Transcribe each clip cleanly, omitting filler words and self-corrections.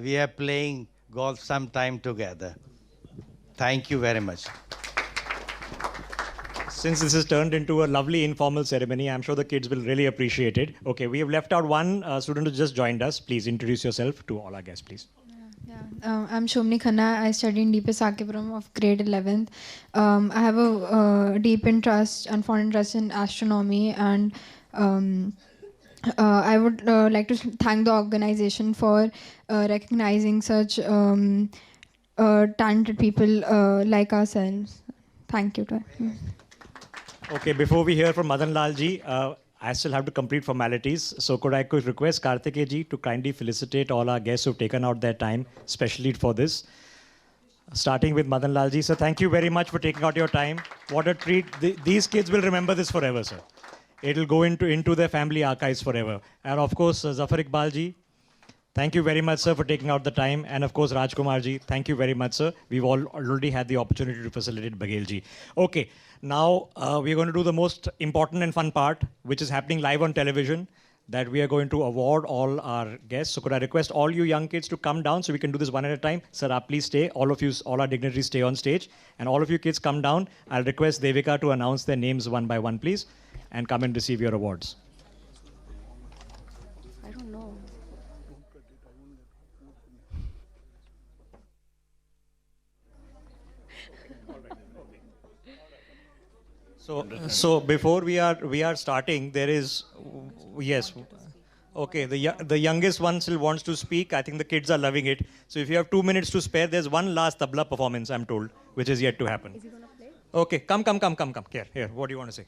we are playing golf sometime together. Thank you very much. Since this has turned into a lovely informal ceremony, I'm sure the kids will really appreciate it. Okay, we have left out one student who just joined us. Please introduce yourself to all our guests, please. I'm Shomni Khanna. I study in DP Sakipuram of grade 11th. I have a deep interest and fond interest in astronomy, and I would like to thank the organization for recognizing such talented people like ourselves. Thank you. Okay, before we hear from Madan Lal ji, I still have to complete formalities. So could I request Kartikeya ji to kindly felicitate all our guests who've taken out their time, especially for this. Starting with Madan Lal ji. Sir, thank you very much for taking out your time. What a treat. These kids will remember this forever, sir. It'll go into their family archives forever. And of course, Zafar Iqbal ji, thank you very much, sir, for taking out the time. And of course, Rajkumar ji, thank you very much, sir. We've already had the opportunity to facilitate Baghel ji. Okay, now we're going to do the most important and fun part, which is happening live on television, that we are going to award all our guests. So could I request all you young kids to come down so we can do this one at a time? Sir, please stay. All of you, all our dignitaries stay on stage. And all of you kids come down. I'll request Devika to announce their names one by one, please, and come and receive your awards. I don't know. So before we are starting, there is, yes, okay, the youngest one still wants to speak. I think the kids are loving it. So if you have 2 minutes to spare, there's one last tabla performance, I'm told, which is yet to happen. Is he gonna play? Okay, come. Here, what do you want to say?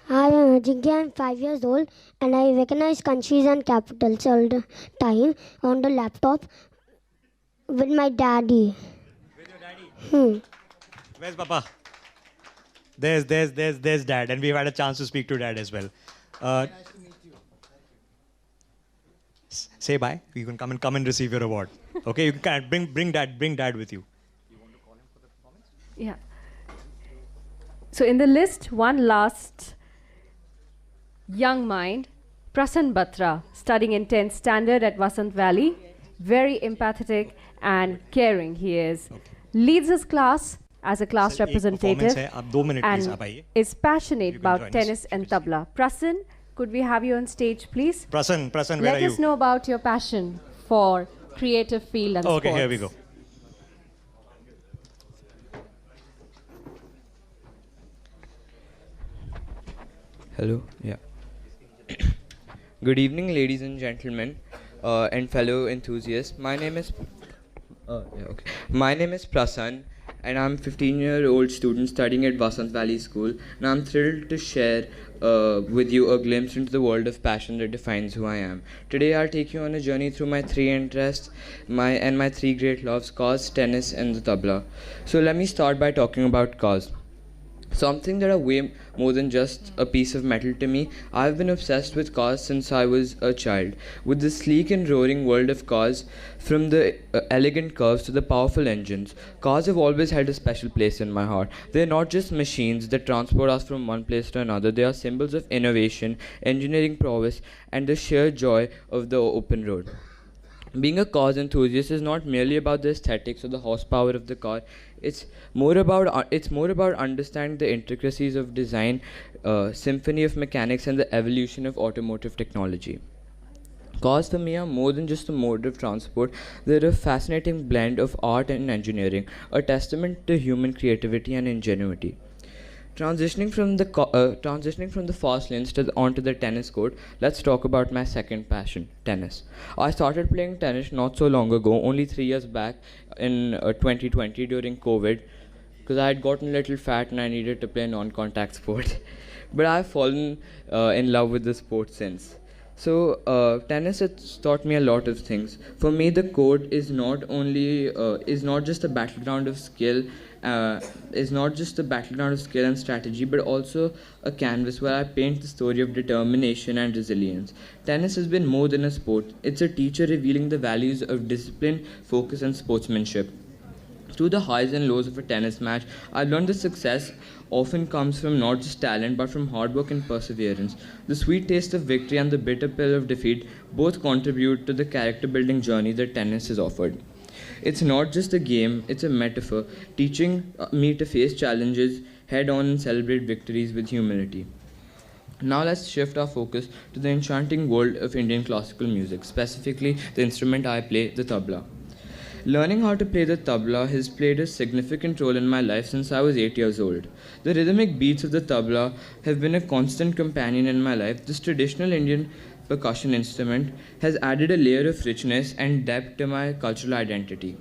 Hi, I'm Jinky. I'm 5 years old and I recognize countries and capitals all the time on the laptop with my daddy. With your daddy? Where's Papa? There's Dad, and we've had a chance to speak to Dad as well. Nice to meet you. Say bye. You can come and receive your award. Okay, you can bring Dad with you. You want to call him for the performance? Yeah. So in the list, one last young mind, Prasan Batra, studying in 10th standard at Vasant Valley. Very empathetic and caring he is. Okay. Leads his class as a class representative and is passionate about tennis and tabla. Prasan, could we have you on stage, please? Prasan, where are you? Let us know about your passion for creative field and sports. Okay, here we go. Hello, yeah. Good evening, ladies and gentlemen, and fellow enthusiasts. My name is Prasan, and I'm a 15-year-old student studying at Vasant Valley School, and I'm thrilled to share with you a glimpse into the world of passion that defines who I am. Today I'll take you on a journey through my 3 interests, my 3 great loves: cause, tennis, and the tabla. So let me start by talking about cause. Something that are way more than just a piece of metal to me. I've been obsessed with cars since I was a child. With the sleek and roaring world of cars, from the elegant curves to the powerful engines, cars have always held a special place in my heart. They're not just machines that transport us from one place to another. They are symbols of innovation, engineering prowess, and the sheer joy of the open road. Being a cars enthusiast is not merely about the aesthetics or the horsepower of the car. It's more about understanding the intricacies of design, symphony of mechanics, and the evolution of automotive technology. Cars for me are more than just a mode of transport. They're a fascinating blend of art and engineering, a testament to human creativity and ingenuity. Transitioning from the fast lanes onto the tennis court, let's talk about my second passion, tennis. I started playing tennis not so long ago, only 3 years back in 2020 during COVID, because I had gotten a little fat and I needed to play non-contact sport. But I've fallen in love with the sport since. So tennis has taught me a lot of things. For me, the court is not just a battleground of skill. Is not just a battleground of skill and strategy, but also a canvas where I paint the story of determination and resilience. Tennis has been more than a sport. It's a teacher revealing the values of discipline, focus, and sportsmanship. Through the highs and lows of a tennis match, I've learned that success often comes from not just talent but from hard work and perseverance. The sweet taste of victory and the bitter pill of defeat both contribute to the character building journey that tennis has offered. It's not just a game, it's a metaphor, teaching me to face challenges head on and celebrate victories with humility. Now let's shift our focus to the enchanting world of Indian classical music, specifically the instrument I play, the tabla. Learning how to play the tabla has played a significant role in my life since I was 8 years old. The rhythmic beats of the tabla have been a constant companion in my life. This traditional Indian percussion instrument has added a layer of richness and depth to my cultural identity.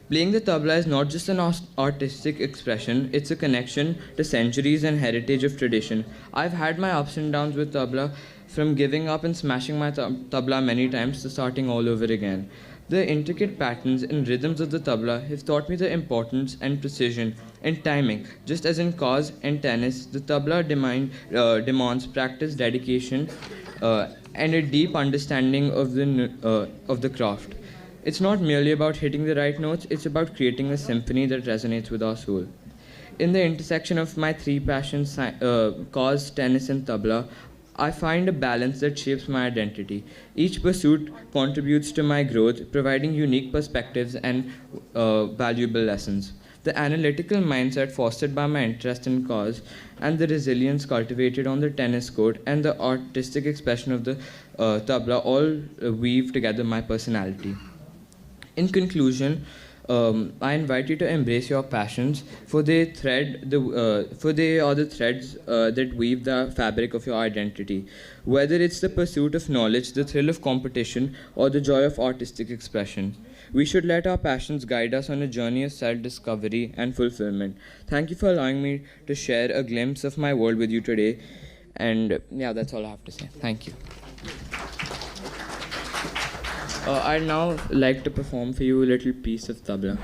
Playing the tabla is not just an artistic expression, it's a connection to centuries and heritage of tradition. I've had my ups and downs with tabla, from giving up and smashing my tabla many times to starting all over again. The intricate patterns and rhythms of the tabla have taught me the importance and precision and timing. Just as in cars and tennis, the tabla demands practice, dedication, and a deep understanding of the craft. It's not merely about hitting the right notes, it's about creating a symphony that resonates with our soul. In the intersection of my three passions, cause, tennis, and tabla, I find a balance that shapes my identity. Each pursuit contributes to my growth, providing unique perspectives and valuable lessons. The analytical mindset fostered by my interest in cause, and the resilience cultivated on the tennis court, and the artistic expression of the tabla all weave together my personality. In conclusion, I invite you to embrace your passions, for they are the threads that weave the fabric of your identity. Whether it's the pursuit of knowledge, the thrill of competition, or the joy of artistic expression, we should let our passions guide us on a journey of self-discovery and fulfillment. Thank you for allowing me to share a glimpse of my world with you today. And yeah, that's all I have to say. Thank you. I'd now like to perform for you a little piece of tabla.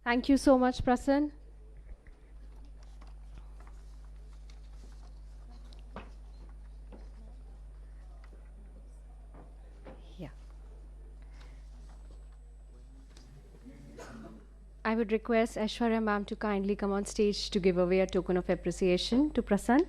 Thank you so much, Prasan. Yeah. I would request Aishwarya ma'am to kindly come on stage to give away a token of appreciation to Prasan.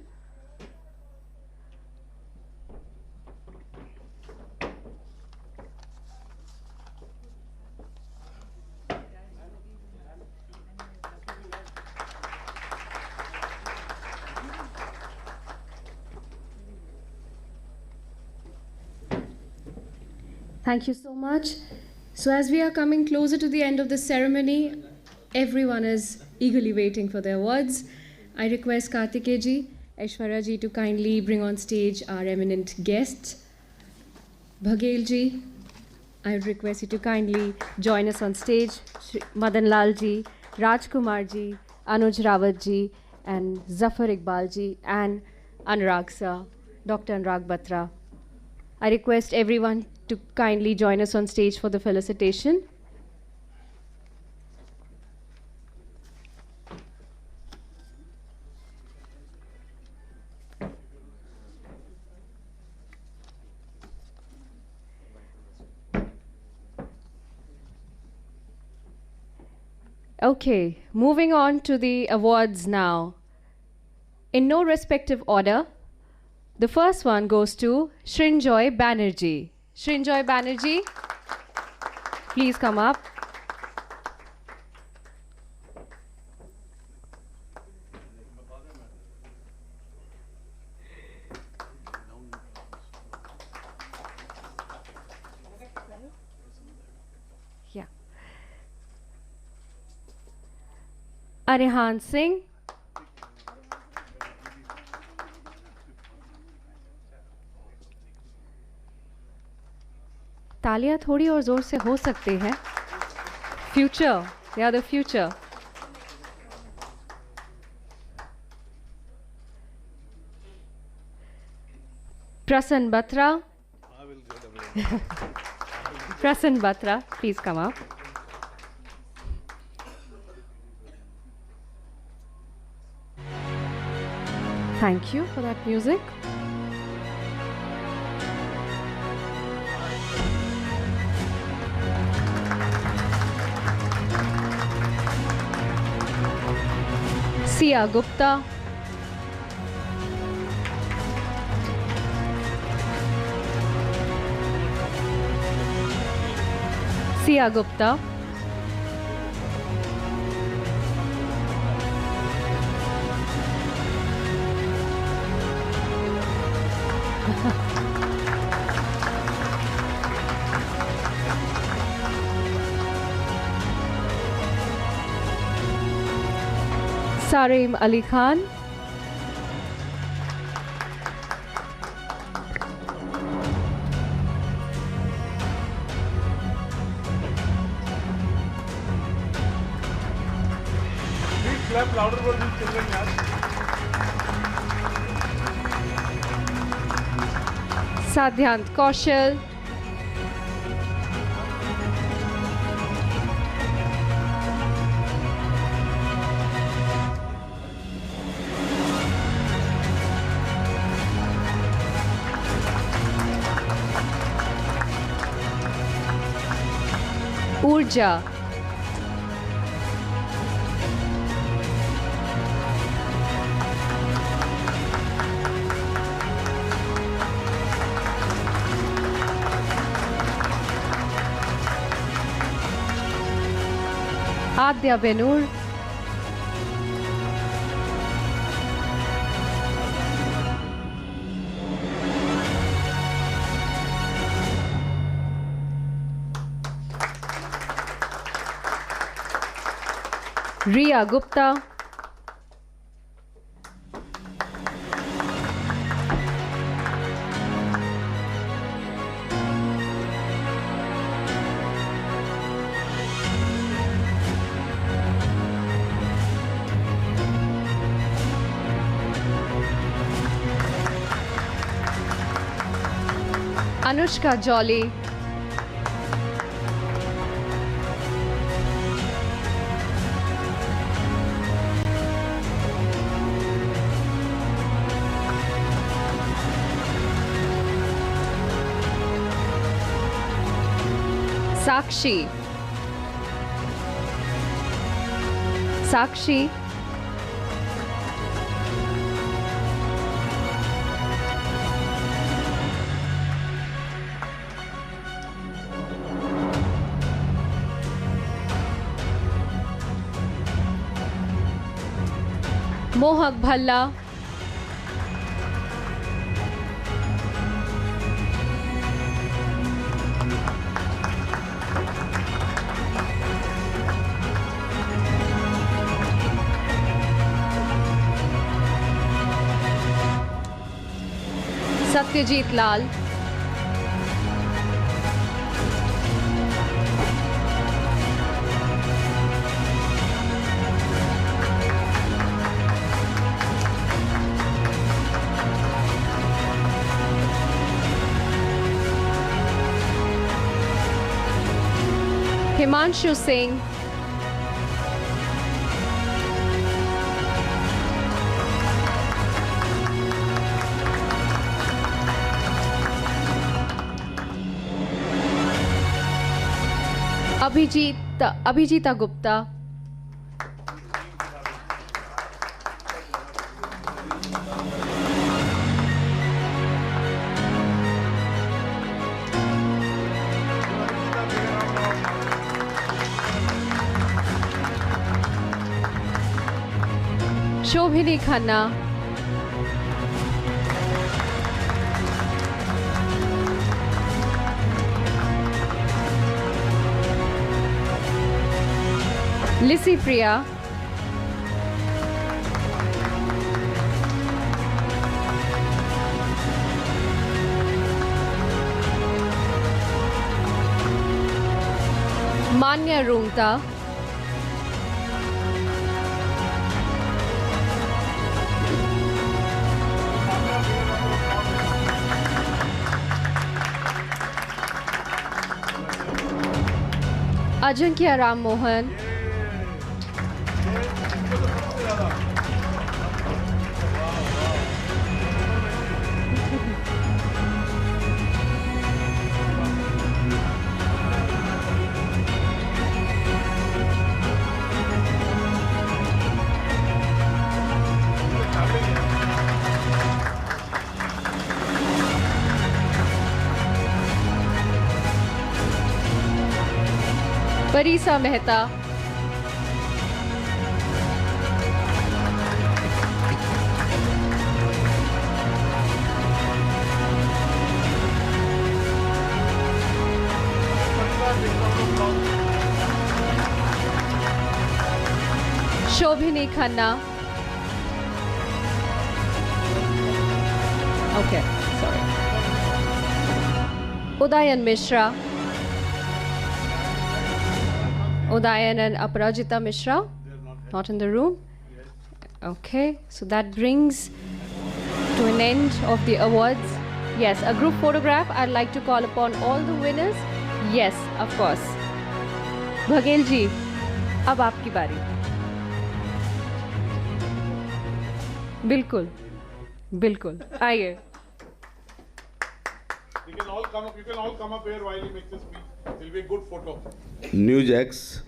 Thank you so much. So as we are coming closer to the end of the ceremony, everyone is eagerly waiting for their words. I request Kartikeya ji, Aishwarya ji to kindly bring on stage our eminent guests. Bhagel ji, I would request you to kindly join us on stage. Madan Lal ji, Rajkumar ji, Anuj Rawat ji, and Zafar Iqbal ji, and Anurag sir, Dr. Anurag Batra. I request everyone to kindly join us on stage for the felicitation. Okay, moving on to the awards now. In no respective order, the first one goes to Srinjoy Banerjee. Srinjoy Banerjee, please come up. Yeah. Arihan Singh. तालियां थोड़ी और जोर से हो सकती हैं. Future, they are the future. Prasan Batra. Prasan Batra, please come up. Thank you for that music. Sia Gupta. Sia Gupta. Sarim Ali Khan. Please clap louder for these children, yaar. Sadhyant Kaushal. Urja. Adya Benur. Riya Gupta. Anushka Jolly. Sakshi. Sakshi. Mohak Bhalla. Satyajit Lal. Himanshu Singh. Abhijita Gupta. Shobhini Khanna. Lissy Priya. Manya Rungta. Ajinkya Ram Mohan. Parisa Mehta. Shobhini Khanna. Okay, sorry. Udayan Mishra. Udayan and Aparajita Mishra, not in the room. Okay, so that brings to an end of the awards. Yes, a group photograph. I'd like to call upon all the winners. Yes, of course. Bhagel ji, ab aapki bari. Bilkul, bilkul. Aaiye. You can all come up here while he makes his speech. It will be a good photo. NewsX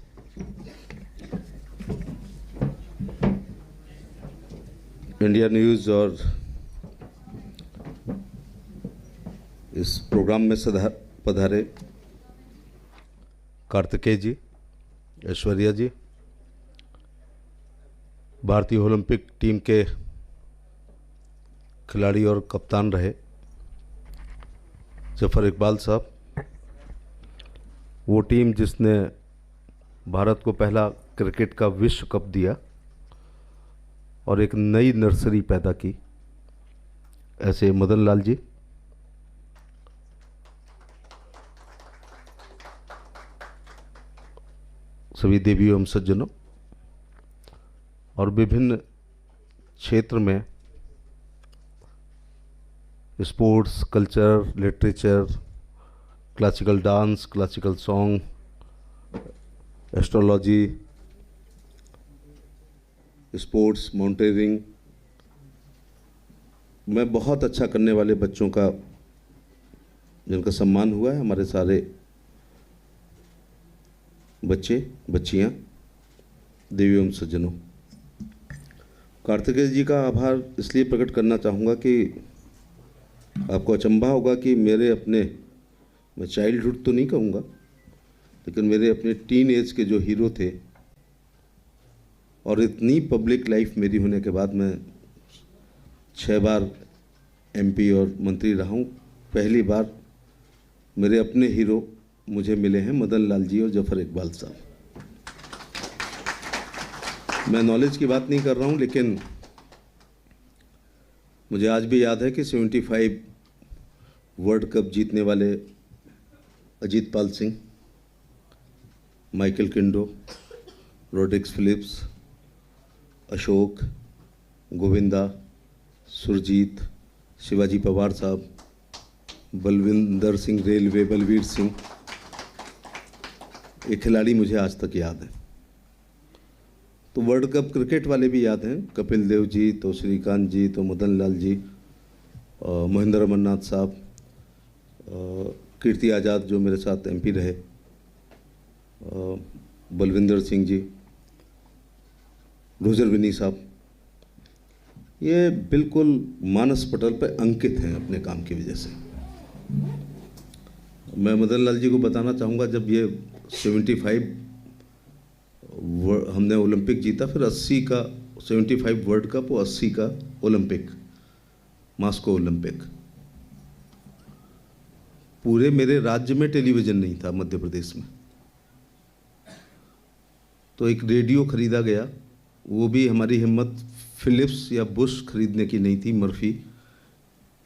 India news और इस programme में पधारे कार्तिकेय जी, ऐश्वर्या जी, भारतीय Olympic team के खिलाड़ी और कप्तान रहे जफर इकबाल साहब, वो टीम जिसने भारत को पहला क्रिकेट का विश्व कप दिया और एक नई नर्सरी पैदा की, ऐसे मदन लाल जी, सभी देवियों एवं सज्जनों, और विभिन्न क्षेत्र में sports, culture, literature, classical dance, classical song, astrology, sports, mountaineering में बहुत अच्छा करने वाले बच्चों का जिनका सम्मान हुआ है, हमारे सारे बच्चे बच्चियाँ, देवी एवं सज्जनों, कार्तिकेय जी का आभार इसलिए प्रकट करना चाहूँगा कि आपको अचंभा होगा कि मेरे अपने, मैं चाइल्डहुड तो नहीं कहूँगा, लेकिन मेरे अपने टीन एज के जो हीरो थे, और इतनी पब्लिक लाइफ मेरी होने के बाद मैं 6 बार MP और मंत्री रहा हूँ, पहली बार मेरे अपने हीरो मुझे मिले हैं मदन लाल जी और जफर इकबाल साहब। मैं नॉलेज की बात नहीं कर रहा हूँ, लेकिन मुझे आज भी याद है कि 75 वर्ल्ड कप जीतने वाले अजीत पाल सिंह, माइकल किंडो, रोड्रिग्स फिलिप्स, अशोक, गोविंदा, सुरजीत, शिवाजी पवार साहब, बलविंदर सिंह रेलवे, बलवीर सिंह, ये खिलाड़ी मुझे आज तक याद है। तो वर्ल्ड कप क्रिकेट वाले भी याद हैं, कपिल देव जी, तो श्रीकांत जी, तो मदन लाल जी, महेंद्र अमरनाथ साहब, कीर्ति आज़ाद जो मेरे साथ MP रहे, बलविंदर सिंह जी, रोजर विनी साहब, ये बिल्कुल मानस पटल पर अंकित हैं अपने काम की वजह से। मैं मदन लाल जी को बताना चाहूँगा, जब ये 75 हमने ओलंपिक जीता, फिर 80 का 75 वर्ल्ड कप और 80 का ओलंपिक, मास्को ओलंपिक, पूरे मेरे राज्य में टेलीविज़न नहीं था, मध्य प्रदेश में। तो एक रेडियो खरीदा गया, वो भी हमारी हिम्मत फिलिप्स या बुश खरीदने की नहीं थी, मर्फी।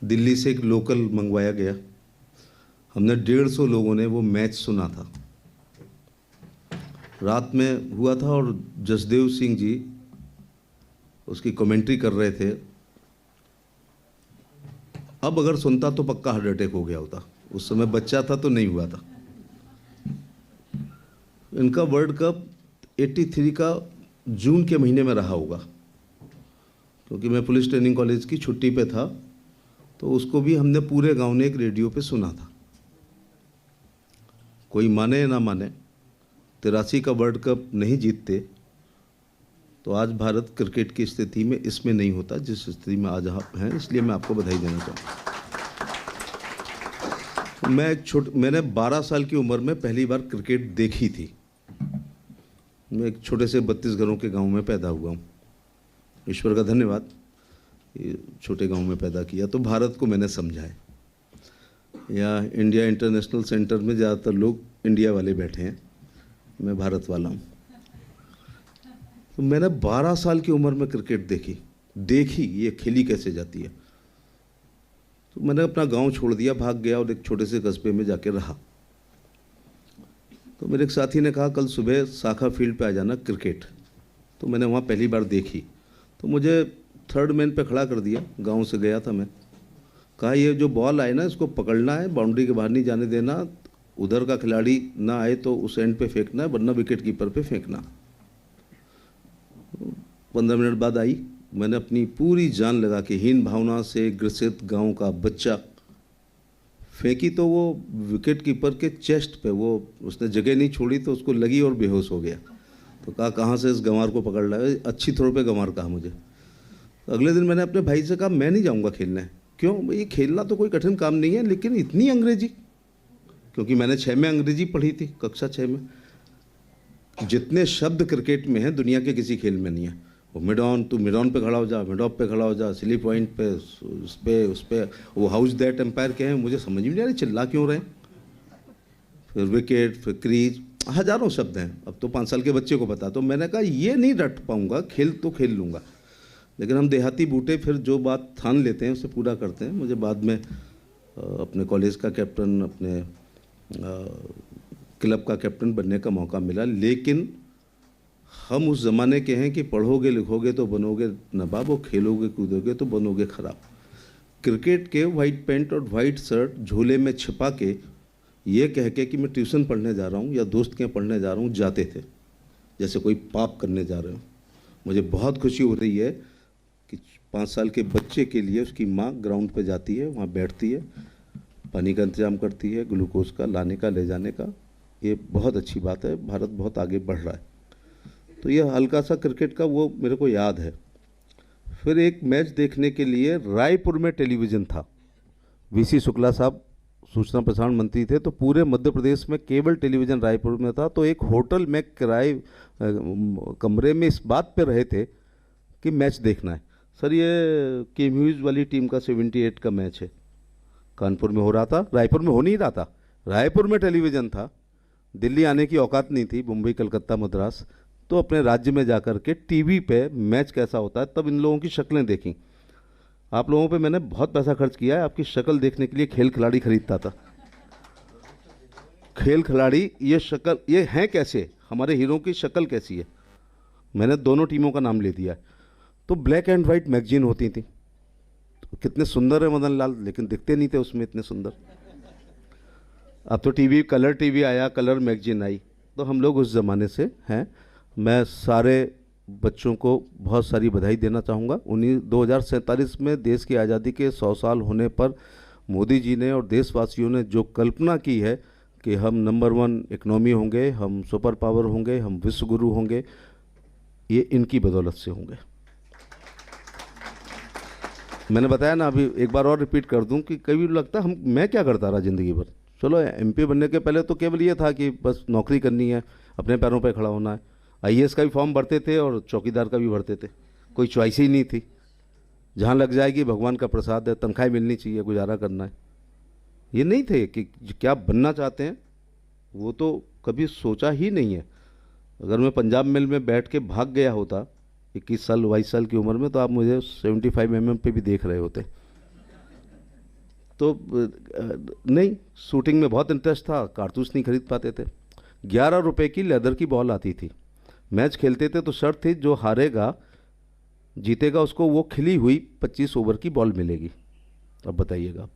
दिल्ली से एक लोकल मंगवाया गया, हमने 150 लोगों ने वो मैच सुना था। रात में हुआ था और जसदेव सिंह जी उसकी कमेंट्री कर रहे थे। अब अगर सुनता तो पक्का हार्ट अटैक हो गया होता, उस समय बच्चा था तो नहीं हुआ था। इनका वर्ल्ड कप 83 का जून के महीने में रहा होगा, क्योंकि मैं पुलिस ट्रेनिंग कॉलेज की छुट्टी पे था, तो उसको भी हमने पूरे गांव ने एक रेडियो पे सुना था। कोई माने या ना माने, 83 का वर्ल्ड कप नहीं जीतते तो आज भारत क्रिकेट की स्थिति में इसमें नहीं होता जिस स्थिति में आज हैं। इसलिए मैं आपको बधाई देना चाहूँगा। मैंने 12 साल की उम्र में पहली बार क्रिकेट देखी थी। मैं एक छोटे से 32 घरों के गांव में पैदा हुआ हूँ। ईश्वर का धन्यवाद, ये छोटे गांव में पैदा किया तो भारत को मैंने समझा है। या इंडिया इंटरनेशनल सेंटर में ज़्यादातर लोग इंडिया वाले बैठे हैं, मैं भारत वाला हूँ। तो मैंने 12 साल की उम्र में क्रिकेट देखी ये खेली कैसे जाती है। तो मैंने अपना गांव छोड़ दिया, भाग गया और एक छोटे से कस्बे में जाके रहा। तो मेरे एक साथी ने कहा कल सुबह शाखा फील्ड पे आ जाना क्रिकेट। तो मैंने वहाँ पहली बार देखी, तो मुझे 3rd मैन पे खड़ा कर दिया। गांव से गया था मैं, कहा ये जो बॉल आए ना इसको पकड़ना है, बाउंड्री के बाहर नहीं जाने देना, उधर का खिलाड़ी ना आए तो उस एंड पे फेंकना है, वरना विकेट कीपर पे फेंकना। 15 मिनट बाद आई, मैंने अपनी पूरी जान लगा के हीन भावना से ग्रसित गांव का बच्चा फेंकी, तो वो विकेट कीपर के चेस्ट पे, वो उसने जगह नहीं छोड़ी तो उसको लगी और बेहोश हो गया। तो कहा कहाँ से इस गंवार को पकड़ लाया, अच्छी थ्रो पे गंवार कहा मुझे। तो अगले दिन मैंने अपने भाई से कहा मैं नहीं जाऊँगा खेलने। क्यों? ये खेलना तो कोई कठिन काम नहीं है, लेकिन इतनी अंग्रेजी, क्योंकि मैंने 6 में अंग्रेजी पढ़ी थी, कक्षा 6 में। जितने शब्द क्रिकेट में हैं दुनिया के किसी खेल में नहीं है। वो मिड ऑन, तू मिड ऑन पे खड़ा हो जा, मिड ऑफ पे खड़ा हो जा, स्लिप पॉइंट पे, उस पे वो हाउस दैट एम्पायर के हैं, मुझे समझ में नहीं आ रही चिल्ला क्यों रहे। फिर विकेट, फिर क्रीज, हज़ारों शब्द हैं। अब तो 5 साल के बच्चे को पता। तो मैंने कहा ये नहीं रट पाऊँगा, खेल तो खेल लूँगा, लेकिन हम देहाती बूटे फिर जो बात ठान लेते हैं उसे पूरा करते हैं। मुझे बाद में अपने कॉलेज का कैप्टन, अपने क्लब का कैप्टन बनने का मौका मिला। लेकिन हम उस ज़माने के हैं कि पढ़ोगे लिखोगे तो बनोगे नवाब, और खेलोगे कूदोगे तो बनोगे ख़राब। क्रिकेट के वाइट पैंट और वाइट शर्ट झोले में छिपा के ये कह के कि मैं ट्यूशन पढ़ने जा रहा हूँ या दोस्त के यहाँ पढ़ने जा रहा हूँ जाते थे, जैसे कोई पाप करने जा रहे हो। मुझे बहुत खुशी हो रही है कि 5 साल के बच्चे के लिए उसकी माँ ग्राउंड पे जाती है, वहाँ बैठती है, पानी का इंतज़ाम करती है, ग्लूकोज का लाने का ले जाने का, ये बहुत अच्छी बात है, भारत बहुत आगे बढ़ रहा है। तो ये हल्का सा क्रिकेट का वो मेरे को याद है। फिर एक मैच देखने के लिए रायपुर में टेलीविज़न था, वीसी शुक्ला साहब सूचना प्रसारण मंत्री थे, तो पूरे मध्य प्रदेश में केबल टेलीविज़न रायपुर में था। तो एक होटल में किराए कमरे में इस बात पे रहे थे कि मैच देखना है। सर ये केम्यूज वाली टीम का 78 का मैच है, कानपुर में हो रहा था, रायपुर में हो नहीं रहा था। रायपुर में टेलीविज़न था, दिल्ली आने की औकात नहीं थी, मुंबई कलकत्ता मद्रास। तो अपने राज्य में जाकर के टीवी पे मैच कैसा होता है तब इन लोगों की शक्लें देखी। आप लोगों पे मैंने बहुत पैसा खर्च किया है, आपकी शक्ल देखने के लिए खेल खिलाड़ी खरीदता था। खेल खिलाड़ी ये शक्ल ये हैं कैसे, हमारे हीरो की शक्ल कैसी है, मैंने दोनों टीमों का नाम ले दिया है। तो ब्लैक एंड वाइट मैगजीन होती थी, तो कितने सुंदर है मदन लाल, लेकिन दिखते नहीं थे उसमें इतने सुंदर। अब तो टीवी, कलर टीवी आया, कलर मैगजीन आई, तो हम लोग उस ज़माने से हैं। मैं सारे बच्चों को बहुत सारी बधाई देना चाहूँगा। 2047 में देश की आज़ादी के 100 साल होने पर मोदी जी ने और देशवासियों ने जो कल्पना की है कि हम नंबर 1 इकनॉमी होंगे, हम सुपर पावर होंगे, हम विश्व गुरु होंगे, ये इनकी बदौलत से होंगे। मैंने बताया ना, अभी एक बार और रिपीट कर दूं कि कभी लगता हम मैं क्या करता रहा ज़िंदगी भर। चलो एमपी बनने के पहले तो केवल ये था कि बस नौकरी करनी है, अपने पैरों पे खड़ा होना है। आईएएस का भी फॉर्म भरते थे और चौकीदार का भी भरते थे, कोई चॉइस ही नहीं थी। जहाँ लग जाएगी भगवान का प्रसाद है, तनख्वाह मिलनी चाहिए, गुजारा करना है। ये नहीं थे कि क्या बनना चाहते हैं, वो तो कभी सोचा ही नहीं है। अगर मैं पंजाब मिल में बैठ के भाग गया होता 21 साल 22 साल की उम्र में, तो आप मुझे 75 mm पे भी देख रहे होते। तो नहीं, शूटिंग में बहुत इंटरेस्ट था, कारतूस नहीं खरीद पाते थे। 11 रुपए की लेदर की बॉल आती थी, मैच खेलते थे तो शर्त थी जो हारेगा जीतेगा उसको वो खिली हुई 25 ओवर की बॉल मिलेगी। अब बताइएगा,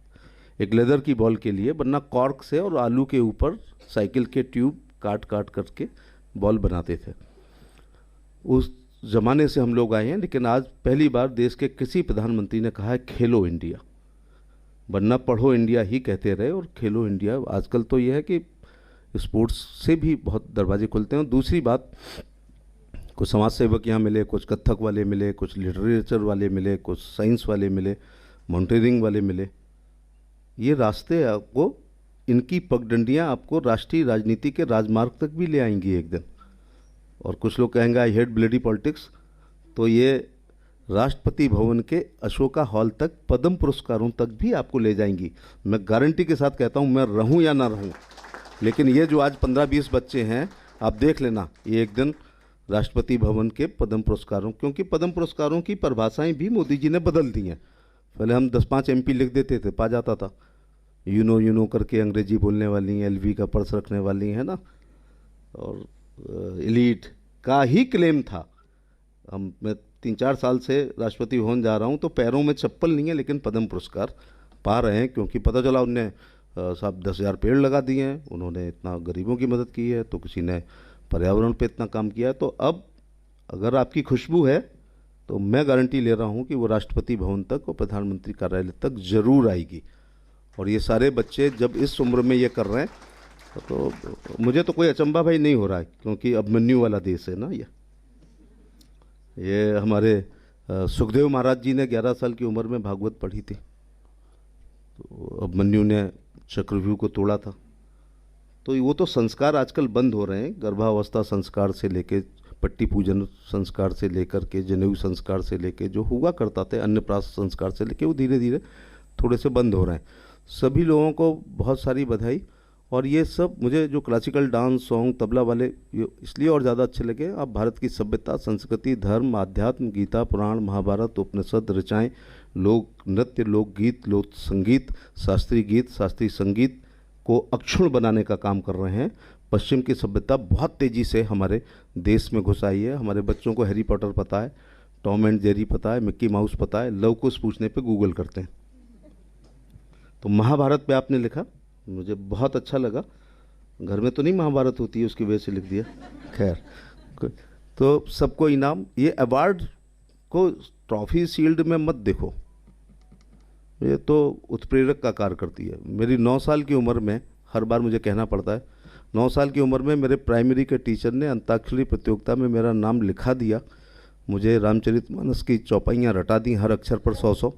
एक लेदर की बॉल के लिए, वरना कॉर्क से और आलू के ऊपर साइकिल के ट्यूब काट काट करके बॉल बनाते थे। उस ज़माने से हम लोग आए हैं, लेकिन आज पहली बार देश के किसी प्रधानमंत्री ने कहा है खेलो इंडिया, वरना पढ़ो इंडिया ही कहते रहे और खेलो इंडिया। आजकल तो यह है कि स्पोर्ट्स से भी बहुत दरवाजे खुलते हैं। और दूसरी बात, कुछ समाज सेवक यहाँ मिले, कुछ कथक वाले मिले, कुछ लिटरेचर वाले मिले, कुछ साइंस वाले मिले, माउंटेनियरिंग वाले मिले। ये रास्ते आपको, इनकी पगडंडियाँ आपको राष्ट्रीय राजनीति के राजमार्ग तक भी ले आएंगी एक दिन। और कुछ लोग कहेंगे आई हेट ब्लडी पॉलिटिक्स, तो ये राष्ट्रपति भवन के अशोका हॉल तक पद्म पुरस्कारों तक भी आपको ले जाएंगी। मैं गारंटी के साथ कहता हूँ, मैं रहूँ या ना रहूँ, लेकिन ये जो आज 15-20 बच्चे हैं, आप देख लेना, ये एक दिन राष्ट्रपति भवन के पद्म पुरस्कारों, क्योंकि पद्म पुरस्कारों की परिभाषाएं भी मोदी जी ने बदल दी हैं। पहले हम 10-5 MP लिख देते थे, पा जाता था। यू नो करके अंग्रेजी बोलने वाली, LV का पर्स रखने वाली है ना, और एलीट का ही क्लेम था। मैं 3-4 साल से राष्ट्रपति भवन जा रहा हूँ तो पैरों में चप्पल नहीं है, लेकिन पद्म पुरस्कार पा रहे हैं, क्योंकि पता चला उनने साहब 10,000 पेड़ लगा दिए हैं, उन्होंने इतना गरीबों की मदद की है, तो किसी ने पर्यावरण पे इतना काम किया है। तो अब अगर आपकी खुशबू है तो मैं गारंटी ले रहा हूँ कि वो राष्ट्रपति भवन तक और प्रधानमंत्री कार्यालय तक जरूर आएगी। और ये सारे बच्चे जब इस उम्र में ये कर रहे हैं तो मुझे तो कोई अचंभा भाई नहीं हो रहा है, क्योंकि अभिमन्यु वाला देश है ना ये हमारे सुखदेव महाराज जी ने 11 साल की उम्र में भागवत पढ़ी थी, तो अभिमन्यु ने चक्रव्यूह को तोड़ा था। तो वो तो संस्कार आजकल बंद हो रहे हैं, गर्भावस्था संस्कार से लेके पट्टी पूजन संस्कार से लेकर के जनेऊ संस्कार से लेके जो हुआ करता था अन्नप्राशन संस्कार से लेके, वो धीरे धीरे थोड़े से बंद हो रहे हैं। सभी लोगों को बहुत सारी बधाई। और ये सब मुझे जो क्लासिकल डांस, सॉन्ग, तबला वाले इसलिए और ज़्यादा अच्छे लगे। आप भारत की सभ्यता, संस्कृति, धर्म, आध्यात्म, गीता, पुराण, महाभारत, उपनिषद, ऋचाएँ, लोक नृत्य, लोकगीत, लोक संगीत, शास्त्रीय गीत, शास्त्रीय संगीत को अक्षुण्ण बनाने का काम कर रहे हैं। पश्चिम की सभ्यता बहुत तेज़ी से हमारे देश में घुस आई है। हमारे बच्चों को हैरी पॉटर पता है, टॉम एंड जेरी पता है, मिक्की माउस पता है, लव कुश पूछने पे गूगल करते हैं। तो महाभारत पे आपने लिखा, मुझे बहुत अच्छा लगा। घर में तो नहीं महाभारत होती है, उसकी वजह से लिख दिया। खैर, तो सबको इनाम। ये अवार्ड को ट्रॉफी शील्ड में मत देखो, ये तो उत्प्रेरक का कार्य करती है। मेरी 9 साल की उम्र में हर बार मुझे कहना पड़ता है, 9 साल की उम्र में मेरे प्राइमरी के टीचर ने अंताक्षरी प्रतियोगिता में मेरा नाम लिखा दिया। मुझे रामचरितमानस की चौपाइयाँ रटा दी, हर अक्षर पर 100-100।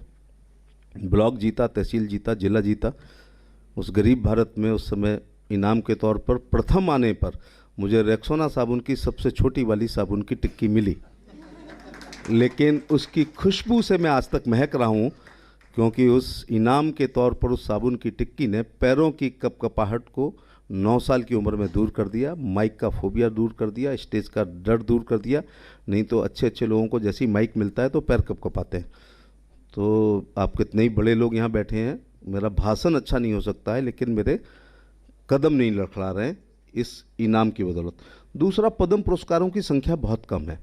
ब्लॉक जीता, तहसील जीता, जिला जीता। उस गरीब भारत में उस समय इनाम के तौर पर प्रथम आने पर मुझे रेक्सोना साबुन की सबसे छोटी वाली साबुन की टिक्की मिली, लेकिन उसकी खुशबू से मैं आज तक महक रहा हूँ, क्योंकि उस इनाम के तौर पर उस साबुन की टिक्की ने पैरों की कपकपाहट को 9 साल की उम्र में दूर कर दिया, माइक का फोबिया दूर कर दिया, स्टेज का डर दूर कर दिया। नहीं तो अच्छे अच्छे लोगों को जैसे ही माइक मिलता है तो पैर कपकपाते हैं। तो आप कितने ही बड़े लोग यहाँ बैठे हैं, मेरा भाषण अच्छा नहीं हो सकता है, लेकिन मेरे कदम नहीं लड़खड़ा रहे हैं इस इनाम की बदौलत। दूसरा, पद्म पुरस्कारों की संख्या बहुत कम है,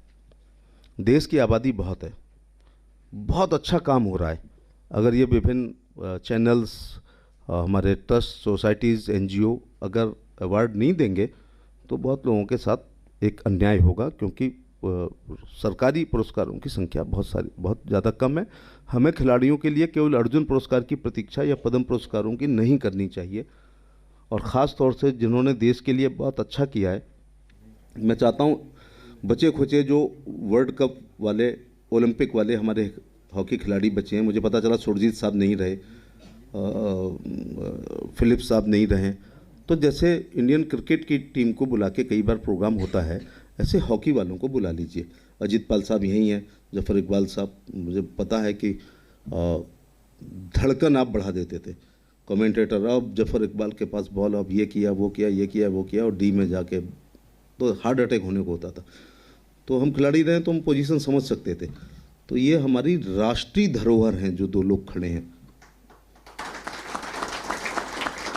देश की आबादी बहुत है, बहुत अच्छा काम हो रहा है। अगर ये विभिन्न चैनल्स, हमारे ट्रस्ट, सोसाइटीज़, NGO अगर अवार्ड नहीं देंगे तो बहुत लोगों के साथ एक अन्याय होगा, क्योंकि सरकारी पुरस्कारों की संख्या बहुत ज़्यादा कम है। हमें खिलाड़ियों के लिए केवल अर्जुन पुरस्कार की प्रतीक्षा या पद्म पुरस्कारों की नहीं करनी चाहिए। और ख़ास तौर से जिन्होंने देश के लिए बहुत अच्छा किया है, मैं चाहता हूँ बचे खुचे जो वर्ल्ड कप वाले, ओलंपिक वाले हमारे हॉकी खिलाड़ी बचे हैं, मुझे पता चला सुरजीत साहब नहीं रहे, फिलिप साहब नहीं रहे, तो जैसे इंडियन क्रिकेट की टीम को बुला के कई बार प्रोग्राम होता है, ऐसे हॉकी वालों को बुला लीजिए। अजीत पाल साहब यहीं हैं, जफर इकबाल साहब, मुझे पता है कि धड़कन आप बढ़ा देते थे कमेंटेटर। अब जफर इकबाल के पास बॉल, अब ये किया वो किया, ये किया वो किया, और डी में जाके तो हार्ट अटैक होने को होता था। तो हम खिलाड़ी रहे तो हम पोजीशन समझ सकते थे। तो ये हमारी राष्ट्रीय धरोहर हैं जो 2 लोग खड़े हैं।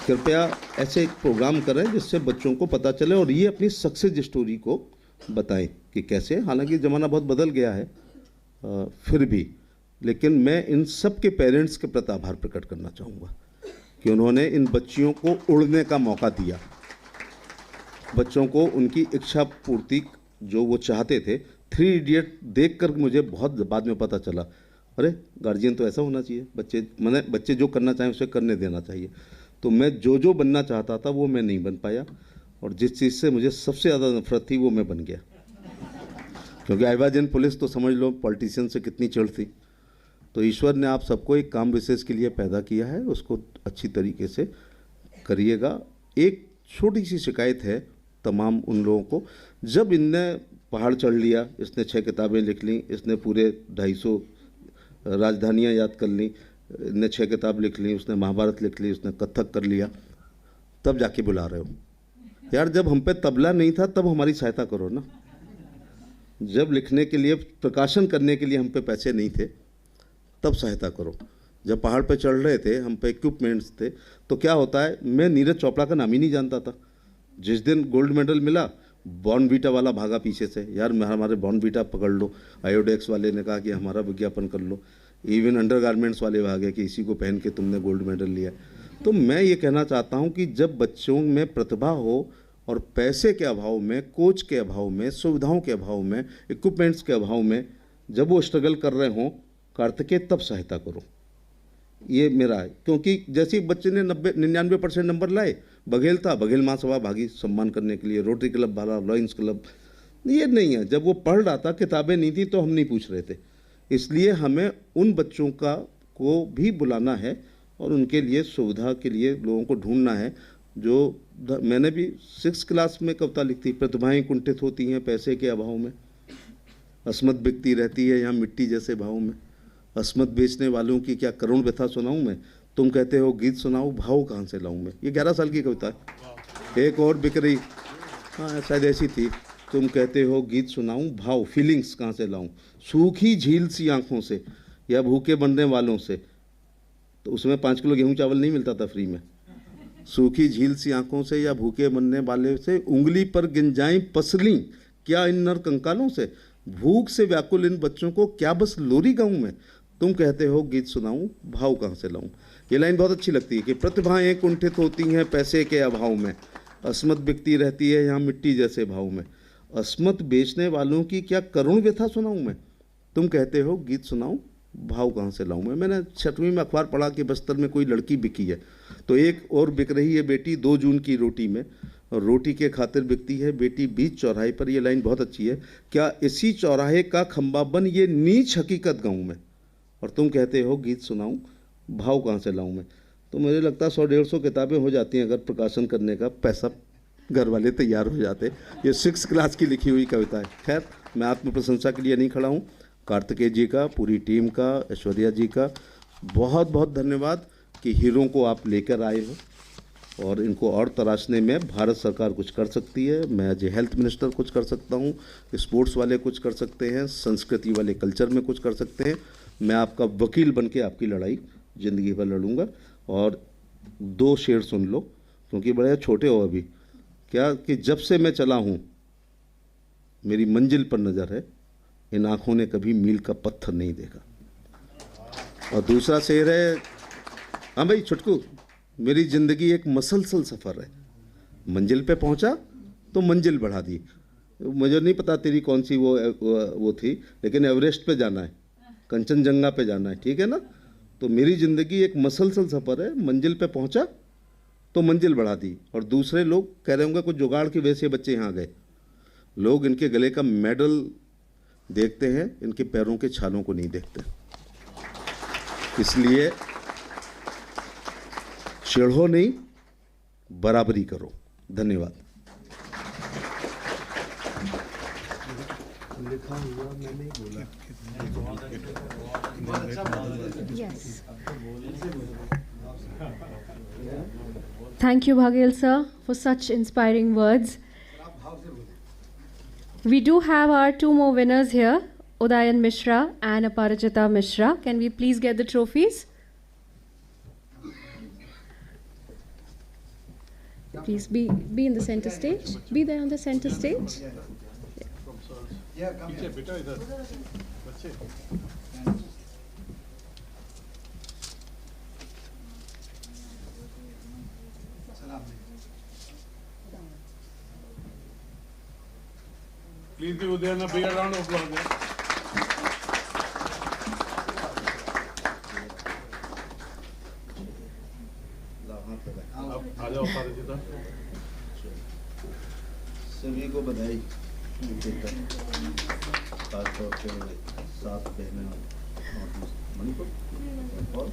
कृपया ऐसे एक प्रोग्राम करें जिससे बच्चों को पता चले और ये अपनी सक्सेस स्टोरी को बताएं कि कैसे। हालांकि ज़माना बहुत बदल गया है फिर भी, लेकिन मैं इन सब के पेरेंट्स के प्रति आभार प्रकट करना चाहूँगा कि उन्होंने इन बच्चियों को उड़ने का मौका दिया, बच्चों को उनकी इच्छा पूर्ति जो वो चाहते थे। 3 इडियट देखकर मुझे बहुत बाद में पता चला, अरे गार्जियन तो ऐसा होना चाहिए, बच्चे जो करना चाहें उसे करने देना चाहिए। तो मैं जो बनना चाहता था वो मैं नहीं बन पाया, और जिस चीज़ से मुझे सबसे ज़्यादा नफरत थी वो मैं बन गया, क्योंकि आई वाज इन पुलिस, तो समझ लो पॉलिटिशियन से कितनी चढ़ थी। तो ईश्वर ने आप सबको एक काम विशेष के लिए पैदा किया है, उसको अच्छी तरीके से करिएगा। एक छोटी सी शिकायत है तमाम उन लोगों को, जब इनने पहाड़ चढ़ लिया, इसने 6 किताबें लिख ली, इसने पूरे 250 राजधानियाँ याद कर ली, इसने 6 किताब लिख ली, उसने महाभारत लिख ली, उसने कथक कर लिया, तब जाके बुला रहे हो। यार जब हम पे तबला नहीं था तब हमारी सहायता करो ना। जब लिखने के लिए, प्रकाशन करने के लिए हम पे पैसे नहीं थे तब सहायता करो। जब पहाड़ पे चढ़ रहे थे, हम पे इक्विपमेंट्स थे, तो क्या होता है, मैं नीरज चोपड़ा का नाम ही नहीं जानता था। जिस दिन गोल्ड मेडल मिला, बॉर्नवीटा वाला भागा पीछे से, यार हमारे बॉर्नवीटा पकड़ लो। आयोडेक्स वाले ने कहा कि हमारा विज्ञापन कर लो। इवन अंडरगारमेंट्स वाले भागे कि इसी को पहन के तुमने गोल्ड मेडल लिया। तो मैं ये कहना चाहता हूँ कि जब बच्चों में प्रतिभा हो और पैसे के अभाव में, कोच के अभाव में, सुविधाओं के अभाव में, इक्विपमेंट्स के अभाव में जब वो स्ट्रगल कर रहे हों, कार्तिकेय तब सहायता करो, ये मेरा है। क्योंकि जैसे ही बच्चे ने 99% नंबर लाए, बघेल था, बघेल महासभा भागी सम्मान करने के लिए, रोटरी क्लब भागा, लॉयंस क्लब, ये नहीं है। जब वो पढ़ रहा था, किताबें नहीं थी, तो हम नहीं पूछ रहे थे। इसलिए हमें उन बच्चों को भी बुलाना है और उनके लिए सुविधा के लिए लोगों को ढूंढना है। जो मैंने भी 6th क्लास में कविता लिखी, प्रतिभाएं कुंठित होती हैं पैसे के अभाव में, अस्मत बिकती रहती है यहाँ मिट्टी जैसे भाव में, अस्मत बेचने वालों की क्या करुण व्यथा सुनाऊं मैं, तुम कहते हो गीत सुनाऊं, भाव कहाँ से लाऊं मैं। ये 11 साल की कविता है। एक और बिक रही, हाँ शायद ऐसी थी, तुम कहते हो गीत सुनाऊं, भाव फीलिंग्स कहाँ से लाऊं, सूखी झील सी आंखों से या भूखे बनने वालों से। तो उसमें 5 किलो गेहूं चावल नहीं मिलता था फ्री में। सूखी झील सी आंखों से या भूखे बनने वाले से, उंगली पर गिंजाएं पसली क्या इन नर कंकालों से, भूख से व्याकुल इन बच्चों को क्या बस लोरी गाऊं मैं, तुम कहते हो गीत सुनाऊं, भाव कहाँ से लाऊं। ये लाइन बहुत अच्छी लगती है कि प्रतिभाएं कुंठित होती हैं पैसे के अभाव में, अस्मत बिकती रहती है यहाँ मिट्टी जैसे भाव में, अस्मत बेचने वालों की क्या करुण व्यथा सुनाऊं मैं, तुम कहते हो गीत सुनाऊं, भाव कहाँ से लाऊं मैं। मैंने 6वीं में अखबार पढ़ा कि बस्तर में कोई लड़की बिकी है, तो एक और बिक रही है बेटी 2 जून की रोटी में। रोटी के खातिर बिकती है बेटी बीच चौराहे पर। ये लाइन बहुत अच्छी है। क्या इसी चौराहे का खंबा बन ये नीच हकीकत गाऊं मैं, और तुम कहते हो गीत सुनाऊं, भाव कहाँ से लाऊं मैं। तो मुझे लगता है 100-150 किताबें हो जाती हैं अगर प्रकाशन करने का पैसा घर वाले तैयार हो जाते। ये 6 क्लास की लिखी हुई कविता है। खैर, मैं आत्म प्रशंसा के लिए नहीं खड़ा हूँ। कार्तिकेय जी का, पूरी टीम का, ऐश्वर्या जी का बहुत बहुत धन्यवाद कि हीरों को आप लेकर आए हो, और इनको और तराशने में भारत सरकार कुछ कर सकती है। मैं एज ए हेल्थ मिनिस्टर कुछ कर सकता हूँ, स्पोर्ट्स वाले कुछ कर सकते हैं, संस्कृति वाले कल्चर में कुछ कर सकते हैं। मैं आपका वकील बन के आपकी लड़ाई ज़िंदगी भर लड़ूंगा। और 2 शेर सुन लो, क्योंकि बड़े छोटे हो अभी। क्या कि जब से मैं चला हूँ मेरी मंजिल पर नज़र है, इन आँखों ने कभी मील का पत्थर नहीं देखा। और दूसरा शेर है, हाँ भाई छुटकू, मेरी ज़िंदगी एक मसलसल सफ़र है, मंजिल पे पहुँचा तो मंजिल बढ़ा दी। मुझे नहीं पता तेरी कौन सी वो थी, लेकिन एवरेस्ट पे जाना है, कंचनजंगा पे जाना है, ठीक है ना। तो मेरी ज़िंदगी एक मसलसल सफ़र है, मंजिल पे पहुँचा तो मंजिल बढ़ा दी। और दूसरे लोग कह रहे होंगे कुछ जुगाड़ की वजह से बच्चे यहाँ गए। लोग इनके गले का मेडल देखते हैं, इनके पैरों के छालों को नहीं देखते। इसलिए चिढ़ो नहीं, बराबरी करो। धन्यवाद। लिखा हुआ मैंने बोला। Thank you, Bhagel sir, for such inspiring words. We do have our 2 more winners here, Udayan Mishra and Aparajita Mishra. Can we please get the trophies? Please be in the center stage. Be there on the center stage. Please give Udayan a big round of applause. आ जाओ पारिजिता। सभी को बधाई, खासतौर पे 7 बहनें और मणिपुर और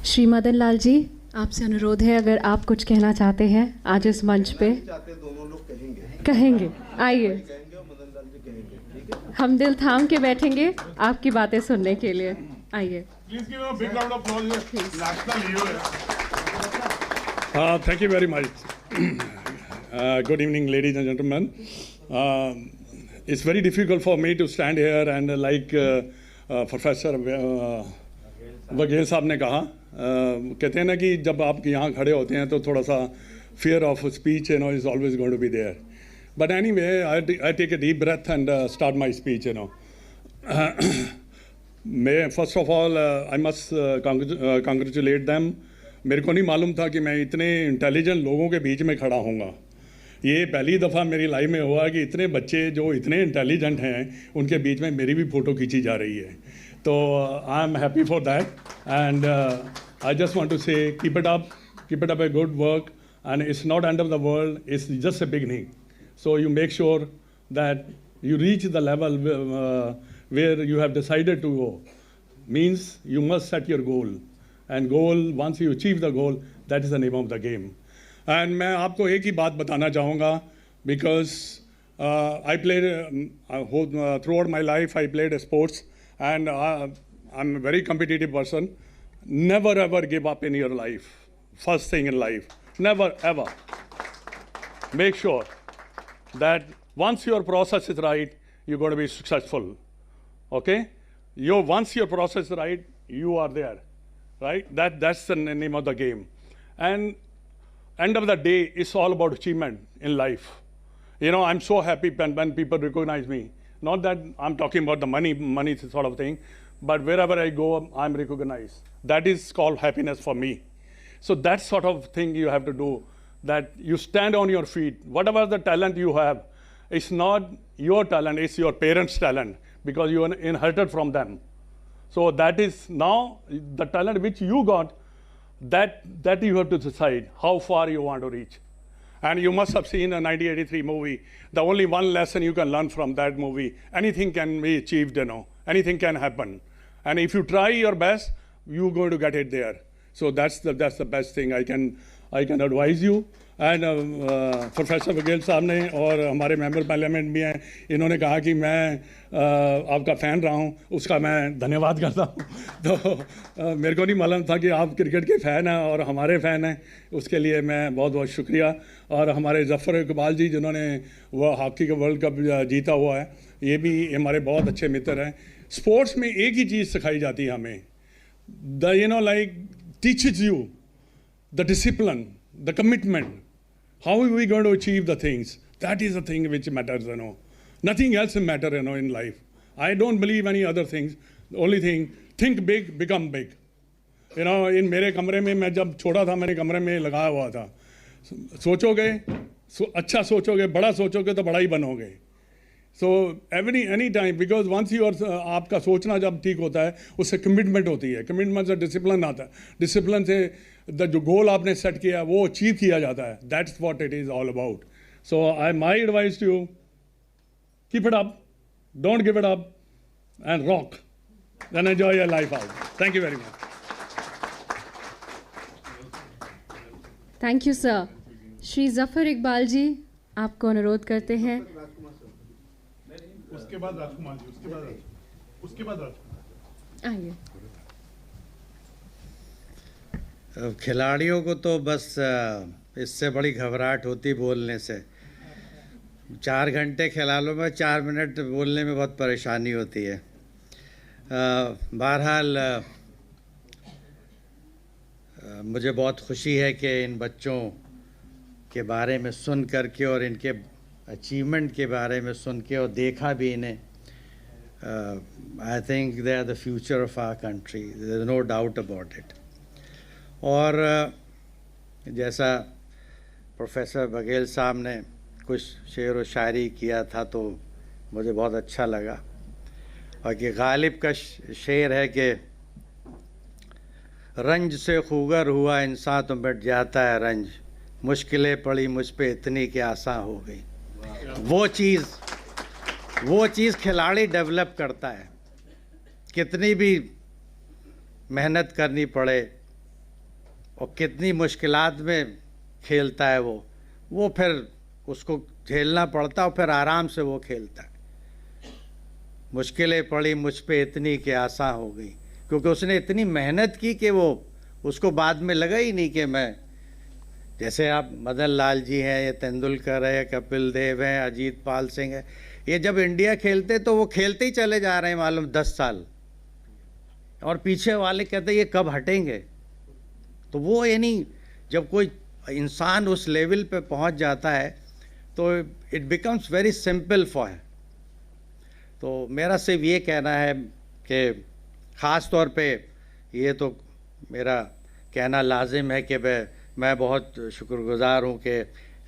श्री मदन लाल जी, आपसे अनुरोध है, अगर आप कुछ कहना चाहते हैं आज इस मंच पे। दोनों लोग कहेंगे, आइए, हम दिल थाम के बैठेंगे आपकी बातें सुनने के लिए। आइए। Please give a big round of applause. National hero है। Thank you very much. Good evening, ladies and gentlemen. It's very difficult for me to stand here and like Professor Baghel साहब ने कहा, कहते हैं ना कि जब आप यहाँ खड़े होते हैं तो थोड़ा सा fear of speech, is always going to be there. But anyway, I take a deep breath and start my speech, First of all, I must congratulate them. मेरे को नहीं मालूम था कि मैं इतने इंटेलिजेंट लोगों के बीच में खड़ा होऊंगा। ये पहली दफ़ा मेरी लाइफ में हुआ कि इतने बच्चे जो इतने इंटेलिजेंट हैं उनके बीच में मेरी भी फ़ोटो खींची जा रही है। तो I am happy for that and I just want to say keep it up a good work and it's not end of the world, it's just a beginning. So you make sure that you reach the level where you have decided to go. Means you must set your goal. And goal, once you achieve the goal, that is the name of the game. And मैं आपको एक ही बात बताना चाहूँगा, because I played throughout my life I played sports and I'm a very competitive person. Never ever give up in your life. First thing in life, never ever. Make sure that once your process is right, you're going to be successful. Okay? Once your process is right, you are there. Right? That's the name of the game. And end of the day, it's all about achievement in life. I'm so happy when people recognize me. Not that I'm talking about the money sort of thing, but wherever I go, I'm recognized. That is called happiness for me. So that sort of thing you have to do, that you stand on your feet. Whatever the talent you have, it's not your talent, it's your parents' talent, because you inherited from them. So that is now the talent which you got, that you have to decide how far you want to reach. And you must have seen a 1983 movie. The only one lesson you can learn from that movie, anything can be achieved, anything can happen. And if you try your best, you're going to get it there. So that's the best thing I can advise you. And professor Baghel साहब ने और हमारे member parliament भी हैं, इन्होंने कहा कि मैं आपका फ़ैन रहा हूँ, उसका मैं धन्यवाद करता हूँ. तो मेरे को नहीं मालूम था कि आप क्रिकेट के फ़ैन हैं और हमारे फ़ैन हैं, उसके लिए मैं बहुत बहुत शुक्रिया. और हमारे ज़फ़र इकबाल जी जिन्होंने वह हॉकी का वर्ल्ड कप जीता हुआ है, ये भी हमारे बहुत अच्छे मित्र हैं. स्पोर्ट्स में एक ही चीज़ सिखाई जाती है हमें, like teaches you the discipline, the commitment. How are we going to achieve the things? That is the thing which matters, Nothing else matters, in life. I don't believe any other things. The only thing, think big, become big. In मेरे कमरे में मैं जब छोटा था, मेरे कमरे में लगाया हुआ था. सोचोगे, अच्छा सोचोगे, बड़ा सोचोगे तो बड़ा ही बनोगे. So any time, because once you are आपका सोचना जब ठीक होता है, उससे कमिटमेंट होती है. कमिटमेंट से डिसिप्लिन आता है. डिसिप्लिन से जो गोल आपने सेट किया है वो अचीव किया जाता है. That's what it is all about. So my advice to you, keep it up, don't give it up, and rock. Then enjoy your life out. Thank you very much. Thank you, sir. Shri Zafar Iqbal ji, आपको अनुरोध करते हैं. उसके बाद राजकुमार जी, उसके बाद राजकुमार. आइए. खिलाड़ियों को तो बस इससे बड़ी घबराहट होती बोलने से. 4 घंटे खिला लो, मैं 4 मिनट बोलने में बहुत परेशानी होती है. बहरहाल मुझे बहुत खुशी है कि इन बच्चों के बारे में सुन करके और इनके अचीवमेंट के बारे में सुन के और देखा भी इन्हें. I think they are the future of our country, there is no doubt about it. और जैसा प्रोफेसर बघेल साहब ने कुछ शेर व शायरी किया था तो मुझे बहुत अच्छा लगा. और कि गालिब का शेर है कि रंज से खूगर हुआ इंसान तो मिट जाता है रंज, मुश्किलें पड़ी मुझ पे इतनी कि आसान हो गई. वो चीज़ खिलाड़ी डेवलप करता है. कितनी भी मेहनत करनी पड़े और कितनी मुश्किलात में खेलता है वो फिर उसको झेलना पड़ता है और फिर आराम से वो खेलता है. मुश्किलें पड़ी मुझ पे इतनी कि आसान हो गई, क्योंकि उसने इतनी मेहनत की कि वो उसको बाद में लगा ही नहीं कि मैं, जैसे आप मदन लाल जी हैं, ये तेंदुलकर है, कपिल देव हैं, अजीत पाल सिंह है, ये जब इंडिया खेलते तो वो खेलते ही चले जा रहे हैं मालूम 10 साल, और पीछे वाले कहते हैं ये कब हटेंगे. तो वो यानी जब कोई इंसान उस लेवल पे पहुंच जाता है तो it becomes very simple for him. तो मेरा सिर्फ ये कहना है कि ख़ास तौर पे ये तो मेरा कहना लाजिम है कि मैं बहुत शुक्रगुज़ार हूँ कि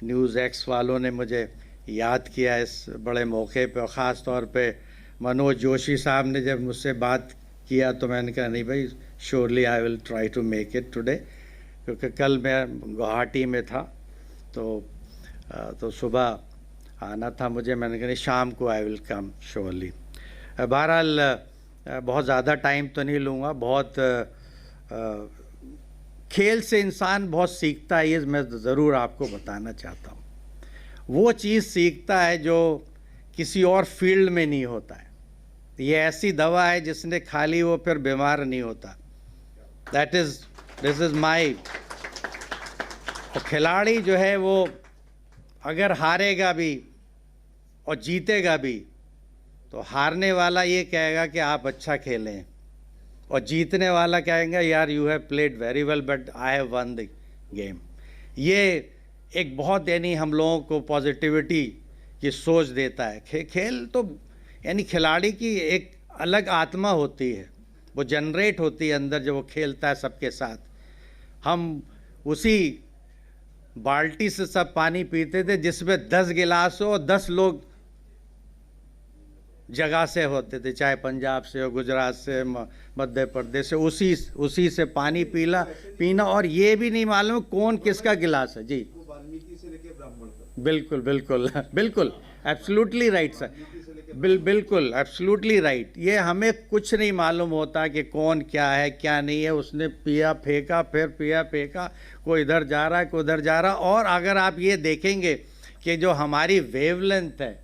NewsX वालों ने मुझे याद किया इस बड़े मौके पे. और ख़ास तौर पे मनोज जोशी साहब ने जब मुझसे बात किया तो मैंने कहा नहीं भाई, surely I will try to make it today, क्योंकि कल मैं गुवाहाटी में था तो सुबह आना था मुझे. मैंने कहा नहीं, शाम को आई विल कम श्योरली. बहरहाल बहुत ज़्यादा टाइम तो नहीं लूँगा. बहुत खेल से इंसान बहुत सीखता है, ये मैं ज़रूर आपको बताना चाहता हूँ. वो चीज़ सीखता है जो किसी और फील्ड में नहीं होता है. ये ऐसी दवा है जिसने खा ली वो फिर बीमार नहीं होता. This is my. और खिलाड़ी जो है वो अगर हारेगा भी और जीतेगा भी तो हारने वाला ये कहेगा कि आप अच्छा खेलें, और जीतने वाला कहेंगे यार you have played very well but I have one the game. ये एक बहुत यानी हम लोगों को पॉजिटिविटी की सोच देता है. खेल तो यानी खिलाड़ी की एक अलग आत्मा होती है, वो जनरेट होती है अंदर जब वो खेलता है सबके साथ. हम उसी बाल्टी से सब पानी पीते थे जिसमें 10 गिलास हो और 10 लोग जगह से होते थे, चाहे पंजाब से हो, गुजरात से, मध्य प्रदेश से, उसी से पानी पीना, और ये भी नहीं मालूम कौन किसका गिलास है। जी बिल्कुल बिल्कुल बिल्कुल, एब्सोल्युटली राइट सर, बिल्कुल एब्सोल्युटली राइट। ये हमें कुछ नहीं मालूम होता कि कौन क्या है क्या नहीं है। उसने पिया फेंका, फिर पिया फेंका, कोई इधर जा रहा है कोई उधर जा रहा। और अगर आप ये देखेंगे कि जो हमारी वेवलेंथ है,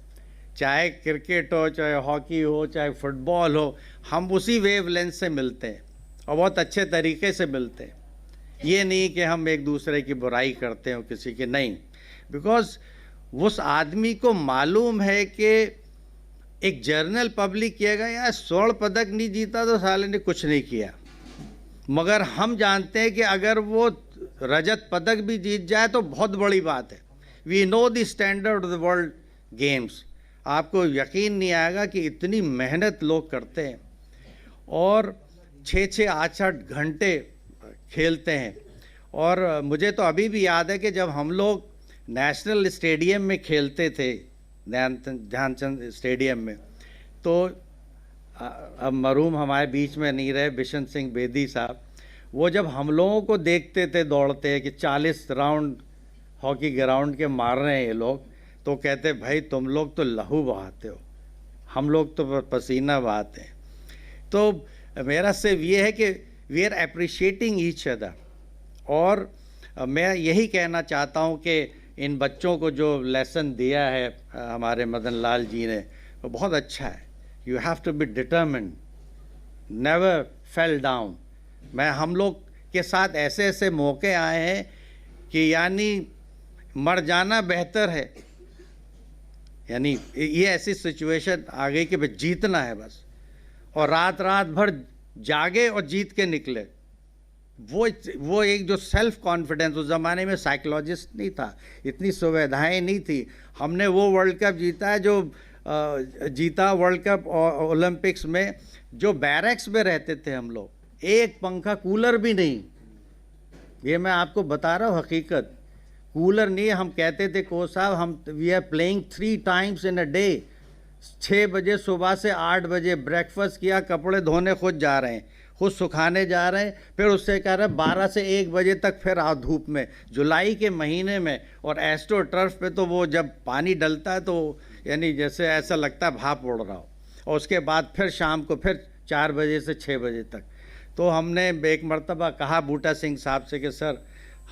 चाहे क्रिकेट हो, चाहे हॉकी हो, चाहे फुटबॉल हो, हम उसी वेवलेंथ से मिलते हैं और बहुत अच्छे तरीके से मिलते हैं। ये नहीं कि हम एक दूसरे की बुराई करते हो किसी की, नहीं। बिकॉज उस आदमी को मालूम है कि एक जर्नल पब्लिक किएगा, यार स्वर्ण पदक नहीं जीता तो साले ने कुछ नहीं किया। मगर हम जानते हैं कि अगर वो रजत पदक भी जीत जाए तो बहुत बड़ी बात है। We know the standard of the world games. आपको यकीन नहीं आएगा कि इतनी मेहनत लोग करते हैं और 6-6, 8-8 घंटे खेलते हैं। और मुझे तो अभी भी याद है कि जब हम लोग नेशनल स्टेडियम में खेलते थे, ध्यानचंद स्टेडियम में, तो अब मरहूम हमारे बीच में नहीं रहे, बिशन सिंह बेदी साहब, वो जब हम लोगों को देखते थे दौड़ते कि 40 राउंड हॉकी ग्राउंड के मार रहे हैं ये लोग, तो कहते भाई तुम लोग तो लहू बहाते हो, हम लोग तो पसीना बहाते हैं। तो मेरा सिर्फ ये है कि we are appreciating each other. और मैं यही कहना चाहता हूँ कि इन बच्चों को जो लेसन दिया है हमारे मदन लाल जी ने, वो बहुत अच्छा है। You have to be determined, never fail down. हम लोग के साथ ऐसे ऐसे मौके आए हैं कि यानी मर जाना बेहतर है, यानी ये ऐसी सिचुएशन आ गई कि बस जीतना है बस, और रात भर जागे और जीत के निकले। वो एक जो सेल्फ कॉन्फिडेंस, उस ज़माने में साइकोलॉजिस्ट नहीं था, इतनी सुविधाएं नहीं थी। हमने वो वर्ल्ड कप जीता है जो जीता वर्ल्ड कप ओलंपिक्स में, जो बैरक्स में रहते थे हम लोग, एक पंखा कूलर भी नहीं। ये मैं आपको बता रहा हूँ हकीकत, कूलर नहीं। हम कहते थे कोच साहब, हम we are playing 3 times in a day. 6 बजे सुबह से 8 बजे ब्रेकफास्ट किया, कपड़े धोने खुद जा रहे हैं, खुद सुखाने जा रहे हैं, फिर उससे कह रहे हैं 12 से 1 बजे तक फिर आओ धूप में, जुलाई के महीने में। और एस्ट्रो टर्फ पे तो वो जब पानी डलता है तो यानी जैसे ऐसा लगता है भाप उड़ रहा हो। और उसके बाद फिर शाम को फिर 4 बजे से 6 बजे तक। तो हमने एक मरतबा कहा बूटा सिंह साहब से कि सर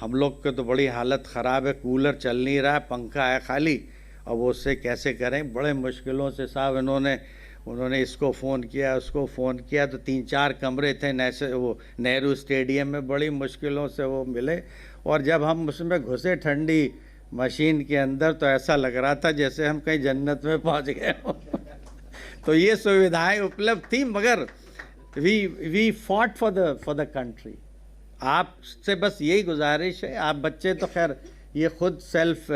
हम लोग के तो बड़ी हालत ख़राब है, कूलर चल नहीं रहा है, पंखा है खाली, और वो उससे कैसे करें। बड़े मुश्किलों से साहब उन्होंने इसको फ़ोन किया, उसको फ़ोन किया, तो 3-4 कमरे थे वो नेहरू स्टेडियम में, बड़ी मुश्किलों से वो मिले। और जब हम उसमें घुसे ठंडी मशीन के अंदर, तो ऐसा लग रहा था जैसे हम कहीं जन्नत में पहुंच गए हो। तो ये सुविधाएं उपलब्ध थी, मगर we fought for the country. आपसे बस यही गुजारिश है, आप बच्चे तो खैर ये खुद सेल्फ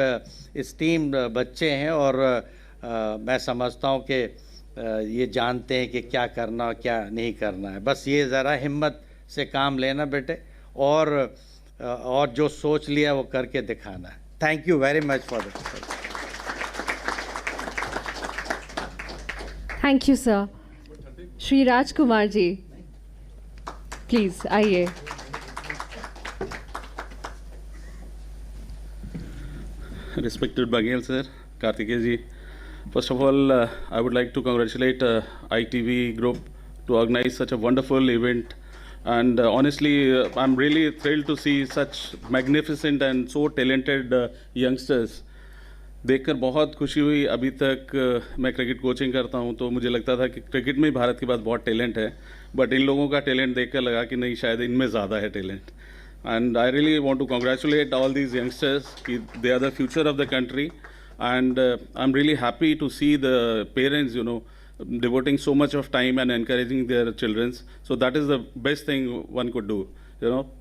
इस्टीम बच्चे हैं, और मैं समझता हूँ कि ये जानते हैं कि क्या करना और क्या नहीं करना है। बस ये ज़रा हिम्मत से काम लेना बेटे, और जो सोच लिया वो करके दिखाना है। Thank you very much for this. Thank you sir. Shri Rajkumar ji please आइए। Respected Baghel sir, Kartikeya ji, first of all, I would like to congratulate ITV group to organize such a wonderful event, and honestly, I'm really thrilled to see such magnificent and so talented youngsters. देखकर बहुत खुशी हुई। अभी तक मैं cricket coaching करता हूं, तो मुझे लगता था कि क्रिकेट में भारत के पास बहुत टैलेंट है, बट इन लोगों का टैलेंट देखकर लगा कि नहीं, शायद इनमें ज़्यादा है talent. And I really want to congratulate all these youngsters. They are the future of the country, and I'm really happy to see the parents, devoting so much of time and encouraging their children. So that is the best thing one could do,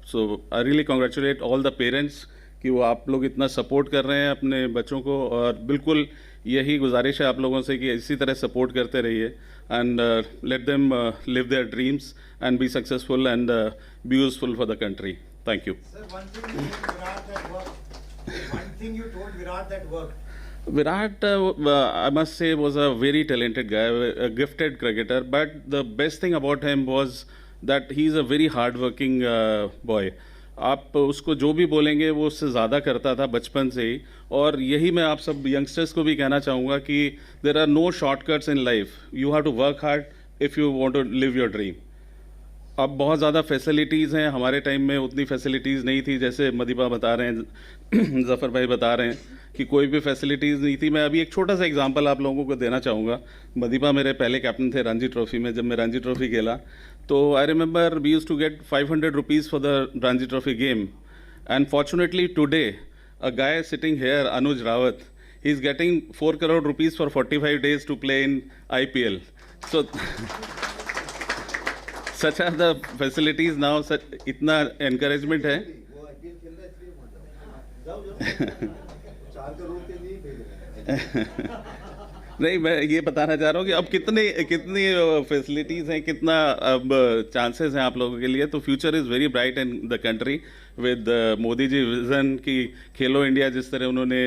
So I really congratulate all the parents कि वो आप लोग इतना support कर रहे हैं अपने बच्चों को, और बिल्कुल यही गुजारिश है आप लोगों से कि इसी तरह सपोर्ट करते रहिए, and let them live their dreams and be successful and be useful for the country. Thank you. Sir, one thing you told Virat that worked. Virat, I must say, was a very talented guy, a gifted cricketer. But the best thing about him was that he's a very hard-working boy. आप उसको जो भी बोलेंगे वो उससे ज़्यादा करता था बचपन से ही. और यही मैं आप सब यंगस्टर्स को भी कहना चाहूँगा कि there are no shortcuts in life. You have to work hard if you want to live your dream. अब बहुत ज़्यादा फैसिलिटीज़ हैं, हमारे टाइम में उतनी फैसिलिटीज़ नहीं थी. जैसे मदीबा बता रहे हैं, ज़फ़र भाई बता रहे हैं कि कोई भी फैसिलिटीज़ नहीं थी. मैं अभी एक छोटा सा एग्जांपल आप लोगों को देना चाहूँगा. मदीबा मेरे पहले कैप्टन थे रणजी ट्रॉफी में. जब मैं रणजी ट्रॉफी खेला तो I remember we used to get 500 rupees for the Ranji trophy game. And fortunately today a guy sitting here, Anuj Rawat, he is getting 4 crore rupees for 45 days to play in IPL. So such are the facilities now. Such इतना encouragement है. नहीं, मैं ये बताना चाह रहा हूँ कि अब कितनी फैसिलिटीज़ हैं, कितना अब चांसेस हैं आप लोगों के लिए. तो future is very bright in the country with Modi ji vision की खेलो इंडिया जिस तरह उन्होंने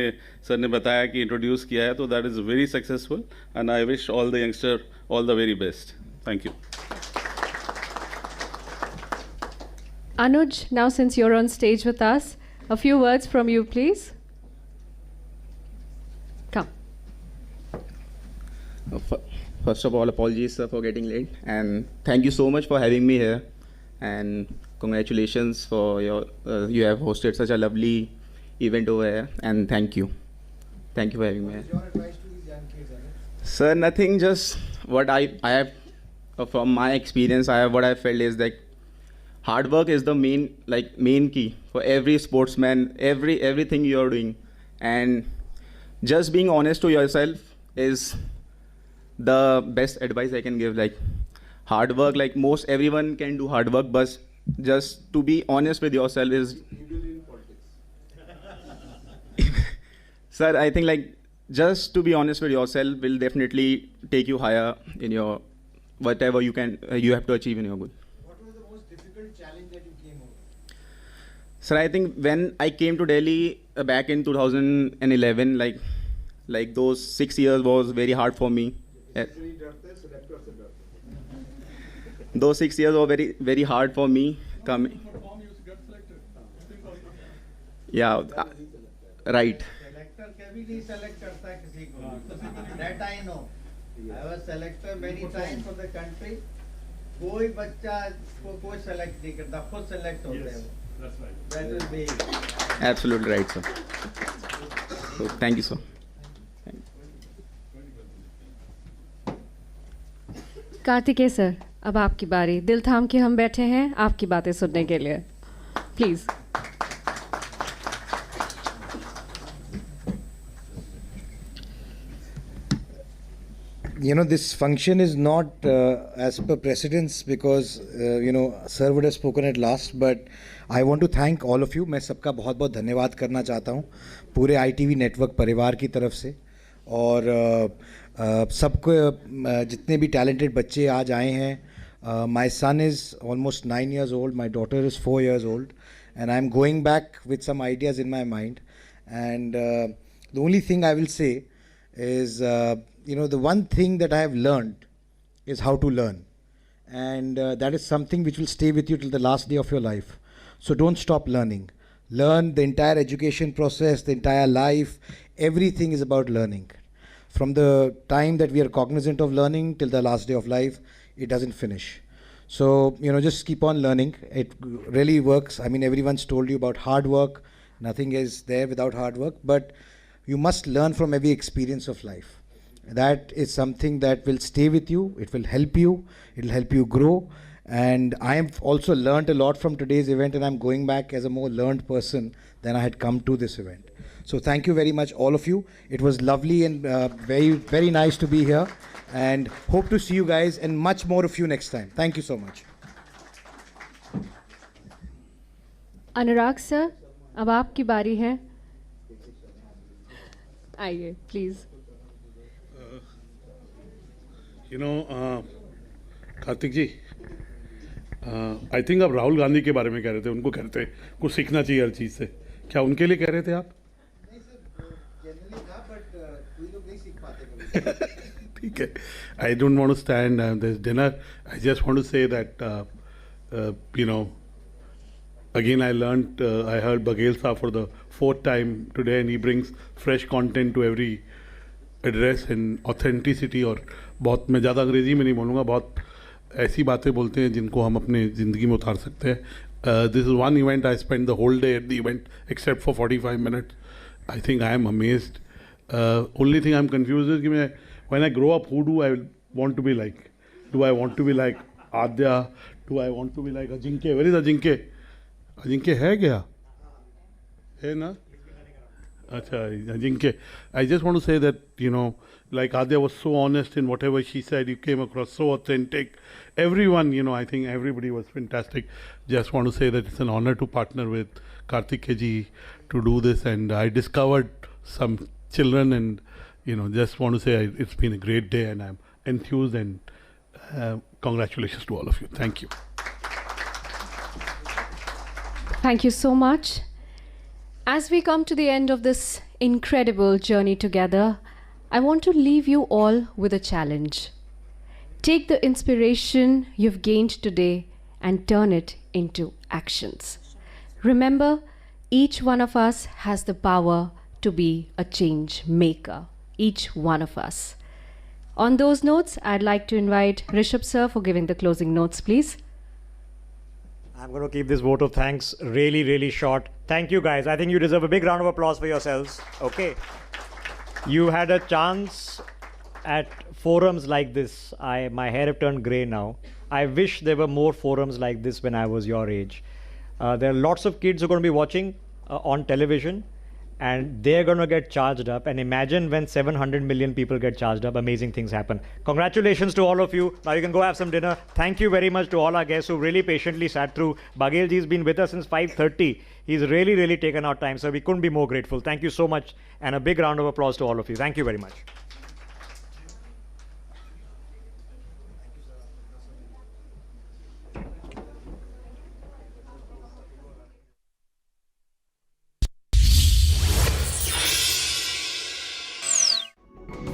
सर ने बताया कि इंट्रोड्यूस किया है. तो that is very successful and I wish all the youngster all the very best. Thank you. Anuj, now since you're on stage with us, a few words from you, please. Come. First of all, apologies sir for getting late, and thank you so much for having me here, and congratulations for your you have hosted such a lovely event over here, and thank you for having me here. Your advice to these young kids, sir? Nothing, just what I have from my experience, what I felt is that hard work is the main key for every sportsman, everything you are doing, and just being honest to yourself is the best advice I can give. Like hard work, like most everyone can do hard work, but just to be honest with yourself is sir, I think like just to be honest with yourself will definitely take you higher in your whatever you have to achieve in your goal. Sir, I think when I came to Delhi back in 2011, like those 6 years was very hard for me. Those 6 years were very, very hard for me. Yeah, right. Selector कभी नहीं select करता है किसी को. That I know. I was selector many times for the country. कोई बच्चा को कोई select नहीं करता, खुद select होते हैं. That's right. That will be absolutely right, sir. So thank you, sir. Kartikeya sir, अब आपकी बारी. दिल थाम के हम बैठे हैं आपकी बातें सुनने के लिए. Please. You know, this function is not as per precedence because sir would have spoken at last, but I want to thank all of you. मैं सबका बहुत बहुत धन्यवाद करना चाहता हूँ पूरे ITV नेटवर्क परिवार की तरफ से. और सबको जितने भी टैलेंटेड बच्चे आज आए हैं. My son is almost 9 years old, my daughter is 4 years old, and I'm going back with some ideas in my mind. And the only thing I will say is the one thing that I have learned is how to learn, and that is something which will stay with you till the last day of your life. So don't stop learning. Learn the entire education process, the entire life. Everything is about learning. From the time that we are cognizant of learning till the last day of life, it doesn't finish. So just keep on learning. It really works. I mean, everyone's told you about hard work. Nothing is there without hard work, but you must learn from every experience of life. That is something that will stay with you. It will help you. It will help you grow. And I have also learned a lot from today's event, and I'm going back as a more learned person than I had come to this event. So thank you very much, all of you. It was lovely and very, very nice to be here, and hope to see you guys and much more of you next time. Thank you so much. Anurag sir, अब आपकी बारी है. आइए, please. Kartik ji, I think आप राहुल गांधी के बारे में कह रहे थे. उनको कहते हैं कुछ सीखना चाहिए हर चीज़ से. क्या उनके लिए कह रहे थे आप? नहीं सर, जनरली था, बट ठीक है. I don't want to stand. There's dinner. I just want to say that again I learned. I heard Baghel Saab for the 4th time today, and he brings fresh content to every address and authenticity. और बहुत मैं ज़्यादा अंग्रेज़ी में नहीं बोलूँगा, बहुत ऐसी बातें बोलते हैं जिनको हम अपने ज़िंदगी में उतार सकते हैं. This is one event I spent the whole day at the event except for 45 minutes. I think I am amazed. Only thing I'm confused is कि when I grow up, who do I want to be like? Do I want to be like Adya? Do I want to be like Ajinkya? Where is Ajinkya? Ajinkya है क्या? है ना? अच्छा, Ajinkya. I just want to say that, like Adya was so honest in whatever she said. You came across so authentic. Everyone, I think everybody was fantastic. Just want to say that it's an honor to partner with Karthikeya ji to do this. And I discovered some children and, just want to say it's been a great day and I'm enthused and congratulations to all of you. Thank you. Thank you so much. As we come to the end of this incredible journey together, I want to leave you all with a challenge. Take the inspiration you've gained today and turn it into actions. Remember, each one of us has the power to be a change maker. Each one of us. On those notes, I'd like to invite Rishabh sir for giving the closing notes, please. I'm going to keep this vote of thanks really, really short. Thank you, guys. I think you deserve a big round of applause for yourselves. Okay. You had a chance at forums like this. My hair have turned grey now. I wish there were more forums like this when I was your age. There are lots of kids who are going to be watching on television, and they're going to get charged up. And imagine when 700 million people get charged up, amazing things happen. Congratulations to all of you. Now you can go have some dinner. Thank you very much to all our guests who really patiently sat through. Baghel ji has been with us since 5:30. He's really, really taken our time, so we couldn't be more grateful. Thank you so much, and a big round of applause to all of you. Thank you very much.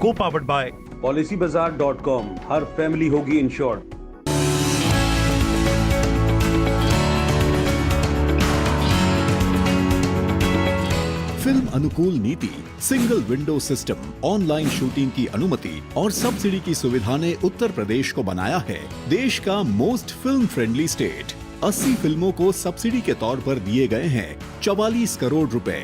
Co-powered by PolicyBazaar.com. Her family होगी insured. Film अनुकूल नीति, single window system, online shooting की अनुमति और subsidy की सुविधा ने उत्तर प्रदेश को बनाया है देश का मोस्ट फिल्म फ्रेंडली स्टेट. 80 फिल्मों को सब्सिडी के तौर पर दिए गए हैं 44 करोड़ रुपए.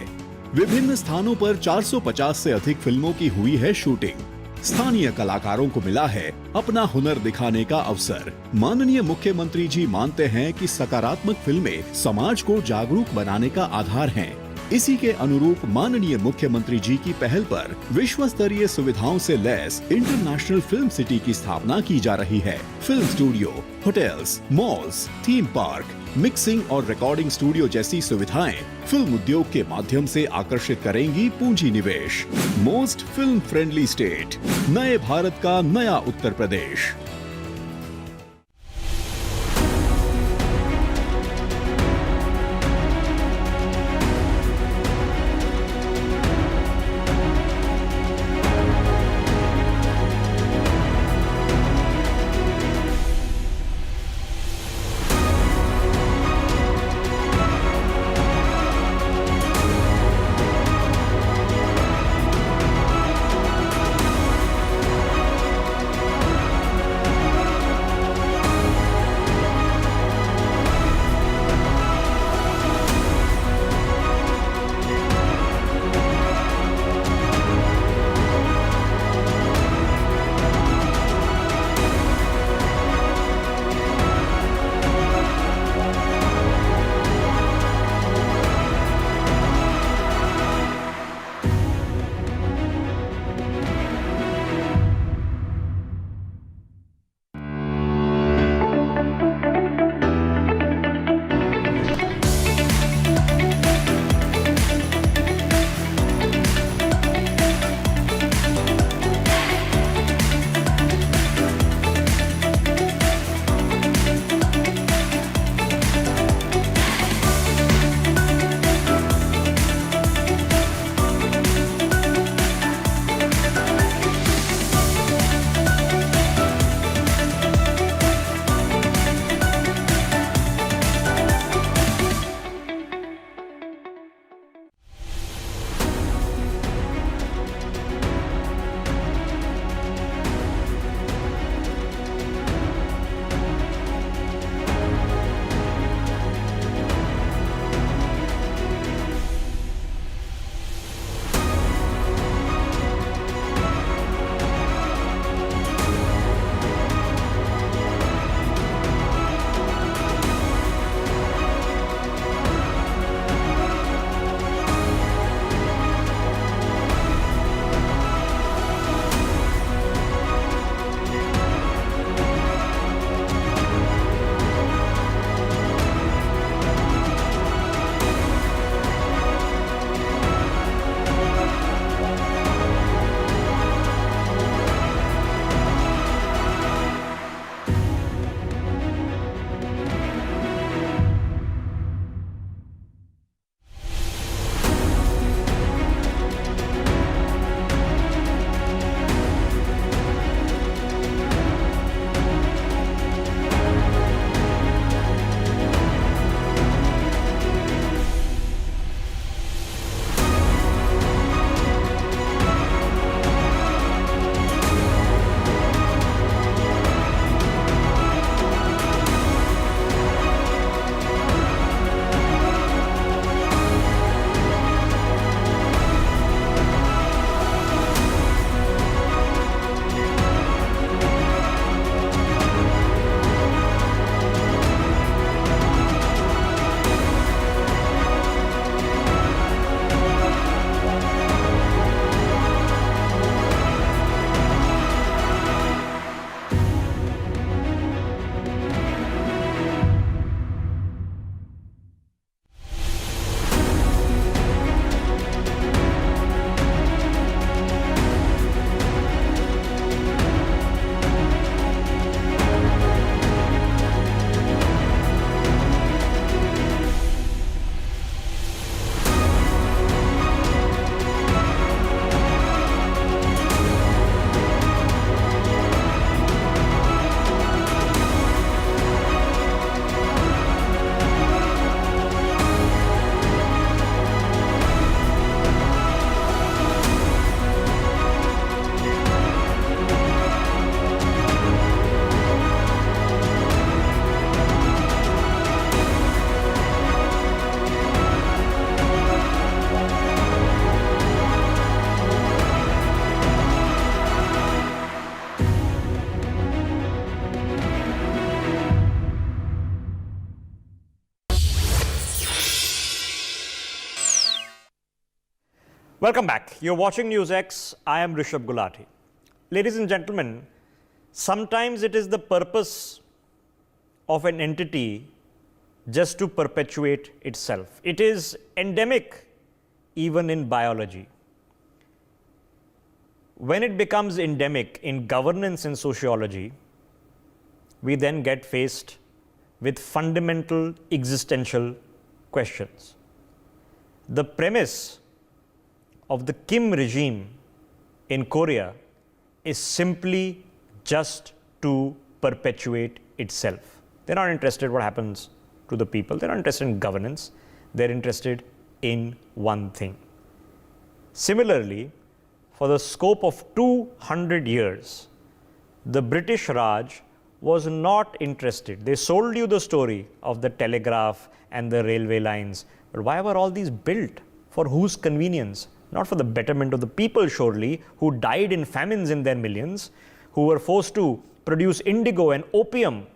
विभिन्न स्थानों पर 450 से अधिक फिल्मों की हुई है शूटिंग. स्थानीय कलाकारों को मिला है अपना हुनर दिखाने का अवसर. माननीय मुख्यमंत्री जी मानते हैं कि सकारात्मक फिल्में समाज को जागरूक बनाने का आधार हैं. इसी के अनुरूप माननीय मुख्यमंत्री जी की पहल पर विश्व स्तरीय सुविधाओं से लैस इंटरनेशनल फिल्म सिटी की स्थापना की जा रही है. Film studio, hotels, malls, theme park, mixing और रिकॉर्डिंग स्टूडियो जैसी सुविधाएं फिल्म उद्योग के माध्यम से आकर्षित करेंगी पूंजी निवेश. मोस्ट फिल्म फ्रेंडली स्टेट, नए भारत का नया Uttar Pradesh. Welcome back. You're watching NewsX. I am Rishabh Gulati. Ladies and gentlemen, sometimes it is the purpose of an entity just to perpetuate itself. It is endemic even in biology. When it becomes endemic in governance and sociology, we then get faced with fundamental existential questions. The premise of the Kim regime in Korea is simply just to perpetuate itself. They're not interested in what happens to the people. They're not interested in governance. They're interested in one thing. Similarly, for the scope of 200 years, the British Raj was not interested. They sold you the story of the telegraph and the railway lines. But why were all these built? For whose convenience? Not for the betterment of the people, surely, who died in famines in their millions, who were forced to produce indigo and opium.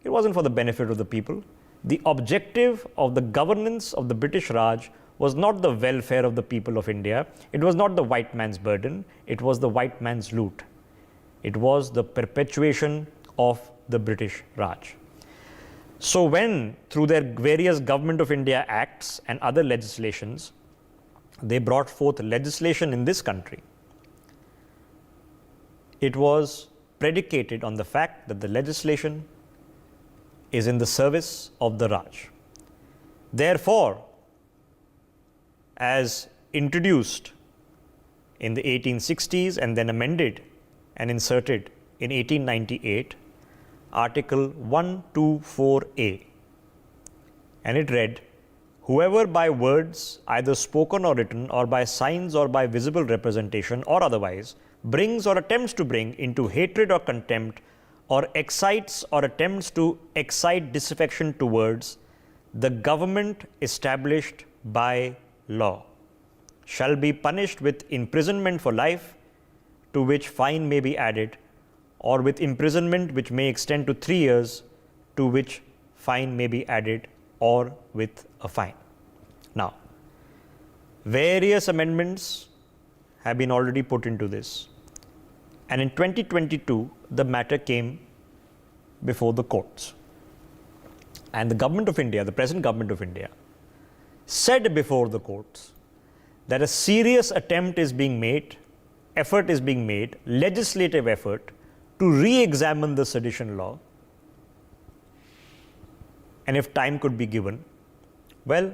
It wasn't for the benefit of the people. The objective of the governance of the British Raj was not the welfare of the people of India. It was not the white man's burden. It was the white man's loot. It was the perpetuation of the British Raj. So when, through their various Government of India Acts and other legislations, they brought forth legislation in this country, it was predicated on the fact that the legislation is in the service of the Raj. Therefore, as introduced in the 1860s and then amended and inserted in 1898, Article 124A, and it read, "Whoever by words, either spoken or written, or by signs or by visible representation or otherwise, brings or attempts to bring into hatred or contempt, or excites or attempts to excite disaffection towards the government established by law, shall be punished with imprisonment for life, to which fine may be added, or with imprisonment which may extend to 3 years, to which fine may be added, or with a fine." Now, various amendments have been already put into this. And in 2022, the matter came before the courts. And the Government of India, the present Government of India, said before the courts that a serious attempt is being made, effort is being made, legislative effort, to re-examine the sedition law. And if time could be given, well,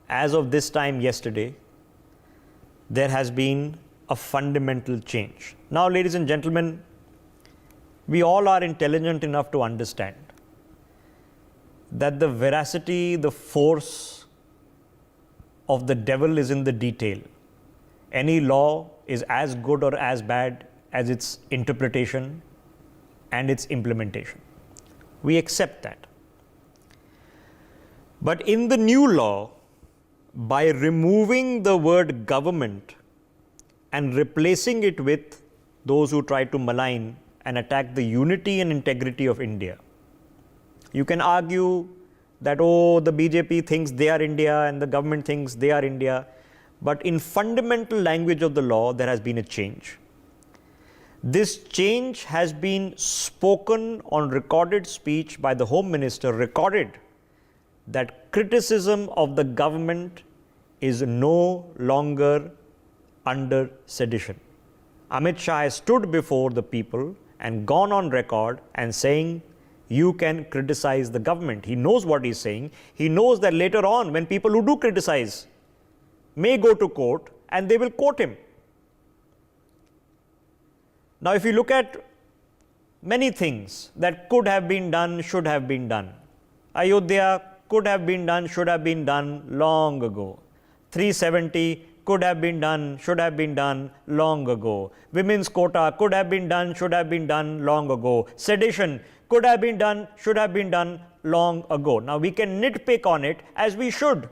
as of this time yesterday, there has been a fundamental change. Now, ladies and gentlemen, we all are intelligent enough to understand that the veracity, the force of the devil is in the detail. Any law is as good or as bad as its interpretation and its implementation. We accept that. But in the new law, by removing the word government and replacing it with those who try to malign and attack the unity and integrity of India, you can argue that, oh, the BJP thinks they are India and the government thinks they are India. But in fundamental language of the law, there has been a change. This change has been spoken on recorded speech by the Home Minister, recorded, that criticism of the government is no longer under sedition. Amit Shah has stood before the people and gone on record and saying, you can criticize the government. He knows what he's saying. He knows that later on, when people who do criticize may go to court, and they will quote him. Now, if you look at many things that could have been done, should have been done. Ayodhya could have been done, should have been done long ago. 370 could have been done, should have been done long ago. Women's quota could have been done, should have been done long ago. Sedition could have been done, should have been done long ago. Now, we can nitpick on it as we should.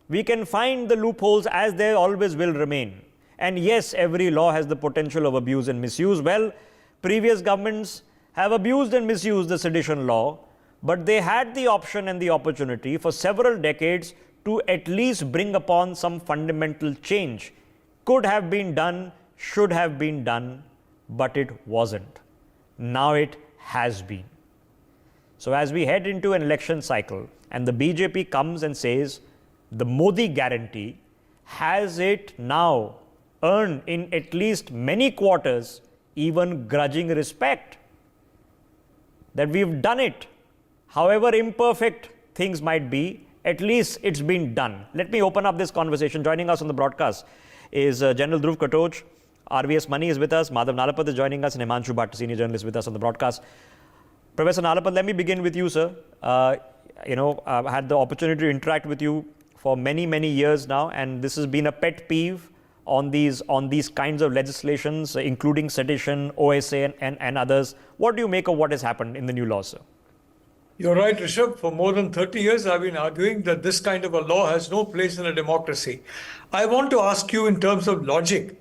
We can find the loopholes as they always will remain. And yes, every law has the potential of abuse and misuse. Well, previous governments have abused and misused the sedition law, but they had the option and the opportunity for several decades to at least bring upon some fundamental change. Could have been done, should have been done, but it wasn't. Now it has been. So as we head into an election cycle and the BJP comes and says the Modi guarantee, has it now earned in at least many quarters even grudging respect? That we've done it, however imperfect things might be, at least it's been done. Let me open up this conversation. Joining us on the broadcast is General Dhruv Katoj. RVS Mani is with us. Madhav Nalapat is joining us, and Himanshu Bhatt, senior journalist, with us on the broadcast. Professor Nalapat, let me begin with you, sir. I've had the opportunity to interact with you for many, many years now, and this has been a pet peeve on these kinds of legislations, including sedition, OSA, and others. What do you make of what has happened in the new law, sir? You're right, Rishabh. For more than 30 years, I've been arguing that this kind of a law has no place in a democracy. I want to ask you in terms of logic.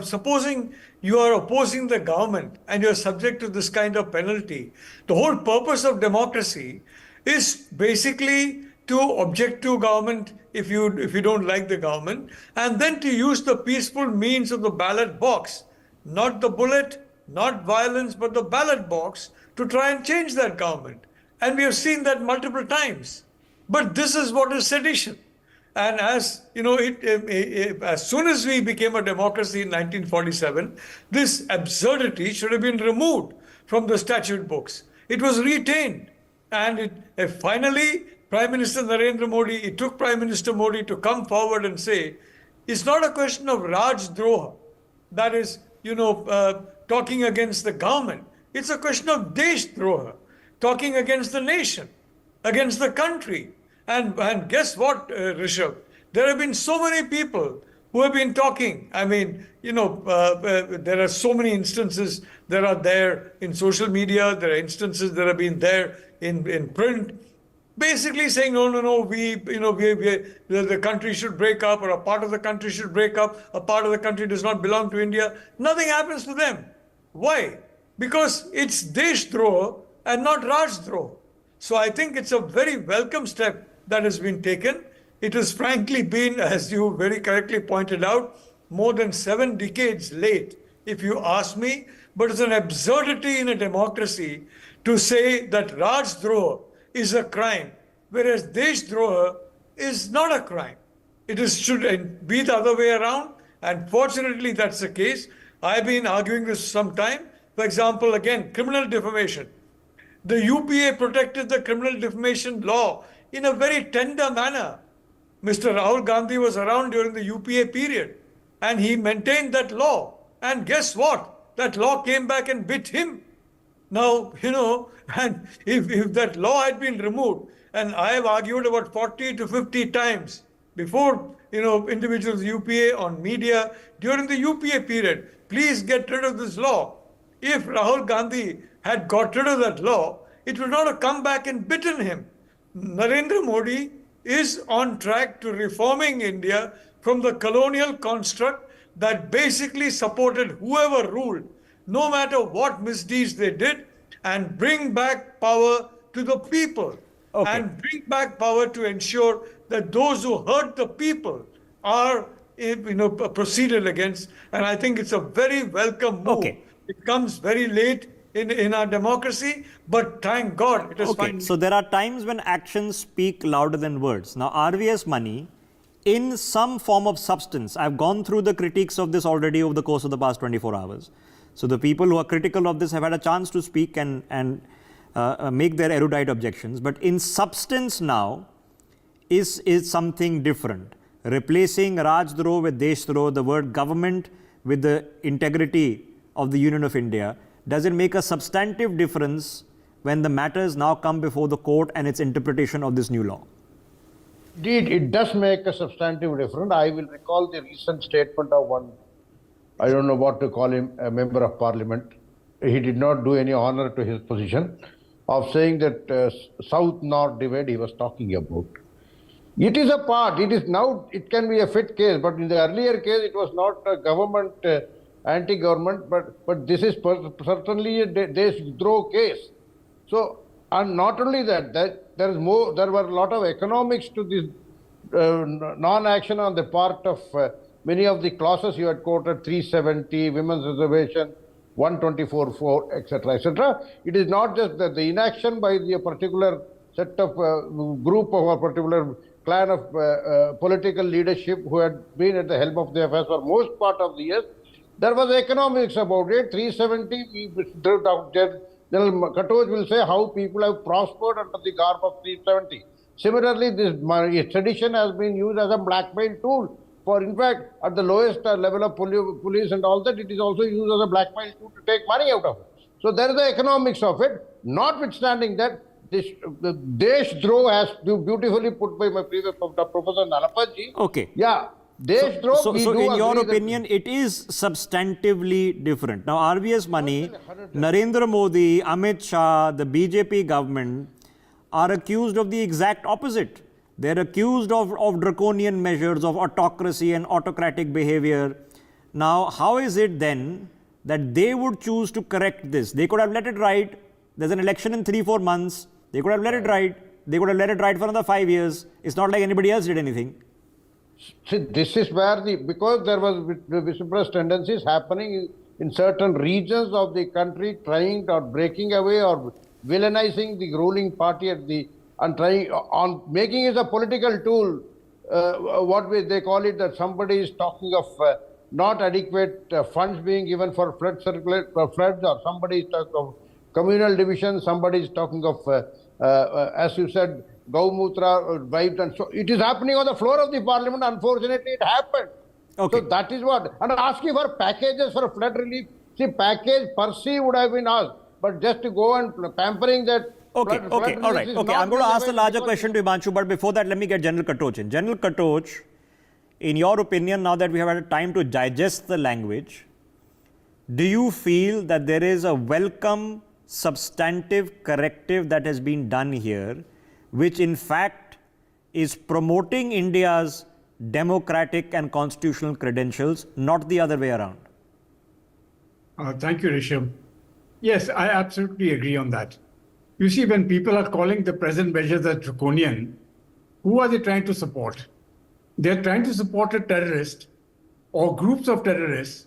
Supposing you are opposing the government and you're subject to this kind of penalty, the whole purpose of democracy is basically to object to government if you don't like the government, and then to use the peaceful means of the ballot box, not the bullet, not violence, but the ballot box, to try and change that government. And we have seen that multiple times. But this is what is sedition. And as you know, as soon as we became a democracy in 1947, this absurdity should have been removed from the statute books. It was retained. And finally, Prime Minister Narendra Modi, it took Prime Minister Modi to come forward and say, it's not a question of Raj Droha, that is, talking against the government. It's a question of Desh Droha, talking against the nation, against the country. And guess what, Rishabh? There have been so many people who have been talking. I mean, there are so many instances that are there in social media. There are instances that have been there in print, basically saying, no, the country should break up, or a part of the country should break up. A part of the country does not belong to India. Nothing happens to them. Why? Because it's Desh Droha and not Raj Droha. So I think it's a very welcome step that has been taken. It has frankly been, as you very correctly pointed out, more than 7 decades late, if you ask me. But it's an absurdity in a democracy to say that Raj Droha is a crime, whereas Desh Droha is not a crime. Should be the other way around, and fortunately that's the case. I've been arguing this some time. For example, again, criminal defamation. The UPA protected the criminal defamation law in a very tender manner. Mr. Rahul Gandhi was around during the UPA period, and he maintained that law. And guess what? That law came back and bit him. Now, and if that law had been removed, and I have argued about 40 to 50 times before, individuals UPA on media during the UPA period, please get rid of this law. If Rahul Gandhi had got rid of that law, it would not have come back and bitten him. Narendra Modi is on track to reforming India from the colonial construct that basically supported whoever ruled, no matter what misdeeds they did, and bring back power to the people. Okay. And bring back power to ensure that those who hurt the people are proceeded against. And I think it's a very welcome move. Okay. It comes very late in our democracy, but thank God it has finally. So there are times when actions speak louder than words. Now, RVS Mani, in some form of substance, I've gone through the critiques of this already over the course of the past 24 hours. So the people who are critical of this have had a chance to speak and make their erudite objections. But in substance now is something different. Replacing Raj Droha with Desh Droha, the word government with the integrity of the Union of India. Does it make a substantive difference when the matters now come before the court and its interpretation of this new law? Indeed, it does make a substantive difference. I will recall the recent statement of one, I don't know what to call him, a member of parliament. He did not do any honor to his position of saying that South-North divide he was talking about. It is a part, it is now, it can be a fit case, but in the earlier case, it was not a government, anti-government, but this is certainly a Desh Droha case. So And not only that, there were a lot of economics to this non-action on the part of many of the clauses you had quoted, 370, women's reservation, 124.4, etc., etc. It is not just that the inaction by the particular set of group of a particular clan of political leadership who had been at the helm of the affairs for most part of the years. There was economics about it. 370, General Katoj will say how people have prospered under the garb of 370. Similarly, this tradition has been used as a blackmail tool. For in fact, at the lowest level of police and all that, it is also used as a blackmail tool to take money out of it. So there is the economics of it. Notwithstanding that, the Deshdroh has beautifully put by my previous Professor Nalapaji. Okay. Yeah. Deshdroh, so in your opinion, it is substantively different. Now, RVS Mani, Narendra Modi, Amit Shah, the BJP government are accused of the exact opposite. They're accused of draconian measures, of autocracy and autocratic behavior. Now, how is it then that they would choose to correct this? They could have let it ride. There's an election in 3-4 months. They could have let it ride. They could have let it ride for another 5 years. It's not like anybody else did anything. See, this is where because there was vociferous tendencies happening in certain regions of the country, trying or breaking away or villainizing the ruling party and trying on making it a political tool. They call it that somebody is talking of not adequate funds being given for floods, or somebody is talking of communal division, somebody is talking of, as you said, Gaumutra vibes, and so it is happening on the floor of the parliament. Unfortunately, it happened. Okay. So that is what. And asking for packages for flood relief. See, package per se would have been asked, but just to go and pampering that. Okay, all right. Okay, I'm going to ask the larger question to Himanshu, but before that, let me get General Katoj in. General Katoj, in your opinion, now that we have had time to digest the language, do you feel that there is a welcome substantive corrective that has been done here, which in fact is promoting India's democratic and constitutional credentials, not the other way around? Thank you, Rishabh. Yes, I absolutely agree on that. You see, when people are calling the present measures as draconian, who are they trying to support? They're trying to support a terrorist or groups of terrorists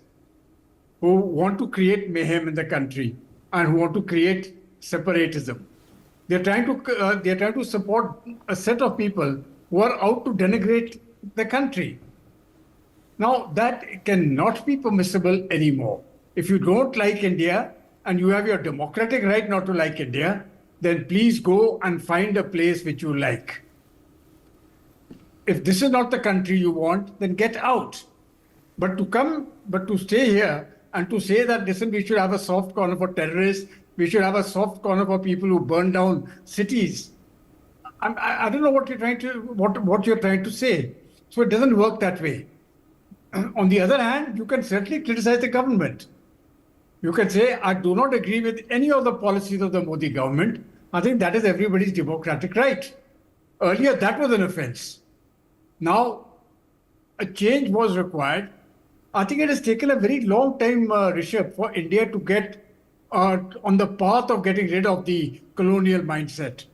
who want to create mayhem in the country and who want to create separatism. They're trying to support a set of people who are out to denigrate the country. Now, that cannot be permissible anymore. If you don't like India and you have your democratic right not to like India, then please go and find a place which you like. If this is not the country you want, then get out. But to stay here and to say that, listen, we should have a soft corner for terrorists, we should have a soft corner for people who burn down cities. I don't know what you're trying to say. So it doesn't work that way. On the other hand, you can certainly criticize the government. You can say, I do not agree with any of the policies of the Modi government. I think that is everybody's democratic right. Earlier, that was an offense. Now, a change was required. I think it has taken a very long time, Rishabh, for India to get on the path of getting rid of the colonial mindset.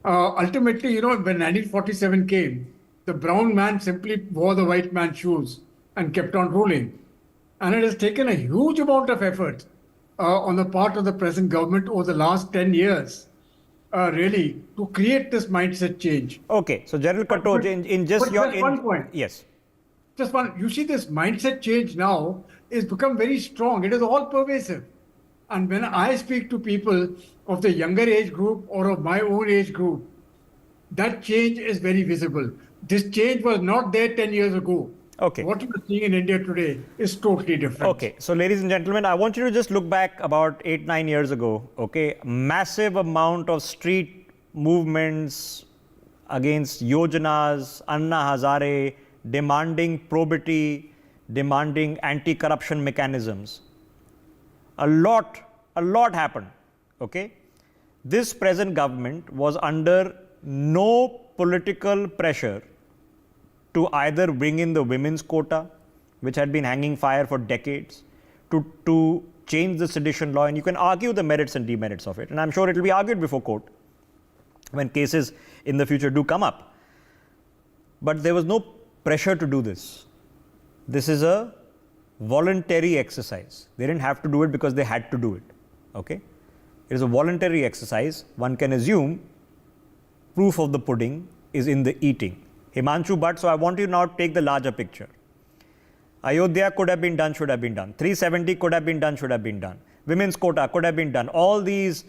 Ultimately, when 1947 came, the brown man simply wore the white man's shoes and kept on ruling. And it has taken a huge amount of effort on the part of the present government over the last 10 years, really, to create this mindset change. Okay, so General Katoj, in just one point. Yes. Just one. You see, this mindset change now is become very strong. It is all pervasive. And when I speak to people of the younger age group or of my own age group, that change is very visible. This change was not there 10 years ago. Okay. What you are seeing in India today is totally different. Okay. So, ladies and gentlemen, I want you to just look back about 8-9 years ago. Okay. Massive amount of street movements against Yojanas, Anna Hazare, demanding probity, demanding anti-corruption mechanisms. A lot happened. Okay. This present government was under no political pressure to either bring in the women's quota, which had been hanging fire for decades, to change the sedition law, and you can argue the merits and demerits of it. And I'm sure it will be argued before court when cases in the future do come up. But there was no pressure to do this. This is a voluntary exercise. They didn't have to do it because they had to do it. Okay? It is a voluntary exercise. One can assume proof of the pudding is in the eating. Himanshu Bhatt, so I want you now to take the larger picture. Ayodhya could have been done, should have been done. 370 could have been done, should have been done. Women's quota could have been done. All these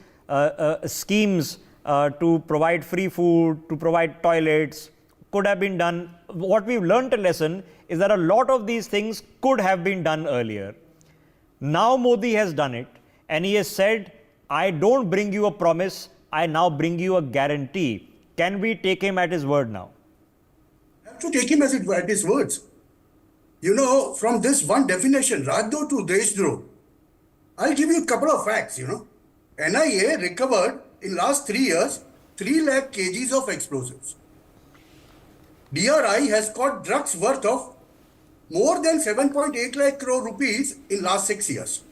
schemes to provide free food, to provide toilets, could have been done. What we've learned a lesson is that a lot of these things could have been done earlier. Now Modi has done it, and he has said, I don't bring you a promise, I now bring you a guarantee. Can we take him at his word now? Have to take him at his words. You know, from this one definition, Rajdroh to Deshdroh, I'll give you a couple of facts, you know. NIA recovered in last 3 years 3 lakh kgs of explosives. DRI has caught drugs worth of more than 7.8 lakh crore rupees in last 6 years.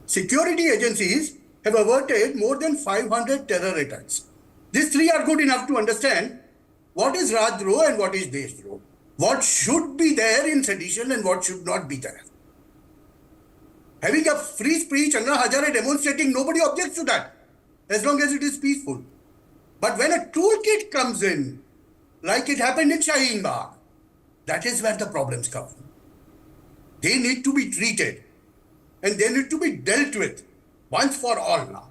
Security agencies have averted more than 500 terror attacks. These three are good enough to understand what is Rajdroh and what is Deshdroh. What should be there in sedition and what should not be there. Having a free speech, Anna Hazare demonstrating, nobody objects to that, as long as it is peaceful. But when a toolkit comes in, like it happened in Shaheen Bagh, that is where the problems come. They need to be treated and they need to be dealt with once for all now.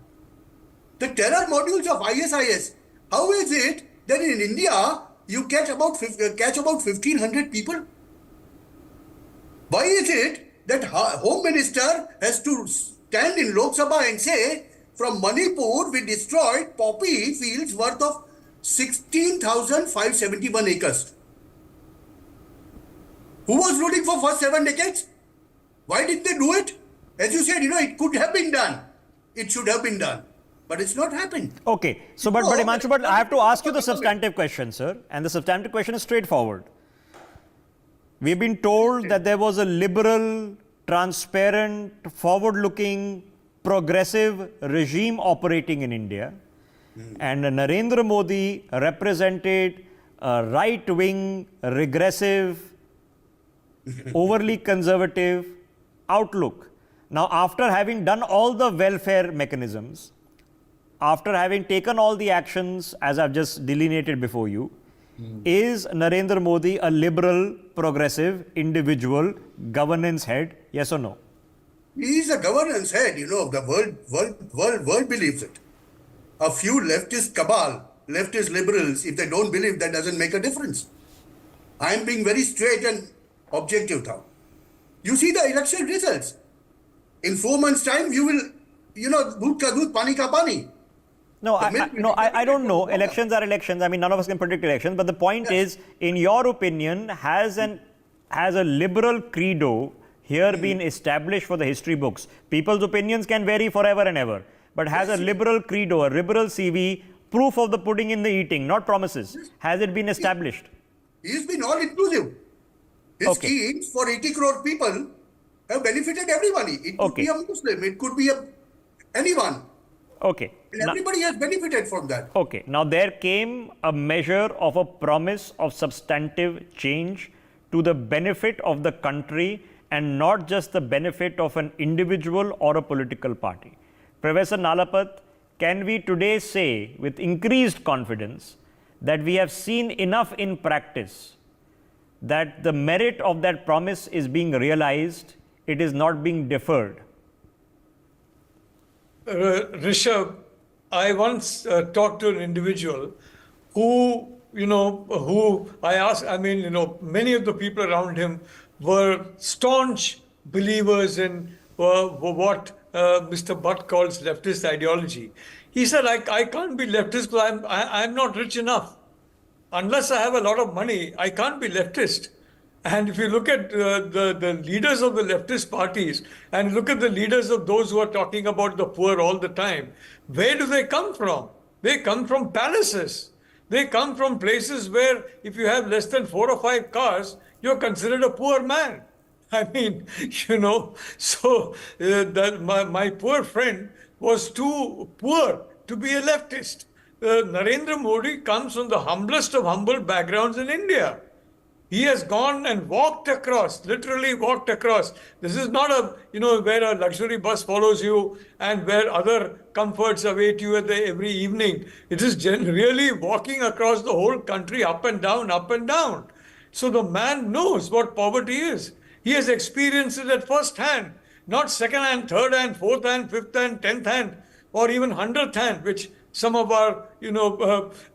The terror modules of ISIS, how is it that in India you catch about 1,500 people? Why is it that Home Minister has to stand in Lok Sabha and say, from Manipur we destroyed poppy fields worth of 16,571 acres? Who was ruling for first 7 decades? Why did they do it? As you said, you know, it could have been done. It should have been done. But it's not happened. Okay. So, but Himanshu, but I have to ask you the substantive question, sir. And the substantive question is straightforward. We've been told that there was a liberal, transparent, forward-looking, progressive regime operating in India. And Narendra Modi represented a right-wing, regressive, overly conservative outlook. Now, after having done all the welfare mechanisms, after having taken all the actions as I've just delineated before you, is Narendra Modi a liberal, progressive, individual, governance head? Yes or no? He is a governance head, you know, the world believes it. A few leftist cabal, leftist liberals, if they don't believe, that doesn't make a difference. I am being very straight and objective now. You see the election results. In 4 months' time, you will, you know, doodh ka doodh, pani ka pani. No, I don't know. Elections are elections. I mean, none of us can predict elections. But the point is, in your opinion, has a liberal credo here been established for the history books? People's opinions can vary forever and ever. But has a liberal credo, a liberal CV, proof of the pudding in the eating, not promises, has it been established? He's been all inclusive. His schemes for 80 crore people have benefited everybody. It could be a Muslim, it could be anyone. Okay. And everybody has benefited from that. Okay. Now, there came a measure of a promise of substantive change to the benefit of the country and not just the benefit of an individual or a political party. Professor Nalapat, can we today say with increased confidence that we have seen enough in practice that the merit of that promise is being realized, it is not being deferred? Rishabh, I once talked to an individual who, who I asked, many of the people around him were staunch believers in what Mr. Bhatt calls leftist ideology. He said, I can't be leftist because I'm not rich enough. Unless I have a lot of money, I can't be leftist. And if you look at the leaders of the leftist parties and look at the leaders of those who are talking about the poor all the time, where do they come from? They come from palaces. They come from places where if you have less than 4 or 5 cars, you're considered a poor man. I mean, so my poor friend was too poor to be a leftist. Narendra Modi comes from the humblest of humble backgrounds in India. He has gone and walked across, literally walked across. This is not where a luxury bus follows you and where other comforts await you every evening. It is really walking across the whole country, up and down, up and down. So the man knows what poverty is. He has experienced it at first hand, not second hand, third hand, fourth hand, fifth hand, 10th hand, or even 100th hand, which some of our,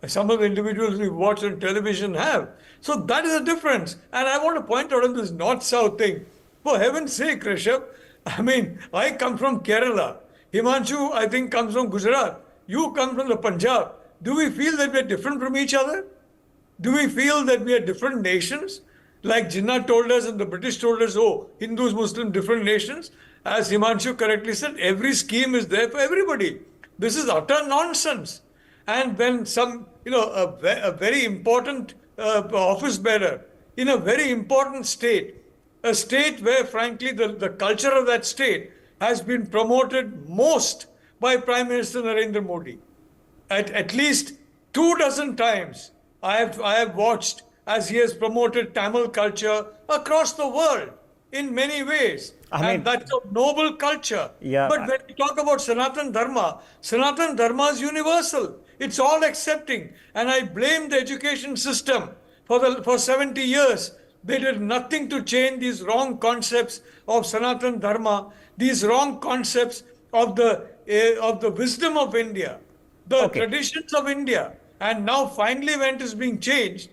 some of the individuals we watch on television have. So that is the difference. And I want to point out on this North-South thing. For heaven's sake, Rishabh, I mean, I come from Kerala. Himanshu, I think, comes from Gujarat. You come from the Punjab. Do we feel that we are different from each other? Do we feel that we are different nations? Like Jinnah told us and the British told us, oh, Hindus, Muslims, different nations. As Himanshu correctly said, every scheme is there for everybody. This is utter nonsense. And when some, a very important office bearer in a very important state, a state where, frankly, the culture of that state has been promoted most by Prime Minister Narendra Modi. At least 24 times, I have watched as he has promoted Tamil culture across the world in many ways. And that's a noble culture. Yeah. But when we talk about Sanatan Dharma is universal. It's all accepting. And I blame the education system for 70 years. They did nothing to change these wrong concepts of Sanatan Dharma, these wrong concepts of the wisdom of India, the traditions of India. And now finally when it is being changed,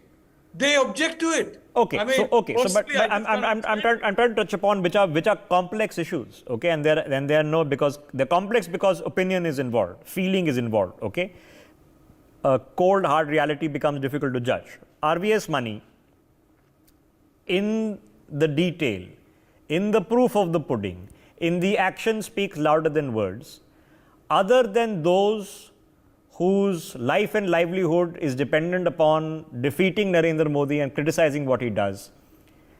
they object to it. Okay, I mean, but I'm trying to touch upon which are complex issues, okay, and they are no, because they're complex because opinion is involved, feeling is involved, okay. A cold hard reality becomes difficult to judge. RVS money, in the detail, in the proof of the pudding, in the action speaks louder than words. Other than those whose life and livelihood is dependent upon defeating Narendra Modi and criticizing what he does,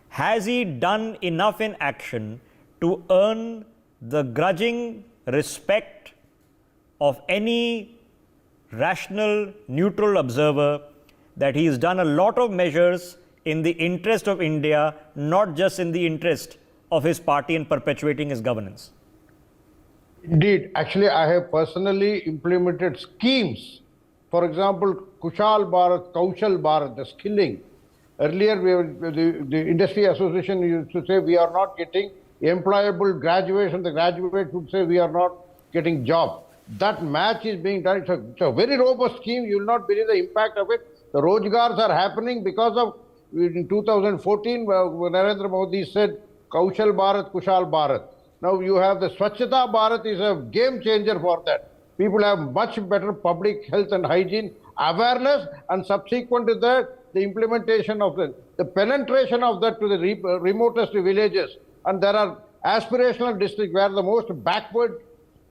has he done enough in action to earn the grudging respect of any rational, neutral observer that he has done a lot of measures in the interest of India, not just in the interest of his party and perpetuating his governance? Indeed, actually, I have personally implemented schemes. For example, Kushal Bharat, Kaushal Bharat, the skilling. Earlier, the industry association used to say we are not getting employable graduation. The graduates would say we are not getting job. That match is being done. It's a very robust scheme. You will not believe the impact of it. The Rojgars are happening because of, in 2014, Narendra Modi said, Kaushal Bharat, Kushal Bharat. Now you have the Swachhata Bharat is a game changer for that. People have much better public health and hygiene awareness, and subsequent to that, the implementation of the penetration of that to the remotest villages. And there are aspirational districts where the most backward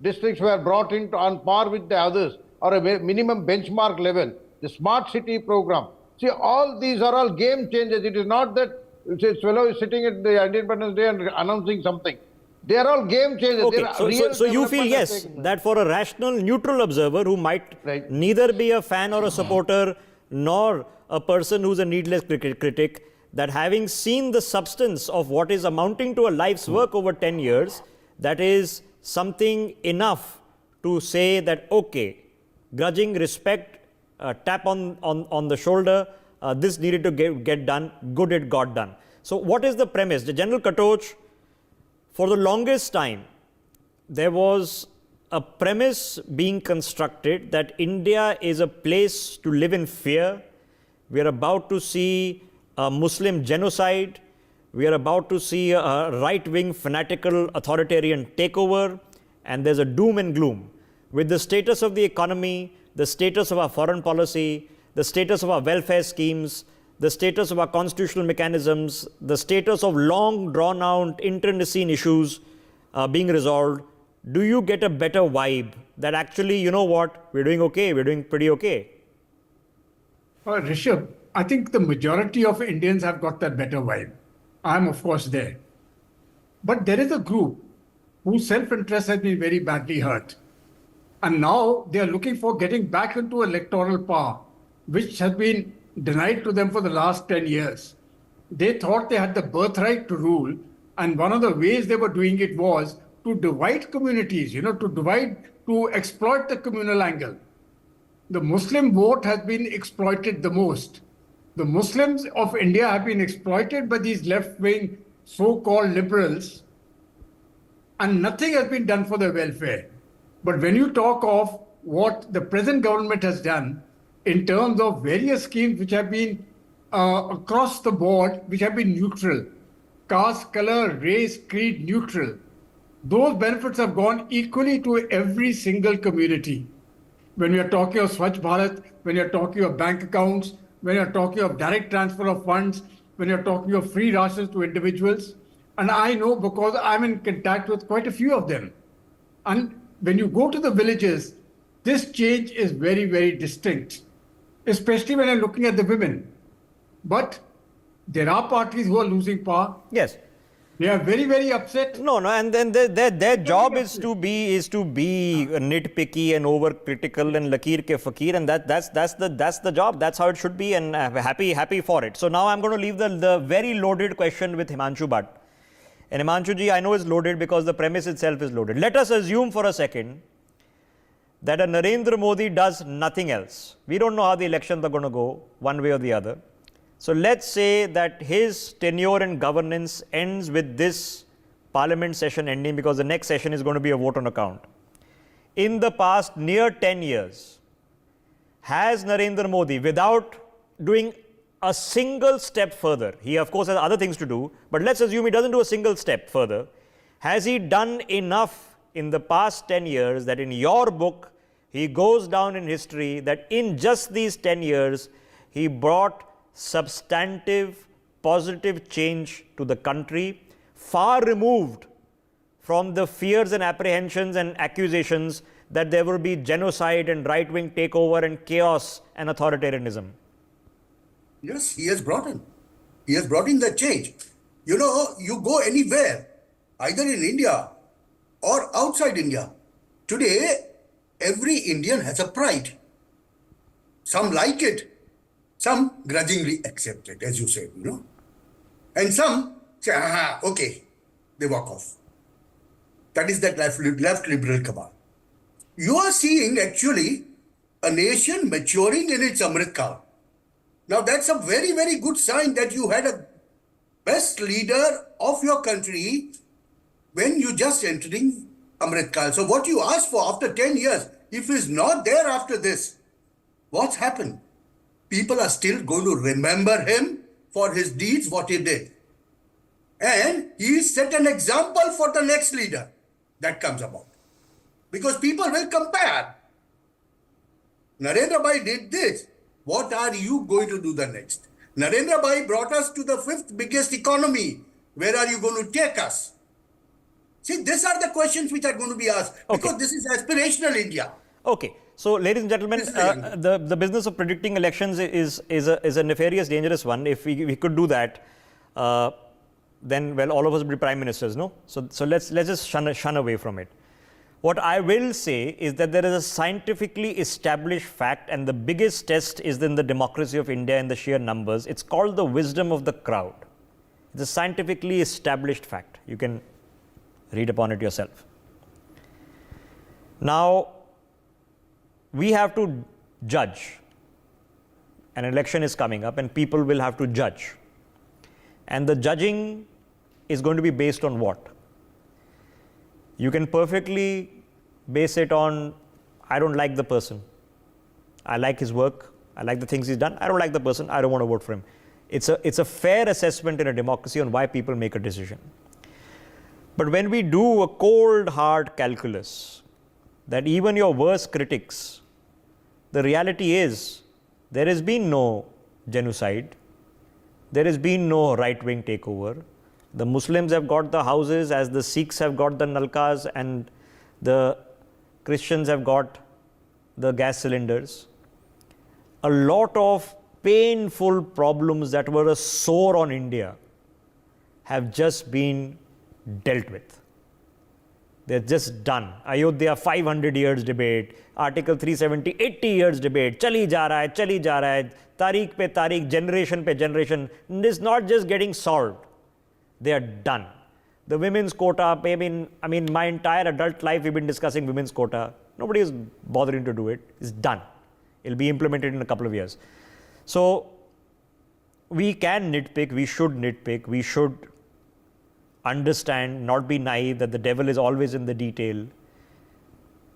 districts were brought into on par with the others, or a minimum benchmark level. The smart city program. See, all these are all game changers. It is not that this fellow is sitting at the Independence Day and announcing something. They are all game changers. Okay, so you feel, yes, that for a rational, neutral observer who might neither be a fan or a supporter, nor a person who's a needless critic, that having seen the substance of what is amounting to a life's work over 10 years, that is something enough to say that, okay, grudging respect, tap on the shoulder, this needed to get done, good it got done. So what is the premise? The General Katoch, for the longest time, there was a premise being constructed that India is a place to live in fear. We are about to see a Muslim genocide. We are about to see a right-wing fanatical authoritarian takeover. And there's a doom and gloom. With the status of the economy, the status of our foreign policy, the status of our welfare schemes, the status of our constitutional mechanisms, the status of long drawn-out internecine issues being resolved, do you get a better vibe that actually, you know what, we're doing okay, we're doing pretty okay? Rishabh, I think the majority of Indians have got that better vibe. I'm, of course, there. But there is a group whose self-interest has been very badly hurt. And now they are looking for getting back into electoral power, which has been denied to them for the last 10 years. They thought they had the birthright to rule, and one of the ways they were doing it was to divide communities, to exploit the communal angle. The Muslim vote has been exploited the most. The Muslims of India have been exploited by these left-wing so-called liberals, and nothing has been done for their welfare. But when you talk of what the present government has done in terms of various schemes which have been across the board, which have been neutral, caste, color, race, creed, neutral, those benefits have gone equally to every single community. When we are talking of Swachh Bharat, when you're talking of bank accounts, when you're talking of direct transfer of funds, when you're talking of free rations to individuals, and I know because I'm in contact with quite a few of them. And when you go to the villages, this change is very, very distinct, especially when I'm looking at the women. But there are parties who are losing power. Yes. They are very, very upset. No, and then their job is to be nitpicky and overcritical and lakir ke fakir, and that's the job. That's how it should be, and happy for it. So now I'm going to leave the very loaded question with Himanshu Bhatt. And Himanshu ji, I know is loaded because the premise itself is loaded. Let us assume for a second that a Narendra Modi does nothing else. We don't know how the elections are going to go, one way or the other. So let's say that his tenure in governance ends with this parliament session ending, because the next session is going to be a vote on account. In the past near 10 years, has Narendra Modi, without doing a single step further, he of course has other things to do, but let's assume he doesn't do a single step further, has he done enough in the past 10 years that in your book, he goes down in history that in just these 10 years, he brought substantive, positive change to the country, far removed from the fears and apprehensions and accusations that there will be genocide and right-wing takeover and chaos and authoritarianism? Yes, he has brought in. He has brought in that change. You know, you go anywhere, either in India or outside India. Today, every Indian has a pride. Some like it. Some grudgingly accept it, as you said, And some say, okay, they walk off. That is that left liberal cabal. You are seeing actually a nation maturing in its Amrit Kaal. Now that's a very, very good sign that you had a best leader of your country when you just entering Amrit Kaal. So what you asked for after 10 years, if he's not there after this, what's happened? People are still going to remember him for his deeds, what he did. And he set an example for the next leader that comes about. Because people will compare. Narendra Bhai did this. What are you going to do the next? Narendra Bhai brought us to the 5th biggest economy. Where are you going to take us? See, these are the questions which are going to be asked. Because this is aspirational India. Okay. So, ladies and gentlemen, the business of predicting elections is a nefarious, dangerous one. If we could do that, then, well, all of us would be prime ministers, no? So let's just shun away from it. What I will say is that there is a scientifically established fact, and the biggest test is in the democracy of India and the sheer numbers. It's called the wisdom of the crowd. It's a scientifically established fact. You can read upon it yourself. Now, we have to judge. An election is coming up and people will have to judge. And the judging is going to be based on what? You can perfectly base it on, I don't like the person. I like his work. I like the things he's done. I don't like the person. I don't want to vote for him. It's a fair assessment in a democracy on why people make a decision. But when we do a cold, hard calculus, that even your worst critics, the reality is there has been no genocide. There has been no right-wing takeover. The Muslims have got the houses as the Sikhs have got the nalkas and the Christians have got the gas cylinders. A lot of painful problems that were a sore on India have just been dealt with. They're just done. Ayodhya 500 years debate, Article 370 80 years debate, chali ja raha hai, tareekh pe tareekh, generation pe generation. This is not just getting solved. They are done. The women's quota, I mean, my entire adult life we've been discussing women's quota. Nobody is bothering to do it. It's done. It'll be implemented in a couple of years. So we can nitpick, we should nitpick, we should understand, not be naive that the devil is always in the detail.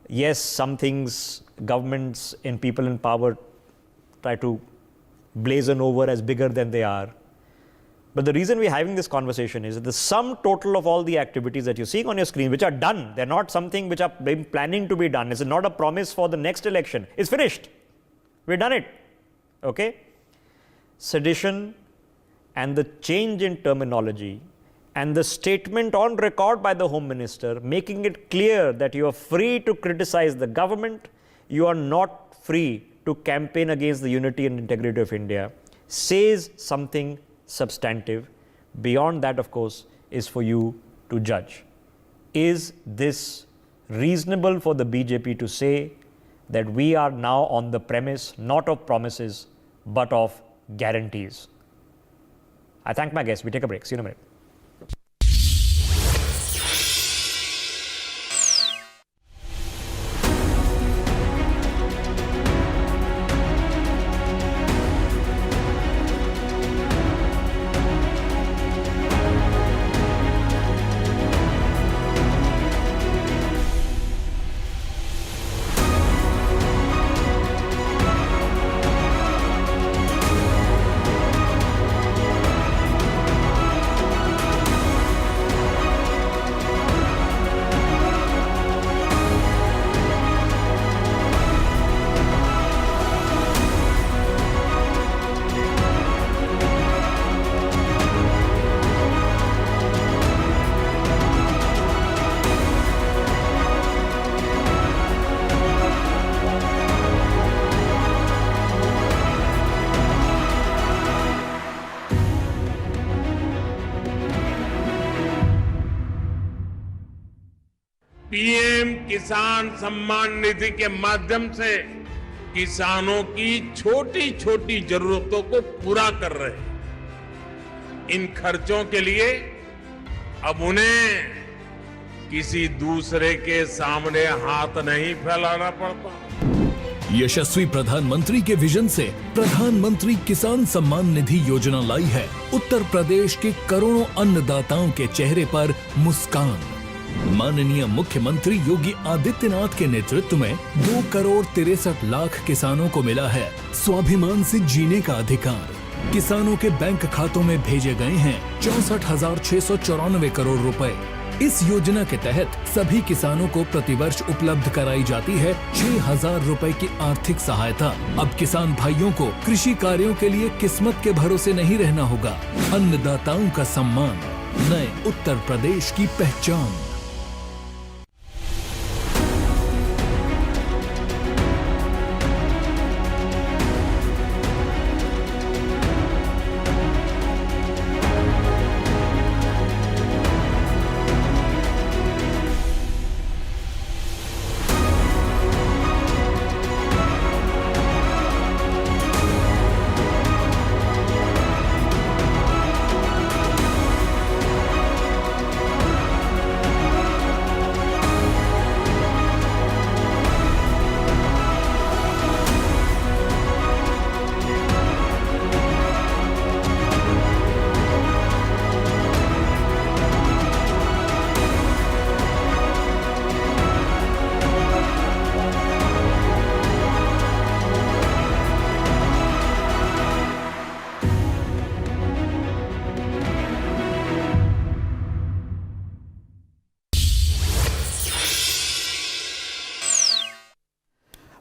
Yes, some things governments and people in power try to blazon over as bigger than they are. But the reason we're having this conversation is that the sum total of all the activities that you're seeing on your screen, which are done, they're not something which are planning to be done. It's not a promise for the next election. It's finished. We've done it. Okay? Sedition and the change in terminology and the statement on record by the Home Minister making it clear that you are free to criticize the government, you are not free to campaign against the unity and integrity of India, says something substantive. Beyond that, of course, is for you to judge. Is this reasonable for the BJP to say that we are now on the premise not of promises but of guarantees? I thank my guests. We take a break. See you in a minute. PM किसान सम्मान निधि के माध्यम से किसानों की छोटी छोटी जरूरतों को पूरा कर रहे हैं। इन खर्चों के लिए अब उन्हें किसी दूसरे के सामने हाथ नहीं फैलाना पड़ता। यशस्वी प्रधानमंत्री के विजन से प्रधानमंत्री किसान सम्मान निधि योजना लाई है उत्तर प्रदेश के करोड़ों अन्नदाताओं के चेहरे पर मुस्कान। माननीय मुख्यमंत्री योगी आदित्यनाथ के नेतृत्व में 2,63,00,000 किसानों को मिला है स्वाभिमान से जीने का अधिकार। किसानों के बैंक खातों में भेजे गए हैं 64,694 करोड़ रुपए। इस योजना के तहत सभी किसानों को प्रतिवर्ष उपलब्ध कराई जाती है 6,000 रुपए की आर्थिक सहायता। अब किसान भाइयों को कृषि कार्यों के लिए किस्मत के भरोसे नहीं रहना होगा। अन्नदाताओं का सम्मान, नए उत्तर प्रदेश की पहचान।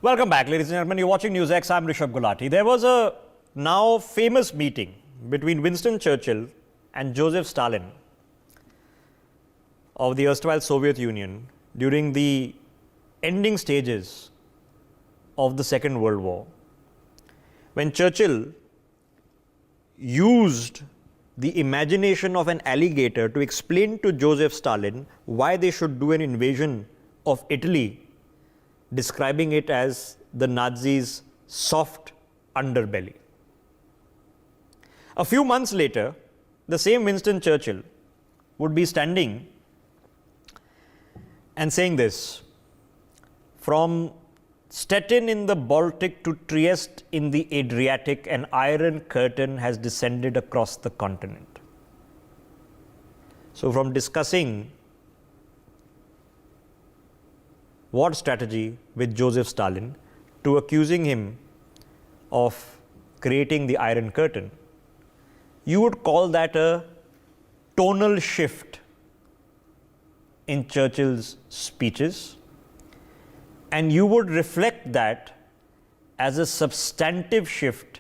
Welcome back, ladies and gentlemen. You're watching NewsX. I'm Rishabh Gulati. There was a now famous meeting between Winston Churchill and Joseph Stalin of the erstwhile Soviet Union during the ending stages of the Second World War, when Churchill used the imagination of an alligator to explain to Joseph Stalin why they should do an invasion of Italy, describing it as the Nazis' soft underbelly. A few months later, the same Winston Churchill would be standing and saying this: from Stettin in the Baltic to Trieste in the Adriatic, an iron curtain has descended across the continent. So from discussing war strategy with Joseph Stalin to accusing him of creating the Iron Curtain, you would call that a tonal shift in Churchill's speeches, and you would reflect that as a substantive shift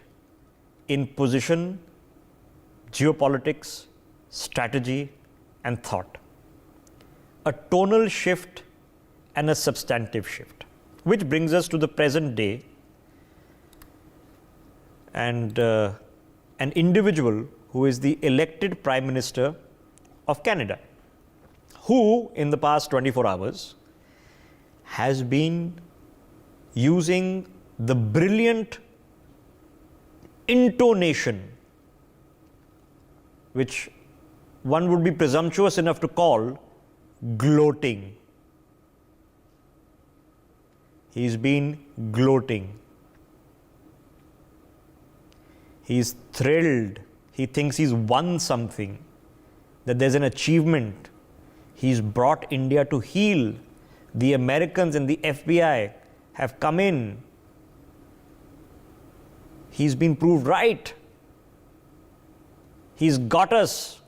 in position, geopolitics, strategy, and thought. A tonal shift and a substantive shift, which brings us to the present day and an individual who is the elected Prime Minister of Canada, who in the past 24 hours has been using the brilliant intonation, which one would be presumptuous enough to call gloating. He's been gloating. He's thrilled. He thinks he's won something, that there's an achievement. He's brought India to heel. The Americans and the FBI have come in. He's been proved right. He's got us.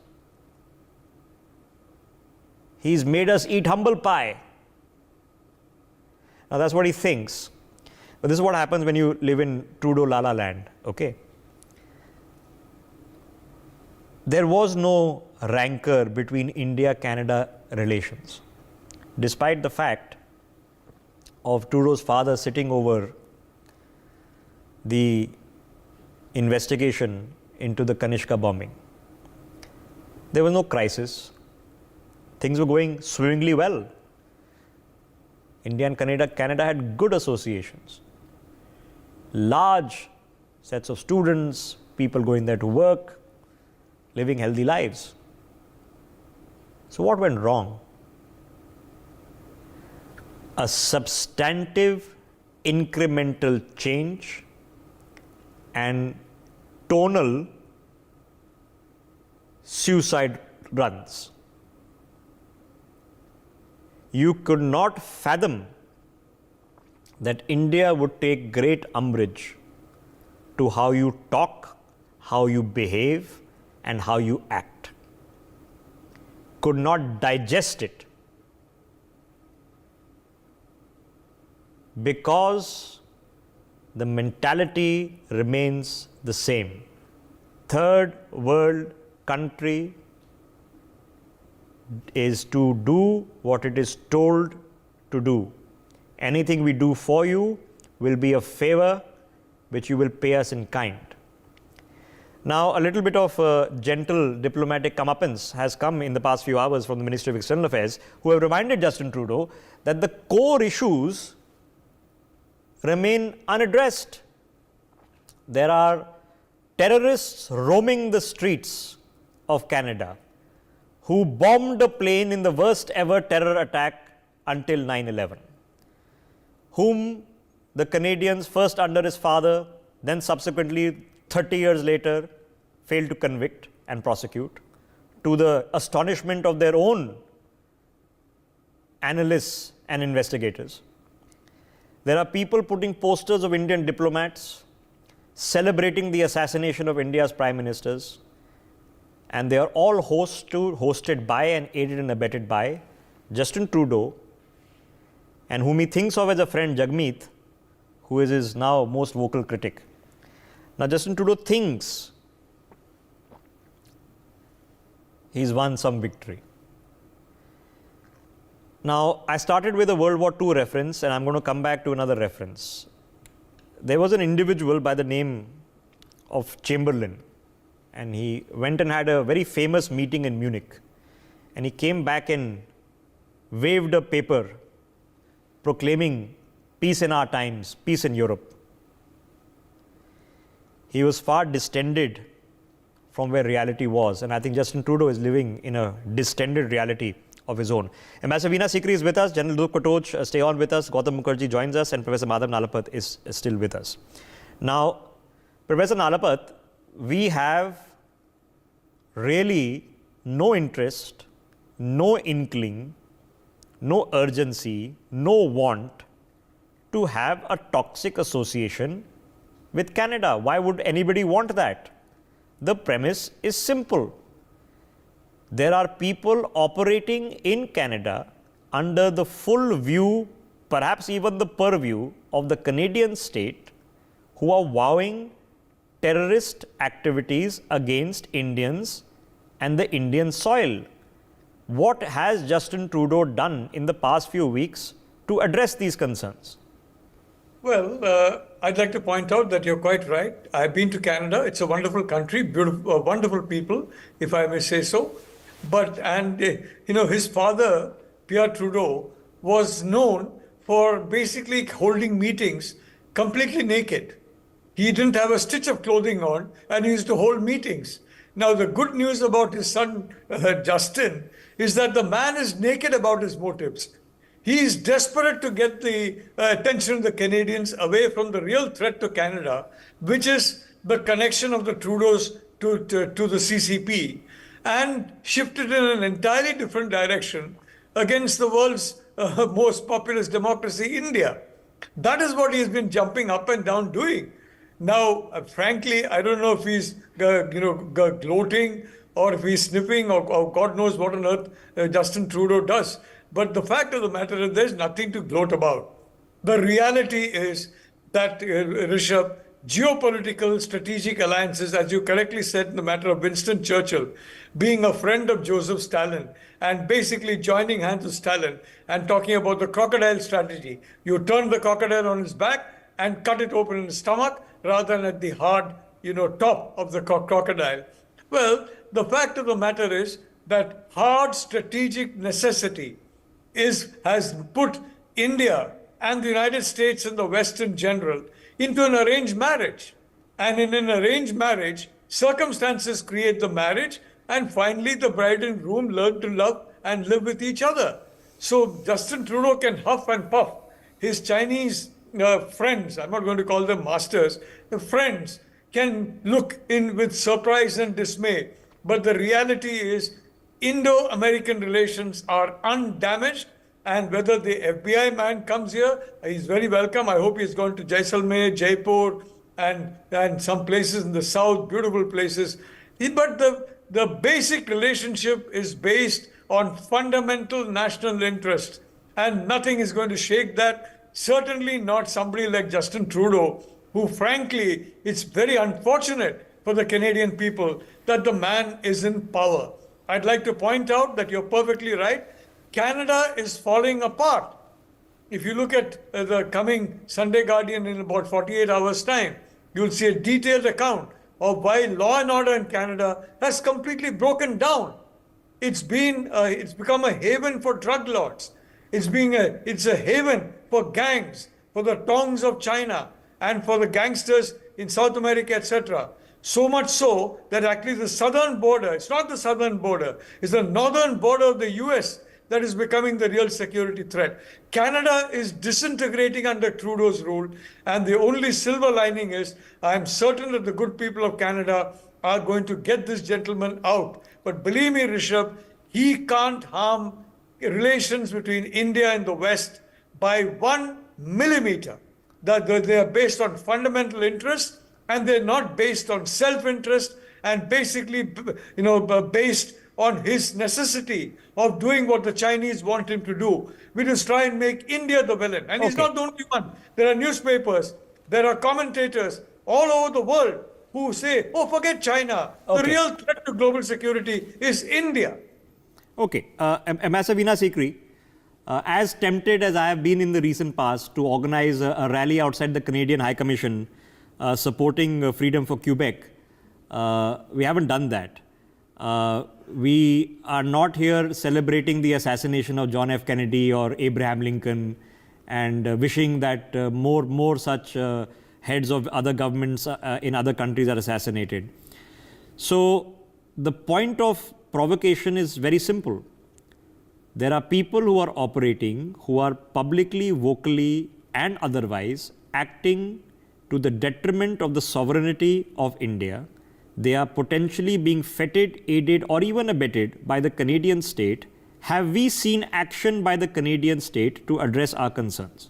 He's made us eat humble pie. Now that's what he thinks. But this is what happens when you live in Trudeau Lala land, okay? There was no rancor between India-Canada relations, despite the fact of Trudeau's father sitting over the investigation into the Kanishka bombing. There was no crisis. Things were going swimmingly well. India and Canada had good associations. Large sets of students, people going there to work, living healthy lives. So what went wrong? A substantive incremental change and tonal suicide runs. You could not fathom that India would take great umbrage to how you talk, how you behave, and how you act. Could not digest it because the mentality remains the same. Third world country is to do what it is told to do. Anything we do for you will be a favor which you will pay us in kind. Now, a little bit of gentle diplomatic comeuppance has come in the past few hours from the Ministry of External Affairs, who have reminded Justin Trudeau that the core issues remain unaddressed. There are terrorists roaming the streets of Canada who bombed a plane in the worst ever terror attack until 9/11, whom the Canadians, first under his father, then subsequently 30 years later, failed to convict and prosecute, to the astonishment of their own analysts and investigators. There are people putting posters of Indian diplomats, celebrating the assassination of India's prime ministers, and they are all hosted by and aided and abetted by Justin Trudeau, and whom he thinks of as a friend, Jagmeet, who is his now most vocal critic. Now, Justin Trudeau thinks he's won some victory. Now, I started with a World War II reference, and I'm going to come back to another reference. There was an individual by the name of Chamberlain, and he went and had a very famous meeting in Munich, and he came back and waved a paper proclaiming peace in our times, peace in Europe. He was far distended from where reality was, and I think Justin Trudeau is living in a distended reality of his own. Ambassador Veena Sikri is with us, General Dup Katoch, stay on with us, Gautam Mukherjee joins us, and Professor Madhav Nalapat is still with us. Now, Professor Nalapat, we have really no interest, no inkling, no urgency, no want to have a toxic association with Canada. Why would anybody want that? The premise is simple. There are people operating in Canada under the full view, perhaps even the purview of the Canadian state, who are vowing terrorist activities against Indians and the Indian soil. What has Justin Trudeau done in the past few weeks to address these concerns? Well, I'd like to point out that you're quite right. I've been to Canada. It's a wonderful country, beautiful, wonderful people, if I may say so. But, his father, Pierre Trudeau, was known for basically holding meetings completely naked. He didn't have a stitch of clothing on, and he used to hold meetings. Now, the good news about his son, Justin, is that the man is naked about his motives. He is desperate to get the attention of the Canadians away from the real threat to Canada, which is the connection of the Trudeaus to the CCP, and shifted in an entirely different direction against the world's most populous democracy, India. That is what he has been jumping up and down doing. Now, frankly, I don't know if he's gloating or if he's sniffing or God knows what on earth Justin Trudeau does. But the fact of the matter is there's nothing to gloat about. The reality is that, Rishabh, geopolitical strategic alliances, as you correctly said in the matter of Winston Churchill, being a friend of Joseph Stalin and basically joining hands with Stalin and talking about the crocodile strategy. You turn the crocodile on his back and cut it open in his stomach rather than at the hard, top of the crocodile. Well, the fact of the matter is that hard strategic necessity has put India and the United States and the West in general into an arranged marriage. And in an arranged marriage, circumstances create the marriage, and finally the bride and groom learn to love and live with each other. So Justin Trudeau can huff and puff. His Chinese friends, I'm not going to call them masters, the friends can look in with surprise and dismay. But the reality is Indo-American relations are undamaged, and whether the FBI man comes here, he's very welcome. I hope he's gone to Jaisalmer, Jaipur, and some places in the south, beautiful places. But the basic relationship is based on fundamental national interest, and nothing is going to shake that. Certainly not somebody like Justin Trudeau, who frankly, it's very unfortunate for the Canadian people that the man is in power. I'd like to point out that you're perfectly right. Canada is falling apart. If you look at the coming Sunday Guardian in about 48 hours' time, you'll see a detailed account of why law and order in Canada has completely broken down. It's become a haven for drug lords. It's a haven for gangs, for the tongs of China, and for the gangsters in South America, etc. So much so that actually the southern border, it's not the southern border, it's the northern border of the US that is becoming the real security threat. Canada is disintegrating under Trudeau's rule, and the only silver lining is I'm certain that the good people of Canada are going to get this gentleman out. But believe me, Rishabh, he can't harm relations between India and the West by 1 millimeter. They are based on fundamental interest, and they're not based on self-interest, and basically, based on his necessity of doing what the Chinese want him to do, which is try and make India the villain. And he's not the only one. There are newspapers, there are commentators all over the world who say, oh, forget China. The real threat to global security is India. Okay. Ambassador Veena Sikri, as tempted as I have been in the recent past to organize a rally outside the Canadian High Commission supporting freedom for Quebec, We haven't done that. We are not here celebrating the assassination of John F. Kennedy or Abraham Lincoln and wishing that more such heads of other governments in other countries are assassinated. So the point of provocation is very simple. There are people who are operating, who are publicly, vocally and otherwise acting to the detriment of the sovereignty of India. They are potentially being feted, aided or even abetted by the Canadian state. Have we seen action by the Canadian state to address our concerns?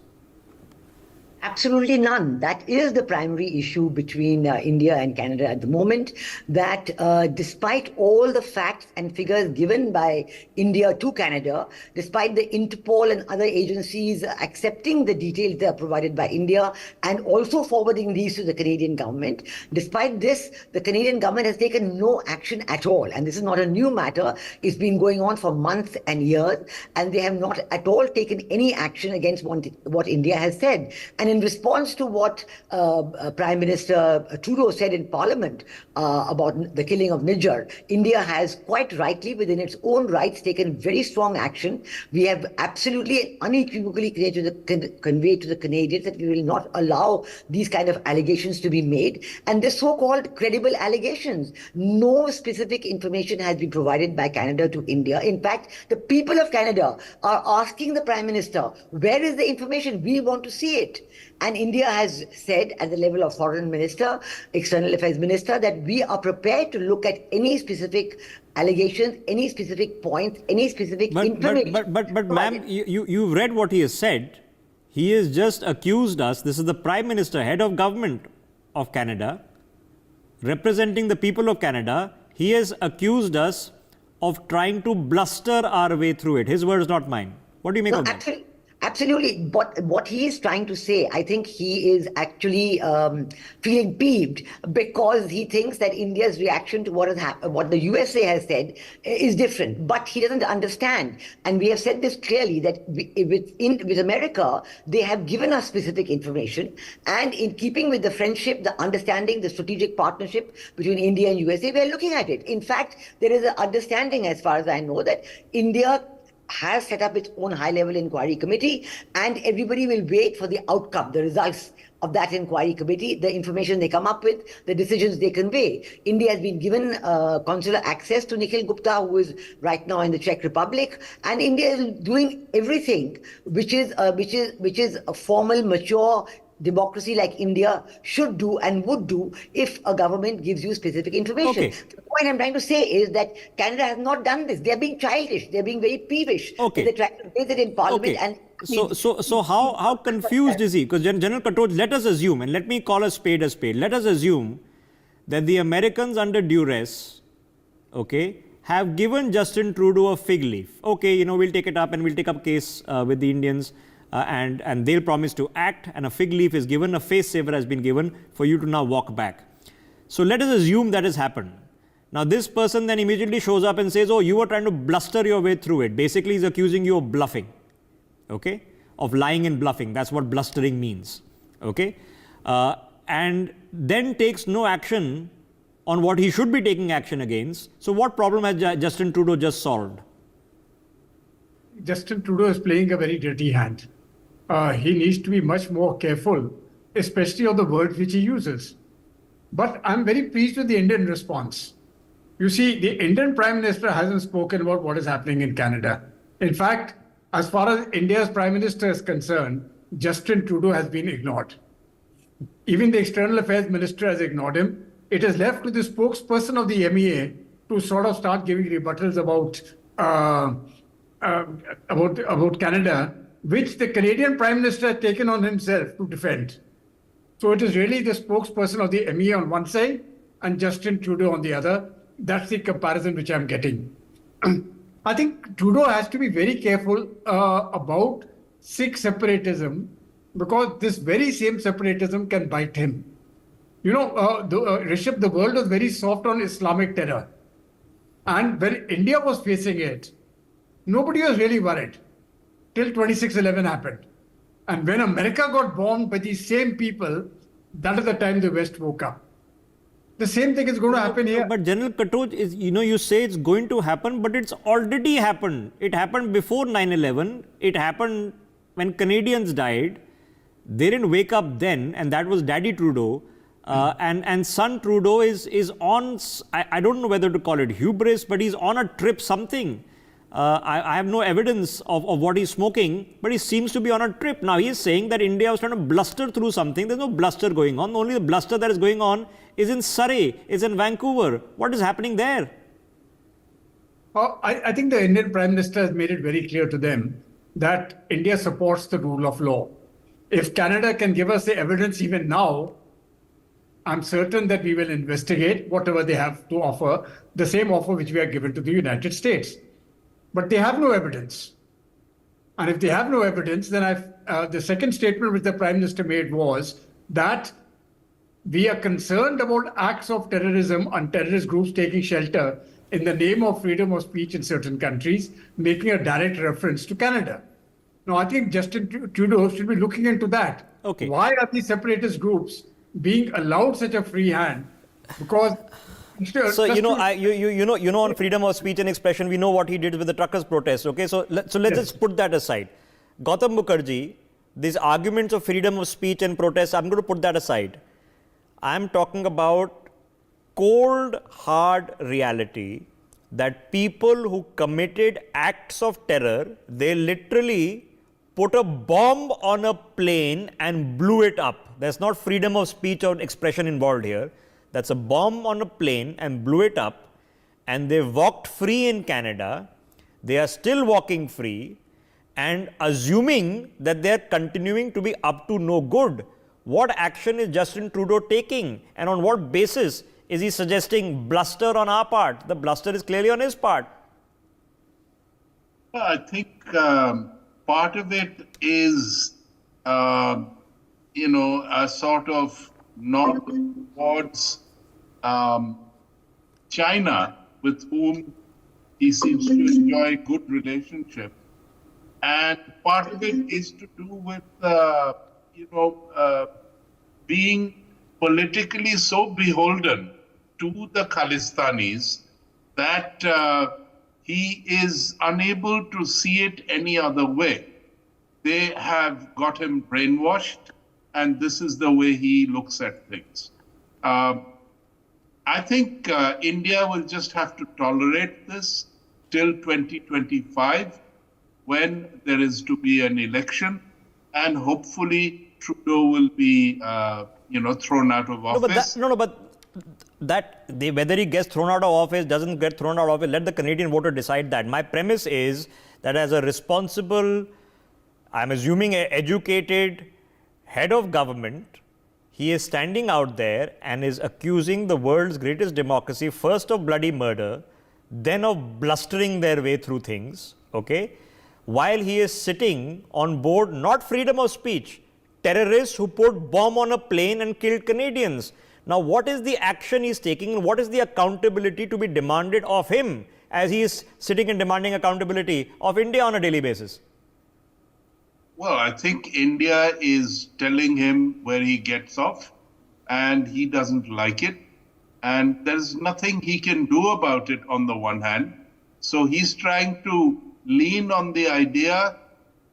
Absolutely none. That is the primary issue between India and Canada at the moment, that despite all the facts and figures given by India to Canada, despite the Interpol and other agencies accepting the details that are provided by India and also forwarding these to the Canadian government, despite this, the Canadian government has taken no action at all. And this is not a new matter. It's been going on for months and years, and they have not at all taken any action against what India has said. And in response to what Prime Minister Trudeau said in Parliament about the killing of Niger, India has quite rightly, within its own rights, taken very strong action. We have absolutely and unequivocally conveyed to the Canadians that we will not allow these kind of allegations to be made. And the so-called credible allegations, no specific information has been provided by Canada to India. In fact, the people of Canada are asking the Prime Minister, where is the information? We want to see it. And India has said at the level of Foreign Minister, External Affairs Minister, that we are prepared to look at any specific allegations, any specific points, any specific information. But ma'am, you've read what he has said. He has just accused us, this is the Prime Minister, head of government of Canada, representing the people of Canada. He has accused us of trying to bluster our way through it. His words, not mine. What do you make of that? Absolutely. But what he is trying to say, I think he is actually feeling peeved because he thinks that India's reaction to what has happened, what the USA has said, is different. But he doesn't understand. And we have said this clearly, that with America, they have given us specific information. And in keeping with the friendship, the understanding, the strategic partnership between India and USA, we are looking at it. In fact, there is an understanding, as far as I know, that India has set up its own high-level inquiry committee, and everybody will wait for the outcome, the results of that inquiry committee, the information they come up with, the decisions they convey. India has been given consular access to Nikhil Gupta, who is right now in the Czech Republic, and India is doing everything which is a formal, mature democracy like India should do and would do if a government gives you specific information. Okay. The point I'm trying to say is that Canada has not done this. They're being childish. They're being very peevish. Okay. They're trying to raise it in Parliament. Okay. And So how confused is he? Because General Katot, let us assume, and let me call a spade, let us assume that the Americans under duress, okay, have given Justin Trudeau a fig leaf. Okay, we'll take it up and we'll take up a case with the Indians. And they'll promise to act, and a fig leaf is given, a face saver has been given for you to now walk back. So let us assume that has happened. Now this person then immediately shows up and says, oh, you were trying to bluster your way through it. Basically he's accusing you of bluffing, okay, of lying and bluffing. That's what blustering means, okay, and then takes no action on what he should be taking action against. So what problem has Justin Trudeau just solved? Justin Trudeau is playing a very dirty hand. He needs to be much more careful, especially of the words which he uses. But I'm very pleased with the Indian response. You see, the Indian Prime Minister hasn't spoken about what is happening in Canada. In fact, as far as India's Prime Minister is concerned, Justin Trudeau has been ignored. Even the External Affairs Minister has ignored him. It is left to the spokesperson of the MEA to sort of start giving rebuttals about Canada, which the Canadian Prime Minister has taken on himself to defend. So it is really the spokesperson of the MEA on one side and Justin Trudeau on the other. That's the comparison which I'm getting. I think Trudeau has to be very careful about Sikh separatism, because this very same separatism can bite him. Rishabh, the world was very soft on Islamic terror. And when India was facing it, nobody was really worried till 26/11 happened. And when America got bombed by these same people, that is the time the West woke up. The same thing is going to happen here. But General Katoj, is, you say it's going to happen, but it's already happened. It happened before 9/11. It happened when Canadians died. They didn't wake up then, and that was Daddy Trudeau. And son Trudeau is on, I don't know whether to call it hubris, but he's on a trip something. I have no evidence of what he's smoking, but he seems to be on a trip. Now he's saying that India was trying to bluster through something. There's no bluster going on. Only the bluster that is going on is in Surrey, is in Vancouver. What is happening there? I think the Indian Prime Minister has made it very clear to them that India supports the rule of law. If Canada can give us the evidence even now, I'm certain that we will investigate whatever they have to offer, the same offer which we are given to the United States. But they have no evidence. And if they have no evidence, then the second statement which the Prime Minister made was that we are concerned about acts of terrorism and terrorist groups taking shelter in the name of freedom of speech in certain countries, making a direct reference to Canada. Now, I think Justin Trudeau should be looking into that. Okay. Why are these separatist groups being allowed such a free hand? Because so on freedom of speech and expression, we know what he did with the truckers' protest. Okay, so let's just put that aside. Gautam Mukherjee, these arguments of freedom of speech and protest, I'm going to put that aside. I'm talking about cold, hard reality that people who committed acts of terror, they literally put a bomb on a plane and blew it up. There's not freedom of speech or expression involved here. That's a bomb on a plane and blew it up, and they walked free in Canada. They are still walking free and assuming that they're continuing to be up to no good. What action is Justin Trudeau taking, and on what basis is he suggesting bluster on our part? The bluster is clearly on his part. I think part of it is, a sort of nod towards China, with whom he seems to enjoy good relationship. And part of it is to do with, being politically so beholden to the Khalistanis that he is unable to see it any other way. They have got him brainwashed, and this is the way he looks at things. I think India will just have to tolerate this till 2025, when there is to be an election, and hopefully Trudeau will be, thrown out of office. Whether he gets thrown out of office, doesn't get thrown out of office, let the Canadian voter decide that. My premise is that as a responsible, I'm assuming educated head of government, he is standing out there and is accusing the world's greatest democracy, first of bloody murder, then of blustering their way through things, okay? While he is sitting on board, not freedom of speech, terrorists who put bomb on a plane and killed Canadians. Now, what is the action he's taking, and what is the accountability to be demanded of him as he is sitting and demanding accountability of India on a daily basis? Well, I think India is telling him where he gets off, and he doesn't like it. And there's nothing he can do about it on the one hand. So he's trying to lean on the idea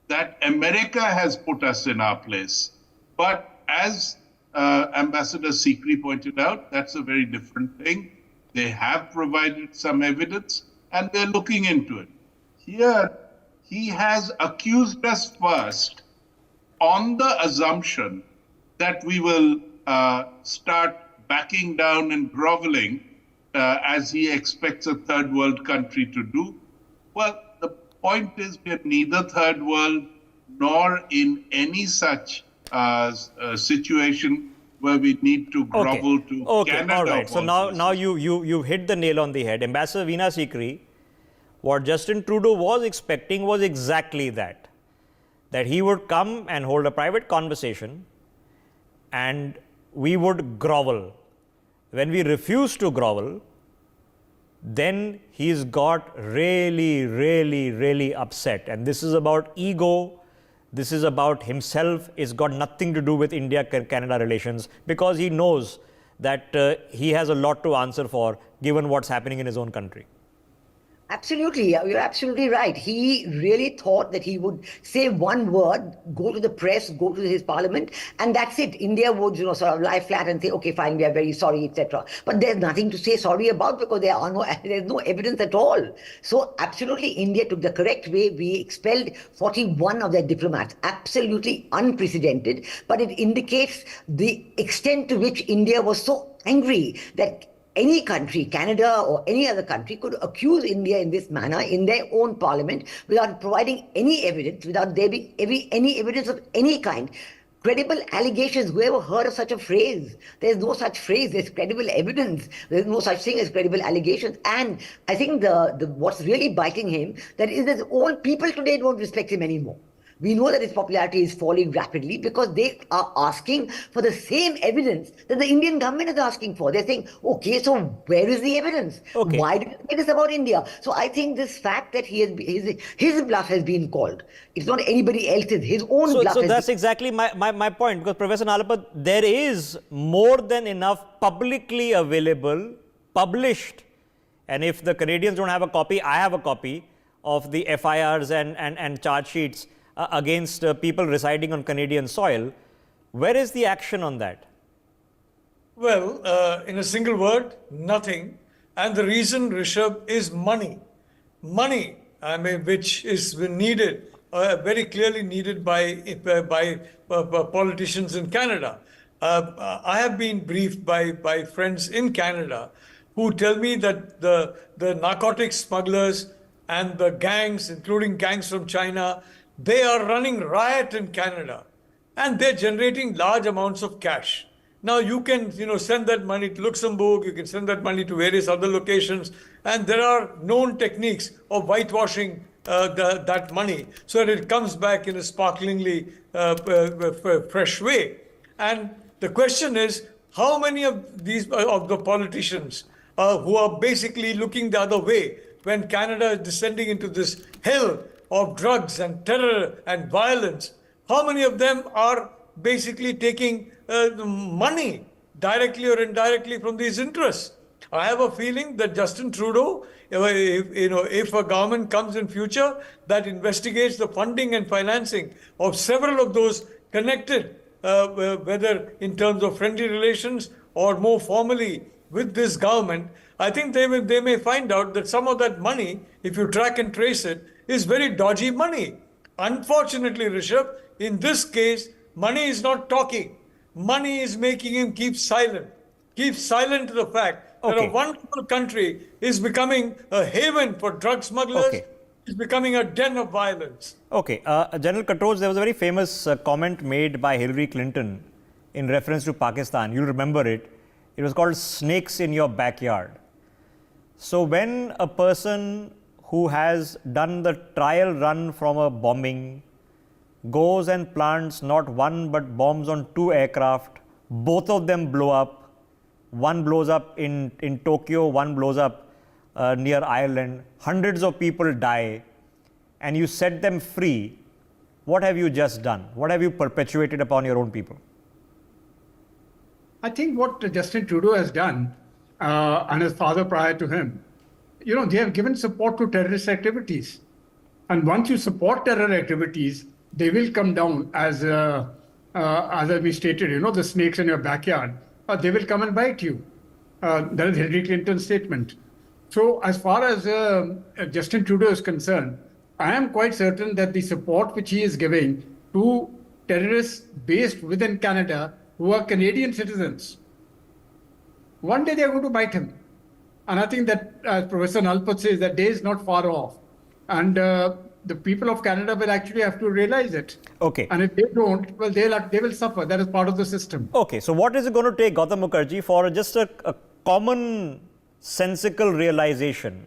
that America has put us in our place. But as Ambassador Sikri pointed out, that's a very different thing. They have provided some evidence, and they're looking into it. Here, he has accused us first on the assumption that we will start backing down and groveling as he expects a third world country to do. Well, the point is we're neither third world nor in any such situation where we need to grovel to Canada. All right. So now you've hit the nail on the head. Ambassador Veena Sikri, what Justin Trudeau was expecting was exactly that he would come and hold a private conversation and we would grovel. When we refuse to grovel, then he's got really, really, really upset. And this is about ego. This is about himself. It's got nothing to do with India-Canada relations, because he knows that he has a lot to answer for given what's happening in his own country. Absolutely, you're absolutely right. He really thought that he would say one word, go to the press, go to his parliament, and that's it. India would, sort of lie flat and say, okay, fine, we are very sorry, etc. But there's nothing to say sorry about because there's no evidence at all. So absolutely, India took the correct way. We expelled 41 of their diplomats, absolutely unprecedented. But it indicates the extent to which India was so angry that any country, Canada or any other country, could accuse India in this manner in their own parliament without providing any evidence, without there being any evidence of any kind. Credible allegations, whoever heard of such a phrase? There's no such phrase, there's credible evidence. There's no such thing as credible allegations. And I think what's really biting him, that is his own people today don't respect him anymore. We know that his popularity is falling rapidly because they are asking for the same evidence that the Indian government is asking for. They're saying, okay, so where is the evidence? Okay. Why did you say this about India? So I think this fact that his bluff has been called. It's not anybody else's, his own bluff. So that's exactly my point, because Professor Nalapat, there is more than enough publicly available, published, and if the Canadians don't have a copy, I have a copy of the FIRs and charge sheets against people residing on Canadian soil. Where is the action on that? Well, in a single word, nothing. And the reason, Rishabh, is money. Money, I mean, which is needed, very clearly needed by politicians in Canada. I have been briefed by friends in Canada who tell me that the narcotics smugglers and the gangs, including gangs from China, they are running riot in Canada and they're generating large amounts of cash. Now you can, send that money to Luxembourg, you can send that money to various other locations, and there are known techniques of whitewashing that money so that it comes back in a sparklingly fresh way. And the question is, how many of these of the politicians who are basically looking the other way when Canada is descending into this hell of drugs and terror and violence, how many of them are basically taking money directly or indirectly from these interests? I have a feeling that Justin Trudeau, if a government comes in future that investigates the funding and financing of several of those connected, whether in terms of friendly relations or more formally with this government, I think they may find out that some of that money, if you track and trace it, is very dodgy money. Unfortunately, Rishabh, in this case, money is not talking. Money is making him keep silent to the fact that a wonderful country is becoming a haven for drug smugglers, is becoming a den of violence. Okay, General Katroj, there was a very famous comment made by Hillary Clinton in reference to Pakistan. You'll remember it. It was called snakes in your backyard. So when a person who has done the trial run from a bombing goes and plants not one but bombs on 2 aircraft, both of them blow up, one blows up in Tokyo, one blows up near Ireland, hundreds of people die, and you set them free, what have you just done? What have you perpetuated upon your own people? I think what Justin Trudeau has done, and his father prior to him, they have given support to terrorist activities. And once you support terror activities, they will come down as we stated, the snakes in your backyard. They will come and bite you. That is Hillary Clinton's statement. So as far as Justin Trudeau is concerned, I am quite certain that the support which he is giving to terrorists based within Canada who are Canadian citizens, one day they are going to bite him. And I think that, as Professor Nalapat says, that day is not far off. And the people of Canada will actually have to realize it. Okay. And if they don't, well, they will suffer. That is part of the system. Okay. So what is it going to take, Gautam Mukherjee, for just a common sensical realization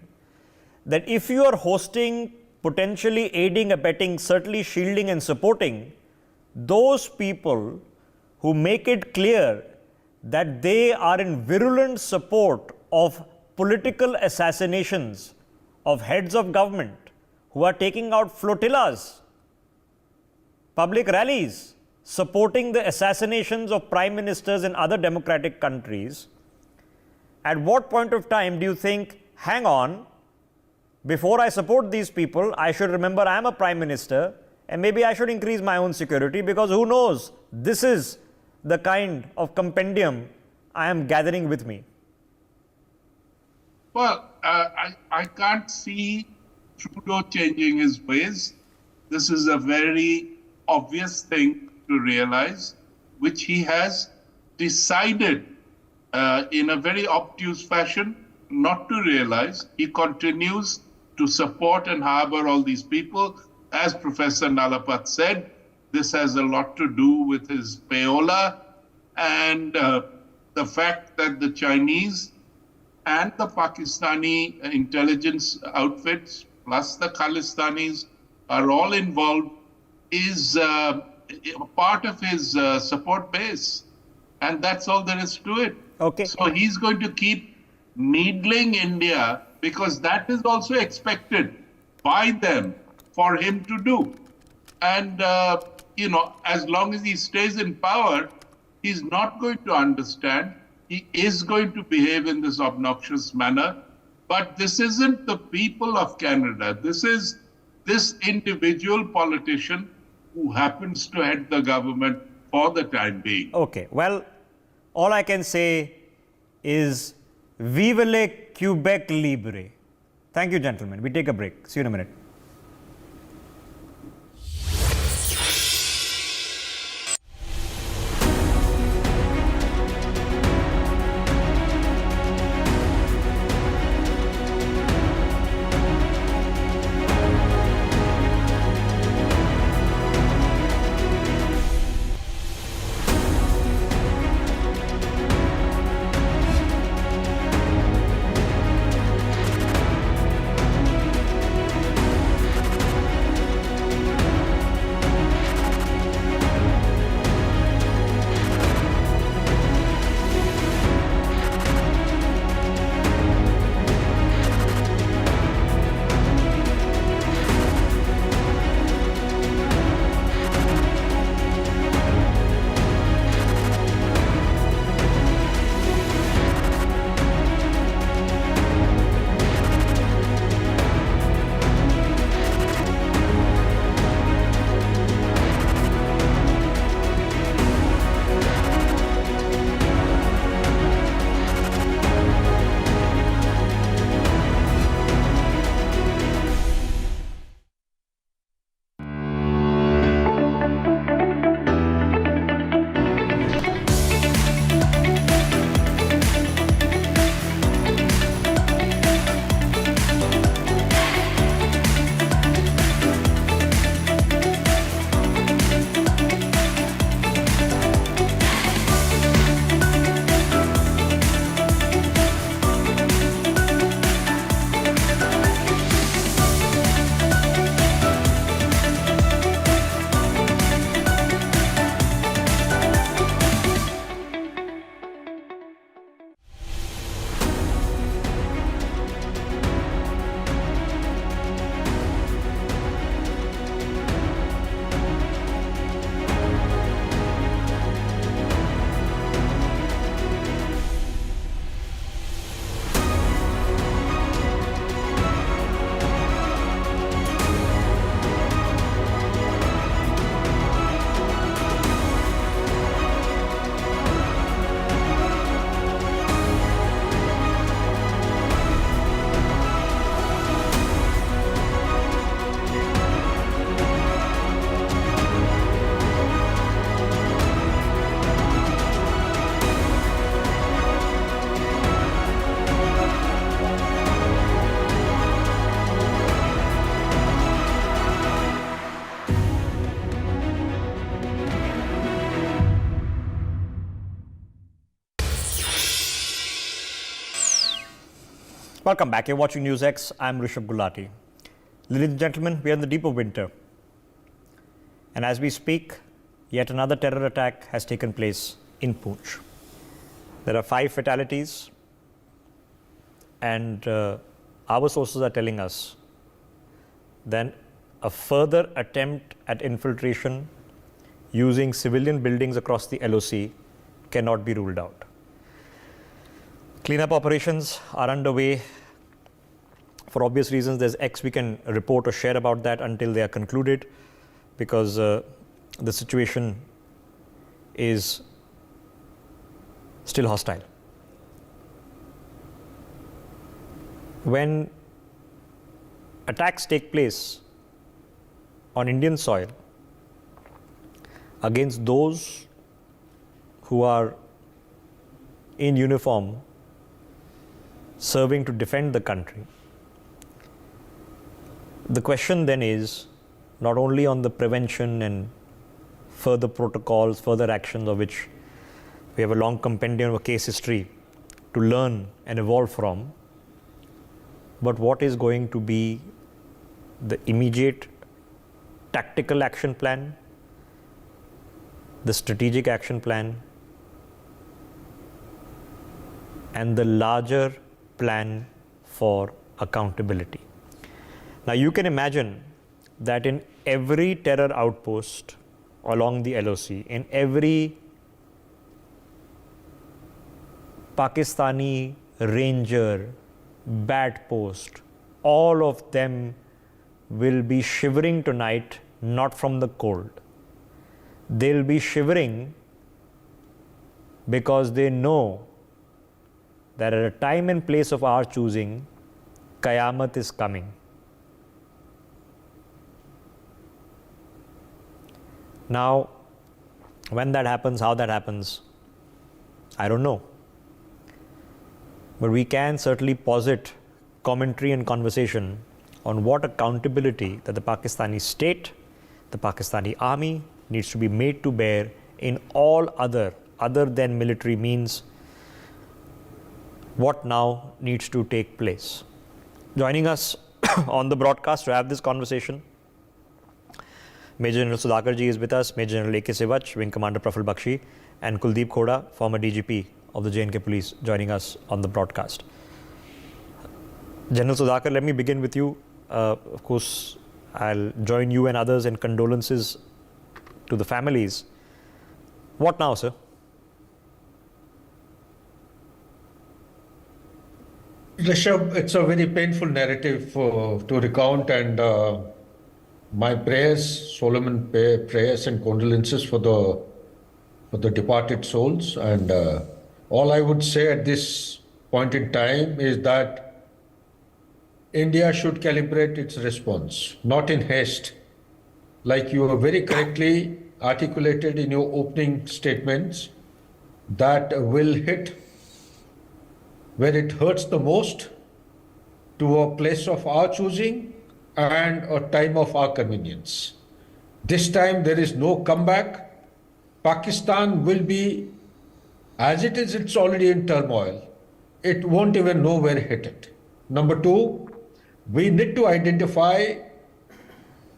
that if you are hosting, potentially aiding, abetting, certainly shielding and supporting those people who make it clear that they are in virulent support of political assassinations of heads of government who are taking out flotillas, public rallies, supporting the assassinations of prime ministers in other democratic countries, at what point of time do you think, hang on, before I support these people, I should remember I am a prime minister and maybe I should increase my own security, because who knows, this is the kind of compendium I am gathering with me? Well, I can't see Trudeau changing his ways. This is a very obvious thing to realize, which he has decided in a very obtuse fashion not to realize. He continues to support and harbor all these people. As Professor Nalapat said, this has a lot to do with his payola and the fact that the Chinese and the Pakistani intelligence outfits, plus the Khalistanis, are all involved, is part of his support base. And that's all there is to it. Okay. So he's going to keep needling India, because that is also expected by them for him to do. And, as long as he stays in power, he's not going to understand. He is going to behave in this obnoxious manner. But this isn't the people of Canada. This is this individual politician who happens to head the government for the time being. Okay, well, all I can say is vive le Quebec libre. Thank you, gentlemen. We take a break. See you in a minute. Welcome back. You're watching NewsX. I'm Rishabh Gulati. Ladies and gentlemen, we are in the deep of winter. And as we speak, yet another terror attack has taken place in Poonch. There are 5 fatalities, and our sources are telling us then a further attempt at infiltration using civilian buildings across the LOC cannot be ruled out. Cleanup operations are underway. For obvious reasons, there's X we can report or share about that until they are concluded, because the situation is still hostile. When attacks take place on Indian soil against those who are in uniform serving to defend the country, the question then is not only on the prevention and further protocols, further actions, of which we have a long compendium of case history to learn and evolve from, but what is going to be the immediate tactical action plan, the strategic action plan, and the larger plan for accountability. Now you can imagine that in every terror outpost along the LOC, in every Pakistani ranger, bat post, all of them will be shivering tonight, not from the cold. They'll be shivering because they know that at a time and place of our choosing, Qayamat is coming. Now, when that happens, how that happens, I don't know. But we can certainly posit commentary and conversation on what accountability that the Pakistani state, the Pakistani army needs to be made to bear in all other than military means. What now needs to take place? Joining us on the broadcast to have this conversation, Major General Sudhakar ji is with us, Major General A.K. Sivach, Wing Commander Praful Bakshi, and Kuldeep Khoda, former DGP of the J&K Police, joining us on the broadcast. General Sudhakar, let me begin with you. Of course, I'll join you and others in condolences to the families. What now, sir? Rishabh, it's a very painful narrative to recount, and my prayers, solemn prayers and condolences for the departed souls. And all I would say at this point in time is that India should calibrate its response, not in haste. Like you have very correctly articulated in your opening statements, that will hit where it hurts the most, to a place of our choosing and a time of our convenience. This time there is no comeback. Pakistan will be, as it is, it's already in turmoil. It won't even know where it hit it. Number two, we need to identify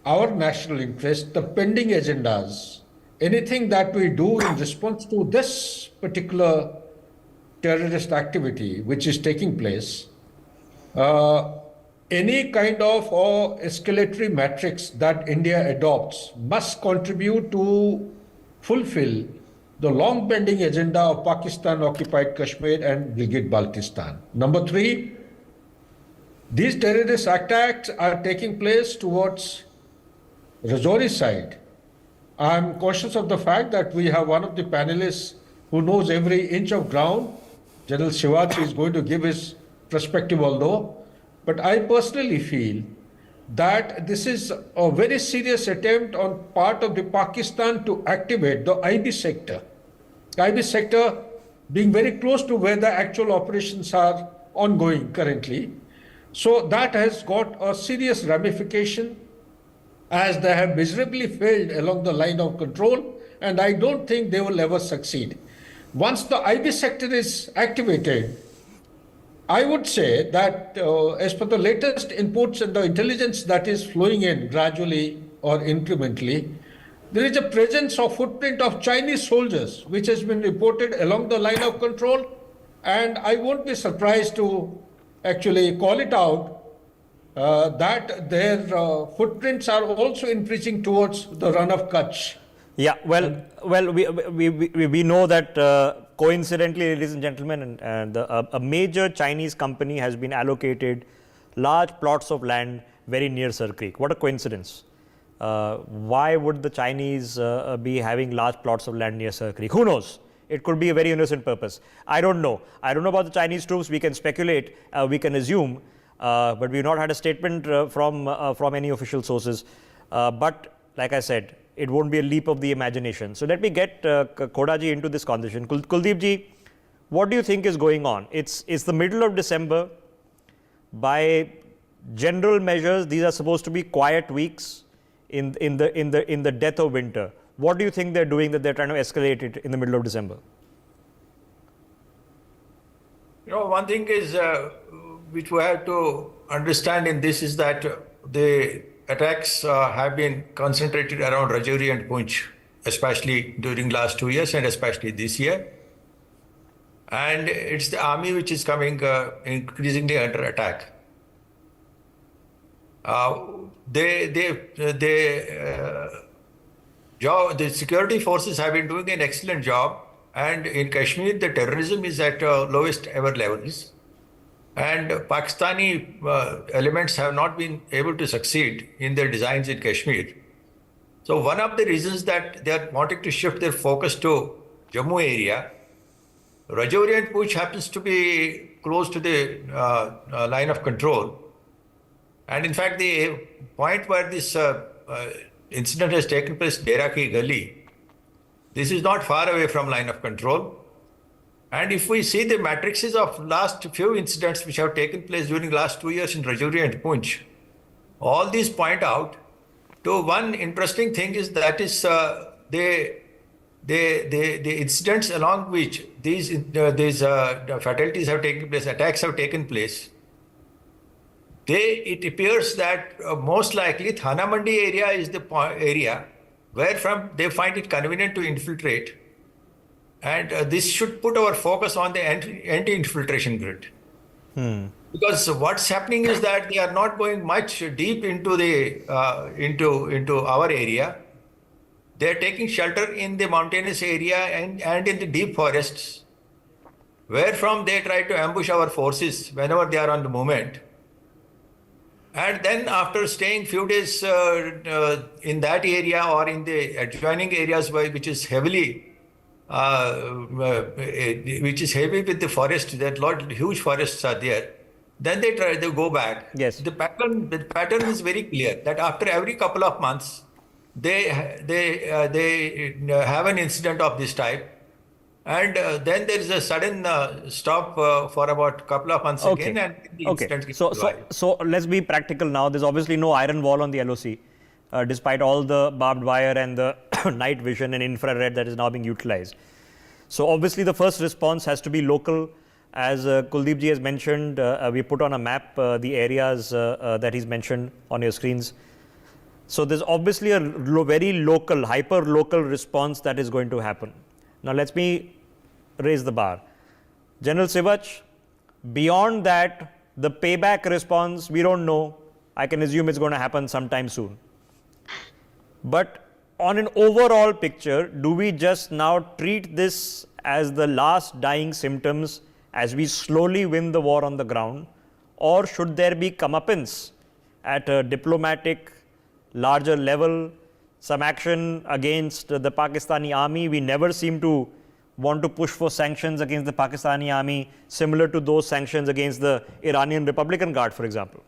our national interest, the pending agendas, anything that we do in response to this particular terrorist activity which is taking place, any kind of escalatory matrix that India adopts must contribute to fulfill the long pending agenda of Pakistan occupied Kashmir and Gilgit-Baltistan. Number three, these terrorist attacks are taking place towards Rajouri side. I'm conscious of the fact that we have one of the panelists who knows every inch of ground. General Sivach is going to give his perspective although, but I personally feel that this is a very serious attempt on part of the Pakistan to activate the IB sector. IB sector being very close to where the actual operations are ongoing currently. So that has got a serious ramification, as they have miserably failed along the line of control, and I don't think they will ever succeed. Once the IB sector is activated, I would say that as per the latest inputs and the intelligence that is flowing in gradually or incrementally, there is a presence of footprint of Chinese soldiers which has been reported along the line of control, and I won't be surprised to actually call it out that their footprints are also increasing towards the run of Kutch. Yeah, we know that coincidentally, ladies and gentlemen, a major Chinese company has been allocated large plots of land very near Sir Creek. What a coincidence. Why would the Chinese be having large plots of land near Sir Creek? Who knows? It could be a very innocent purpose. I don't know. I don't know about the Chinese troops. We can speculate, we can assume, but we've not had a statement from any official sources. But like I said, it won't be a leap of the imagination. So let me get Khodaji into this conversation. Kuldeep ji, what do you think is going on? It's the middle of December. By general measures, these are supposed to be quiet weeks in the death of winter. What do you think they're doing that they're trying to escalate it in the middle of December? One thing is which we have to understand in this is that the attacks have been concentrated around Rajouri and Poonch, especially during last 2 years and especially this year. And it's the army which is coming increasingly under attack. The security forces have been doing an excellent job, and in Kashmir, the terrorism is at lowest ever levels. And Pakistani elements have not been able to succeed in their designs in Kashmir. So one of the reasons that they are wanting to shift their focus to Jammu area, Rajouri and Poonch happens to be close to the line of control. And in fact, the point where this incident has taken place, Dera Ki Gali, this is not far away from line of control. And if we see the matrices of last few incidents which have taken place during last 2 years in Rajouri and Poonch, all these point out to one interesting thing is that is the incidents along which these fatalities have taken place, attacks have taken place. It appears that most likely Thana Mandi area is the area where from they find it convenient to infiltrate. And this should put our focus on the anti-infiltration grid. Because what's happening is that they are not going much deep into the into our area. They are taking shelter in the mountainous area and in the deep forests, where from they try to ambush our forces whenever they are on the movement. And then after staying few days in that area or in the adjoining areas which is heavy with the forest, huge forests are there, then they go back. Yes. The pattern is very clear that after every couple of months, they have an incident of this type. And then there is a sudden stop for about a couple of months again. And the incident gets revived. So let's be practical now. There's obviously no iron wall on the LOC, despite all the barbed wire and the night vision and infrared that is now being utilized. So obviously the first response has to be local. As Kuldeep ji has mentioned, we put on a map the areas that he's mentioned on your screens. So there's obviously a very local, hyper-local response that is going to happen. Now let me raise the bar. General Sivach, beyond that, the payback response, we don't know. I can assume it's going to happen sometime soon. But on an overall picture, do we just now treat this as the last dying symptoms as we slowly win the war on the ground? Or should there be comeuppance at a diplomatic, larger level, some action against the Pakistani army? We never seem to want to push for sanctions against the Pakistani army, similar to those sanctions against the Iranian Republican Guard, for example.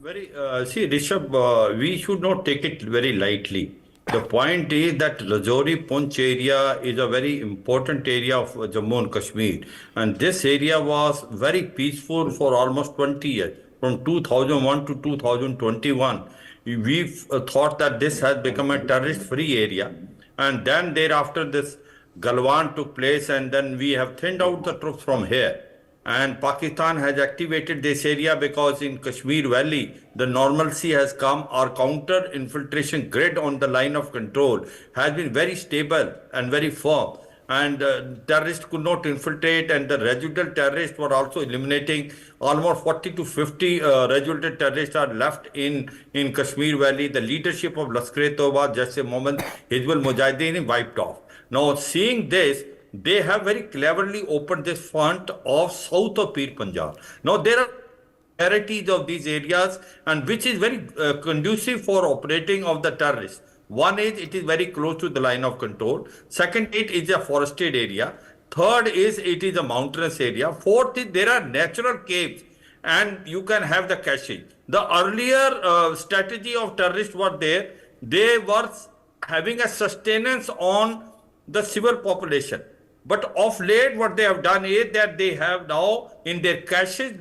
See, Rishabh, we should not take it very lightly. The point is that Rajouri Poonch area is a very important area of Jammu and Kashmir. And this area was very peaceful for almost 20 years, from 2001 to 2021. We thought that this has become a terrorist-free area. And then thereafter this Galwan took place, and then we have thinned out the troops from here. And Pakistan has activated this area because in Kashmir Valley, the normalcy has come. Our counter-infiltration grid on the line of control has been very stable and very firm. and terrorists could not infiltrate, and the residual terrorists were also eliminating. Almost 40 to 50 residual terrorists are left in Kashmir Valley. The leadership of Lashkar-e-Toba, Jaish Mohammed, Hizbul Mujahideen wiped off. Now, seeing this, they have very cleverly opened this front of south of Pir Punjab. Now, there are varieties of these areas, and which is very conducive for operating of the terrorists. One is it is very close to the line of control. Second, it is a forested area. Third is it is a mountainous area. Fourth is there are natural caves and you can have the caching. The earlier strategy of terrorists were there. They were having a sustenance on the civil population. But of late what they have done is that they have now in their caches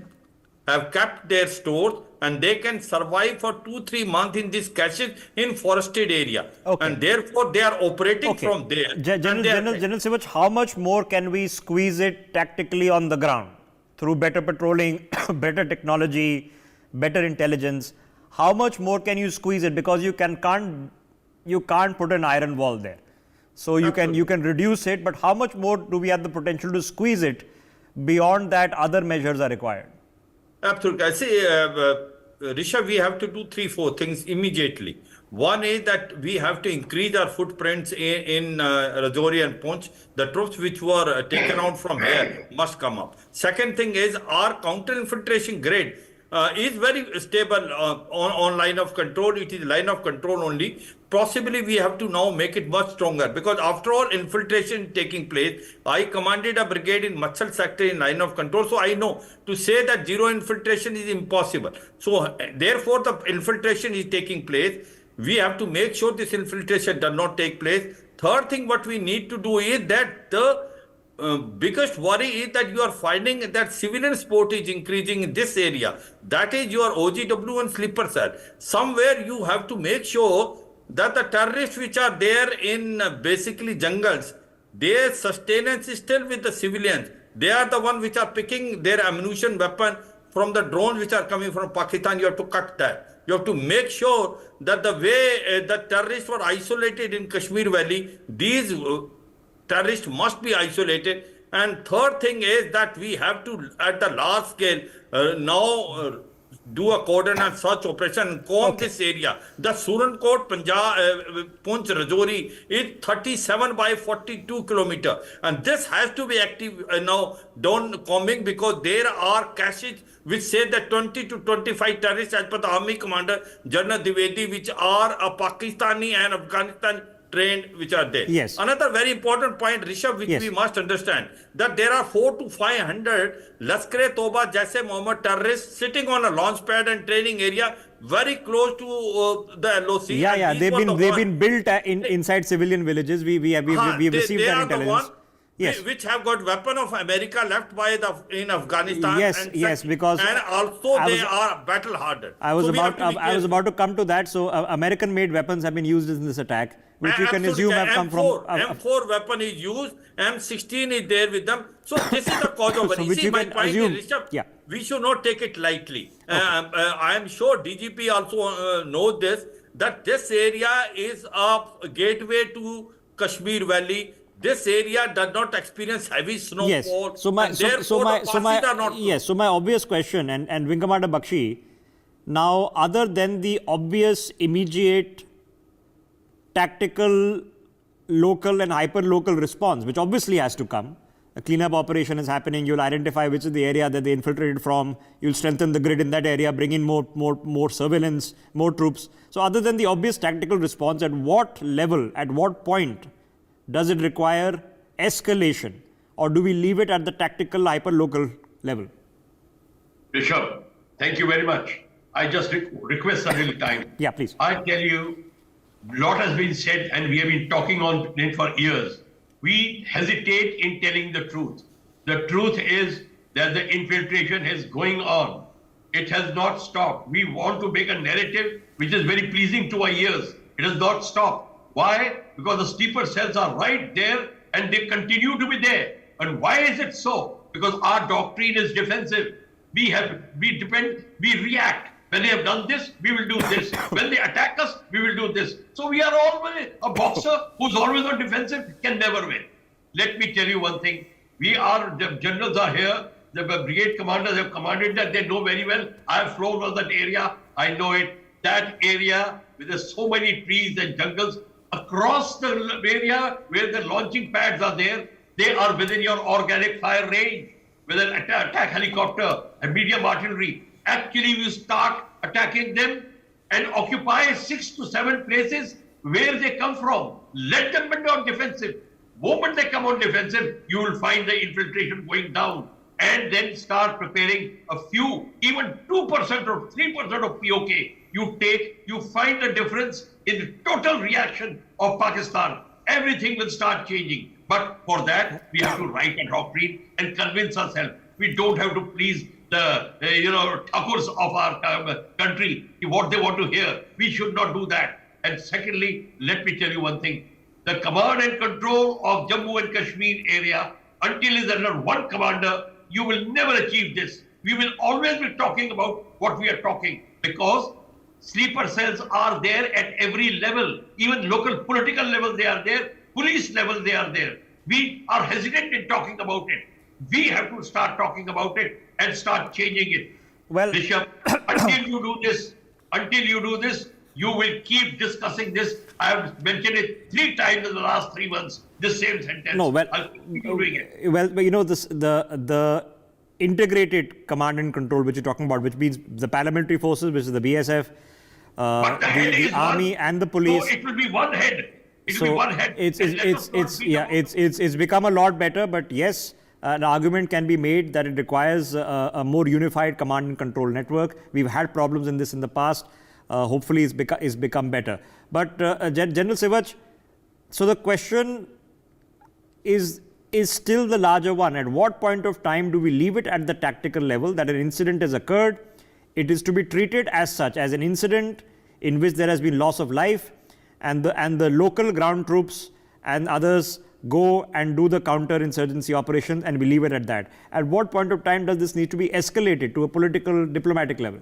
have kept their stores and they can survive for 2-3 months in these caches in forested area. Okay. And therefore they are operating from there. General Sivach, how much more can we squeeze it tactically on the ground through better patrolling, better technology, better intelligence? How much more can you squeeze it? Because you can't put an iron wall there. So you can reduce it, but how much more do we have the potential to squeeze it? Beyond that, other measures are required. Absolutely. I say, Rishabh, we have to do 3-4 things immediately. One is that we have to increase our footprints in Rajouri and Poonch. The troops which were taken out from here must come up. Second thing is our counter-infiltration grid is very stable on line of control. It is line of control only. Possibly we have to now make it much stronger because after all infiltration taking place, I commanded a brigade in Machal sector in line of control. So I know to say that zero infiltration is impossible. So therefore the infiltration is taking place. We have to make sure this infiltration does not take place. Third thing what we need to do is that the biggest worry is that you are finding that civilian sport is increasing in this area. That is your OGW and sleeper cell. Somewhere you have to make sure that the terrorists which are there in basically jungles, their sustenance is still with the civilians. They are the ones which are picking their ammunition weapon from the drones which are coming from Pakistan. You have to cut that. You have to make sure that the way the terrorists were isolated in Kashmir Valley, these terrorists must be isolated. And third thing is that we have to, at the large scale, now do a coordinated search operation and comb this area. The Surankote, Punjab, Poonch, Rajouri is 37 by 42 kilometers. And this has to be active now done combing because there are caches which say that 20 to 25 terrorists as per the Army Commander General Dwivedi, which are a Pakistani and Afghanistan trained which are there. Yes. Another very important point, Rishabh, which we must understand, that there are 400 to 500 Lashkar-e-Toba, Jaish Mohammed terrorists sitting on a launch pad and training area very close to the LOC. Yeah, they've been built inside civilian villages. We've received that intelligence. Yes. Which have got weapon of America left by in Afghanistan. Yes, because and also they are battle hardened. I was about to come to that. So American-made weapons have been used in this attack, which you can assume have come from. M4 weapon is used. M16 is there with them. So this is the cause of worry. See, my point is, Rishabh, we should not take it lightly. I am sure DGP also knows this, that this area is a gateway to Kashmir Valley. This area does not experience heavy snowfall. Yes. So my obvious question, and Wing Commander Bakshi, now other than the obvious immediate tactical, local and hyper-local response, which obviously has to come, a cleanup operation is happening, you'll identify which is the area that they infiltrated from, you'll strengthen the grid in that area, bring in more surveillance, more troops. So other than the obvious tactical response, at what level, at what point does it require escalation, or do we leave it at the tactical, hyper-local level? Rishabh, thank you very much. I just request a little time. Yeah, please. I tell you, a lot has been said and we have been talking on it for years. We hesitate in telling the truth. The truth is that the infiltration is going on. It has not stopped. We want to make a narrative which is very pleasing to our ears. It has not stopped. Why? Because the sleeper cells are right there and they continue to be there. And why is it so? Because our doctrine is defensive. We react. When they have done this, we will do this. When they attack us, we will do this. So we are always, a boxer who's always on defensive can never win. let me tell you one thing. The generals are here. The brigade commanders have commanded that. They know very well. I have flown on that area. I know it. That area with so many trees and jungles across the area where the launching pads are there, they are within your organic fire range. With an attack helicopter and medium artillery, actually you start attacking them and occupy 6 to 7 places where they come from. Let them be on defensive. Moment they come on defensive, you will find the infiltration going down, and then start preparing a few, even 2% or 3% of POK. You find the difference in the total reaction of Pakistan. Everything will start changing. But for that, we have to write a doctrine and convince ourselves. We don't have to please the Thakurs of our country, what they want to hear. We should not do that. And secondly, let me tell you one thing. The command and control of Jammu and Kashmir area, until it's under one commander, you will never achieve this. We will always be talking about what we are talking, because sleeper cells are there at every level. Even local political level, they are there. Police level, they are there. We are hesitant in talking about it. We have to start talking about it and start changing it. Well, Rishabh, until you do this, you will keep discussing this. I have mentioned it 3 times in the last 3 months, the same sentence. No, well, I'll keep doing it. well, you know, the integrated command and control which you're talking about, which means the paramilitary forces, which is the BSF, the army and the police. So it will be one head. It will be one head. It's become a lot better, but yes, an argument can be made that it requires a more unified command and control network. We've had problems in this in the past. Hopefully, it's become better. But General Sivach, so the question is still the larger one. At what point of time do we leave it at the tactical level that an incident has occurred? It is to be treated as such, as an incident in which there has been loss of life, and the local ground troops and others go and do the counter-insurgency operations, and we leave it at that. At what point of time does this need to be escalated to a political, diplomatic level?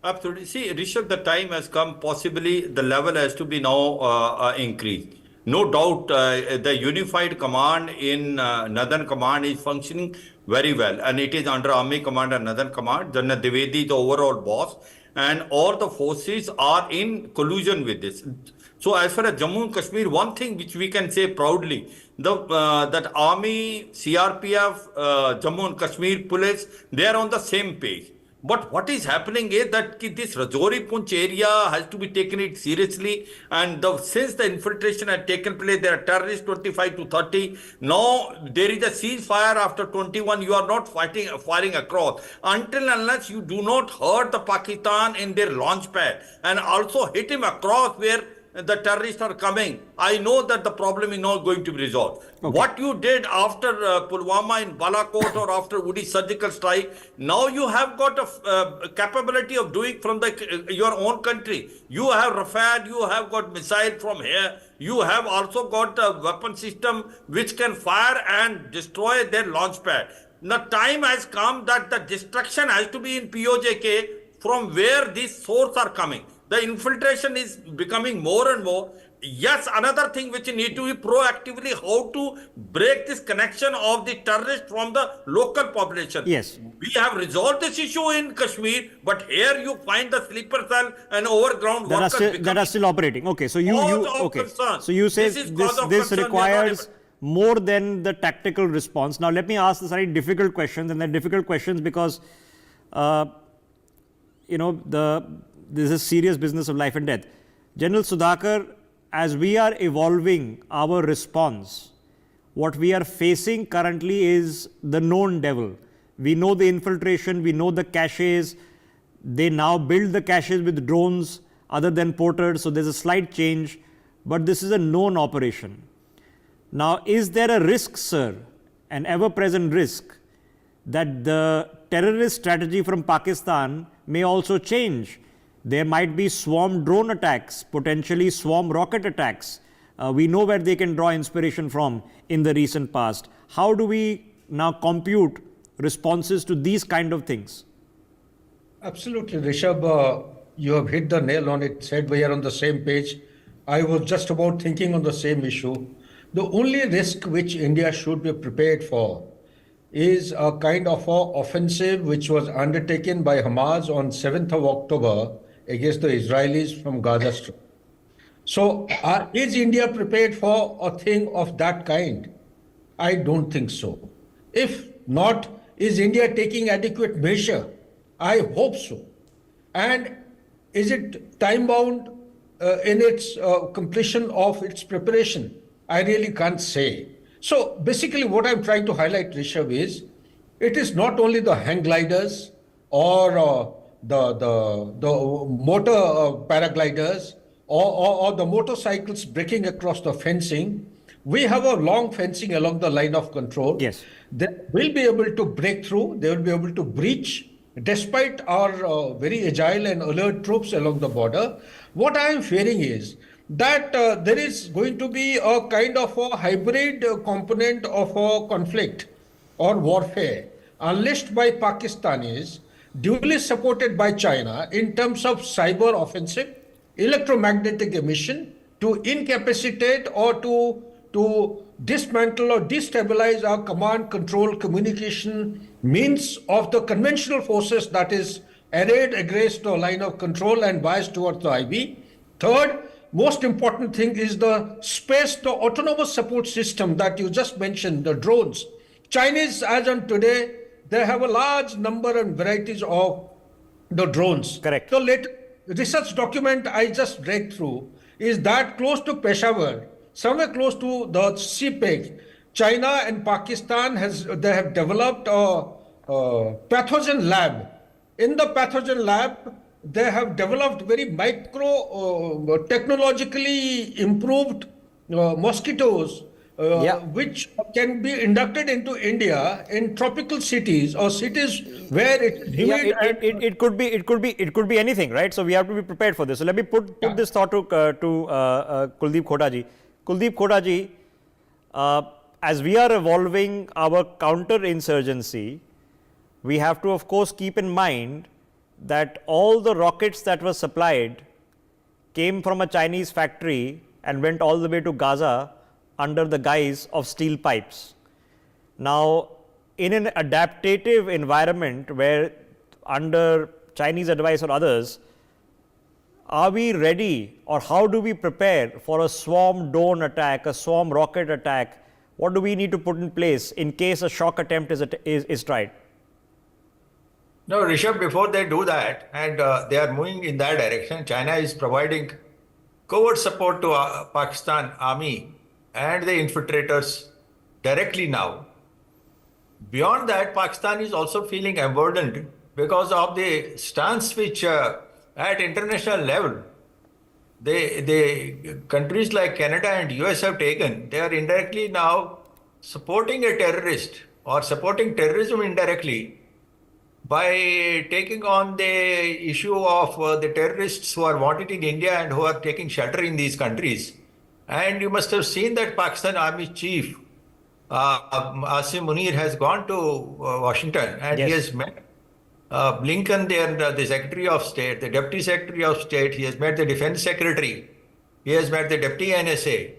Absolutely. See, Rishabh, the time has come. Possibly the level has to be now increased. No doubt, the unified command in Northern Command is functioning very well, and it is under Army Command and Northern Command. General Dwivedi, the overall boss, and all the forces are in collusion with this. So, as far as Jammu and Kashmir, one thing which we can say proudly, that Army, CRPF, Jammu and Kashmir Police, they are on the same page. But what is happening is that this Rajouri Poonch area has to be taken it seriously, and since the infiltration had taken place, there are terrorists 25 to 30. Now there is a ceasefire after 21. You are not firing across until unless you do not hurt the Pakistan in their launch pad and also hit him across where the terrorists are coming. I know that the problem is not going to be resolved. Okay. What you did after Pulwama in Balakot or after Uri surgical strike, now you have got a capability of doing from your own country. You have Rafale, you have got missile from here, you have also got a weapon system which can fire and destroy their launch pad. The time has come that the destruction has to be in POJK from where these sources are coming. The infiltration is becoming more and more. Yes, another thing which need to be proactively how to break this connection of the terrorists from the local population. Yes. We have resolved this issue in Kashmir, but here you find the sleeper cell and overground workers that are still operating. Okay, so you say this requires more than the tactical response. Now let me ask the very difficult questions, and they're difficult questions because this is serious business of life and death. General Sudhakar, as we are evolving our response, what we are facing currently is the known devil. We know the infiltration, we know the caches. They now build the caches with drones other than porters, so there's a slight change, but this is a known operation. Now, is there a risk, sir, an ever-present risk, that the terrorist strategy from Pakistan may also change? There might be swarm drone attacks, potentially swarm rocket attacks. We know where they can draw inspiration from in the recent past. How do we now compute responses to these kind of things? Absolutely, Rishabh. You have hit the nail on it, said we are on the same page. I was just about thinking on the same issue. The only risk which India should be prepared for is a kind of a offensive which was undertaken by Hamas on 7th of October against the Israelis from Gaza Strip. So is India prepared for a thing of that kind? I don't think so. If not, is India taking adequate measure? I hope so. And is it time bound in its completion of its preparation? I really can't say. So basically what I'm trying to highlight, Rishabh, is it is not only the hang gliders or the motor paragliders or the motorcycles breaking across the fencing. We have a long fencing along the line of control. Yes. They will be able to break through, they will be able to breach despite our very agile and alert troops along the border. What I am fearing is that there is going to be a kind of a hybrid component of a conflict or warfare unleashed by Pakistanis, duly supported by China in terms of cyber offensive, electromagnetic emission to incapacitate or to dismantle or destabilize our command, control, communication means of the conventional forces that is arrayed against the line of control and biased towards the IB. Third, most important thing is the space, the autonomous support system that you just mentioned, the drones. Chinese, as on today, they have a large number and varieties of the drones. Correct. The latest research document I just read through is that close to Peshawar, somewhere close to the CPEC, China and Pakistan they have developed a pathogen lab. In the pathogen lab, they have developed very technologically improved mosquitoes which can be inducted into India in tropical cities or cities where it is humid. It could be anything, right? So we have to be prepared for this. So let me put this thought to Kuldeep Khota ji. Kuldeep Khota ji, as we are evolving our counter-insurgency, we have to of course keep in mind that all the rockets that were supplied came from a Chinese factory and went all the way to Gaza under the guise of steel pipes. Now, in an adaptive environment where under Chinese advice or others, are we ready or how do we prepare for a swarm drone attack, a swarm rocket attack? What do we need to put in place in case a shock attempt is tried? No, Rishabh, before they do that, and they are moving in that direction, China is providing covert support to Pakistan Army and the infiltrators directly now. Beyond that, Pakistan is also feeling emboldened because of the stance which at international level, the countries like Canada and US have taken. They are indirectly now supporting a terrorist or supporting terrorism indirectly by taking on the issue of the terrorists who are wanted in India and who are taking shelter in these countries. And you must have seen that Pakistan Army Chief, Asim Munir, has gone to Washington and he has met Blinken, the Secretary of State, the Deputy Secretary of State, he has met the Defense Secretary, he has met the Deputy NSA.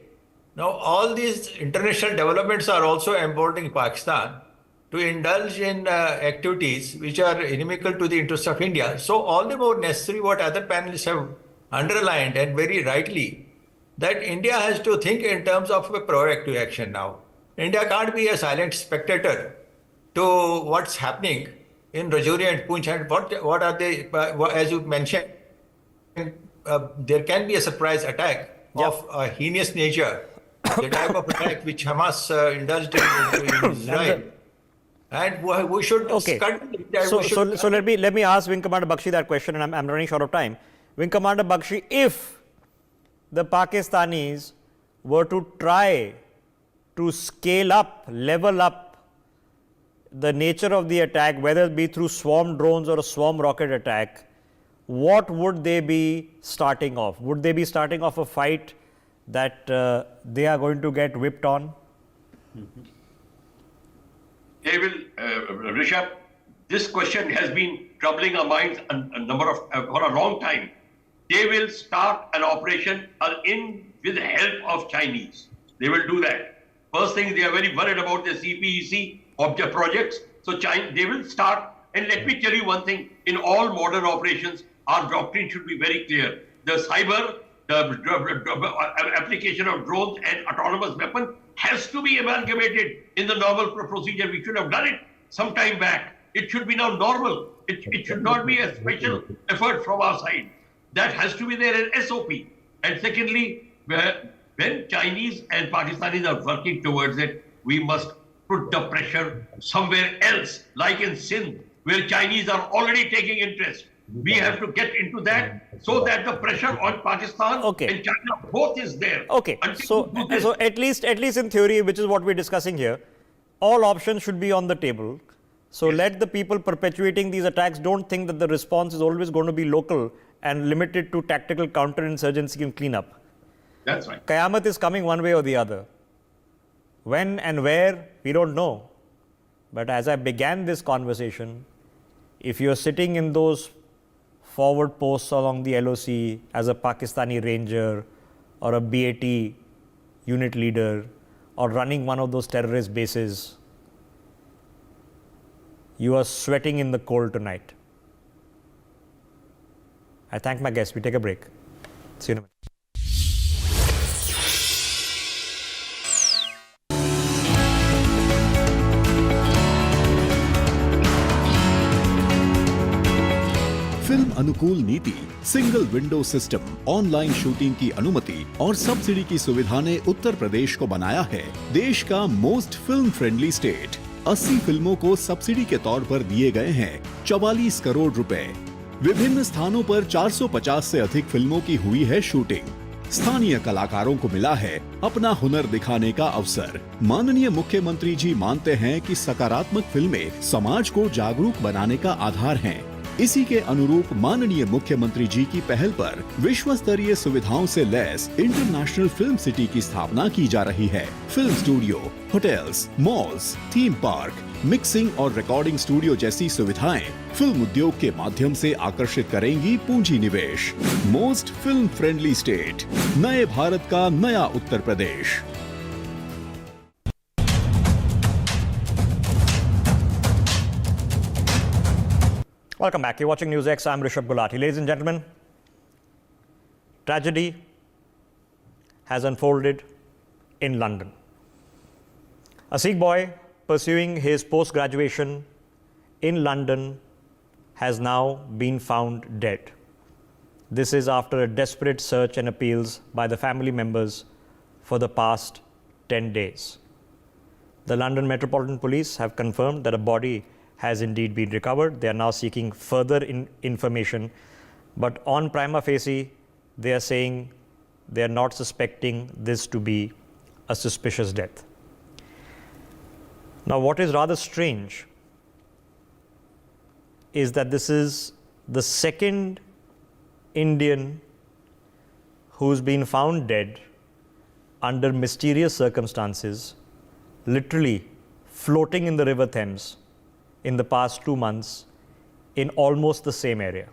Now, all these international developments are also emboldening Pakistan to indulge in activities which are inimical to the interests of India. So all the more necessary what other panelists have underlined, and very rightly, that India has to think in terms of a proactive action now. India can't be a silent spectator to what's happening in Rajouri and Poonch. And what are they, as you mentioned, there can be a surprise attack of a heinous nature, the type of attack which Hamas indulged in Israel. And we should So let me ask Wing Commander Bakshi that question, and I'm running short of time. Wing Commander Bakshi, if the Pakistanis were to try to scale up, level up the nature of the attack, whether it be through swarm drones or a swarm rocket attack, what would they be starting off? Would they be starting off a fight that they are going to get whipped on? They will, Rishabh, this question has been troubling our minds for a long time. They will start an operation with the help of Chinese. They will do that. First thing, they are very worried about the CPEC object projects. So China, they will start. And let me tell you one thing, in all modern operations, our doctrine should be very clear. The cyber, the application of drones and autonomous weapon has to be amalgamated in the normal procedure. We should have done it some time back. It should be now normal. It should not be a special effort from our side. That has to be there in SOP. And secondly, when Chinese and Pakistanis are working towards it, we must put the pressure somewhere else, like in Sindh, where Chinese are already taking interest. We have to get into that so that the pressure on Pakistan and China both is there. Okay, so at least in theory, which is what we're discussing here, all options should be on the table. So let the people perpetuating these attacks don't think that the response is always going to be local and limited to tactical counterinsurgency and cleanup. That's right. Qayamat is coming one way or the other. When and where, we don't know. But as I began this conversation, if you're sitting in those forward posts along the LOC as a Pakistani ranger or a BAT unit leader or running one of those terrorist bases, you are sweating in the cold tonight. I thank my guests. We take a break. See you in a minute. Film अनुकूल नीति, single window system, online shooting की अनुमति और subsidy की सुविधा ने उत्तर प्रदेश को बनाया है देश का मोस्ट फिल्म फ्रेंडली स्टेट। 80 फिल्मों को सब्सिडी के तौर पर दिए गए हैं 44 करोड़ रुपए। विभिन्न स्थानों पर 450 से अधिक फिल्मों की हुई है शूटिंग। स्थानीय कलाकारों को मिला है अपना हुनर दिखाने का अवसर। माननीय मुख्यमंत्री जी मानते हैं कि सकारात्मक फिल्में समाज को जागरूक बनाने का आधार हैं। इसी के अनुरूप माननीय मुख्यमंत्री जी की पहल पर विश्व स्तरीय सुविधाओं से लैस इंटरनेशनल फिल्म सिटी की स्थापना की जा रही है। Film studio, hotels, malls, theme park, mixing और रिकॉर्डिंग स्टूडियो जैसी सुविधाएं फिल्म उद्योग के माध्यम से आकर्षित करेंगी पूंजी निवेश। मोस्ट फिल्म फ्रेंडली स्टेट, नए भारत का नया Uttar Pradesh. Welcome back. You're watching NewsX. I'm Rishabh Gulati. Ladies and gentlemen, tragedy has unfolded in London. A Sikh boy pursuing his post-graduation in London has now been found dead. This is after a desperate search and appeals by the family members for the past 10 days. The London Metropolitan Police have confirmed that a body has indeed been recovered. They are now seeking further information, but on prima facie, they are saying they are not suspecting this to be a suspicious death. Now, what is rather strange is that this is the second Indian who's been found dead under mysterious circumstances, literally floating in the River Thames in the past 2 months in almost the same area.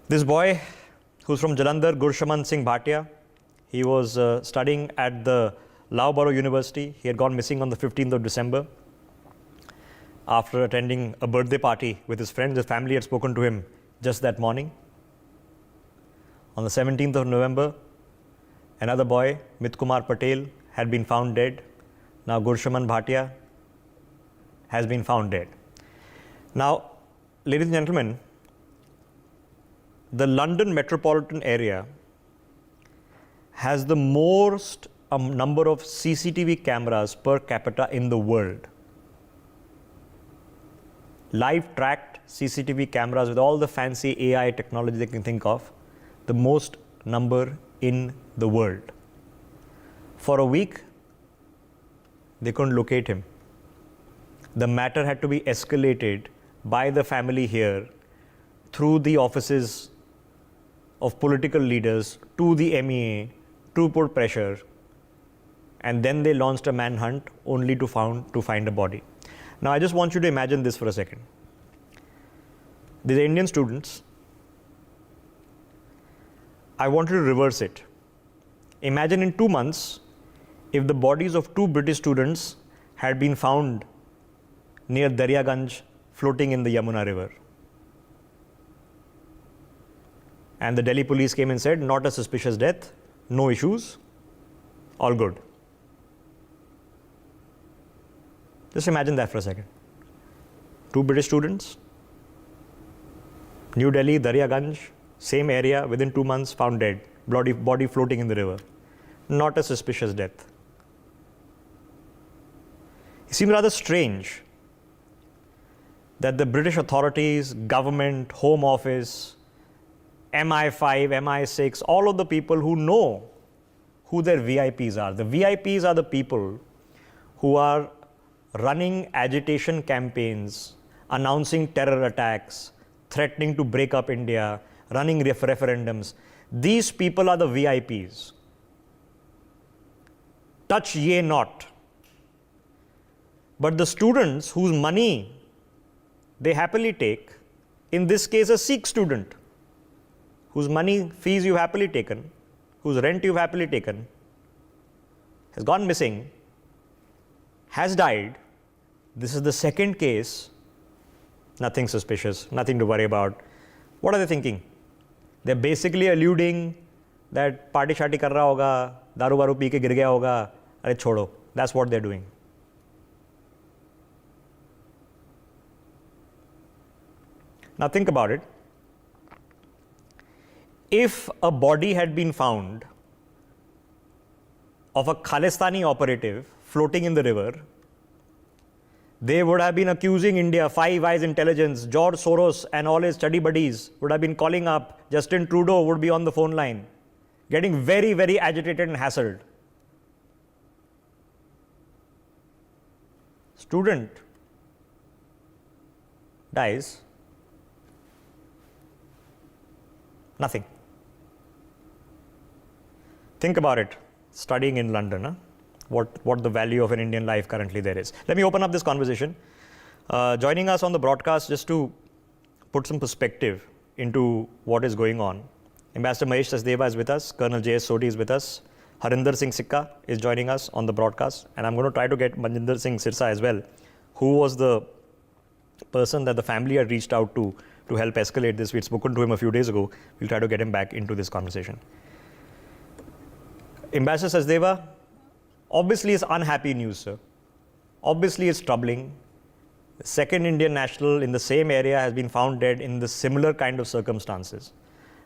This boy, who's from Jalandhar, Gurshaman Singh Bhatia, he was studying at the Loughborough University. He had gone missing on the 15th of December after attending a birthday party with his friends. His family had spoken to him just that morning. On the 17th of November, another boy, Mitkumar Patel, had been found dead. Now Gurshaman Bhatia has been found dead. Now, ladies and gentlemen, the London metropolitan area has the most number of CCTV cameras per capita in the world. Live tracked CCTV cameras with all the fancy AI technology they can think of, the most number in the world. For a week, they couldn't locate him. The matter had to be escalated by the family here through the offices of political leaders to the MEA to put pressure, and then they launched a manhunt only to find a body. Now, I just want you to imagine this for a second. These are Indian students. I want you to reverse it. Imagine in 2 months if the bodies of 2 British students had been found near Daryaganj floating in the Yamuna river. And the Delhi police came and said, not a suspicious death, no issues, all good. Just imagine that for a second. 2 British students, New Delhi, Daryaganj, same area, within 2 months found dead, body floating in the river. Not a suspicious death. It seems rather strange that the British authorities, government, Home Office, MI5, MI6, all of the people who know who their VIPs are. The VIPs are the people who are running agitation campaigns, announcing terror attacks, threatening to break up India, running referendums. These people are the VIPs. Touch ye not. But the students whose money they happily take, in this case a Sikh student, whose money, fees you've happily taken, whose rent you've happily taken, has gone missing, has died. This is the second case. Nothing suspicious, nothing to worry about. What are they thinking? They're basically alluding that party shati kar raha hoga, daru waru pee ke gir gaya hoga, are chodo. That's what they're doing. Now think about it. If a body had been found of a Khalistani operative floating in the river, they would have been accusing India, Five Eyes Intelligence, George Soros and all his study buddies would have been calling up, Justin Trudeau would be on the phone line, getting very, very agitated and hassled. Student dies, nothing. Think about it, studying in London, huh? What the value of an Indian life currently there is. Let me open up this conversation. Joining us on the broadcast, just to put some perspective into what is going on, Ambassador Mahesh Sachdeva is with us, Colonel J.S. Sodhi is with us, Harinder Singh Sikka is joining us on the broadcast, and I'm going to try to get Manjinder Singh Sirsa as well, who was the person that the family had reached out to help escalate this. We'd spoken to him a few days ago. We'll try to get him back into this conversation. Ambassador Sachdeva, obviously it's unhappy news, sir. Obviously it's troubling. The second Indian national in the same area has been found dead in the similar kind of circumstances.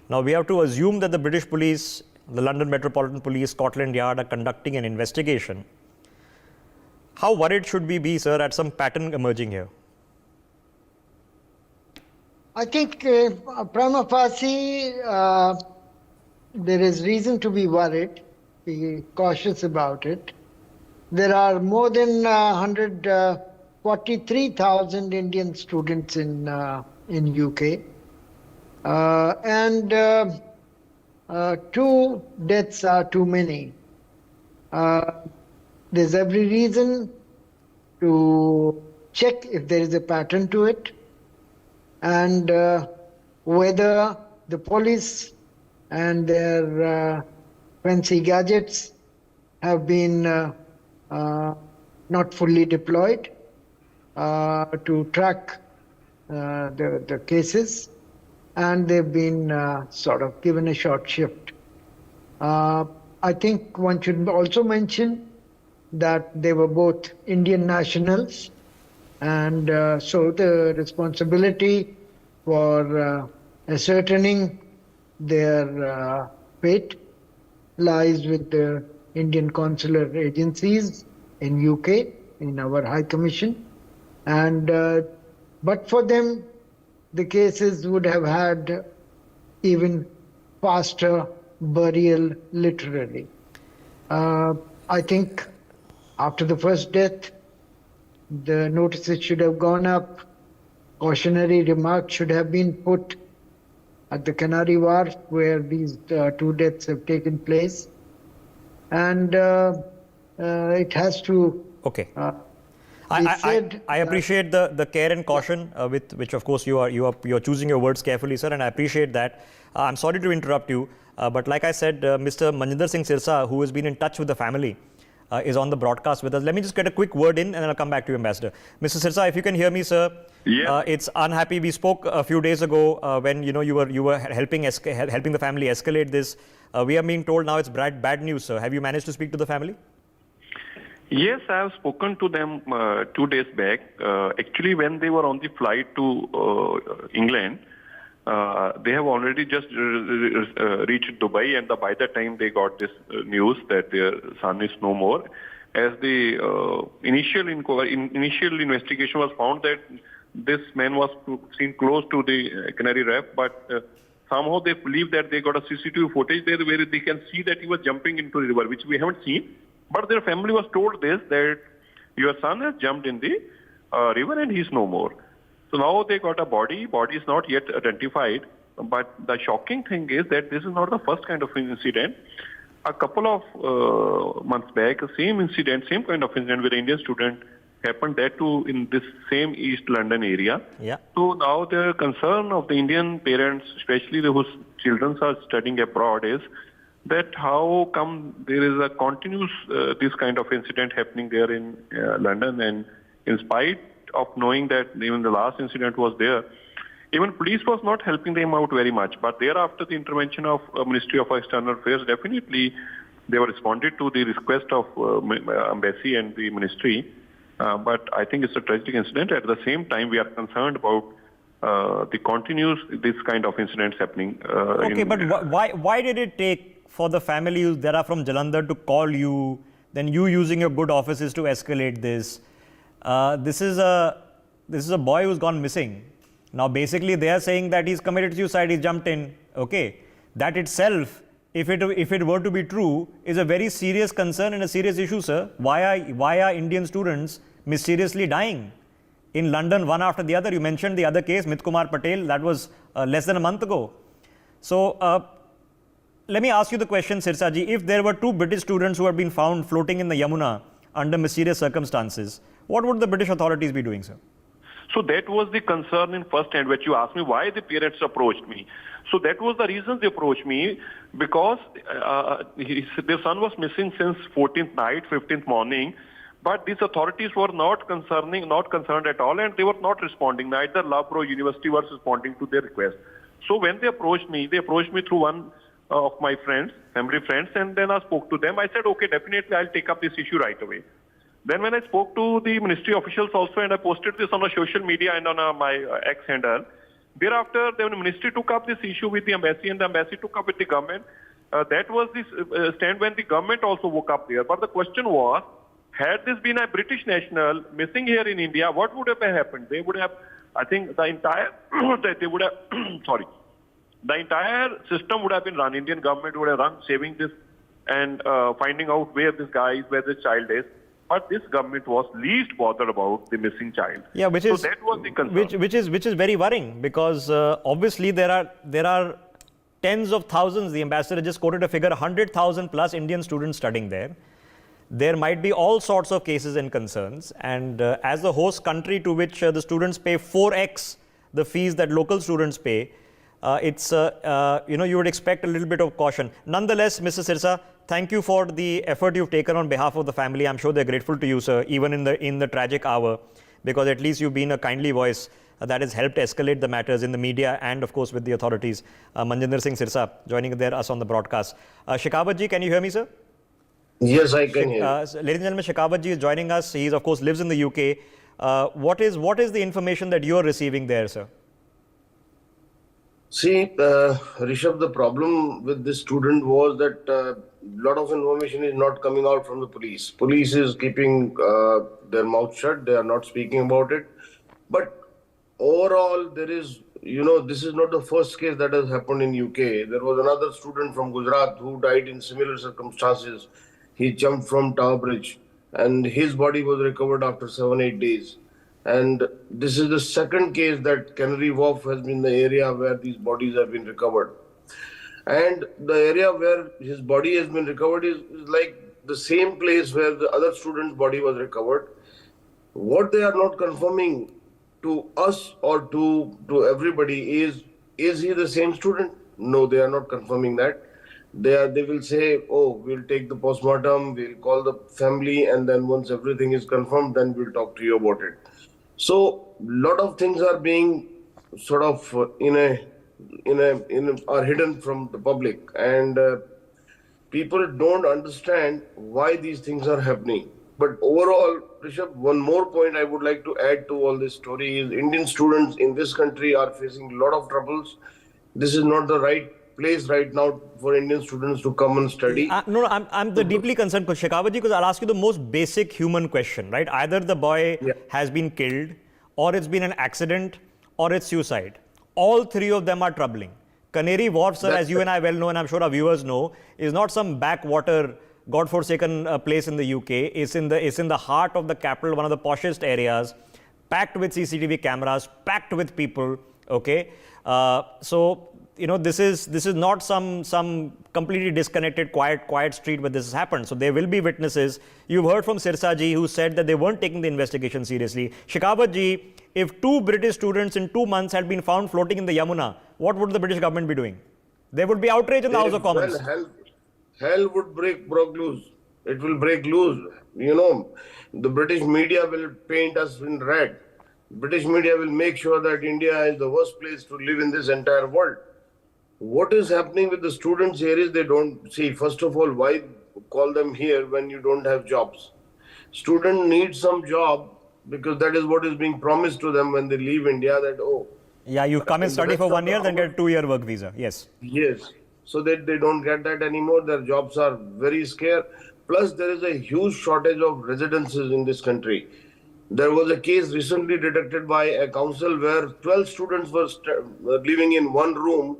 Now we have to assume that the British police, the London Metropolitan Police, Scotland Yard are conducting an investigation. How worried should we be, sir, at some pattern emerging here? I think prima facie, there is reason to be worried, be cautious about it. There are more than 143,000 Indian students in UK, and 2 deaths are too many. There's every reason to check if there is a pattern to it, and whether the police and their fancy gadgets have been not fully deployed to track the cases, and they've been sort of given a short shift. I think one should also mention that they were both Indian nationals, and so the responsibility for ascertaining their fate lies with the Indian consular agencies in UK, in our High Commission, and but for them, the cases would have had even faster burial, literally. I think after the first death, the notices should have gone up, cautionary remarks should have been put at the Canary Wharf where these 2 deaths have taken place, and it has to. Okay. I appreciate the care and caution with which, of course, you're choosing your words carefully, sir, and I appreciate that. I'm sorry to interrupt you. But like I said, Mr. Manjinder Singh Sirsa, who has been in touch with the family, is on the broadcast with us. Let me just get a quick word in and then I'll come back to you, Ambassador. Mr. Sirsa, if you can hear me, sir. Yeah. It's unhappy. We spoke a few days ago when you were helping the family escalate this. We are being told now it's bad news, sir. Have you managed to speak to the family? Yes, I have spoken to them 2 days back. Actually, when they were on the flight to England, they have already just reached Dubai, and by the time they got this news that their son is no more, as the initial investigation was found that this man was seen close to the Canary Reef, but somehow they believe that they got a CCTV footage there where they can see that he was jumping into the river, which we haven't seen. But their family was told this, that your son has jumped in the river and he's no more. So now they got a body is not yet identified. But the shocking thing is that this is not the first kind of incident. A couple of months back, same kind of incident with an Indian student happened that too in this same East London area. Yeah. So now the concern of the Indian parents, especially whose children are studying abroad, is that how come there is a continuous this kind of incident happening there in London, and in spite of knowing that even the last incident was there, even police was not helping them out very much. But thereafter the intervention of Ministry of External Affairs, definitely they were responded to the request of embassy and the ministry. But I think it's a tragic incident. At the same time, we are concerned about the continuous this kind of incidents happening. Okay, but why did it take for the family that are from Jalandhar to call you, then you using your good offices to escalate this? This is a boy who's gone missing. Now, basically, they are saying that he's committed suicide, he jumped in. Okay, that itself, if it were to be true, is a very serious concern and a serious issue, sir. Why are Indian students mysteriously dying in London one after the other? You mentioned the other case, Mit Kumar Patel, that was less than a month ago. So, let me ask you the question, Sirsa ji. If there were 2 British students who had been found floating in the Yamuna under mysterious circumstances, what would the British authorities be doing, sir? So that was the concern in first hand, which you asked me why the parents approached me. So that was the reason they approached me, because their son was missing since 14th night, 15th morning. But these authorities were not concerned at all, and they were not responding. Neither Loughborough University was responding to their request. So when they approached me through one of my friends, family friends, and then I spoke to them. I said, okay, definitely I'll take up this issue right away. Then when I spoke to the ministry officials also, and I posted this on a social media and on my X handle, thereafter the ministry took up this issue with the embassy, and the embassy took up with the government. That was the stand when the government also woke up there. But the question was, had this been a British national missing here in India, what would have happened? They would have, I think the entire, the entire system would have been run. Indian government would have run saving this and finding out where this guy is, where this child is. But this government was least bothered about the missing child. Yeah, that was the concern. Which is very worrying, because obviously there are tens of thousands. The ambassador just quoted a figure, 100,000 plus Indian students studying there. There might be all sorts of cases and concerns, and as the host country to which the students pay 4x the fees that local students pay, you would expect a little bit of caution. Nonetheless, Mr. Sirsa, thank you for the effort you've taken on behalf of the family. I'm sure they're grateful to you, sir, even in the tragic hour, because at least you've been a kindly voice that has helped escalate the matters in the media and, of course, with the authorities. Manjinder Singh Sirsa joining us on the broadcast. Shekhawat ji, can you hear me, sir? Yes, I can hear. Ladies and gentlemen, Shekhawat ji is joining us. He, of course, lives in the UK. What is the information that you are receiving there, sir? See, Rishabh, the problem with this student was that a lot of information is not coming out from the police. Police is keeping their mouth shut. They are not speaking about it. But overall, there is, this is not the first case that has happened in UK. There was another student from Gujarat who died in similar circumstances. He jumped from Tower Bridge and his body was recovered after 7-8 days. And this is the second case that Canary Wharf has been the area where these bodies have been recovered. And the area where his body has been recovered is like the same place where the other student's body was recovered. What they are not confirming to us or to everybody is he the same student? No, they are not confirming that. They will say, oh, we'll take the postmortem, we'll call the family, and then once everything is confirmed, then we'll talk to you about it. So a lot of things are being sort of are hidden from the public, and people don't understand why these things are happening. But overall, Rishabh, one more point I would like to add to all this story is Indian students in this country are facing a lot of troubles. This is not the right place right now for Indian students to come and study. I'm deeply concerned, Shekhawat ji, because I'll ask you the most basic human question, right? Either the boy has been killed, or it's been an accident, or it's suicide. All three of them are troubling. Canary Wharf, sir, as you and I well know, and I'm sure our viewers know, is not some backwater, godforsaken place in the UK. It's in the heart of the capital, one of the poshest areas, packed with CCTV cameras, packed with people. Okay, so you know this is not some completely disconnected, quiet street where this has happened. So there will be witnesses. You've heard from Sirsa ji, who said that they weren't taking the investigation seriously. Shekhawat ji, if 2 British students in 2 months had been found floating in the Yamuna, what would the British government be doing? There would be outrage in the House of Commons. Hell would break loose. It will break loose. You know, the British media will paint us in red. British media will make sure that India is the worst place to live in this entire world. What is happening with the students here is they don't see, first of all, why call them here when you don't have jobs? Student needs some job because that is what is being promised to them when they leave India, that, oh. Yeah, you come and study for 1 year, then get a 2-year work visa. Yes. Yes. So that they don't get that anymore. Their jobs are very scarce. Plus, there is a huge shortage of residences in this country. There was a case recently detected by a council where 12 students were living in one room.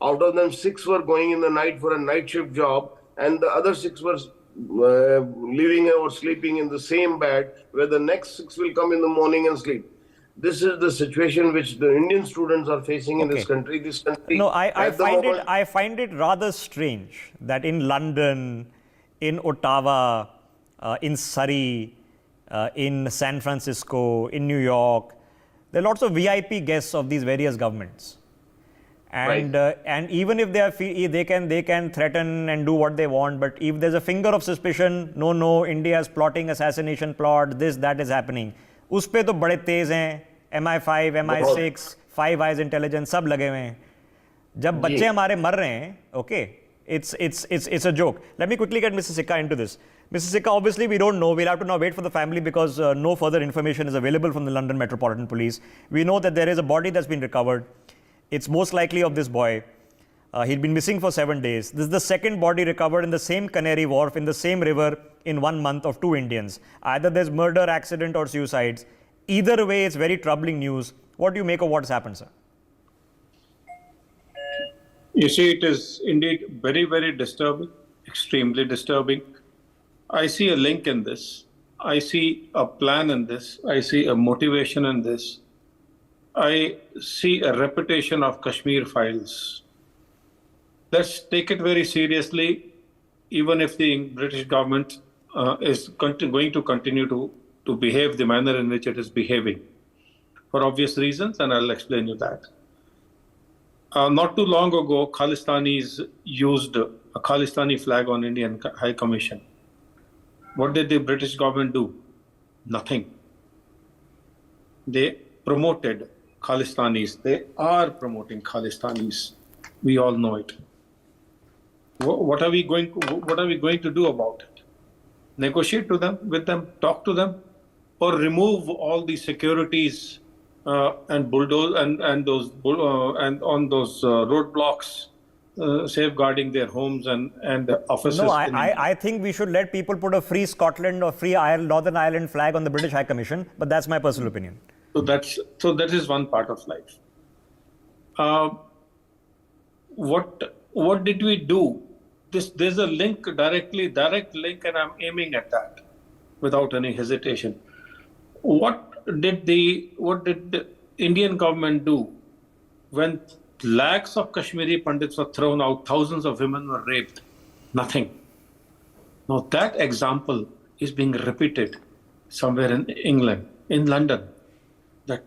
Out of them, 6 were going in the night for a night shift job, and the other 6 were living or sleeping in the same bed, where the next 6 will come in the morning and sleep. This is the situation which the Indian students are facing in this country. No, I find it rather strange that in London, in Ottawa, in Surrey, in San Francisco, in New York, there are lots of VIP guests of these various governments. And and even if they can threaten and do what they want, but if there's a finger of suspicion, no, India is plotting assassination plot, this, that is happening. उस पे तो बड़े तेज हैं, MI5, MI6, Five Eyes intelligence सब लगे हुए हैं. जब बच्चे हमारे मर रहे हैं, okay, it's a joke. Let me quickly get Mrs. Sikka into this. Mrs. Sikka, obviously we don't know. We'll have to now wait for the family because no further information is available from the London Metropolitan Police. We know that there is a body that's been recovered. It's most likely of this boy. He'd been missing for 7 days. This is the second body recovered in the same Canary Wharf, in the same river, in 1 month of 2 Indians. Either there's murder, accident, or suicides. Either way, it's very troubling news. What do you make of what's happened, sir? You see, it is indeed very, very disturbing, extremely disturbing. I see a link in this. I see a plan in this. I see a motivation in this. I see a repetition of Kashmir files. Let's take it very seriously, even if the British government is going to continue to behave the manner in which it is behaving, for obvious reasons, and I'll explain you that. Not too long ago, Khalistanis used a Khalistani flag on Indian High Commission. What did the British government do? Nothing. They promoted Khalistanis. They are promoting Khalistanis. We all know it. What are we going to do about it? Negotiate with them, talk to them, or remove all the securities and bulldoze and on those roadblocks safeguarding their homes and offices. No, I think we should let people put a free Scotland or free Northern Ireland flag on the British High Commission, but that's my personal opinion. So that is one part of life. What did we do? There's a direct link, and I'm aiming at that without any hesitation. What did the Indian government do when lakhs of Kashmiri Pandits were thrown out, thousands of women were raped? Nothing. Now that example is being repeated somewhere in England, in London, that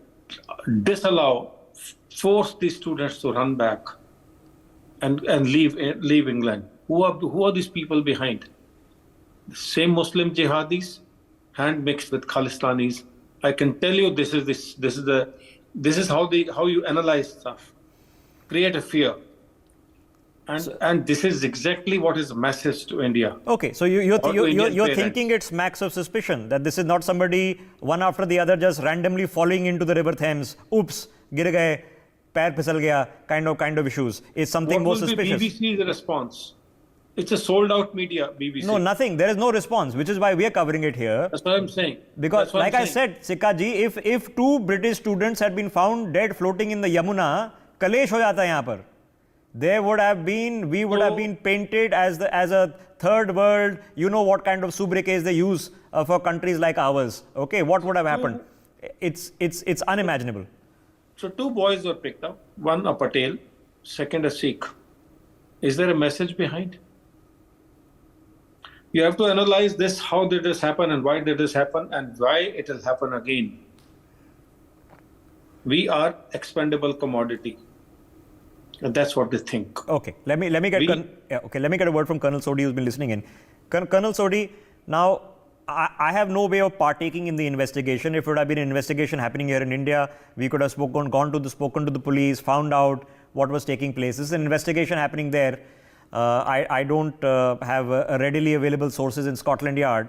force these students to run back and leave England. Who are these people behind? The same Muslim jihadis, hand mixed with Khalistanis. I can tell you this is how you analyze stuff. Create a fear. And this is exactly what is the message to India. Okay, so you're thinking it smacks of suspicion, that this is not somebody one after the other just randomly falling into the river Thames. Oops, gir gaye, pair phisal gaya, kind of issues. It's something more suspicious. What will be BBC's response? It's a sold out media, BBC. No, nothing. There is no response, which is why we are covering it here. That's what I'm saying. Because like I said, Sikka ji, if 2 British students had been found dead floating in the Yamuna, kalesh ho jata hai yahan par. We would have been painted as a third world, you know what kind of sobriquets they use for countries like ours. Okay, what would have happened? It's unimaginable. So 2 boys were picked up, one a Patel, second a Sikh. Is there a message behind? You have to analyze this, how did this happen and why did this happen and why it will happen again. We are expendable commodity. And that's what they think. Okay, let me get a word from Colonel Sodhi, who's been listening in. Colonel Sodhi, now I have no way of partaking in the investigation. If it would have been an investigation happening here in India, we could have spoken to the police, found out what was taking place. This is an investigation happening there. I don't have readily available sources in Scotland Yard,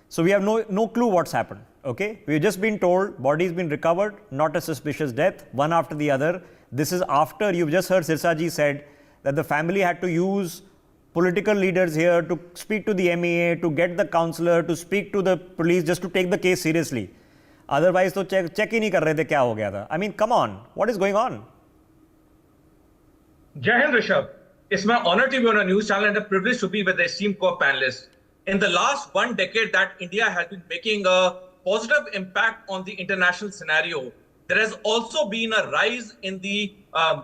so we have no clue what's happened. Okay, we've just been told body's been recovered, not a suspicious death, one after the other. This is after you've just heard Sirsa ji said that the family had to use political leaders here to speak to the MEA, to get the counsellor, to speak to the police, just to take the case seriously. Otherwise, to check ही नहीं कर रहे थे क्या हो गया था. I mean, come on, what is going on? Jai Hind, Rishabh. It's my honor to be on a news channel and a privilege to be with the esteemed co-panelists. In the last 1 decade that India has been making a positive impact on the international scenario, there has also been a rise in the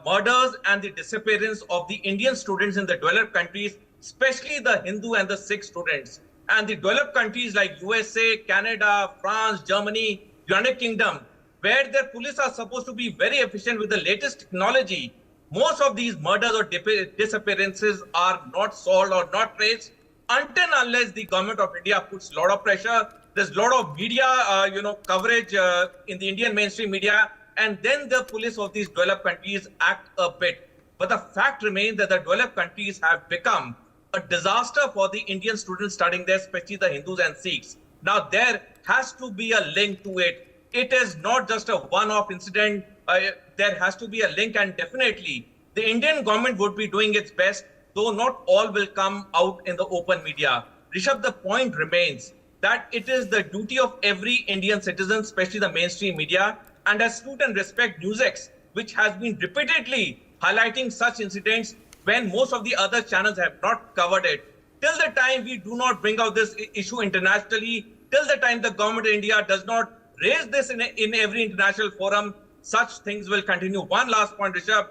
murders and the disappearance of the Indian students in the developed countries, especially the Hindu and the Sikh students. And the developed countries like USA, Canada, France, Germany, United Kingdom, where their police are supposed to be very efficient with the latest technology, most of these murders or disappearances are not solved or not traced until unless the government of India puts a lot of pressure. There's a lot of media, coverage in the Indian mainstream media, and then the police of these developed countries act a bit. But the fact remains that the developed countries have become a disaster for the Indian students studying there, especially the Hindus and Sikhs. Now, there has to be a link to it. It is not just a one-off incident. There has to be a link, and definitely the Indian government would be doing its best, though not all will come out in the open media. Rishabh, the point remains that it is the duty of every Indian citizen, especially the mainstream media, and as salute and respect NewsX, which has been repeatedly highlighting such incidents when most of the other channels have not covered it. Till the time we do not bring out this issue internationally, till the time the government of India does not raise this in every international forum, such things will continue. One last point, Rishabh.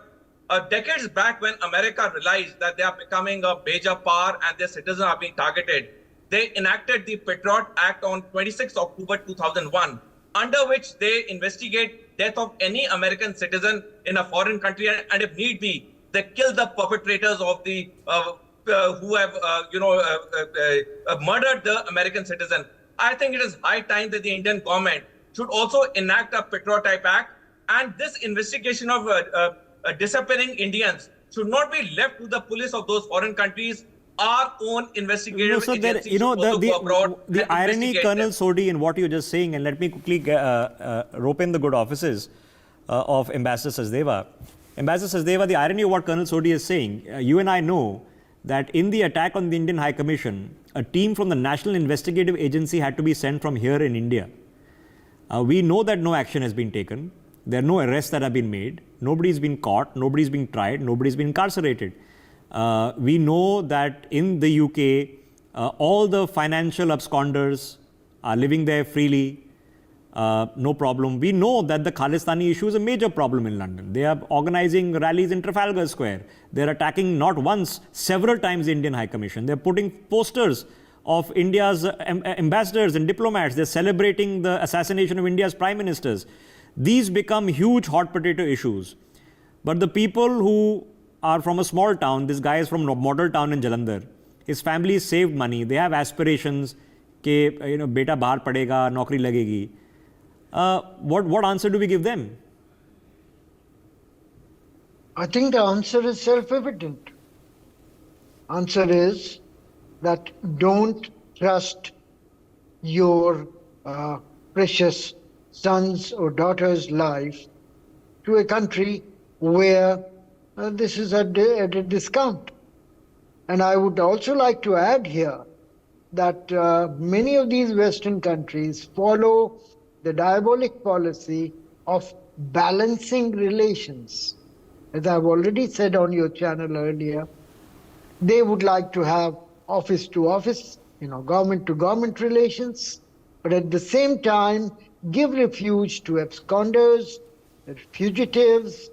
Decades back, when America realized that they are becoming a major power and their citizens are being targeted, they enacted the Patriot Act on 26 October 2001, under which they investigate death of any American citizen in a foreign country, and if need be, they kill the perpetrators of the who have murdered the American citizen. I think it is high time that the Indian government should also enact a Patriot Type Act, and this investigation of disappearing Indians should not be left to the police of those foreign countries. Our own investigative agencies should also go abroad. The irony, Colonel Sodhi, in what you're just saying, and let me quickly rope in the good offices of Ambassador Sachdeva. Ambassador Sachdeva, the irony of what Colonel Sodhi is saying, you and I know that in the attack on the Indian High Commission, a team from the National Investigative Agency had to be sent from here in India. We know that no action has been taken. There are no arrests that have been made. Nobody's been caught. Nobody's been tried. Nobody's been incarcerated. We know that in the UK, all the financial absconders are living there freely. No problem. We know that the Khalistani issue is a major problem in London. They are organizing rallies in Trafalgar Square. They're attacking not once, several times the Indian High Commission. They're putting posters of India's ambassadors and diplomats. They're celebrating the assassination of India's prime ministers. These become huge hot potato issues. But the people who are from a small town. This guy is from a model town in Jalandhar. His family saved money. They have aspirations. Ke, beta bahar padega, naukri lagegi. What answer do we give them? I think the answer is self-evident. Answer is that don't trust your precious son's or daughter's life to a country where this is at a discount. And I would also like to add here that many of these Western countries follow the diabolic policy of balancing relations. As I've already said on your channel earlier, they would like to have office to office, government to government relations, but at the same time give refuge to absconders, fugitives,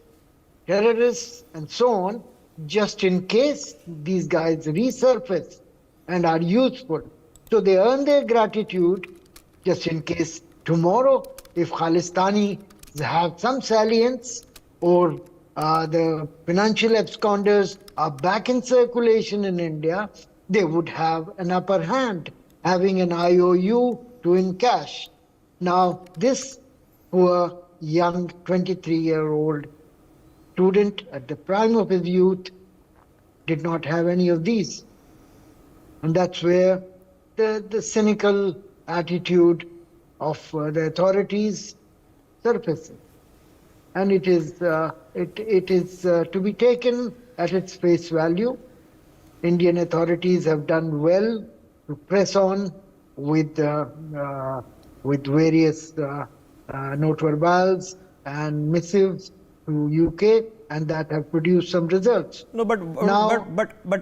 terrorists, and so on, just in case these guys resurface and are useful. So they earn their gratitude just in case tomorrow, if Khalistani have some salience or the financial absconders are back in circulation in India, they would have an upper hand, having an IOU to encash. Now, this poor young 23-year-old student at the prime of his youth did not have any of these. And that's where the cynical attitude of the authorities surfaces. And it is to be taken at its face value. Indian authorities have done well to press on with various note verbals and missives to UK, and that have produced some results. No, but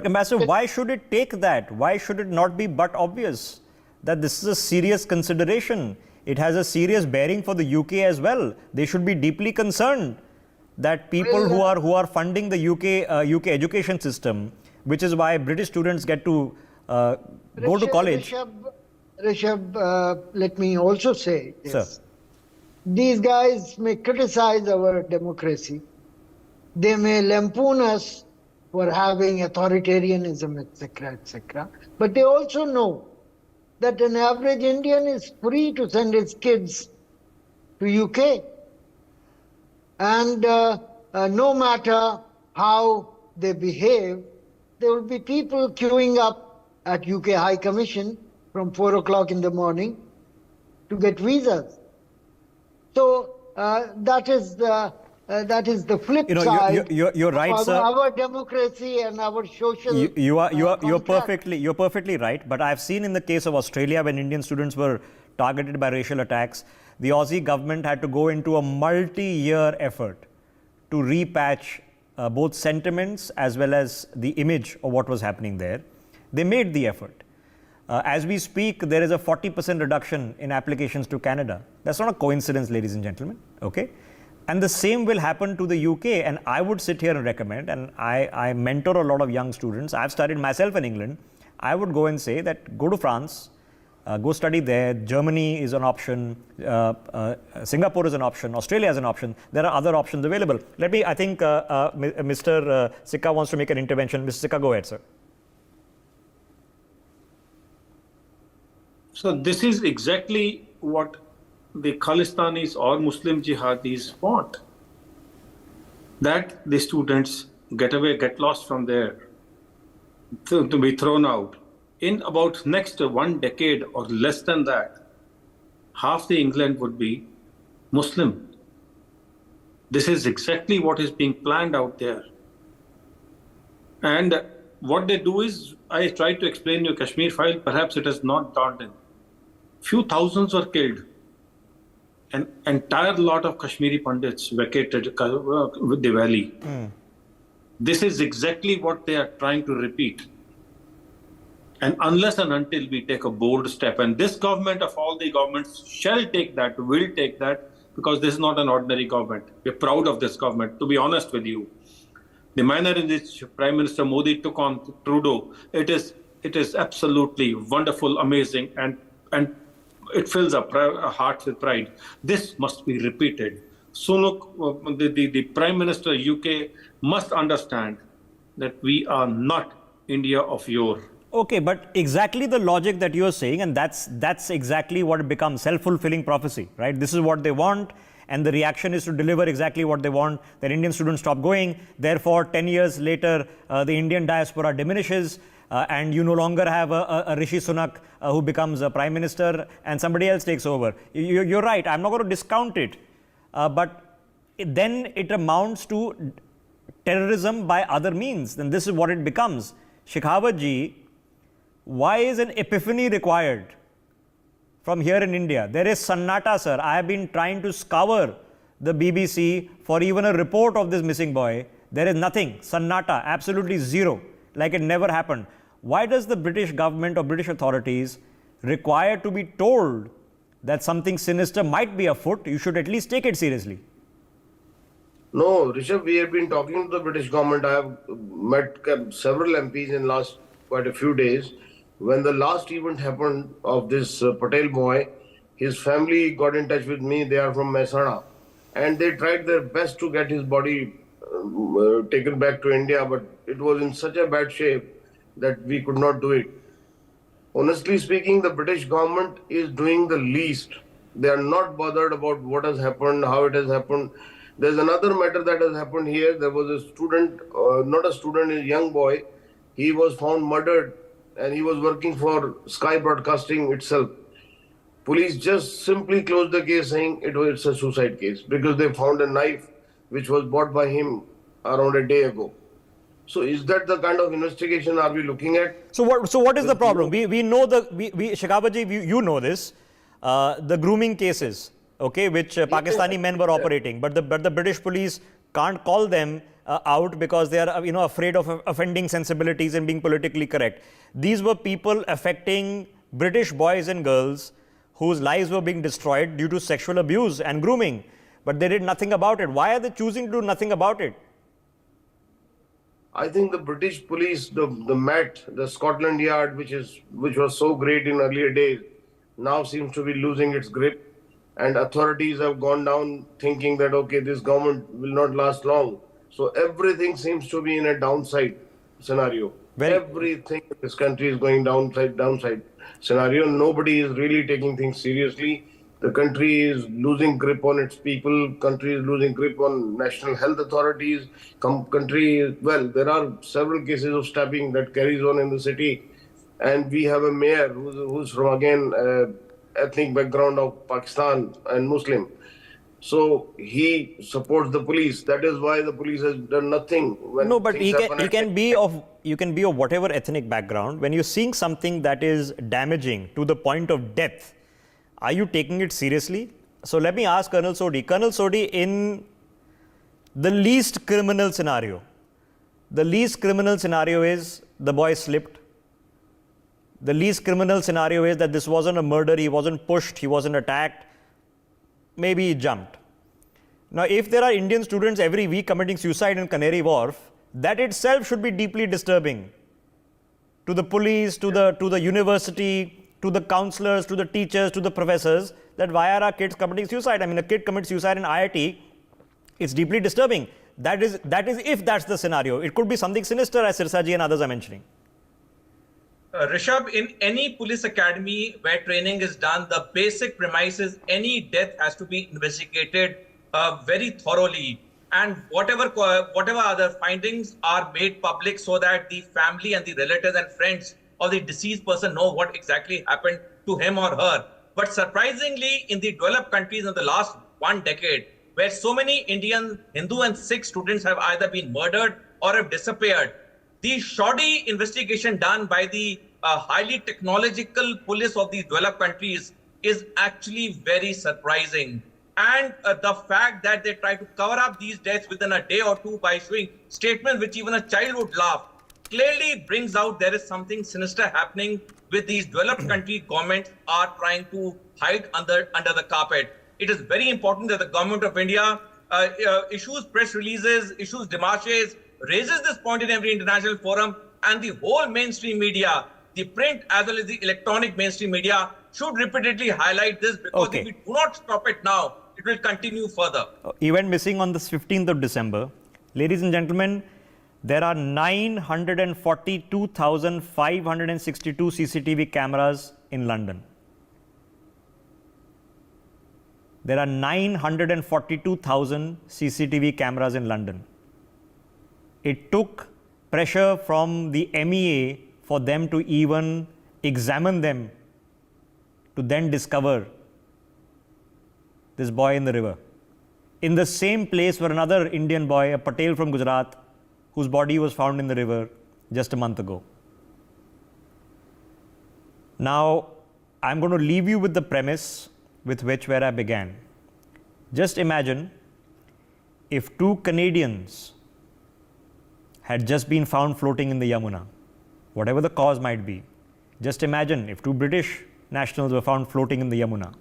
Ambassador, why should it take that? Why should it not be but obvious that this is a serious consideration? It has a serious bearing for the UK as well. They should be deeply concerned that people who are funding the UK education system, which is why British students get to go to college. Rishabh, let me also say this. Sir. These guys may criticize our democracy. They may lampoon us for having authoritarianism, etc., etc. But they also know that an average Indian is free to send his kids to UK. And no matter how they behave, there will be people queuing up at UK High Commission from 4 o'clock in the morning to get visas. So that is the flip side. You're right, of sir. Our democracy and our social. You're perfectly right. But I've seen in the case of Australia, when Indian students were targeted by racial attacks, the Aussie government had to go into a multi-year effort to repatch both sentiments as well as the image of what was happening there. They made the effort. As we speak, there is a 40% reduction in applications to Canada. That's not a coincidence, ladies and gentlemen. Okay? And the same will happen to the UK. And I would sit here and recommend, and I mentor a lot of young students. I've studied myself in England. I would go and say that go to France, go study there. Germany is an option. Singapore is an option. Australia is an option. There are other options available. I think Mr. Sikka wants to make an intervention. Mr. Sikka, go ahead, sir. So this is exactly what the Khalistanis or Muslim jihadis want. That the students get away, get lost from there, to be thrown out. In about next 1 decade or less than that, half the England would be Muslim. This is exactly what is being planned out there. And what they do is, I tried to explain your Kashmir file, perhaps it is not daunting. Few thousands were killed. An entire lot of Kashmiri Pandits vacated the valley. This is exactly what they are trying to repeat. And unless and until we take a bold step, and this government of all the governments shall take that, will take that, because this is not an ordinary government. We're proud of this government, to be honest with you. The manner in which Prime Minister Modi took on Trudeau, it is absolutely wonderful, amazing, and it fills our hearts with pride. This must be repeated. Sunuk, the Prime Minister UK, must understand that we are not India of yore. Okay, but exactly the logic that you're saying, and that's exactly what becomes self-fulfilling prophecy, right? This is what they want, and the reaction is to deliver exactly what they want. That Indian students stop going. Therefore, 10 years later, the Indian diaspora diminishes, and you no longer have a Rishi Sunak who becomes a prime minister, and somebody else takes over. You're right. I'm not going to discount it, but then it amounts to terrorism by other means. Then this is what it becomes. Shekhawat ji, why is an epiphany required from here in India? There is sannata, sir. I have been trying to scour the BBC for even a report of this missing boy. There is nothing. Sannata, absolutely zero, like it never happened. Why does the British government or British authorities require to be told that something sinister might be afoot? You should at least take it seriously. No, Rishabh, we have been talking to the British government. I have met several MPs in last quite a few days. When the last event happened of this Patel boy, his family got in touch with me. They are from Mehsana, and they tried their best to get his body taken back to India, but it was in such a bad shape that we could not do it. Honestly speaking, the British government is doing the least. They are not bothered about what has happened, how it has happened. There's another matter that has happened here. There was a student, not a student, a young boy. He was found murdered, and he was working for Sky Broadcasting itself. Police just simply closed the case saying it's a suicide case because they found a knife which was bought by him around a day ago. So is that the kind of investigation are we looking at? So what is the problem? We know Shekhawat ji, you know this, the grooming cases, okay, which Pakistani men were operating, but the British police can't call them out because they are afraid of offending sensibilities and being politically correct. These were people affecting British boys and girls whose lives were being destroyed due to sexual abuse and grooming, but they did nothing about it. Why are they choosing to do nothing about it? I think the British police, the Met, the Scotland Yard, which was so great in earlier days, now seems to be losing its grip, and authorities have gone down thinking that okay, this government will not last long. So everything seems to be in a downside scenario. Everything in this country is going downside scenario. Nobody is really taking things seriously. The country is losing grip on its people. Country is losing grip on national health authorities. There are several cases of stabbing that carries on in the city, and we have a mayor who's from again ethnic background of Pakistan and Muslim. So he supports the police. That is why the police has done nothing. No, but you can be of whatever ethnic background. When you're seeing something that is damaging to the point of death, are you taking it seriously? So let me ask Colonel Sodhi. Colonel Sodhi, in the least criminal scenario is the boy slipped. The least criminal scenario is that this wasn't a murder, he wasn't pushed, he wasn't attacked. Maybe he jumped. Now, if there are Indian students every week committing suicide in Canary Wharf, that itself should be deeply disturbing to the police, to the university, to the counselors, to the teachers, to the professors, that why are our kids committing suicide? I mean, a kid commits suicide in IIT, it's deeply disturbing. That is if that's the scenario. It could be something sinister, as Sirsaji and others are mentioning. Rishabh, in any police academy where training is done, the basic premise is any death has to be investigated very thoroughly, and whatever other findings are made public so that the family and the relatives and friends of the deceased person know what exactly happened to him or her. But surprisingly, in the developed countries in the last 1 decade, where so many Indian, Hindu and Sikh students have either been murdered or have disappeared, the shoddy investigation done by the highly technological police of these developed countries is actually very surprising. And the fact that they try to cover up these deaths within a day or two by showing statements which even a child would laugh clearly brings out there is something sinister happening with these developed country governments are trying to hide under the carpet. It is very important that the government of India issues press releases, issues demarches, raises this point in every international forum, and the whole mainstream media, the print as well as the electronic mainstream media, should repeatedly highlight this, because if we do not stop it now, it will continue further. Event missing on the 15th of December. Ladies and gentlemen, There are 942,562 CCTV cameras in London. There are 942,000 CCTV cameras in London. It took pressure from the MEA for them to even examine them to then discover this boy in the river. In the same place where another Indian boy, a Patel from Gujarat, whose body was found in the river just a month ago. Now, I'm going to leave you with the premise with where I began. Just imagine if 2 Canadians had just been found floating in the Yamuna, whatever the cause might be. Just imagine if 2 British nationals were found floating in the Yamuna.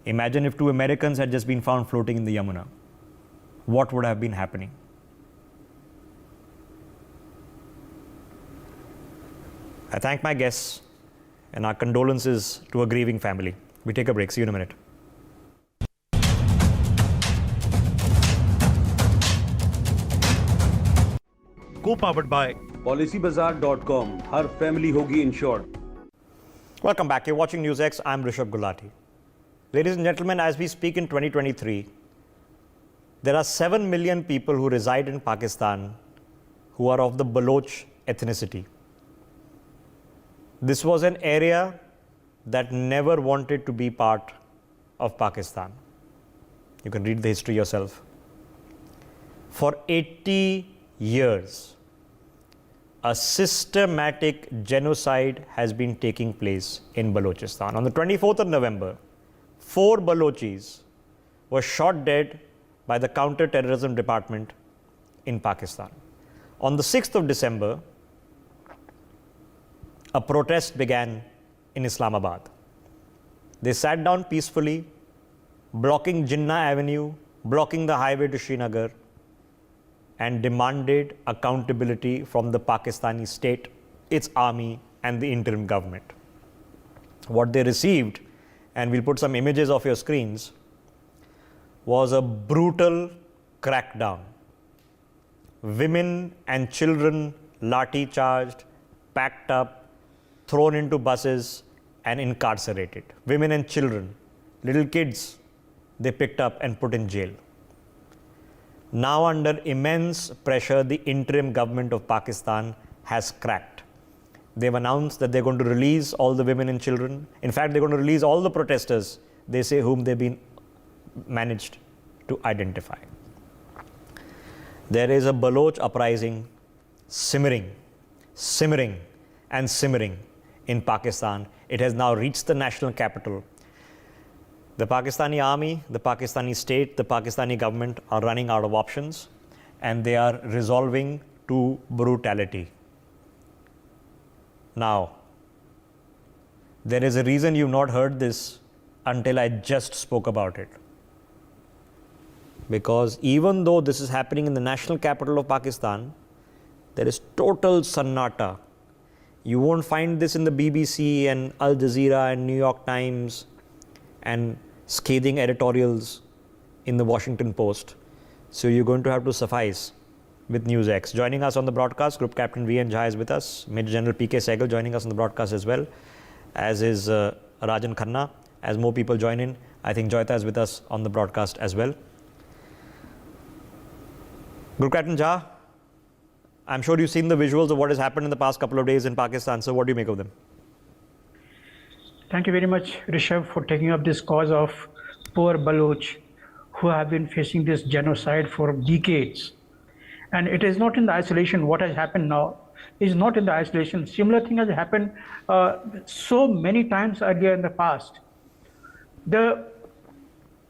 Imagine if 2 Americans had just been found floating in the Yamuna. What would have been happening? I thank my guests and our condolences to a grieving family. We take a break. See you in a minute. Co-powered by PolicyBazaar.com. Her family होगी insured. Welcome back. You're watching NewsX. I'm Rishabh Gulati. Ladies and gentlemen, as we speak in 2023, there are 7 million people who reside in Pakistan who are of the Baloch ethnicity. This was an area that never wanted to be part of Pakistan. You can read the history yourself. For 80 years, a systematic genocide has been taking place in Baluchistan. On the 24th of November, 4 Balochis were shot dead by the counter-terrorism department in Pakistan. On the 6th of December, a protest began in Islamabad. They sat down peacefully, blocking Jinnah Avenue, blocking the highway to Srinagar, and demanded accountability from the Pakistani state, its army, and the interim government. What they received, and we'll put some images of your screens, was a brutal crackdown. Women and children lathi charged, packed up, thrown into buses and incarcerated. Women and children, little kids, they picked up and put in jail. Now under immense pressure, the interim government of Pakistan has cracked. They've announced that they're going to release all the women and children. In fact, they're going to release all the protesters, they say, whom they've been managed to identify. There is a Baloch uprising simmering in Pakistan. It has now reached the national capital. The Pakistani army, the Pakistani state, the Pakistani government are running out of options, and they are resolving to brutality. Now, there is a reason you've not heard this until I just spoke about it. Because even though this is happening in the national capital of Pakistan, there is total sannata. You won't find this in the BBC and Al Jazeera and New York Times and scathing editorials in the Washington Post. So you're going to have to suffice with NewsX. Joining us on the broadcast, Group Captain V.N. Jha is with us, Major General P.K. Sehgal joining us on the broadcast as well, as is Rajan Khanna. As more people join in, I think Joyita is with us on the broadcast as well. Group Captain Jha, I'm sure you've seen the visuals of what has happened in the past couple of days in Pakistan. So what do you make of them? Thank you very much, Rishabh, for taking up this cause of poor Baloch who have been facing this genocide for decades. And it is not in the isolation. What has happened now is not in the isolation. Similar thing has happened so many times earlier in the past. The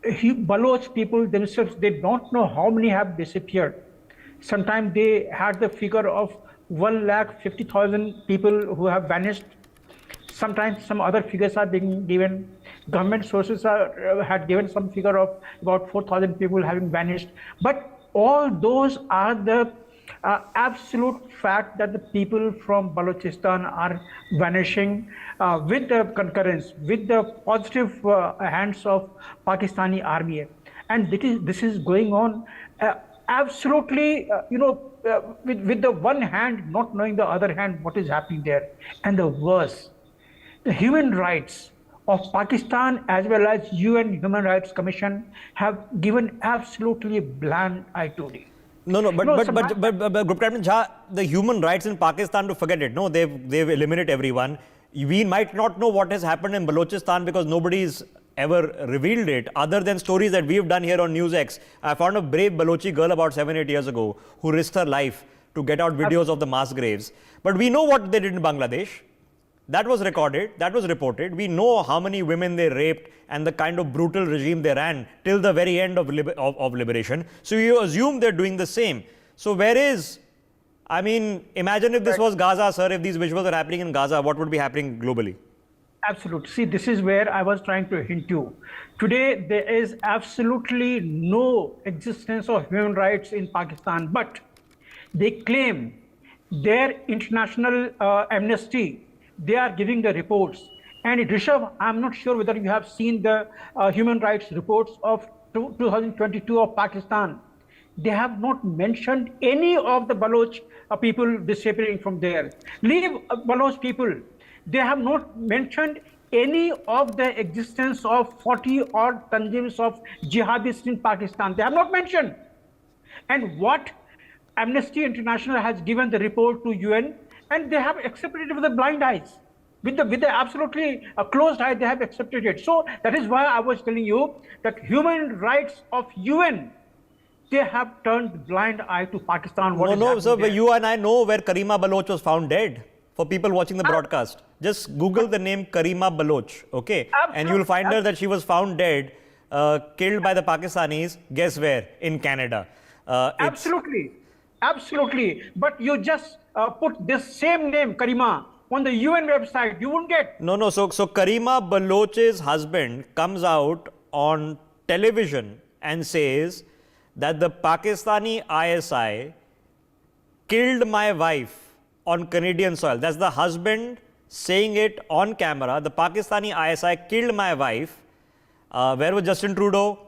Baloch people themselves, they don't know how many have disappeared. Sometimes they had the figure of 150,000 people who have vanished. Sometimes some other figures are being given. Government sources had given some figure of about 4,000 people having vanished. But all those are the absolute fact that the people from Baluchistan are vanishing with the concurrence, with the positive hands of Pakistani army. And this is going on absolutely, with the one hand, not knowing the other hand what is happening there. And the worst, the human rights of Pakistan as well as UN Human Rights Commission have given absolutely blind eye to it. But Group Captain Jha, the human rights in Pakistan, to forget it. No, they've eliminated everyone. We might not know what has happened in Baluchistan because nobody's ever revealed it, other than stories that we've done here on NewsX. I found a brave Balochi girl about 7-8 years ago who risked her life to get out videos of the mass graves. But we know what they did in Bangladesh. That was recorded, that was reported. We know how many women they raped and the kind of brutal regime they ran till the very end of liberation. So you assume they're doing the same. So where is, I mean, imagine if this was Gaza, sir, if these visuals are happening in Gaza, what would be happening globally? Absolutely. See, this is where I was trying to hint to. Today, there is absolutely no existence of human rights in Pakistan, but they claim their international amnesty. They are giving the reports. And Rishabh, I'm not sure whether you have seen the human rights reports of 2022 of Pakistan. They have not mentioned any of the Baloch people disappearing from there. Leave Baloch people. They have not mentioned any of the existence of 40-odd tanzims of jihadists in Pakistan. They have not mentioned. And what Amnesty International has given the report to UN, and they have accepted it with the blind eyes. With the absolutely closed eye, they have accepted it. So that is why I was telling you that human rights of UN, they have turned blind eye to Pakistan. No, sir, but you and I know where Karima Baloch was found dead. For people watching the broadcast, just Google the name Karima Baloch, okay? And you will find her that she was found dead, killed by the Pakistanis. Guess where? In Canada. Absolutely. But you just put this same name, Karima, on the UN website, you won't get. No. So Karima Baloch's husband comes out on television and says that the Pakistani ISI killed my wife on Canadian soil. That's the husband saying it on camera. The Pakistani ISI killed my wife. Where was Justin Trudeau?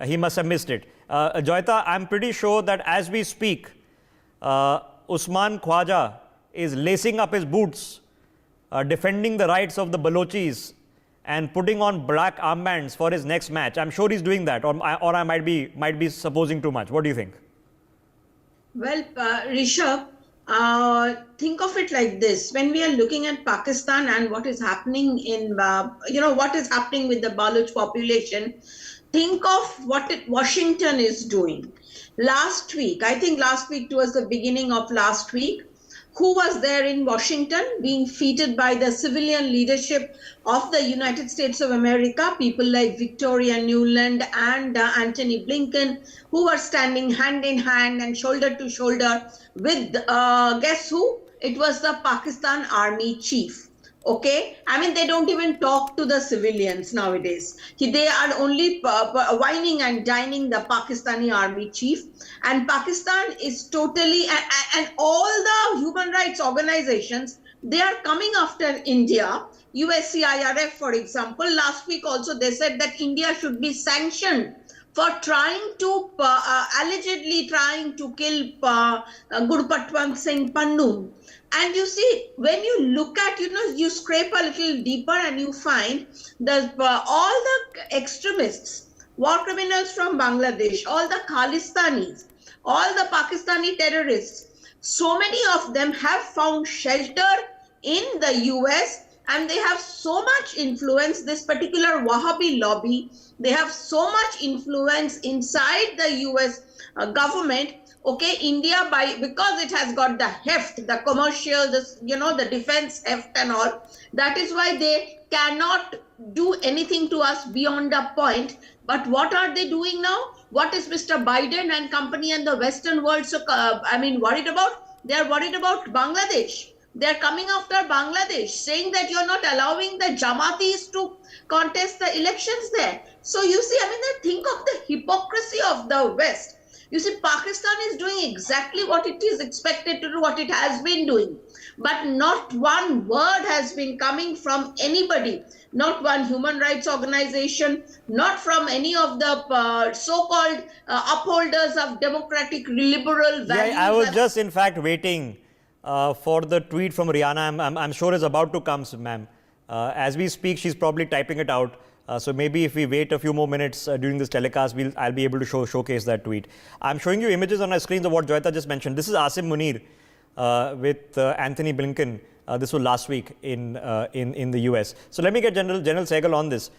He must have missed it. Joyita, I'm pretty sure that as we speak, Usman Khwaja is lacing up his boots, defending the rights of the Balochis and putting on black armbands for his next match. I'm sure he's doing that, or I might be supposing too much. What do you think? Well, Rishabh, think of it like this. When we are looking at Pakistan and what is happening in, what is happening with the Baloch population, think of what Washington is doing. Last week, I think last week towards the beginning of last week, who was there in Washington being feted by the civilian leadership of the United States of America, people like Victoria Nuland and Antony Blinken, who were standing hand in hand and shoulder to shoulder with, guess who? It was the Pakistan Army chief. Okay, I mean, they don't even talk to the civilians nowadays. They are only whining and dining the Pakistani army chief. And Pakistan is totally, and all the human rights organizations, they are coming after India. USCIRF, for example, last week also they said that India should be sanctioned for trying to, allegedly trying to kill Gurpatwant Singh Pannu. And you see, when you look at, you scrape a little deeper and you find that all the extremists, war criminals from Bangladesh, all the Khalistanis, all the Pakistani terrorists, so many of them have found shelter in the US, and they have so much influence, this particular Wahhabi lobby, they have so much influence inside the US government. Okay, India, because it has got the heft, the commercial, the defense heft and all, that is why they cannot do anything to us beyond a point. But what are they doing now? What is Mr. Biden and company and the Western world worried about? They are worried about Bangladesh. They are coming after Bangladesh, saying that you're not allowing the Jamatis to contest the elections there. So you see, think of the hypocrisy of the West. You see, Pakistan is doing exactly what it is expected to do, what it has been doing. but not one word has been coming from anybody, not one human rights organization, not from any of the so-called upholders of democratic liberal values. Yeah, I was just in fact waiting for the tweet from Rihanna. I'm sure is about to come, ma'am. As we speak, she's probably typing it out. So maybe if we wait a few more minutes during this telecast, I'll be able to showcase that tweet. I'm showing you images on our screens of what Joyita just mentioned. This is Asim Munir with Anthony Blinken. This was last week in the US. So let me get General Sehgal on this.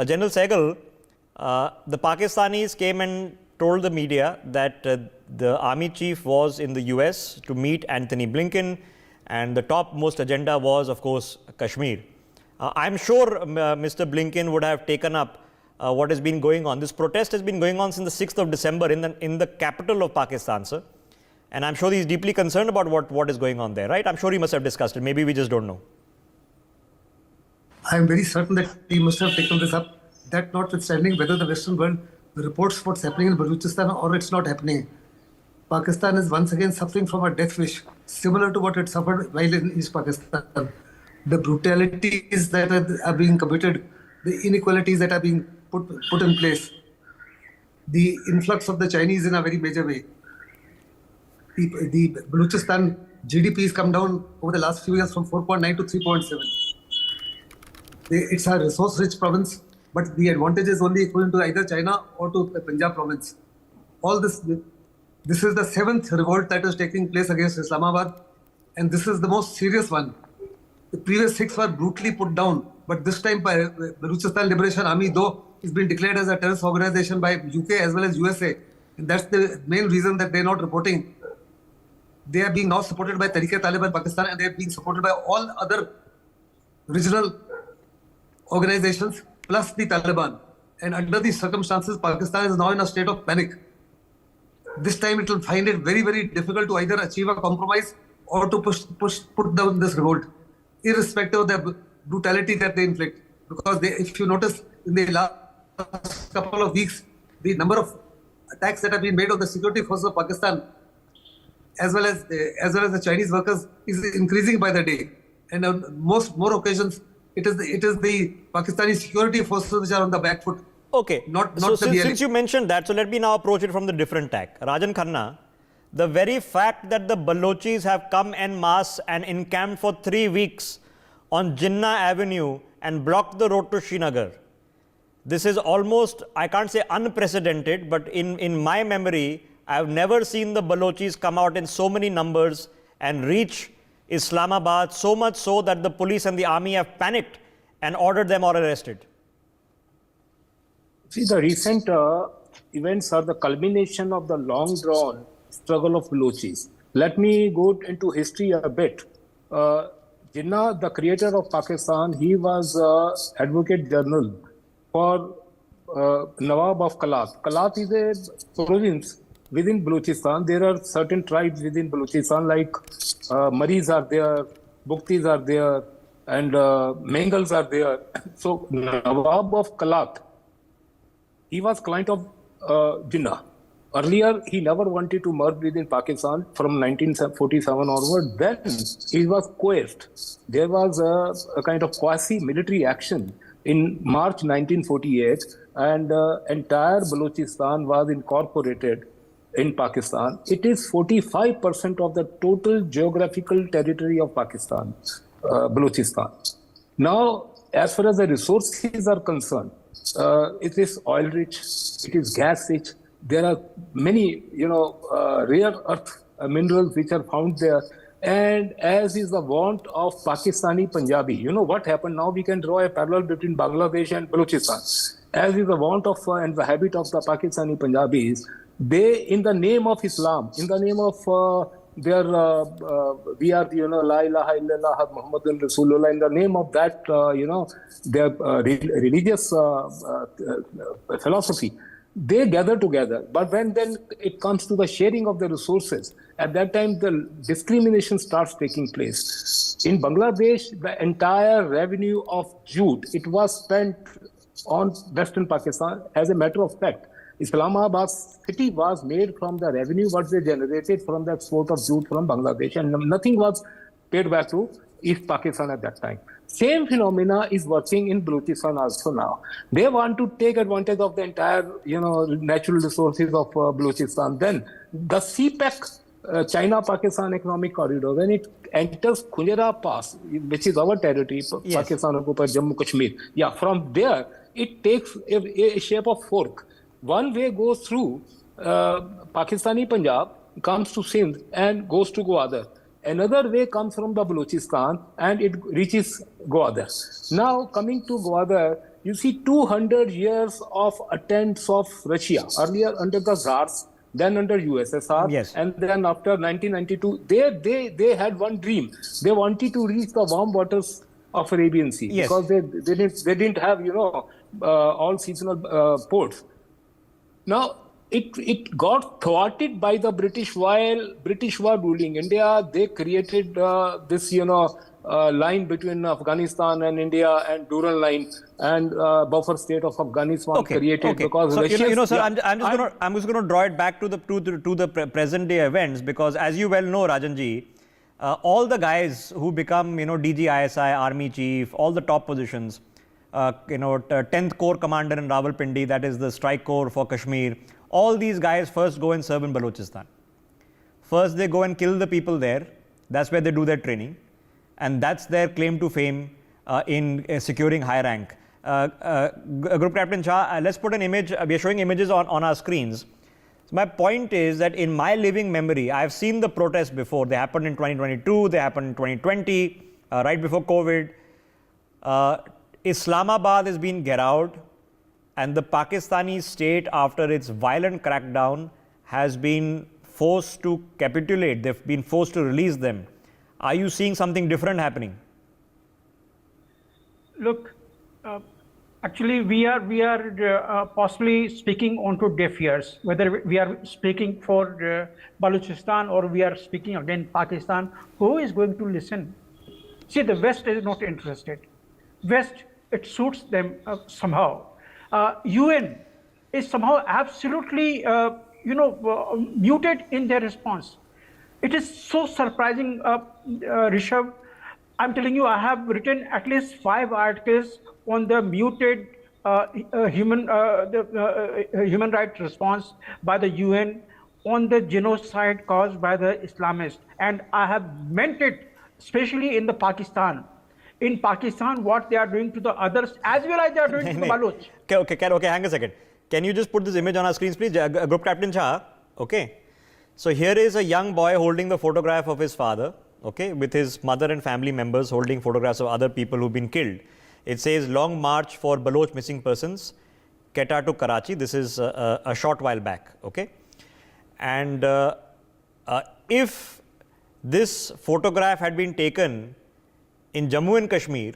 General Sehgal, the Pakistanis came and told the media that the army chief was in the US to meet Anthony Blinken, and the topmost agenda was, of course, Kashmir. I'm sure Mr. Blinken would have taken up what has been going on. This protest has been going on since the 6th of December in the capital of Pakistan, sir. And I'm sure he's deeply concerned about what is going on there, right? I'm sure he must have discussed it. Maybe we just don't know. I'm very certain that he must have taken this up. That notwithstanding, whether the Western world reports what's happening in Baluchistan or it's not happening, Pakistan is once again suffering from a death wish, similar to what it suffered while in East Pakistan. The brutalities that are being committed, the inequalities that are being put in place, the influx of the Chinese in a very major way. The Baluchistan GDP has come down over the last few years from 4.9 to 3.7. It's a resource-rich province, but the advantage is only equivalent to either China or to the Punjab province. All this is the 7th revolt that is taking place against Islamabad, and this is the most serious one. The previous 6 were brutally put down, but this time by Baluchistan Liberation Army, though, is being declared as a terrorist organization by UK as well as USA. And that's the main reason that they're not reporting. They are being now supported by Tehreek-e-Taliban Pakistan, and they're being supported by all other regional organizations plus the Taliban. And under these circumstances, Pakistan is now in a state of panic. This time it will find it very, very difficult to either achieve a compromise or to put down this revolt, irrespective of the brutality that they inflict. Because if you notice, in the last couple of weeks, the number of attacks that have been made on the security forces of Pakistan, as well as the Chinese workers, is increasing by the day. And on more occasions, it is the Pakistani security forces which are on the back foot. Okay. So since you mentioned that, so let me now approach it from the different tack. Rajan Khanna, the very fact that the Balochis have come en masse and encamped for 3 weeks on Jinnah Avenue and blocked the road to Srinagar, this is almost, I can't say unprecedented, but in my memory, I have never seen the Balochis come out in so many numbers and reach Islamabad, so much so that the police and the army have panicked and ordered them or arrested. See, the recent events are the culmination of the long-drawn struggle of Balochis. Let me go into history a bit. Jinnah, the creator of Pakistan, he was Advocate General for Nawab of Kalat. Kalat is a province within Baluchistan. There are certain tribes within Baluchistan, like Maris are there, Buktis are there, and Mengals are there. So Nawab of Kalat, he was client of Jinnah. Earlier, he never wanted to merge within Pakistan from 1947 onward. Then he was coerced. There was a kind of quasi-military action in March 1948, and entire Baluchistan was incorporated in Pakistan. It is 45% of the total geographical territory of Pakistan, Baluchistan. Now, as far as the resources are concerned, it is oil rich, it is gas rich. There are many, rare earth minerals which are found there. And as is the want of Pakistani Punjabi, what happened now, we can draw a parallel between Bangladesh and Baluchistan. As is the want of and the habit of the Pakistani Punjabis, they, in the name of Islam, in the name of their, we are, La ilaha illallah Muhammadun Rasulullah, in the name of that, their religious philosophy, they gather together. But when then it comes to the sharing of the resources, at that time the discrimination starts taking place. In Bangladesh, the entire revenue of jute, it was spent on Western Pakistan. As a matter of fact, Islamabad city was made from the revenue what they generated from the export of jute from Bangladesh, and nothing was paid back to East Pakistan at that time. Same phenomena is working in Baluchistan also now. They want to take advantage of the entire, natural resources of Baluchistan. Then the CPEC, China-Pakistan Economic Corridor, when it enters Khunjara Pass, which is our territory, Pakistan, Jammu Kashmir. Yeah, from there, it takes a shape of fork. One way goes through Pakistani Punjab, comes to Sindh and goes to Gwadar. Another way comes from the Baluchistan and it reaches Gwadar. Now coming to Gwadar, you see 200 years of attempts of Russia, earlier under the Tsars, then under USSR, and then after 1992, they had one dream. They wanted to reach the warm waters of Arabian Sea because they didn't have all seasonal ports. Now it got thwarted by the British while British were ruling India. They created this line between Afghanistan and India and Durand line and buffer state of Afghanistan created because so, Russia. Sir, I'm just going to draw it back to the present day events, because as you well know, Rajanji, all the guys who become DG ISI, Army Chief, all the top positions, 10th Corps Commander in Rawalpindi, that is the strike corps for Kashmir, all these guys first go and serve in Balochistan. First they go and kill the people there. That's where they do their training, and that's their claim to fame in securing high rank. Group Captain Shah, let's put an image. We are showing images on our screens. So my point is that in my living memory, I've seen the protests before. They happened in 2022, they happened in 2020, right before COVID. Islamabad has been ghettoed, and the Pakistani state, after its violent crackdown, has been forced to capitulate. They've been forced to release them. Are you seeing something different happening? Look, actually, we are possibly speaking onto deaf ears. Whether we are speaking for Baluchistan or we are speaking against Pakistan, who is going to listen? See, the West is not interested. West, it suits them somehow. UN is somehow absolutely, muted in their response. It is so surprising, Rishabh. I'm telling you, I have written at least 5 articles on the muted human rights response by the UN on the genocide caused by the Islamists, and I have meant it, especially in the Pakistan. In Pakistan, what they are doing to the others, as well as they are doing to the Baloch. Okay, hang a second. Can you just put this image on our screens, please? Group Captain Shah, okay. So here is a young boy holding the photograph of his father, okay, with his mother and family members holding photographs of other people who've been killed. It says, Long March for Baloch Missing Persons, Quetta to Karachi. This is a short while back, okay. And if this photograph had been taken in Jammu and Kashmir,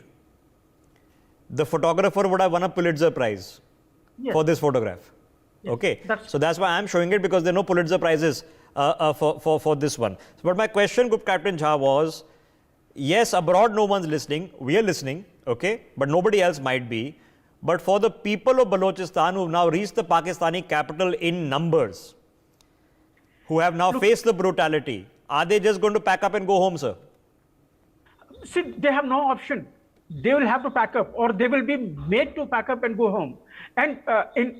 the photographer would have won a Pulitzer Prize for this photograph. Okay, so that's why I'm showing it, because there are no Pulitzer Prizes for this one. But my question, Group Captain Jha, was, yes, abroad no one's listening, we are listening, okay, but nobody else might be. But for the people of Balochistan who have now reached the Pakistani capital in numbers, who have now faced the brutality, are they just going to pack up and go home, sir? See, they have no option. They will have to pack up, or they will be made to pack up and go home. And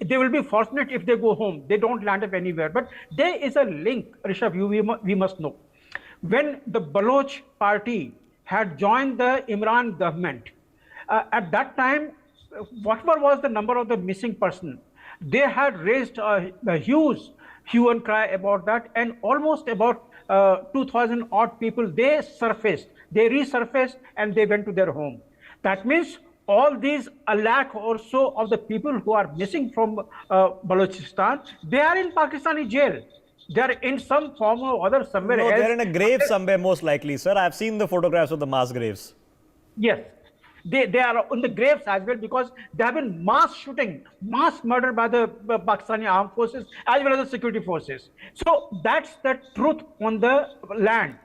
they will be fortunate if they go home. They don't land up anywhere. But there is a link, Rishabh, we must know. When the Baloch party had joined the Imran government, at that time, whatever was the number of the missing person, they had raised a huge hue and cry about that, and almost about 2,000 odd people, they resurfaced and they went to their home. That means all these a lakh or so of the people who are missing from Balochistan, they are in Pakistani jail. They are in some form or other somewhere else. No, they're in a grave somewhere most likely, sir. I've seen the photographs of the mass graves. Yes. They are on the graves as well, because there have been mass shooting, mass murder by the Pakistani armed forces as well as the security forces. So that's the truth on the land.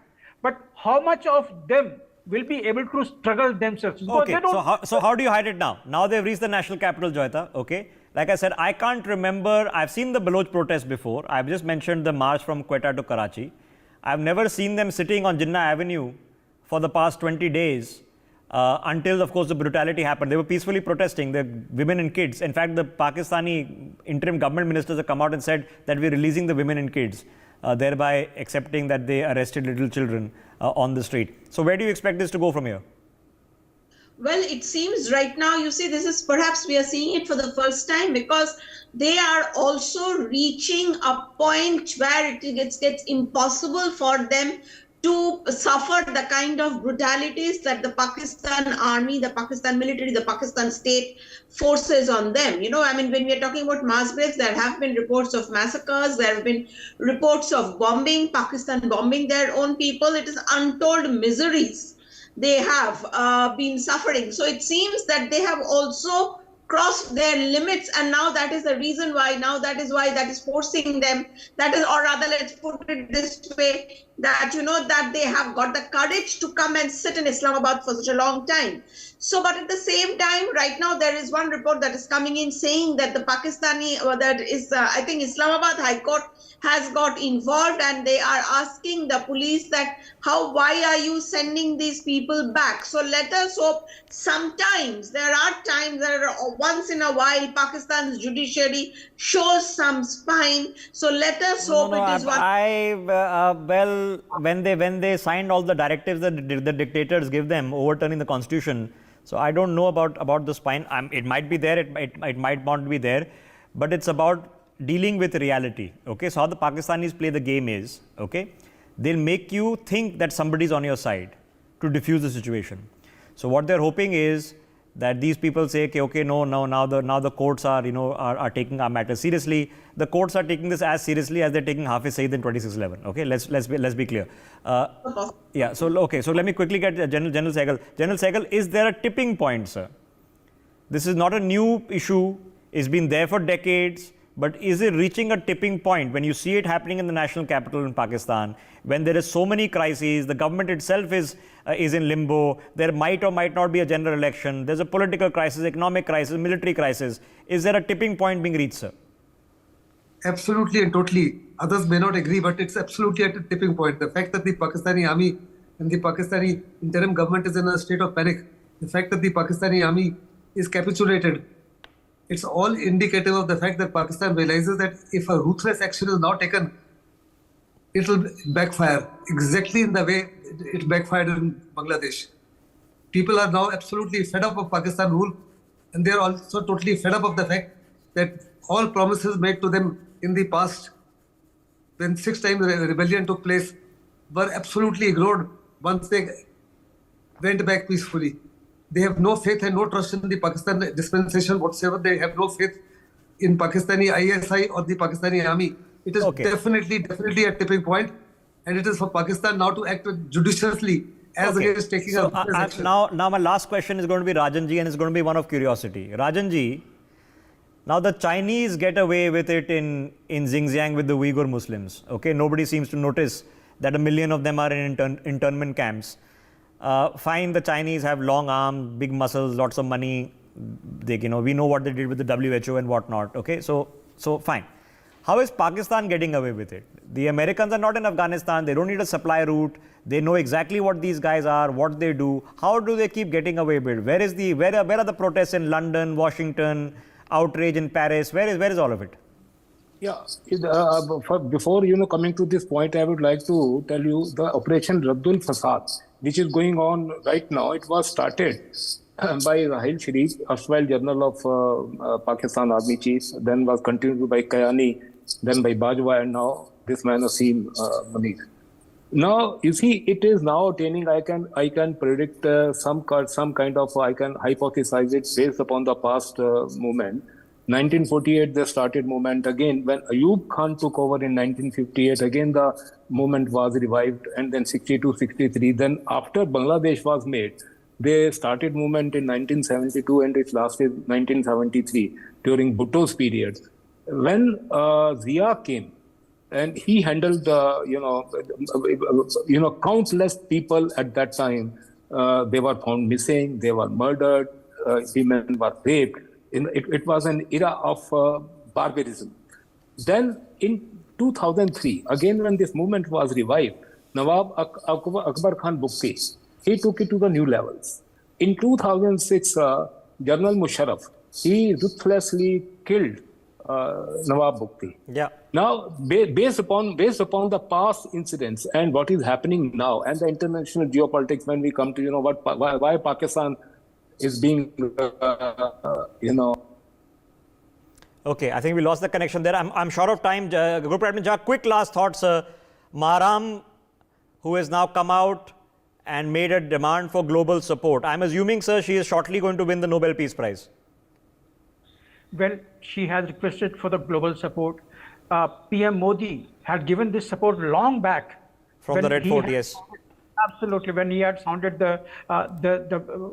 But how much of them will be able to struggle themselves? Okay, so how do you hide it now? Now they've reached the national capital, Joyita, okay? Like I said, I can't remember, I've seen the Baloch protest before. I've just mentioned the march from Quetta to Karachi. I've never seen them sitting on Jinnah Avenue for the past 20 days until, of course, the brutality happened. They were peacefully protesting, the women and kids. In fact, the Pakistani interim government ministers have come out and said that we're releasing the women and kids, thereby accepting that they arrested little children on the street. So where do you expect this to go from here? Well, it seems right now, you see, this is perhaps we are seeing it for the first time, because they are also reaching a point where it gets impossible for them to suffer the kind of brutalities that the Pakistan army, the Pakistan military, the Pakistan state forces on them. You know, I mean, when we are talking about mass graves, there have been reports of massacres, there have been reports of bombing, Pakistan bombing their own people. It is untold miseries they have been suffering. So it seems that they have also crossed their limits, and now that is the reason why, that is forcing them, that is, or rather, let's put it this way, that, you know, that they have got the courage to come and sit in Islamabad for such a long time. So, but at the same time, right now, there is one report that is coming in saying that the Pakistani, I think Islamabad High Court has got involved, and they are asking the police that why are you sending these people back? So let us hope. Sometimes there are times, once in a while, Pakistan's judiciary shows some spine. So let us hope it is one. Well, when they signed all the directives that the dictators give them, overturning the constitution. So I don't know about the spine. It might be there, it might not be there, but it's about dealing with reality. Okay, so how the Pakistanis play the game is, okay, they'll make you think that somebody's on your side to diffuse the situation. So what they're hoping is that these people say, okay, no, now the courts are taking our matter seriously. The courts are taking this as seriously as they're taking Hafiz Saeed in 2611. Okay, let's be clear. Yeah. So okay. So let me quickly get General Sehgal. General Sehgal, is there a tipping point, sir? This is not a new issue. It's been there for decades. But is it reaching a tipping point when you see it happening in the national capital in Pakistan, when there is so many crises, the government itself is in limbo, there might or might not be a general election, there's a political crisis, economic crisis, military crisis. Is there a tipping point being reached, sir? Absolutely and totally. Others may not agree, but it's absolutely at a tipping point. The fact that the Pakistani army and the Pakistani interim government is in a state of panic, the fact that the Pakistani army is capitulated, it's all indicative of the fact that Pakistan realizes that if a ruthless action is not taken, it will backfire exactly in the way it backfired in Bangladesh. People are now absolutely fed up of Pakistan rule, and they are also totally fed up of the fact that all promises made to them in the past, when 6 times rebellion took place, were absolutely ignored once they went back peacefully. They have no faith and no trust in the Pakistan dispensation whatsoever. They have no faith in Pakistani ISI or the Pakistani army. It is definitely a tipping point, and it is for Pakistan now to act judiciously as against taking a action. Now my last question is going to be Rajanji, and it's going to be one of curiosity. Rajanji, now the Chinese get away with it in Xinjiang with the Uyghur Muslims. Okay, nobody seems to notice that 1 million of them are in internment camps. Fine, the Chinese have long arms, big muscles, lots of money. We know what they did with the WHO and whatnot. Okay, so fine. How is Pakistan getting away with it? The Americans are not in Afghanistan. They don't need a supply route. They know exactly what these guys are, what they do. How do they keep getting away with it? Where are the protests in London, Washington, outrage in Paris? Where is all of it? Yeah, before coming to this point, I would like to tell you the Operation Raddul Fasad, which is going on right now. It was started by Rahil Sharif, erstwhile General of Pakistan Army Chief, then was continued by Kayani, then by Bajwa, and now this man Asim Munir. Now, you see, it is now attaining, I can predict some kind of, I can hypothesize it based upon the past movement. 1948, they started movement again. When Ayub Khan took over in 1958, again the movement was revived, and then 62, 63. Then after Bangladesh was made, they started movement in 1972, and it lasted 1973 during Bhutto's period. When Zia came, and he handled countless people at that time. They were found missing, they were murdered, women were raped. It was an era of barbarism. Then in 2003, again when this movement was revived, Nawab Akbar Khan Bukti, he took it to the new levels. In 2006, General Musharraf, he ruthlessly killed Nawab Bukti. Yeah. Now, based upon the past incidents and what is happening now, and the international geopolitics, when we come to why Pakistan is being Okay, I think we lost the connection there. I'm short of time. Group Admin Jha, quick last thoughts. Maharam, who has now come out and made a demand for global support. I'm assuming, sir, she is shortly going to win the Nobel Peace Prize. Well, she has requested for the global support. PM Modi had given this support long back. From the Red Fort, yes. Absolutely, when he had sounded the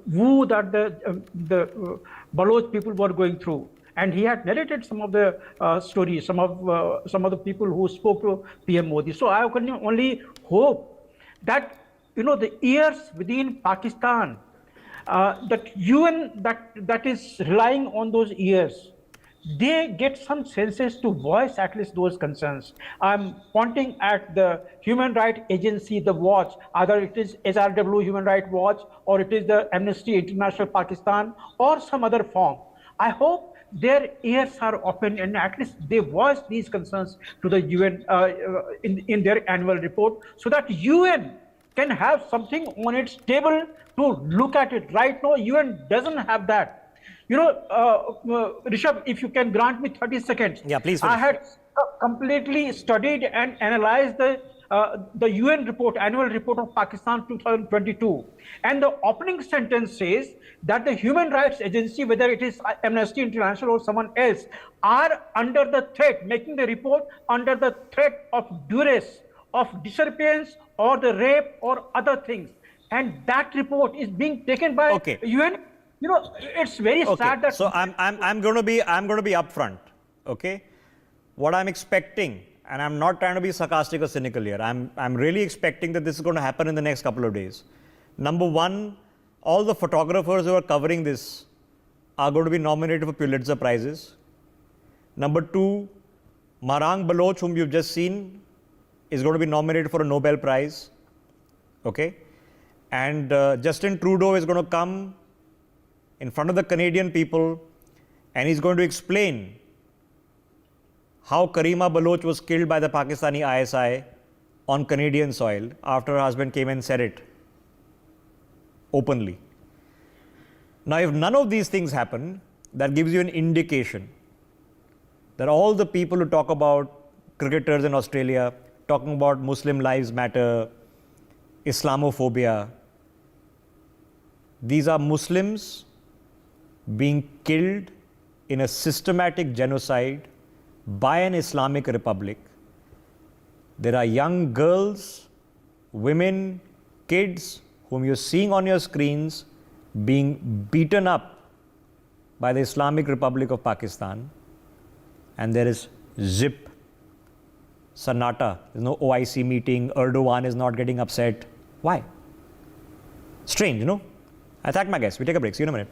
woo that the Baloch people were going through. And he had narrated some of the stories, some of the people who spoke to PM Modi. So I can only hope that, the ears within Pakistan, that UN that is relying on those ears, they get some senses to voice at least those concerns. I'm pointing at the Human Rights Agency, the Watch, either it is SRW Human Rights Watch or it is the Amnesty International Pakistan or some other form. I hope their ears are open and at least they voice these concerns to the UN in their annual report, so that UN can have something on its table to look at it. Right now, UN doesn't have that. Rishabh, if you can grant me 30 seconds. Yeah, please. Finish. I had completely studied and analyzed the UN report, annual report of Pakistan 2022. And the opening sentence says that the Human Rights Agency, whether it is Amnesty International or someone else, are under the threat, making the report under the threat of duress, of disappearance or the rape or other things. And that report is being taken by UN. It's very sad that. So I'm going to be upfront. Okay, what I'm expecting, and I'm not trying to be sarcastic or cynical here. I'm really expecting that this is going to happen in the next couple of days. Number one, all the photographers who are covering this are going to be nominated for Pulitzer Prizes. Number two, Marang Baloch, whom you've just seen, is going to be nominated for a Nobel Prize. Okay, and Justin Trudeau is going to come in front of the Canadian people and he's going to explain how Karima Baloch was killed by the Pakistani ISI on Canadian soil after her husband came and said it openly. Now, if none of these things happen, that gives you an indication that all the people who talk about cricketers in Australia, talking about Muslim Lives Matter, Islamophobia, these are Muslims being killed in a systematic genocide by an Islamic republic. There are young girls, women, kids whom you're seeing on your screens being beaten up by the Islamic Republic of Pakistan, and there is zip, Sanata. There's no OIC meeting, Erdogan is not getting upset. Why? Strange, I thank my guests. We take a break. See you in a minute.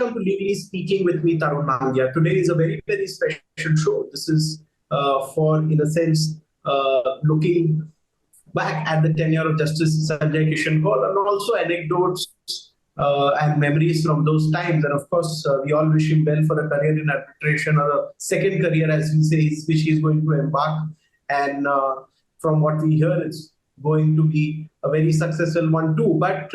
welcome to Legally Speaking with me, Tarun Nandia. Today is a very, very special show. This is for, in a sense, looking back at the tenure of Justice Sanjay Kishan Kaul, and also anecdotes and memories from those times. And of course, we all wish him well for a career in arbitration, or a second career, as we say, which he's going to embark. And from what we hear, it's going to be a very successful one too. But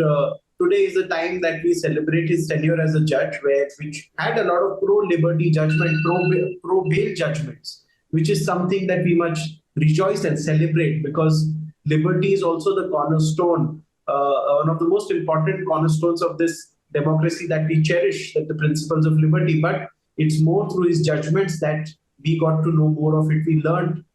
today is the time that we celebrate his tenure as a judge, which had a lot of pro-liberty judgment, pro-bail judgments, which is something that we must rejoice and celebrate, because liberty is also the cornerstone, one of the most important cornerstones of this democracy that we cherish, that the principles of liberty. But it's more through his judgments that we got to know more of it. We learned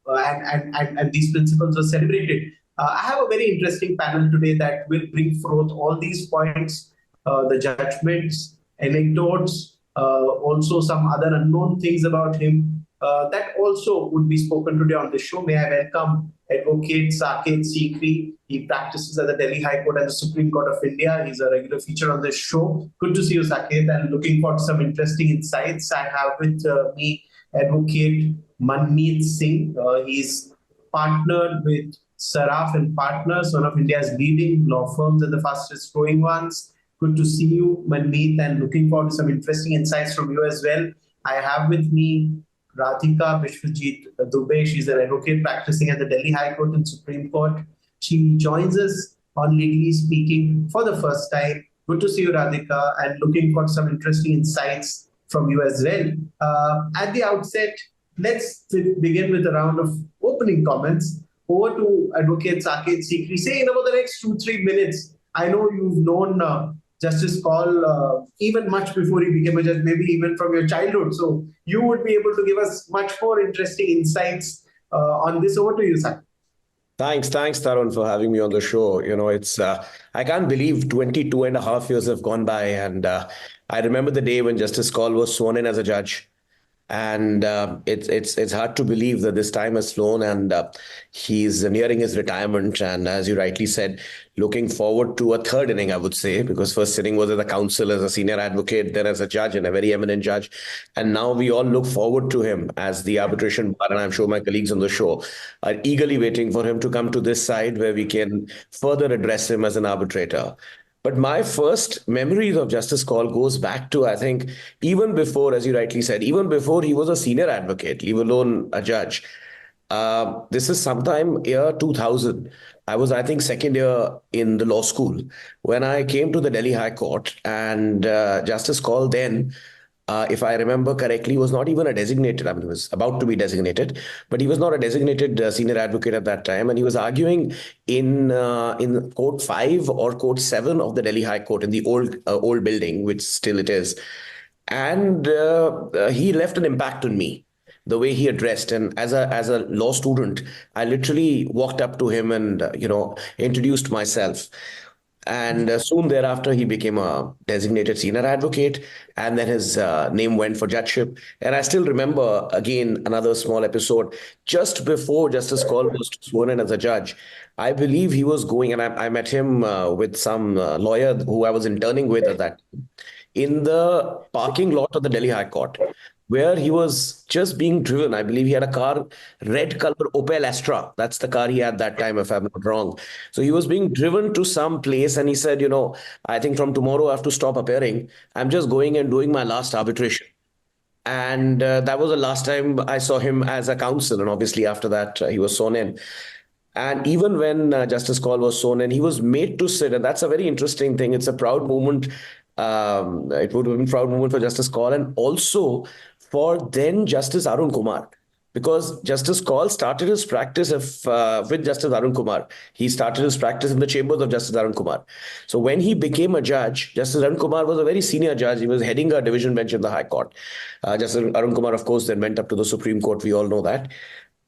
and these principles were celebrated. I have a very interesting panel today that will bring forth all these points, the judgments, anecdotes, also some other unknown things about him that also would be spoken today on the show. May I welcome Advocate Saket Sikri. He practices at the Delhi High Court and the Supreme Court of India. He's a regular feature on this show. Good to see you, Saket, and looking forward to some interesting insights. I have with me Advocate Manmeet Singh. He's partnered with Saraf and Partners, one of India's leading law firms and the fastest growing ones. Good to see you, Manmeet, and looking forward to some interesting insights from you as well. I have with me Radhika Vishwajit Dubey. She's an advocate practicing at the Delhi High Court and Supreme Court. She joins us on Legally Speaking for the first time. Good to see you, Radhika, and looking for some interesting insights from you as well. At the outset, let's begin with a round of opening comments. Over to Advocate Saket Sikri. Say in about the next 2-3 minutes, I know you've known Justice Kaul even much before he became a judge, maybe even from your childhood. So you would be able to give us much more interesting insights on this. Over to you, Saket. Thanks, Tarun, for having me on the show. You know, it's I can't believe 22 and a half years have gone by, and I remember the day when Justice Kaul was sworn in as a judge. And it's hard to believe that this time has flown, and he's nearing his retirement. And as you rightly said, looking forward to a third inning, I would say, because first inning was as a counsel, as a senior advocate, then as a judge, and a very eminent judge. And now we all look forward to him as the arbitration bar, and I'm sure my colleagues on the show are eagerly waiting for him to come to this side where we can further address him as an arbitrator. But my first memories of Justice Kaul goes back to, I think, even before, as you rightly said, even before he was a senior advocate, leave alone a judge. This is sometime year 2000. I was, I think, second year in the law school when I came to the Delhi High Court, and Justice Kaul then, if I remember correctly, was not even a designated, I mean, he was about to be designated, but he was not a designated senior advocate at that time. And he was arguing in Court 5 or Court 7 of the Delhi High Court in the old building, which still it is. And he left an impact on me, the way he addressed. And as a law student, I literally walked up to him and, introduced myself. And soon thereafter, he became a designated senior advocate, and then his name went for judgeship. And I still remember, again, another small episode, just before Justice Kaul was sworn in as a judge. I believe he was going, and I met him with some lawyer who I was interning with at that time, in the parking lot of the Delhi High Court, where he was just being driven. I believe he had a car, red color Opel Astra. That's the car he had that time, if I'm not wrong. So he was being driven to some place, and he said, I think from tomorrow I have to stop appearing. I'm just going and doing my last arbitration. And that was the last time I saw him as a counsel. And obviously after that, he was sworn in. And even when Justice Kaul was sworn in, he was made to sit. And that's a very interesting thing. It's a proud moment. It would have been a proud moment for Justice Kaul, and also for then Justice Arun Kumar, because Justice Kaul started his practice with Justice Arun Kumar. He started his practice in the chambers of Justice Arun Kumar. So when he became a judge, Justice Arun Kumar was a very senior judge. He was heading a division bench in the High Court. Justice Arun Kumar, of course, then went up to the Supreme Court. We all know that.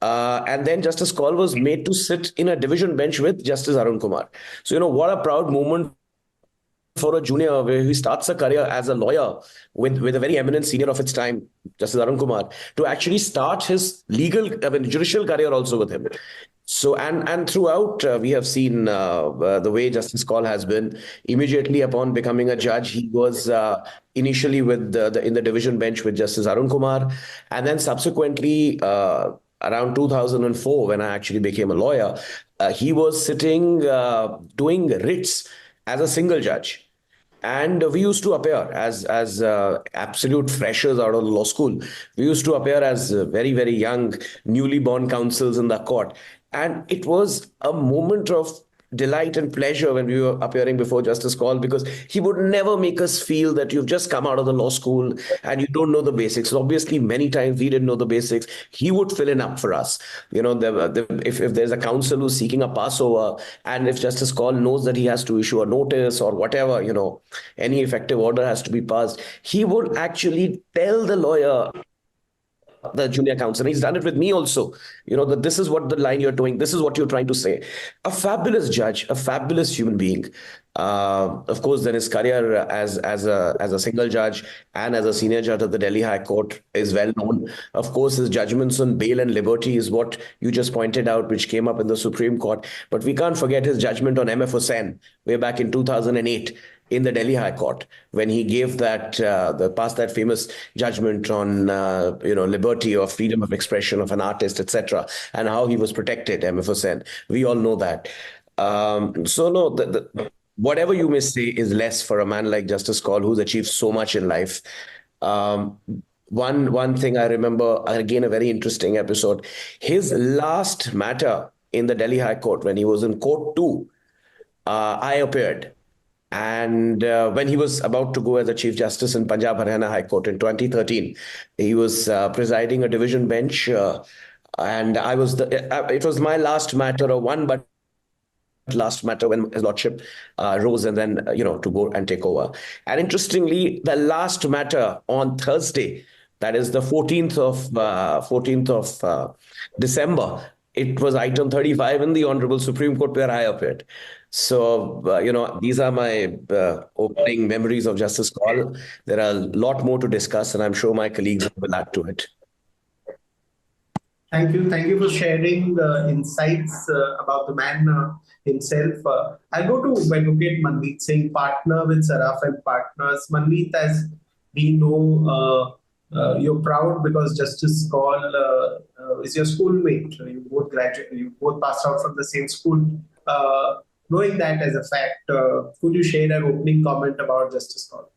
And then Justice Kaul was made to sit in a division bench with Justice Arun Kumar. So, what a proud moment for a junior, where he starts a career as a lawyer with a very eminent senior of its time, Justice Arun Kumar, to actually start his judicial career also with him. So, and throughout, we have seen the way Justice Kaul has been. Immediately upon becoming a judge, he was initially with in the division bench with Justice Arun Kumar, and then subsequently, around 2004, when I actually became a lawyer, he was sitting doing writs as a single judge. And we used to appear as absolute freshers out of law school. We used to appear as very, very young, newly born counsels in the court. And it was a moment of delight and pleasure when we were appearing before Justice Kaul, because he would never make us feel that you've just come out of the law school and you don't know the basics. So obviously, many times we didn't know the basics. He would fill in up for us. If there's a counsel who's seeking a passover, and if Justice Kaul knows that he has to issue a notice or whatever, any effective order has to be passed, he would actually tell the lawyer, the junior counsel. He's done it with me also. That this is what the line you're doing. This is what you're trying to say. A fabulous judge, a fabulous human being. Of course, then his career as a single judge and as a senior judge of the Delhi High Court is well known. Of course, his judgments on bail and liberty is what you just pointed out, which came up in the Supreme Court. But we can't forget his judgment on M.F. Hussain way back in 2008. In the Delhi High Court, when he gave passed that famous judgment on liberty or freedom of expression of an artist, etc., and how he was protected, M.F. Hussain. We all know that. So no, whatever you may say is less for a man like Justice Kaul, who's achieved so much in life. One thing I remember, again, a very interesting episode. His last matter in the Delhi High Court, when he was in Court 2, I appeared. And when he was about to go as a Chief Justice in Punjab Haryana High Court in 2013, he was presiding a division bench, and I was it was my last matter, or one but last matter, when his lordship rose and then to go and take over. And interestingly, the last matter on Thursday, that is the 14th of December, it was item 35 in the Honorable Supreme Court where I appeared. So, these are my opening memories of Justice Kaul. There are a lot more to discuss, and I'm sure my colleagues will add to it. Thank you. Thank you for sharing insights about the man himself. I'll go to Advocate Manmeet Singh, partner with Saraf and Partners. Manmeet, as we know, you're proud because Justice Kaul is your schoolmate. You both graduated, you both passed out from the same school. Knowing that as a fact, could you share an opening comment about Justice Kaul?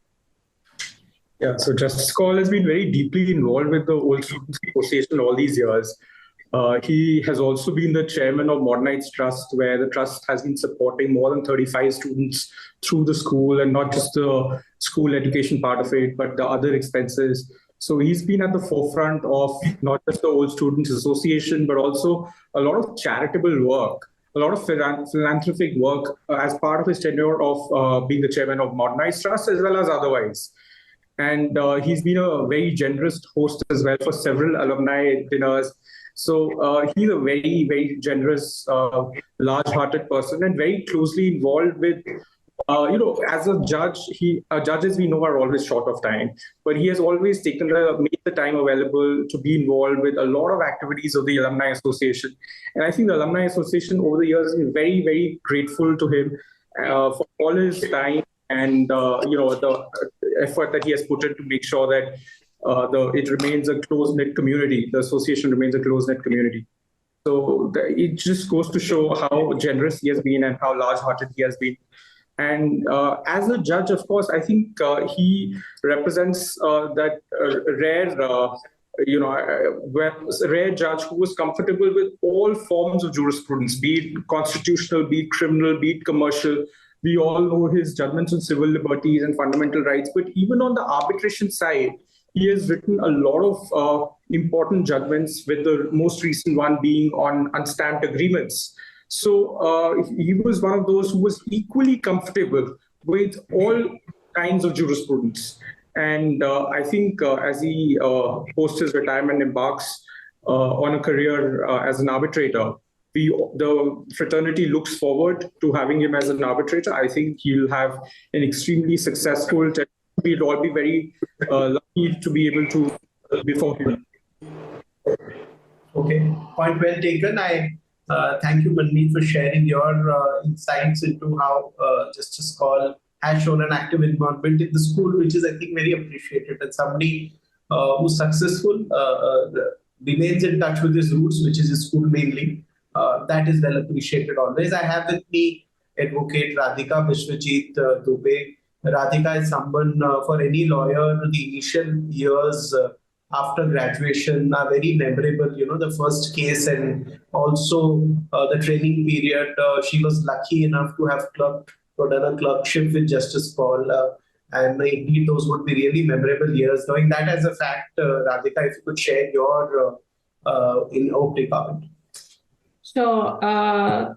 Yeah, so Justice Kaul has been very deeply involved with the Old Students Association all these years. He has also been the chairman of Modernites Trust, where the trust has been supporting more than 35 students through the school, and not just the school education part of it, but the other expenses. So he's been at the forefront of not just the Old Students Association, but also a lot of charitable work, a lot of philanthropic work as part of his tenure of being the chairman of Modernites Trust, as well as otherwise. And he's been a very generous host as well for several alumni dinners. So he's a very, very generous, large-hearted person, and very closely involved with, as a judge, judges we know are always short of time, but he has always made the time available to be involved with a lot of activities of the Alumni Association. And I think the Alumni Association over the years has been very, very grateful to him for all his time and the effort that he has put in to make sure that it remains a close-knit community. The association remains a close-knit community. So it just goes to show how generous he has been and how large-hearted he has been. And as a judge, of course, I think he represents that rare judge who was comfortable with all forms of jurisprudence, be it constitutional, be it criminal, be it commercial. We all know his judgments on civil liberties and fundamental rights, but even on the arbitration side, he has written a lot of important judgments, with the most recent one being on unstamped agreements. So he was one of those who was equally comfortable with all kinds of jurisprudence. And I think as he post his retirement embarks on a career as an arbitrator, the fraternity looks forward to having him as an arbitrator. I think he'll have an extremely successful tenure. We'll all be very lucky to be able to before him. Okay, point well taken. I Thank you, Manmeet, for sharing your insights into how Justice Kaul has shown an active involvement in the school, which is, I think, very appreciated. And somebody who's successful remains in touch with his roots, which is his school mainly. That is well appreciated always. I have with me Advocate Radhika Vishwajit Dubey. Radhika is someone for any lawyer, the initial years after graduation are very memorable. You know, the first case and also the training period. She was lucky enough to have clerked or done a clerkship with Justice Kaul. And indeed, those would be really memorable years. Knowing that as a fact, Radhika, if you could share your opening comment. Sure.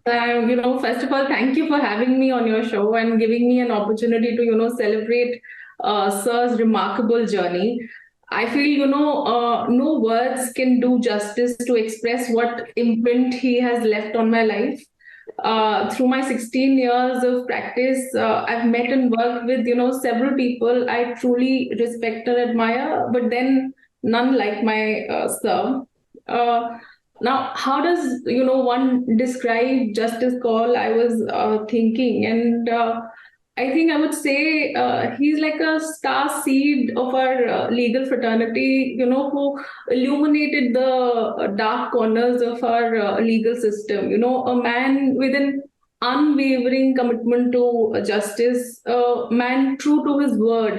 First of all, thank you for having me on your show and giving me an opportunity to, celebrate Sir's remarkable journey. I feel, no words can do justice to express what imprint he has left on my life. Through my 16 years of practice, I've met and worked with, several people I truly respect and admire, but then none like my Sir. Now, how does, one describe Justice Kaul? I was thinking, and I think I would say he's like a star seed of our legal fraternity, who illuminated the dark corners of our legal system. A man with an unwavering commitment to justice, a man true to his word,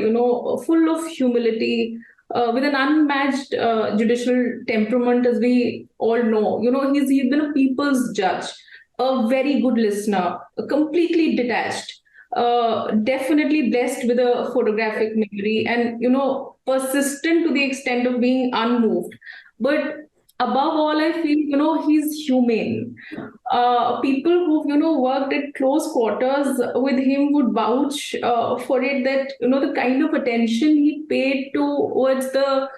full of humility, with an unmatched judicial temperament, as we all know. He's been a people's judge, a very good listener, completely detached, definitely blessed with a photographic memory, and, persistent to the extent of being unmoved. But above all, I feel, he's humane. People who've, worked at close quarters with him would vouch for it that, the kind of attention he paid towards the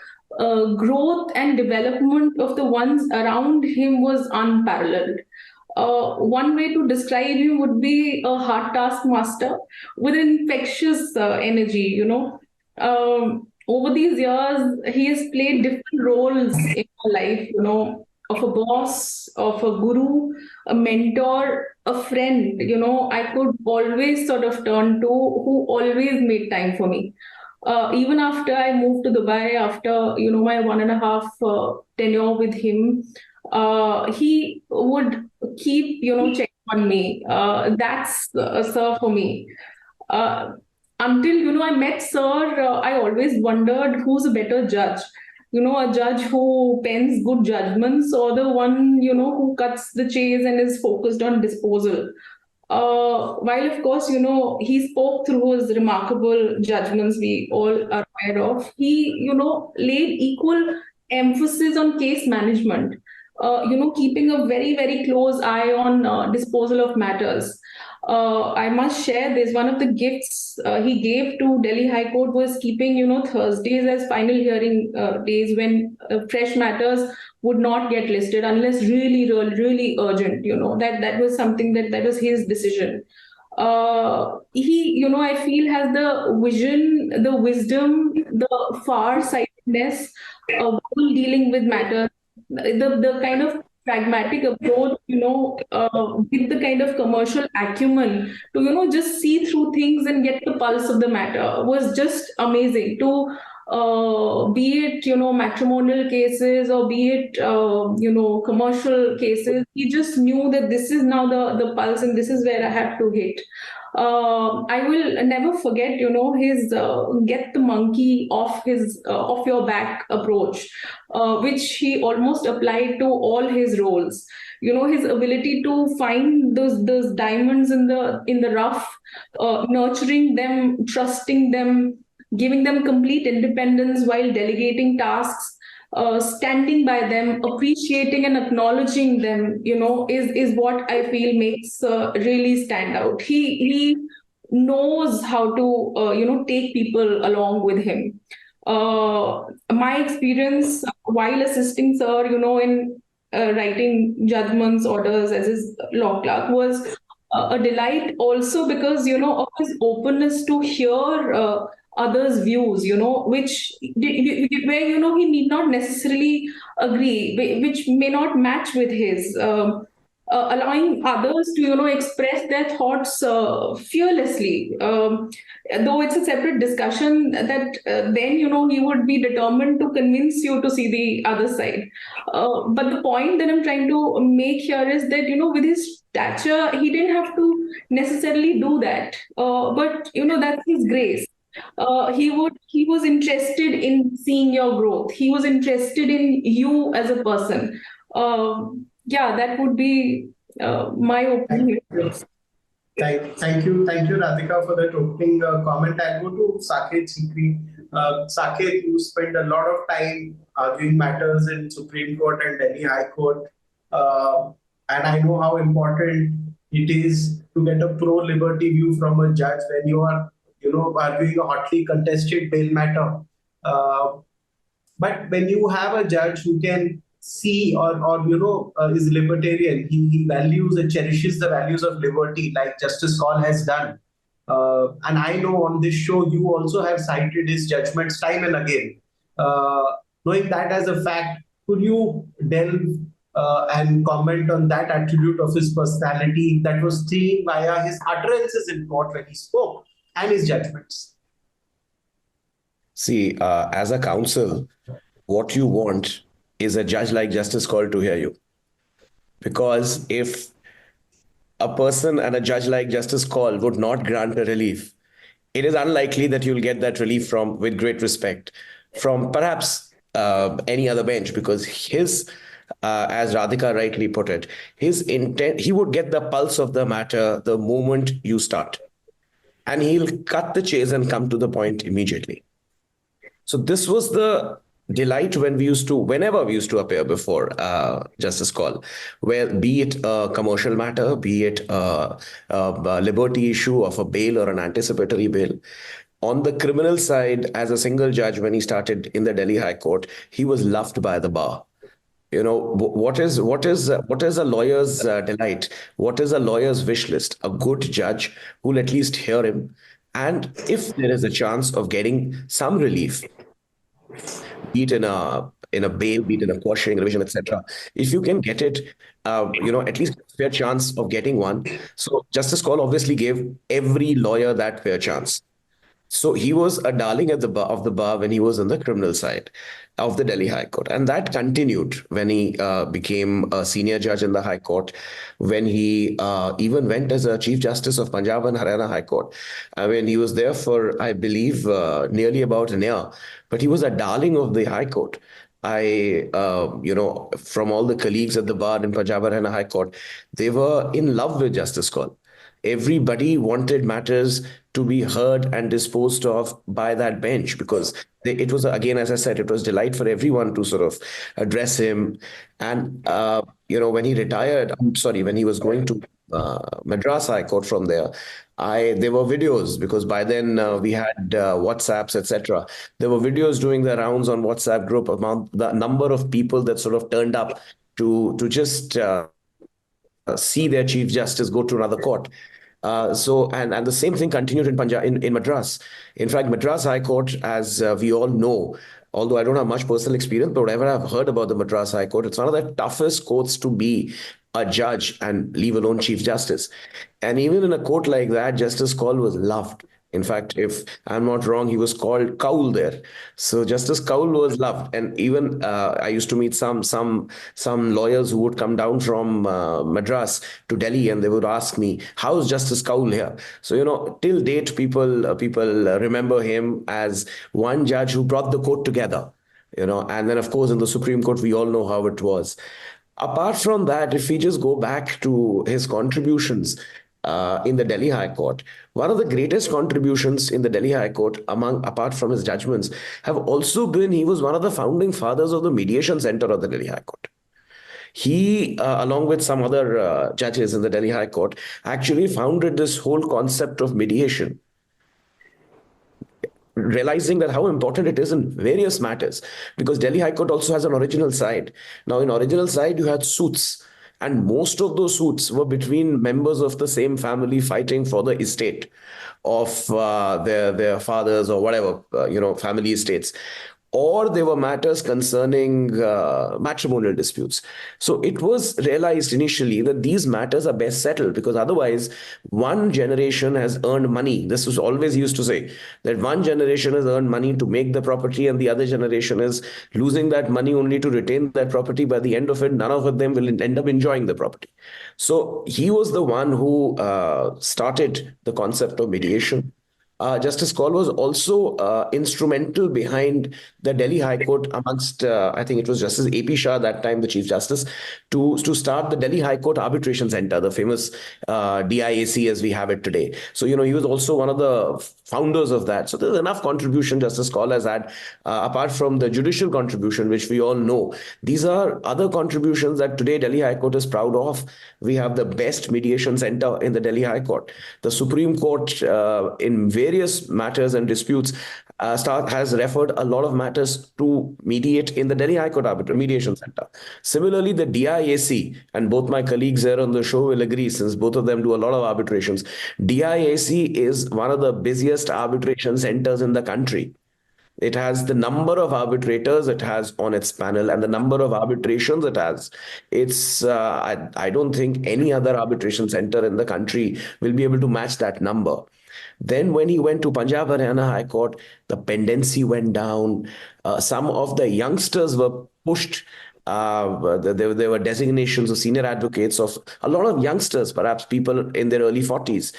growth and development of the ones around him was unparalleled. One way to describe him would be a hard taskmaster with infectious energy, over these years, he has played different roles in my life, of a boss, of a guru, a mentor, a friend, I could always sort of turn to, who always made time for me. Even after I moved to Dubai, after, my 1.5 tenure with him, he would keep, checking on me. That's Sir for me. Until, I met Sir, I always wondered who's a better judge. A judge who pens good judgments, or the one, who cuts the chase and is focused on disposal. While, of course, he spoke through his remarkable judgments we all are aware of, he, laid equal emphasis on case management, keeping a very, very close eye on disposal of matters. I must share this. One of the gifts he gave to Delhi High Court was keeping, Thursdays as final hearing days, when fresh matters would not get listed unless really, really urgent. That was something that was his decision. He, I feel, has the vision, the wisdom, the far-sightedness of dealing with matters, the kind of pragmatic approach, with the kind of commercial acumen to, just see through things and get the pulse of the matter was just amazing. To be it, matrimonial cases, or be it, commercial cases, he just knew that this is now the pulse and this is where I have to hit. I will never forget, his get the monkey off your back approach, which he almost applied to all his roles. His ability to find those diamonds in the rough, nurturing them, trusting them, giving them complete independence while delegating tasks, standing by them, appreciating and acknowledging them, is what I feel makes really stand out. He knows how to, take people along with him. My experience while assisting Sir, in writing judgments, orders as his law clerk was a delight also because, of his openness to hear others' views, which where, he need not necessarily agree, which may not match with his. allowing others to, express their thoughts fearlessly. Though it's a separate discussion, that then, he would be determined to convince you to see the other side. But the point that I'm trying to make here is that, with his stature, he didn't have to necessarily do that. But, that's his grace. He was interested in seeing your growth. He was interested in you as a person. That would be my opinion. Thank you, Radhika, for that opening comment. I'll go to Saket Sikri. Saket, you spend a lot of time arguing matters in Supreme Court and Delhi High Court, and I know how important it is to get a pro-liberty view from a judge when you are, arguing a hotly contested bail matter. But when you have a judge who can see or is libertarian, he values and cherishes the values of liberty, like Justice Kaul has done. And I know on this show you also have cited his judgments time and again. Knowing that as a fact, could you delve and comment on that attribute of his personality that was seen via his utterances in court when he spoke and his judgments? See, as a counsel, what you want is a judge like Justice Kaul to hear you. Because if a person and a judge like Justice Kaul would not grant a relief, it is unlikely that you'll get that relief from, with great respect, from perhaps any other bench, because his, as Radhika rightly put it, his intent, he would get the pulse of the matter the moment you start. And he'll cut the chase and come to the point immediately. So this was the delight whenever we used to appear before Justice Kaul, where be it a commercial matter, be it a liberty issue of a bail or an anticipatory bail. On the criminal side, as a single judge, when he started in the Delhi High Court, he was loved by the bar. What is a lawyer's delight? What is a lawyer's wish list? A good judge who'll at least hear him. And if there is a chance of getting some relief, be it in a bail, be it in a quashing, revision, etc. If you can get it, at least a fair chance of getting one. So Justice Kaul obviously gave every lawyer that fair chance. So he was a darling at the bar when he was on the criminal side of the Delhi High Court. And that continued when he became a senior judge in the High Court, when he even went as a Chief Justice of Punjab and Haryana High Court. I mean, he was there for, I believe, nearly about an year. But he was a darling of the High Court. From all the colleagues at the bar in Punjab and Haryana High Court, they were in love with Justice Kaul. Everybody wanted matters to be heard and disposed of by that bench, because it was, again, as I said, it was delight for everyone to sort of address him. And, when he retired, when he was going to Madras High Court from there, there were videos, because by then we had WhatsApps, etc. There were videos doing the rounds on WhatsApp group about the number of people that sort of turned up to just see their Chief Justice go to another court. And the same thing continued in Punjab, in Madras. In fact, Madras High Court, as we all know, although I don't have much personal experience, but whatever I've heard about the Madras High Court, it's one of the toughest courts to be a judge and leave alone Chief Justice. And even in a court like that, Justice Kaul was loved. In fact, if I'm not wrong, he was called Kaul there. So Justice Kaul was loved. And even I used to meet some lawyers who would come down from Madras to Delhi, and they would ask me, how's Justice Kaul here? So, till date, people remember him as one judge who brought the court together. And then, of course, in the Supreme Court, we all know how it was. Apart from that, if we just go back to his contributions in the Delhi High Court, one of the greatest contributions in the Delhi High Court, apart from his judgments, have also been, he was one of the founding fathers of the Mediation Center of the Delhi High Court. He, along with some other judges in the Delhi High Court, actually founded this whole concept of mediation, realizing that how important it is in various matters, because Delhi High Court also has an original side. Now, in original side, you had suits, and most of those suits were between members of the same family fighting for the estate of their fathers or whatever, family estates. or they were matters concerning matrimonial disputes. So it was realized initially that these matters are best settled, because otherwise one generation has earned money. This was always used to say that one generation has earned money to make the property and the other generation is losing that money only to retain that property. By the end of it, none of them will end up enjoying the property. So he was the one who started the concept of mediation. Justice Kaul was also instrumental behind the Delhi High Court, amongst, I think it was Justice A.P. Shah that time, the Chief Justice, to start the Delhi High Court Arbitration Centre, the famous DIAC as we have it today. So, he was also one of the founders of that. So there's enough contribution Justice Kaul has had, apart from the judicial contribution, which we all know. These are other contributions that today Delhi High Court is proud of. We have the best mediation centre in the Delhi High Court. The Supreme Court, in various matters and disputes, has referred a lot of matters to mediate in the Delhi High Court Mediation Centre. Similarly, the DIAC, and both my colleagues here on the show will agree, since both of them do a lot of arbitrations, DIAC is one of the busiest arbitration centres in the country. It has the number of arbitrators it has on its panel and the number of arbitrations it has. It's I don't think any other arbitration centre in the country will be able to match that number. Then when he went to Punjab Haryana High Court, the pendency went down. Some of the youngsters were pushed. There were designations of senior advocates of a lot of youngsters, perhaps people in their early 40s.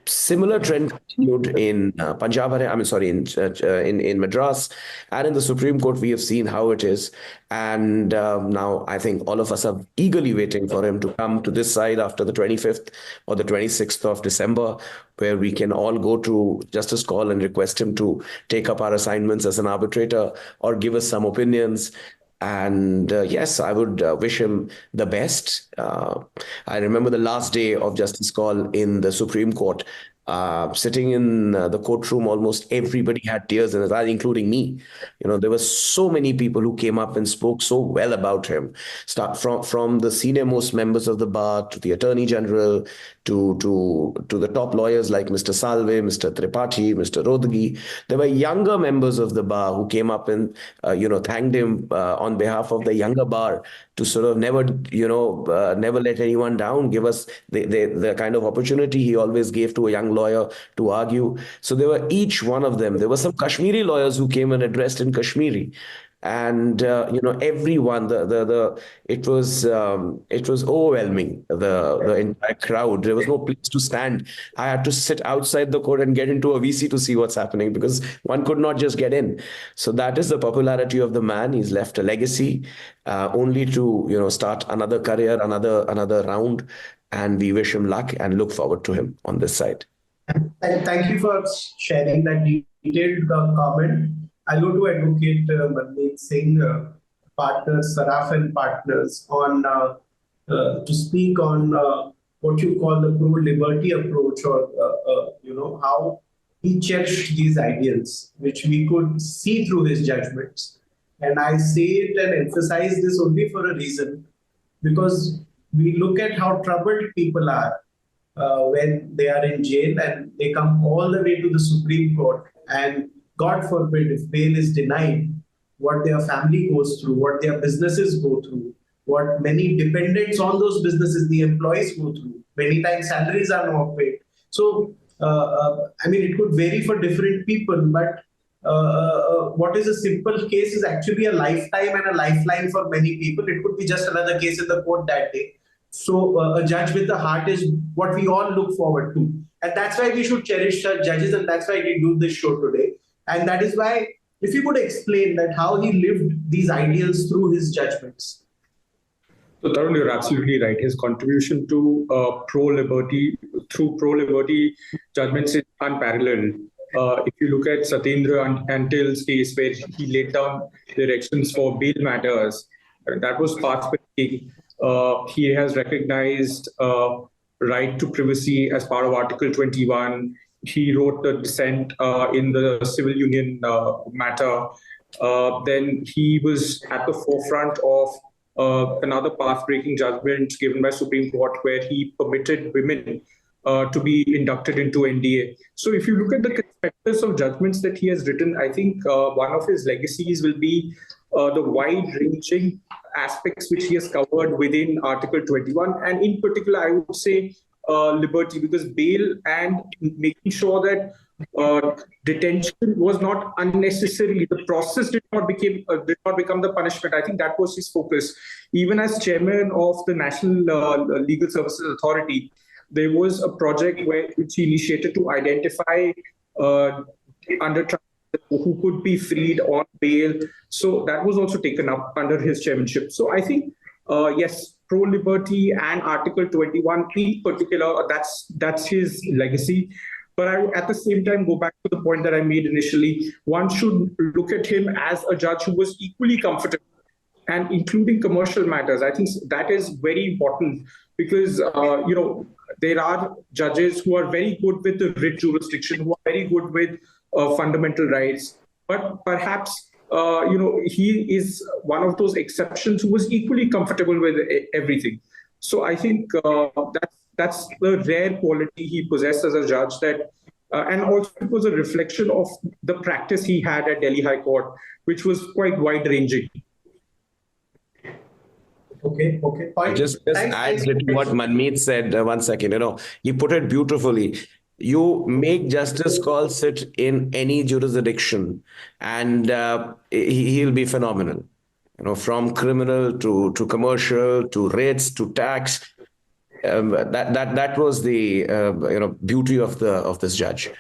Similar trend continued in Punjab, in Madras, and in the Supreme Court. We have seen how it is, and now I think all of us are eagerly waiting for him to come to this side after the 25th or the 26th of December, where we can all go to Justice Kaul and request him to take up our assignments as an arbitrator or give us some opinions. And yes, I would wish him the best. I remember the last day of Justice Kaul in the Supreme Court. Sitting in the courtroom, almost everybody had tears in his eyes, including me. There were so many people who came up and spoke so well about him. Start from the senior most members of the bar to the Attorney General to the top lawyers like Mr. Salve, Mr. Tripathi, Mr. Rodgi. There were younger members of the bar who came up and thanked him on behalf of the younger bar to sort of never let anyone down, give us the kind of opportunity he always gave to a young lawyer to argue. So there were each one of them. There were some Kashmiri lawyers who came and addressed in Kashmiri. And everyone, it was overwhelming. The entire crowd. There was no place to stand. I had to sit outside the court and get into a VC to see what's happening, because one could not just get in. So that is the popularity of the man. He's left a legacy, only to start another career, another round. And we wish him luck and look forward to him on this side. Thank you for sharing that detailed comment. I'll go to Advocate Manmeet Singh, partners, Saraf and partners, on to speak on what you call the pro-liberty approach, or how he cherished these ideals, which we could see through his judgments. And I say it and emphasize this only for a reason, because we look at how troubled people are when they are in jail and they come all the way to the Supreme Court, and God forbid, if bail is denied, what their family goes through, what their businesses go through, what many dependents on those businesses, the employees go through. Many times salaries are not paid. So, it could vary for different people, but what is a simple case is actually a lifetime and a lifeline for many people. It could be just another case in the court that day. So a judge with a heart is what we all look forward to. And that's why we should cherish our judges, and that's why we do this show today. And that is why, if you could explain that how he lived these ideals through his judgments. So Tarun, you're absolutely right. His contribution to pro-liberty judgments is unparalleled. If you look at Satyendra Antil's case, where he laid down directions for bail matters, that was path-breaking. He has recognized right to privacy as part of Article 21. He wrote the dissent in the civil union matter. Then he was at the forefront of another path-breaking judgment given by Supreme Court, where he permitted women to be inducted into NDA. So if you look at the conspectus of judgments that he has written, I think one of his legacies will be the wide-ranging aspects which he has covered within Article 21, and in particular, I would say liberty, because bail and making sure that detention was not unnecessarily, the process did not become the punishment. I think that was his focus. Even as chairman of the National Legal Services Authority, there was a project which he initiated to identify under trial who could be freed on bail. So that was also taken up under his chairmanship. So I think, yes, pro-liberty and Article 21 in particular, that's his legacy. But I would at the same time go back to the point that I made initially. One should look at him as a judge who was equally comfortable, and including commercial matters. I think that is very important because, there are judges who are very good with the writ jurisdiction, who are very good with fundamental rights. But perhaps, he is one of those exceptions who was equally comfortable with everything. So I think that's the rare quality he possessed as a judge, that, and also it was a reflection of the practice he had at Delhi High Court, which was quite wide-ranging. Okay. Just adds to what Manmeet said. One second, he put it beautifully. You make Justice Kaul sit in any jurisdiction, and he'll be phenomenal. From criminal to commercial to rates to tax. That was the beauty of this judge.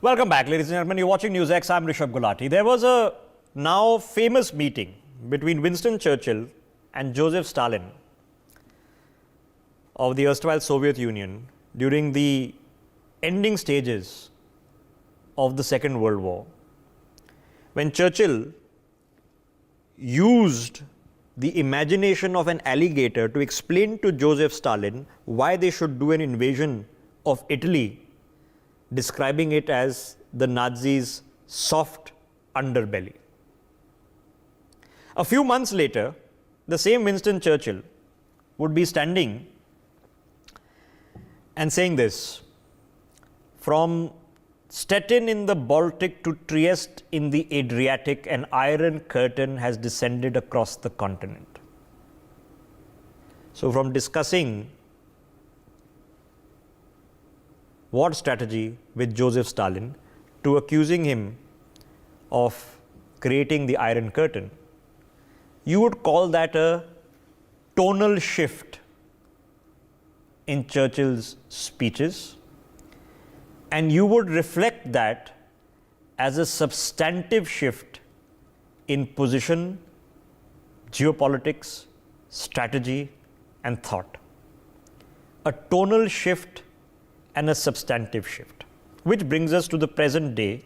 Welcome back, ladies and gentlemen. You're watching NewsX. I'm Rishabh Gulati. There was a now famous meeting between Winston Churchill and Joseph Stalin of the erstwhile Soviet Union during the ending stages of the Second World War, when Churchill used the imagination of an alligator to explain to Joseph Stalin why they should do an invasion of Italy, describing it as the Nazis' soft underbelly. A few months later, the same Winston Churchill would be standing and saying this: from Stettin in the Baltic to Trieste in the Adriatic, an iron curtain has descended across the continent. So from discussing war strategy with Joseph Stalin to accusing him of creating the Iron Curtain, you would call that a tonal shift in Churchill's speeches, and you would reflect that as a substantive shift in position, geopolitics, strategy, and thought. A tonal shift and a substantive shift, which brings us to the present day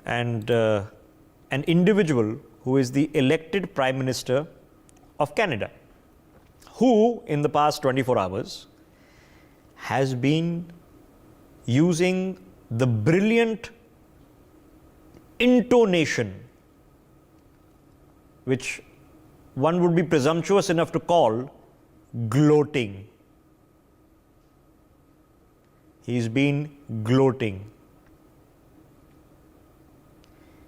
and an individual who is the elected Prime Minister of Canada, who in the past 24 hours has been using the brilliant intonation, which one would be presumptuous enough to call gloating. He's been gloating.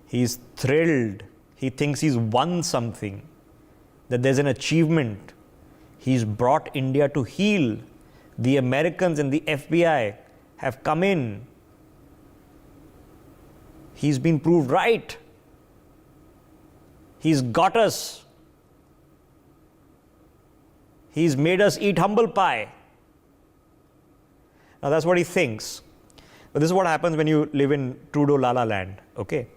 He's thrilled. He thinks he's won something, that there's an achievement. He's brought India to heel. The Americans and the FBI have come in. He's been proved right. He's got us. He's made us eat humble pie. Now that's what he thinks. But this is what happens when you live in Trudeau Lala land, okay?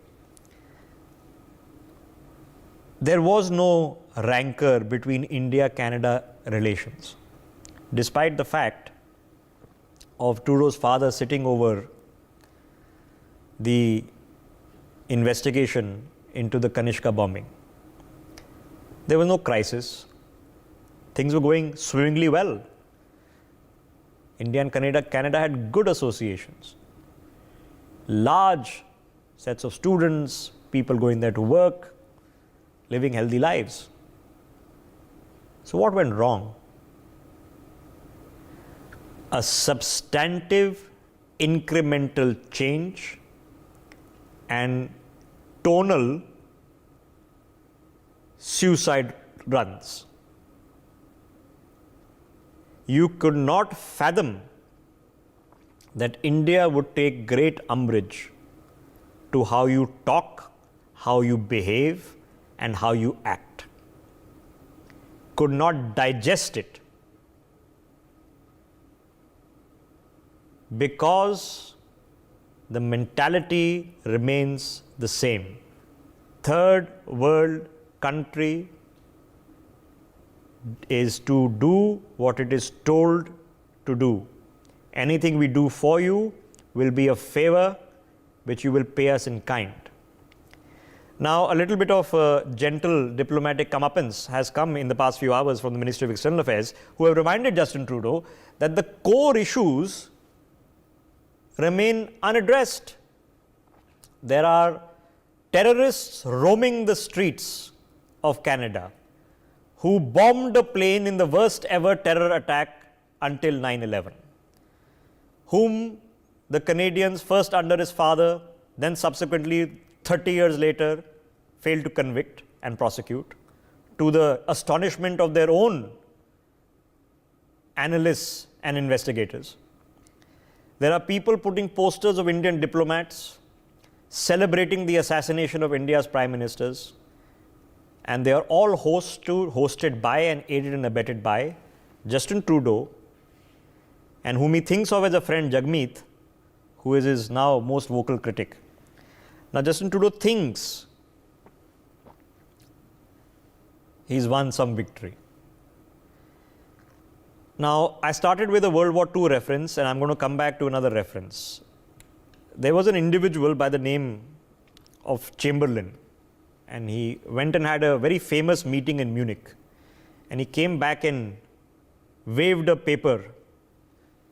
There was no rancor between India-Canada relations, despite the fact of Trudeau's father sitting over the investigation into the Kanishka bombing. There was no crisis. Things were going swimmingly well. India and Canada had good associations. Large sets of students, people going there to work, living healthy lives. So what went wrong? A substantive incremental change and tonal suicide runs. You could not fathom that India would take great umbrage to how you talk, how you behave, and how you act. Could not digest it because the mentality remains the same. Third world country is to do what it is told to do. Anything we do for you will be a favor which you will pay us in kind. Now, a little bit of gentle diplomatic comeuppance has come in the past few hours from the Ministry of External Affairs, who have reminded Justin Trudeau that the core issues remain unaddressed. There are terrorists roaming the streets of Canada who bombed a plane in the worst ever terror attack until 9/11, whom the Canadians, first under his father, then subsequently 30 years later, failed to convict and prosecute, to the astonishment of their own analysts and investigators. There are people putting posters of Indian diplomats, celebrating the assassination of India's prime ministers, and they are all hosted by and aided and abetted by Justin Trudeau, and whom he thinks of as a friend, Jagmeet, who is his now most vocal critic. Now, Justin Trudeau thinks he's won some victory. Now, I started with a World War II reference, and I'm going to come back to another reference. There was an individual by the name of Chamberlain, and he went and had a very famous meeting in Munich, and he came back and waved a paper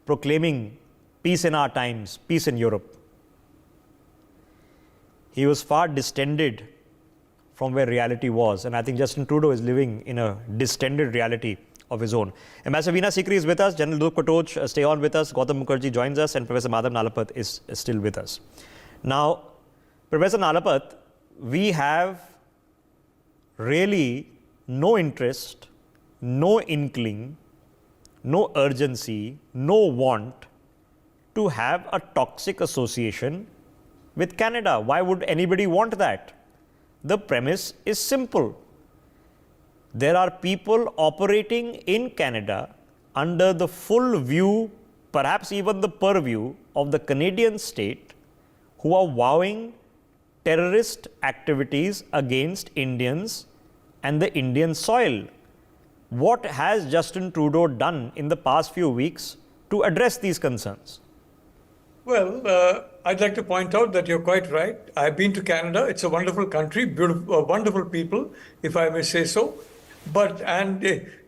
proclaiming peace in our times, peace in Europe. He was far distended from where reality was, and I think Justin Trudeau is living in a distended reality of his own. Ambassador Veena Sikri is with us, General Dup Katoch stay on with us, Gautam Mukherjee joins us, and Professor Madhav Nalapat is still with us. Now, Professor Nalapat, we have really no interest, no inkling, no urgency, no want to have a toxic association with Canada. Why would anybody want that? The premise is simple. There are people operating in Canada under the full view, perhaps even the purview of the Canadian state, who are vowing terrorist activities against Indians and the Indian soil. What has Justin Trudeau done in the past few weeks to address these concerns? Well, I'd like to point out that you're quite right. I've been to Canada. It's a wonderful country, beautiful, wonderful people, if I may say so. But,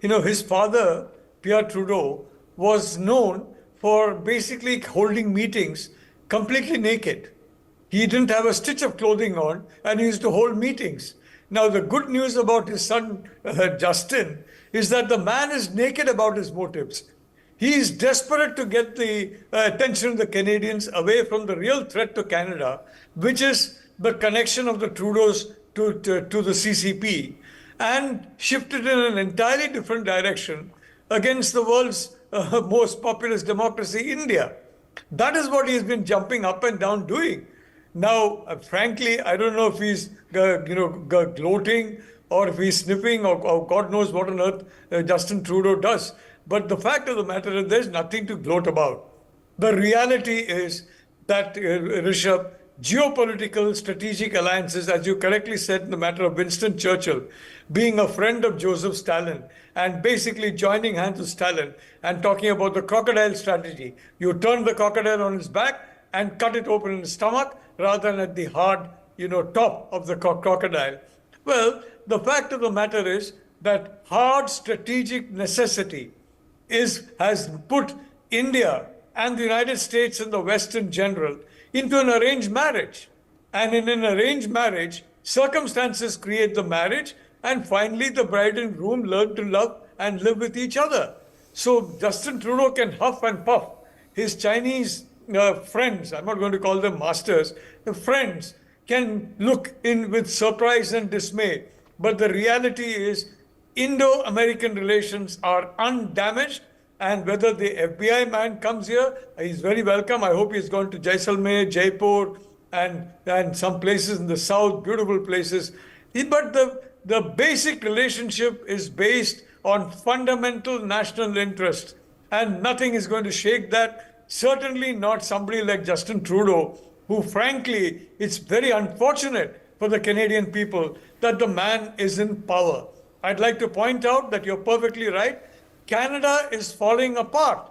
his father, Pierre Trudeau, was known for basically holding meetings completely naked. He didn't have a stitch of clothing on, and he used to hold meetings. Now, the good news about his son, Justin, is that the man is naked about his motives. He is desperate to get the attention of the Canadians away from the real threat to Canada, which is the connection of the Trudeaus to the CCP, and shifted in an entirely different direction against the world's most populous democracy, India. That is what he's been jumping up and down doing. Now, frankly, I don't know if he's gloating or if he's sniffing or God knows what on earth Justin Trudeau does. But the fact of the matter is there's nothing to gloat about. The reality is that, Rishabh, geopolitical strategic alliances, as you correctly said in the matter of Winston Churchill, being a friend of Joseph Stalin and basically joining hands with Stalin and talking about the crocodile strategy. You turn the crocodile on his back and cut it open in his stomach rather than at the hard, top of the crocodile. Well, the fact of the matter is that hard strategic necessity has put India and the United States and the West in general into an arranged marriage. And in an arranged marriage, circumstances create the marriage, and finally the bride and groom learn to love and live with each other. So Justin Trudeau can huff and puff. His Chinese friends, I'm not going to call them masters, the friends can look in with surprise and dismay. But the reality is Indo-American relations are undamaged, and whether the FBI man comes here, he's very welcome. I hope he's gone to Jaisalmer, Jaipur, and some places in the south, beautiful places. But the basic relationship is based on fundamental national interest, and nothing is going to shake that. Certainly not somebody like Justin Trudeau, who frankly, it's very unfortunate for the Canadian people that the man is in power. I'd like to point out that you're perfectly right. Canada is falling apart.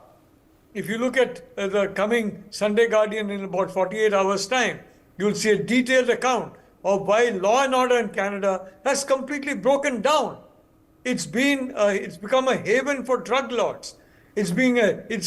If you look at the coming Sunday Guardian in about 48 hours' time, you'll see a detailed account of why law and order in Canada has completely broken down. It's become a haven for drug lords. It's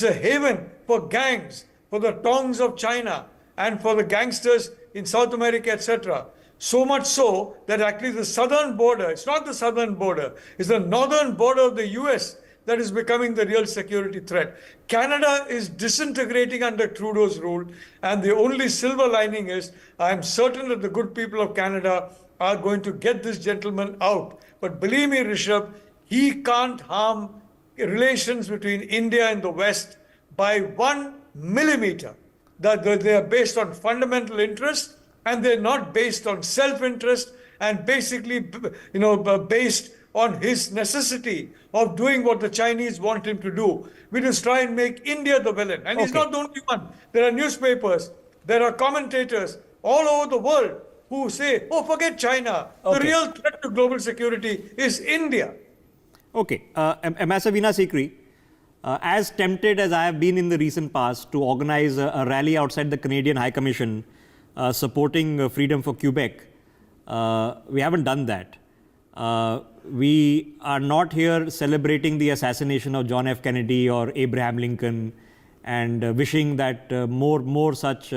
a haven for gangs, for the tongs of China, and for the gangsters in South America, etc. So much so that actually the southern border, it's not the southern border, it's the northern border of the US that is becoming the real security threat. Canada is disintegrating under Trudeau's rule, and the only silver lining is I'm certain that the good people of Canada are going to get this gentleman out. But believe me, Rishabh, he can't harm relations between India and the West by 1 millimeter. That they are based on fundamental interest, and they're not based on self-interest, and basically, based on his necessity of doing what the Chinese want him to do, which is try and make India the villain. And he's not the only one. There are newspapers, there are commentators all over the world who say, oh, forget China. The real threat to global security is India. Okay. Ambassador Veena Sikri, as tempted as I have been in the recent past to organize a rally outside the Canadian High Commission supporting freedom for Quebec, we haven't done that. We are not here celebrating the assassination of John F. Kennedy or Abraham Lincoln and wishing that more such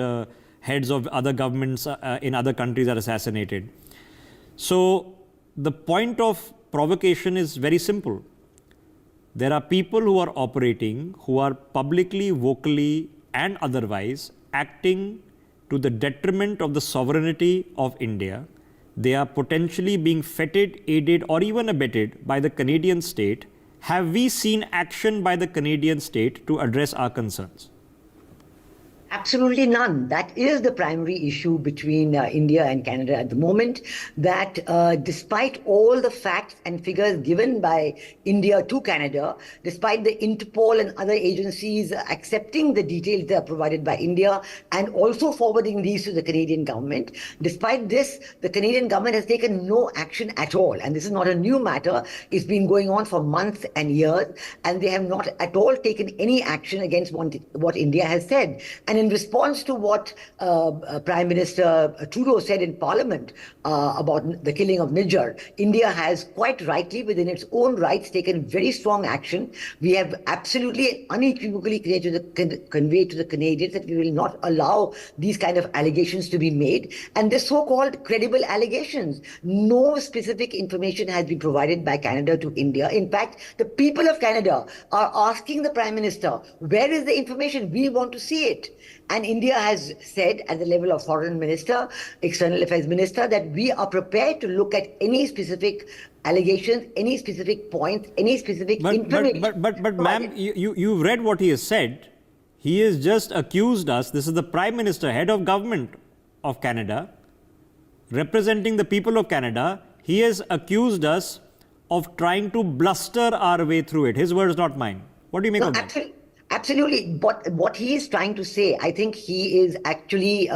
heads of other governments in other countries are assassinated. So the point of provocation is very simple. There are people who are operating, who are publicly, vocally and otherwise acting to the detriment of the sovereignty of India. They are potentially being feted, aided or even abetted by the Canadian state. Have we seen action by the Canadian state to address our concerns? Absolutely none. That is the primary issue between India and Canada at the moment, that despite all the facts and figures given by India to Canada, despite the Interpol and other agencies accepting the details that are provided by India and also forwarding these to the Canadian government, despite this, the Canadian government has taken no action at all. And this is not a new matter. It's been going on for months and years, and they have not at all taken any action against what India has said. And in response to what Prime Minister Trudeau said in Parliament about the killing of Niger, India has quite rightly, within its own rights, taken very strong action. We have absolutely unequivocally conveyed to the Canadians that we will not allow these kind of allegations to be made. And the so-called credible allegations, no specific information has been provided by Canada to India. In fact, the people of Canada are asking the Prime Minister, where is the information? We want to see it. And India has said at the level of Foreign Minister, External Affairs Minister, that we are prepared to look at any specific allegations, any specific points, any specific information. But ma'am, you've read what he has said. He has just accused us, this is the Prime Minister, head of government of Canada, representing the people of Canada. He has accused us of trying to bluster our way through it. His words, not mine. What do you make of that? Absolutely. But what he is trying to say, I think he is actually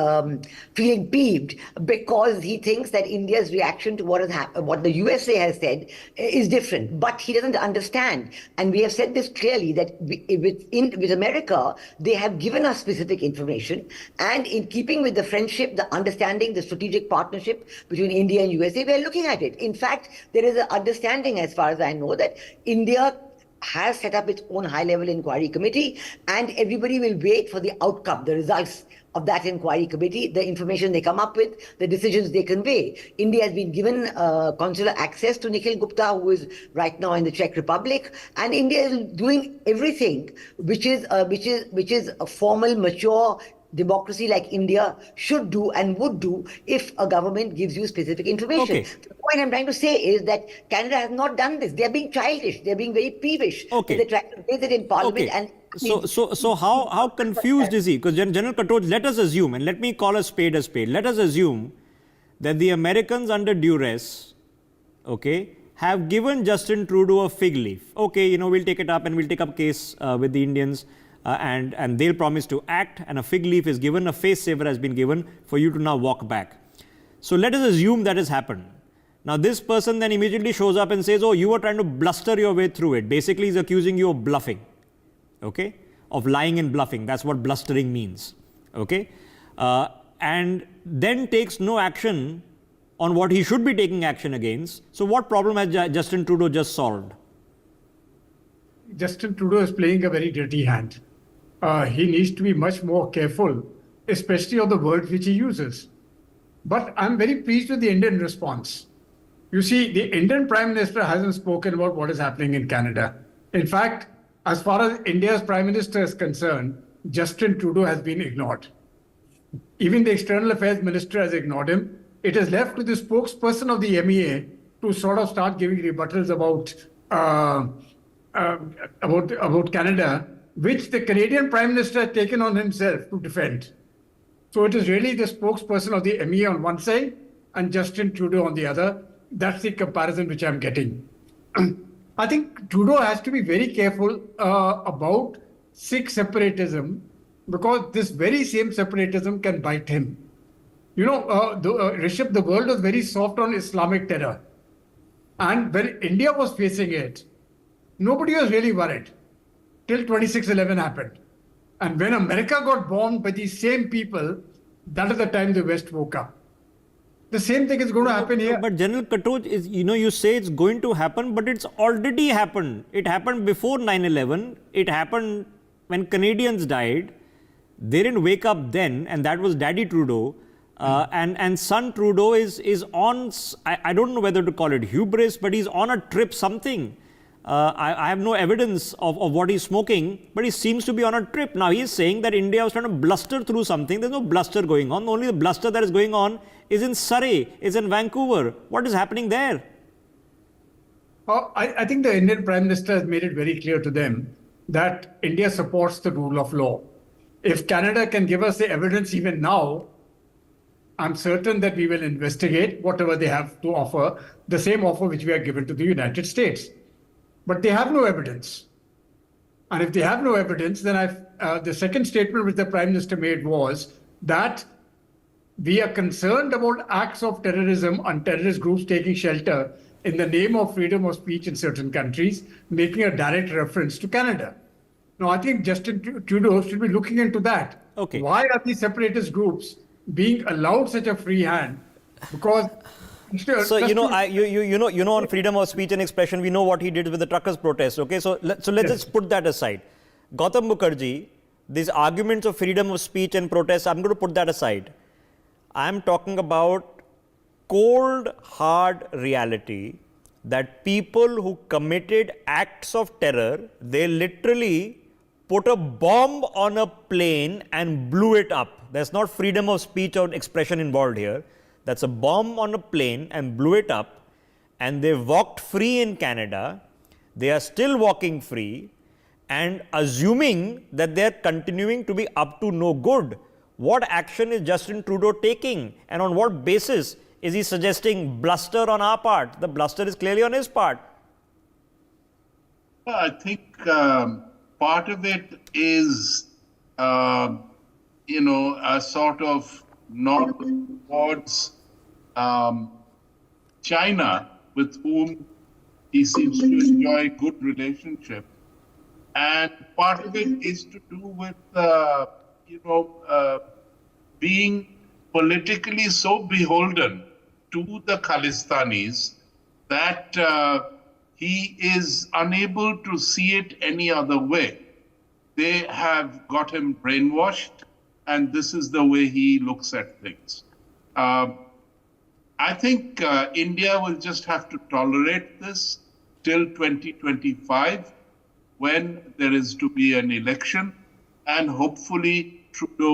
feeling peeved because he thinks that India's reaction to what the USA has said is different. But he doesn't understand. And we have said this clearly, that with America, they have given us specific information. And in keeping with the friendship, the understanding, the strategic partnership between India and USA, we are looking at it. In fact, there is an understanding, as far as I know, that India has set up its own high-level inquiry committee, and everybody will wait for the outcome, the results of that inquiry committee, the information they come up with, the decisions they convey. India has been given consular access to Nikhil Gupta, who is right now in the Czech Republic, and India is doing everything which is a formal, mature democracy like India should do and would do if a government gives you specific information. Okay. The point I'm trying to say is that Canada has not done this. They're being childish. They're being very peevish. Okay. They're trying to raise it in Parliament. Okay. And So how confused is he? Because General Katorj, let us assume, and let me call a spade, let us assume that the Americans under duress, have given Justin Trudeau a fig leaf. Okay, we'll take it up and we'll take up a case with the Indians. And they'll promise to act, and a fig leaf is given, a face saver has been given for you to now walk back. So let us assume that has happened. Now this person then immediately shows up and says, oh, you were trying to bluster your way through it. Basically he's accusing you of bluffing, of lying and bluffing. That's what blustering means, and then takes no action on what he should be taking action against. So what problem has Justin Trudeau just solved? Justin Trudeau is playing a very dirty hand. He needs to be much more careful, especially of the words which he uses. But I'm very pleased with the Indian response. You see, the Indian Prime Minister hasn't spoken about what is happening in Canada. In fact, as far as India's Prime Minister is concerned, Justin Trudeau has been ignored. Even the External Affairs Minister has ignored him. It is left to the spokesperson of the MEA to sort of start giving rebuttals about Canada, which the Canadian Prime Minister has taken on himself to defend. So it is really the spokesperson of the MEA on one side and Justin Trudeau on the other. That's the comparison which I'm getting. I think Trudeau has to be very careful about Sikh separatism, because this very same separatism can bite him. You know, Rishabh, the world was very soft on Islamic terror. And when India was facing it, nobody was really worried till 26/11 happened. And when America got bombed by these same people, that is the time the West woke up. The same thing is going to happen here. But General Katoj, is, you say it's going to happen, but it's already happened. It happened before 9/11. It happened when Canadians died. They didn't wake up then, and that was Daddy Trudeau. And son Trudeau is on, I don't know whether to call it hubris, but he's on a trip something. I have no evidence of what he's smoking, but he seems to be on a trip. Now he's saying that India was trying to bluster through something. There's no bluster going on. Only the bluster that is going on is in Surrey, is in Vancouver. What is happening there? I think the Indian Prime Minister has made it very clear to them that India supports the rule of law. If Canada can give us the evidence even now, I'm certain that we will investigate whatever they have to offer, the same offer which we are given to the United States. But they have no evidence. And if they have no evidence, then the second statement which the Prime Minister made was that we are concerned about acts of terrorism and terrorist groups taking shelter in the name of freedom of speech in certain countries, making a direct reference to Canada. Now, I think Justin Trudeau should be looking into that. Okay. Why are these separatist groups being allowed such a free hand? Because so on freedom of speech and expression, we know what he did with the truckers' protest. Okay, so let's just put that aside. Gautam Mukherjee, these arguments of freedom of speech and protest, I'm going to put that aside. I'm talking about cold, hard reality that people who committed acts of terror, they literally put a bomb on a plane and blew it up. There's not freedom of speech or expression involved here. That's a bomb on a plane and blew it up. And they walked free in Canada. They are still walking free and assuming that they're continuing to be up to no good. What action is Justin Trudeau taking? And on what basis is he suggesting bluster on our part? The bluster is clearly on his part. I think part of it is, a sort of nod towards China, with whom he seems to enjoy good relationship. And part of it is to do with, being politically so beholden to the Khalistanis that he is unable to see it any other way. They have got him brainwashed, and this is the way he looks at things. I think India will just have to tolerate this till 2025, when there is to be an election, and hopefully Trudeau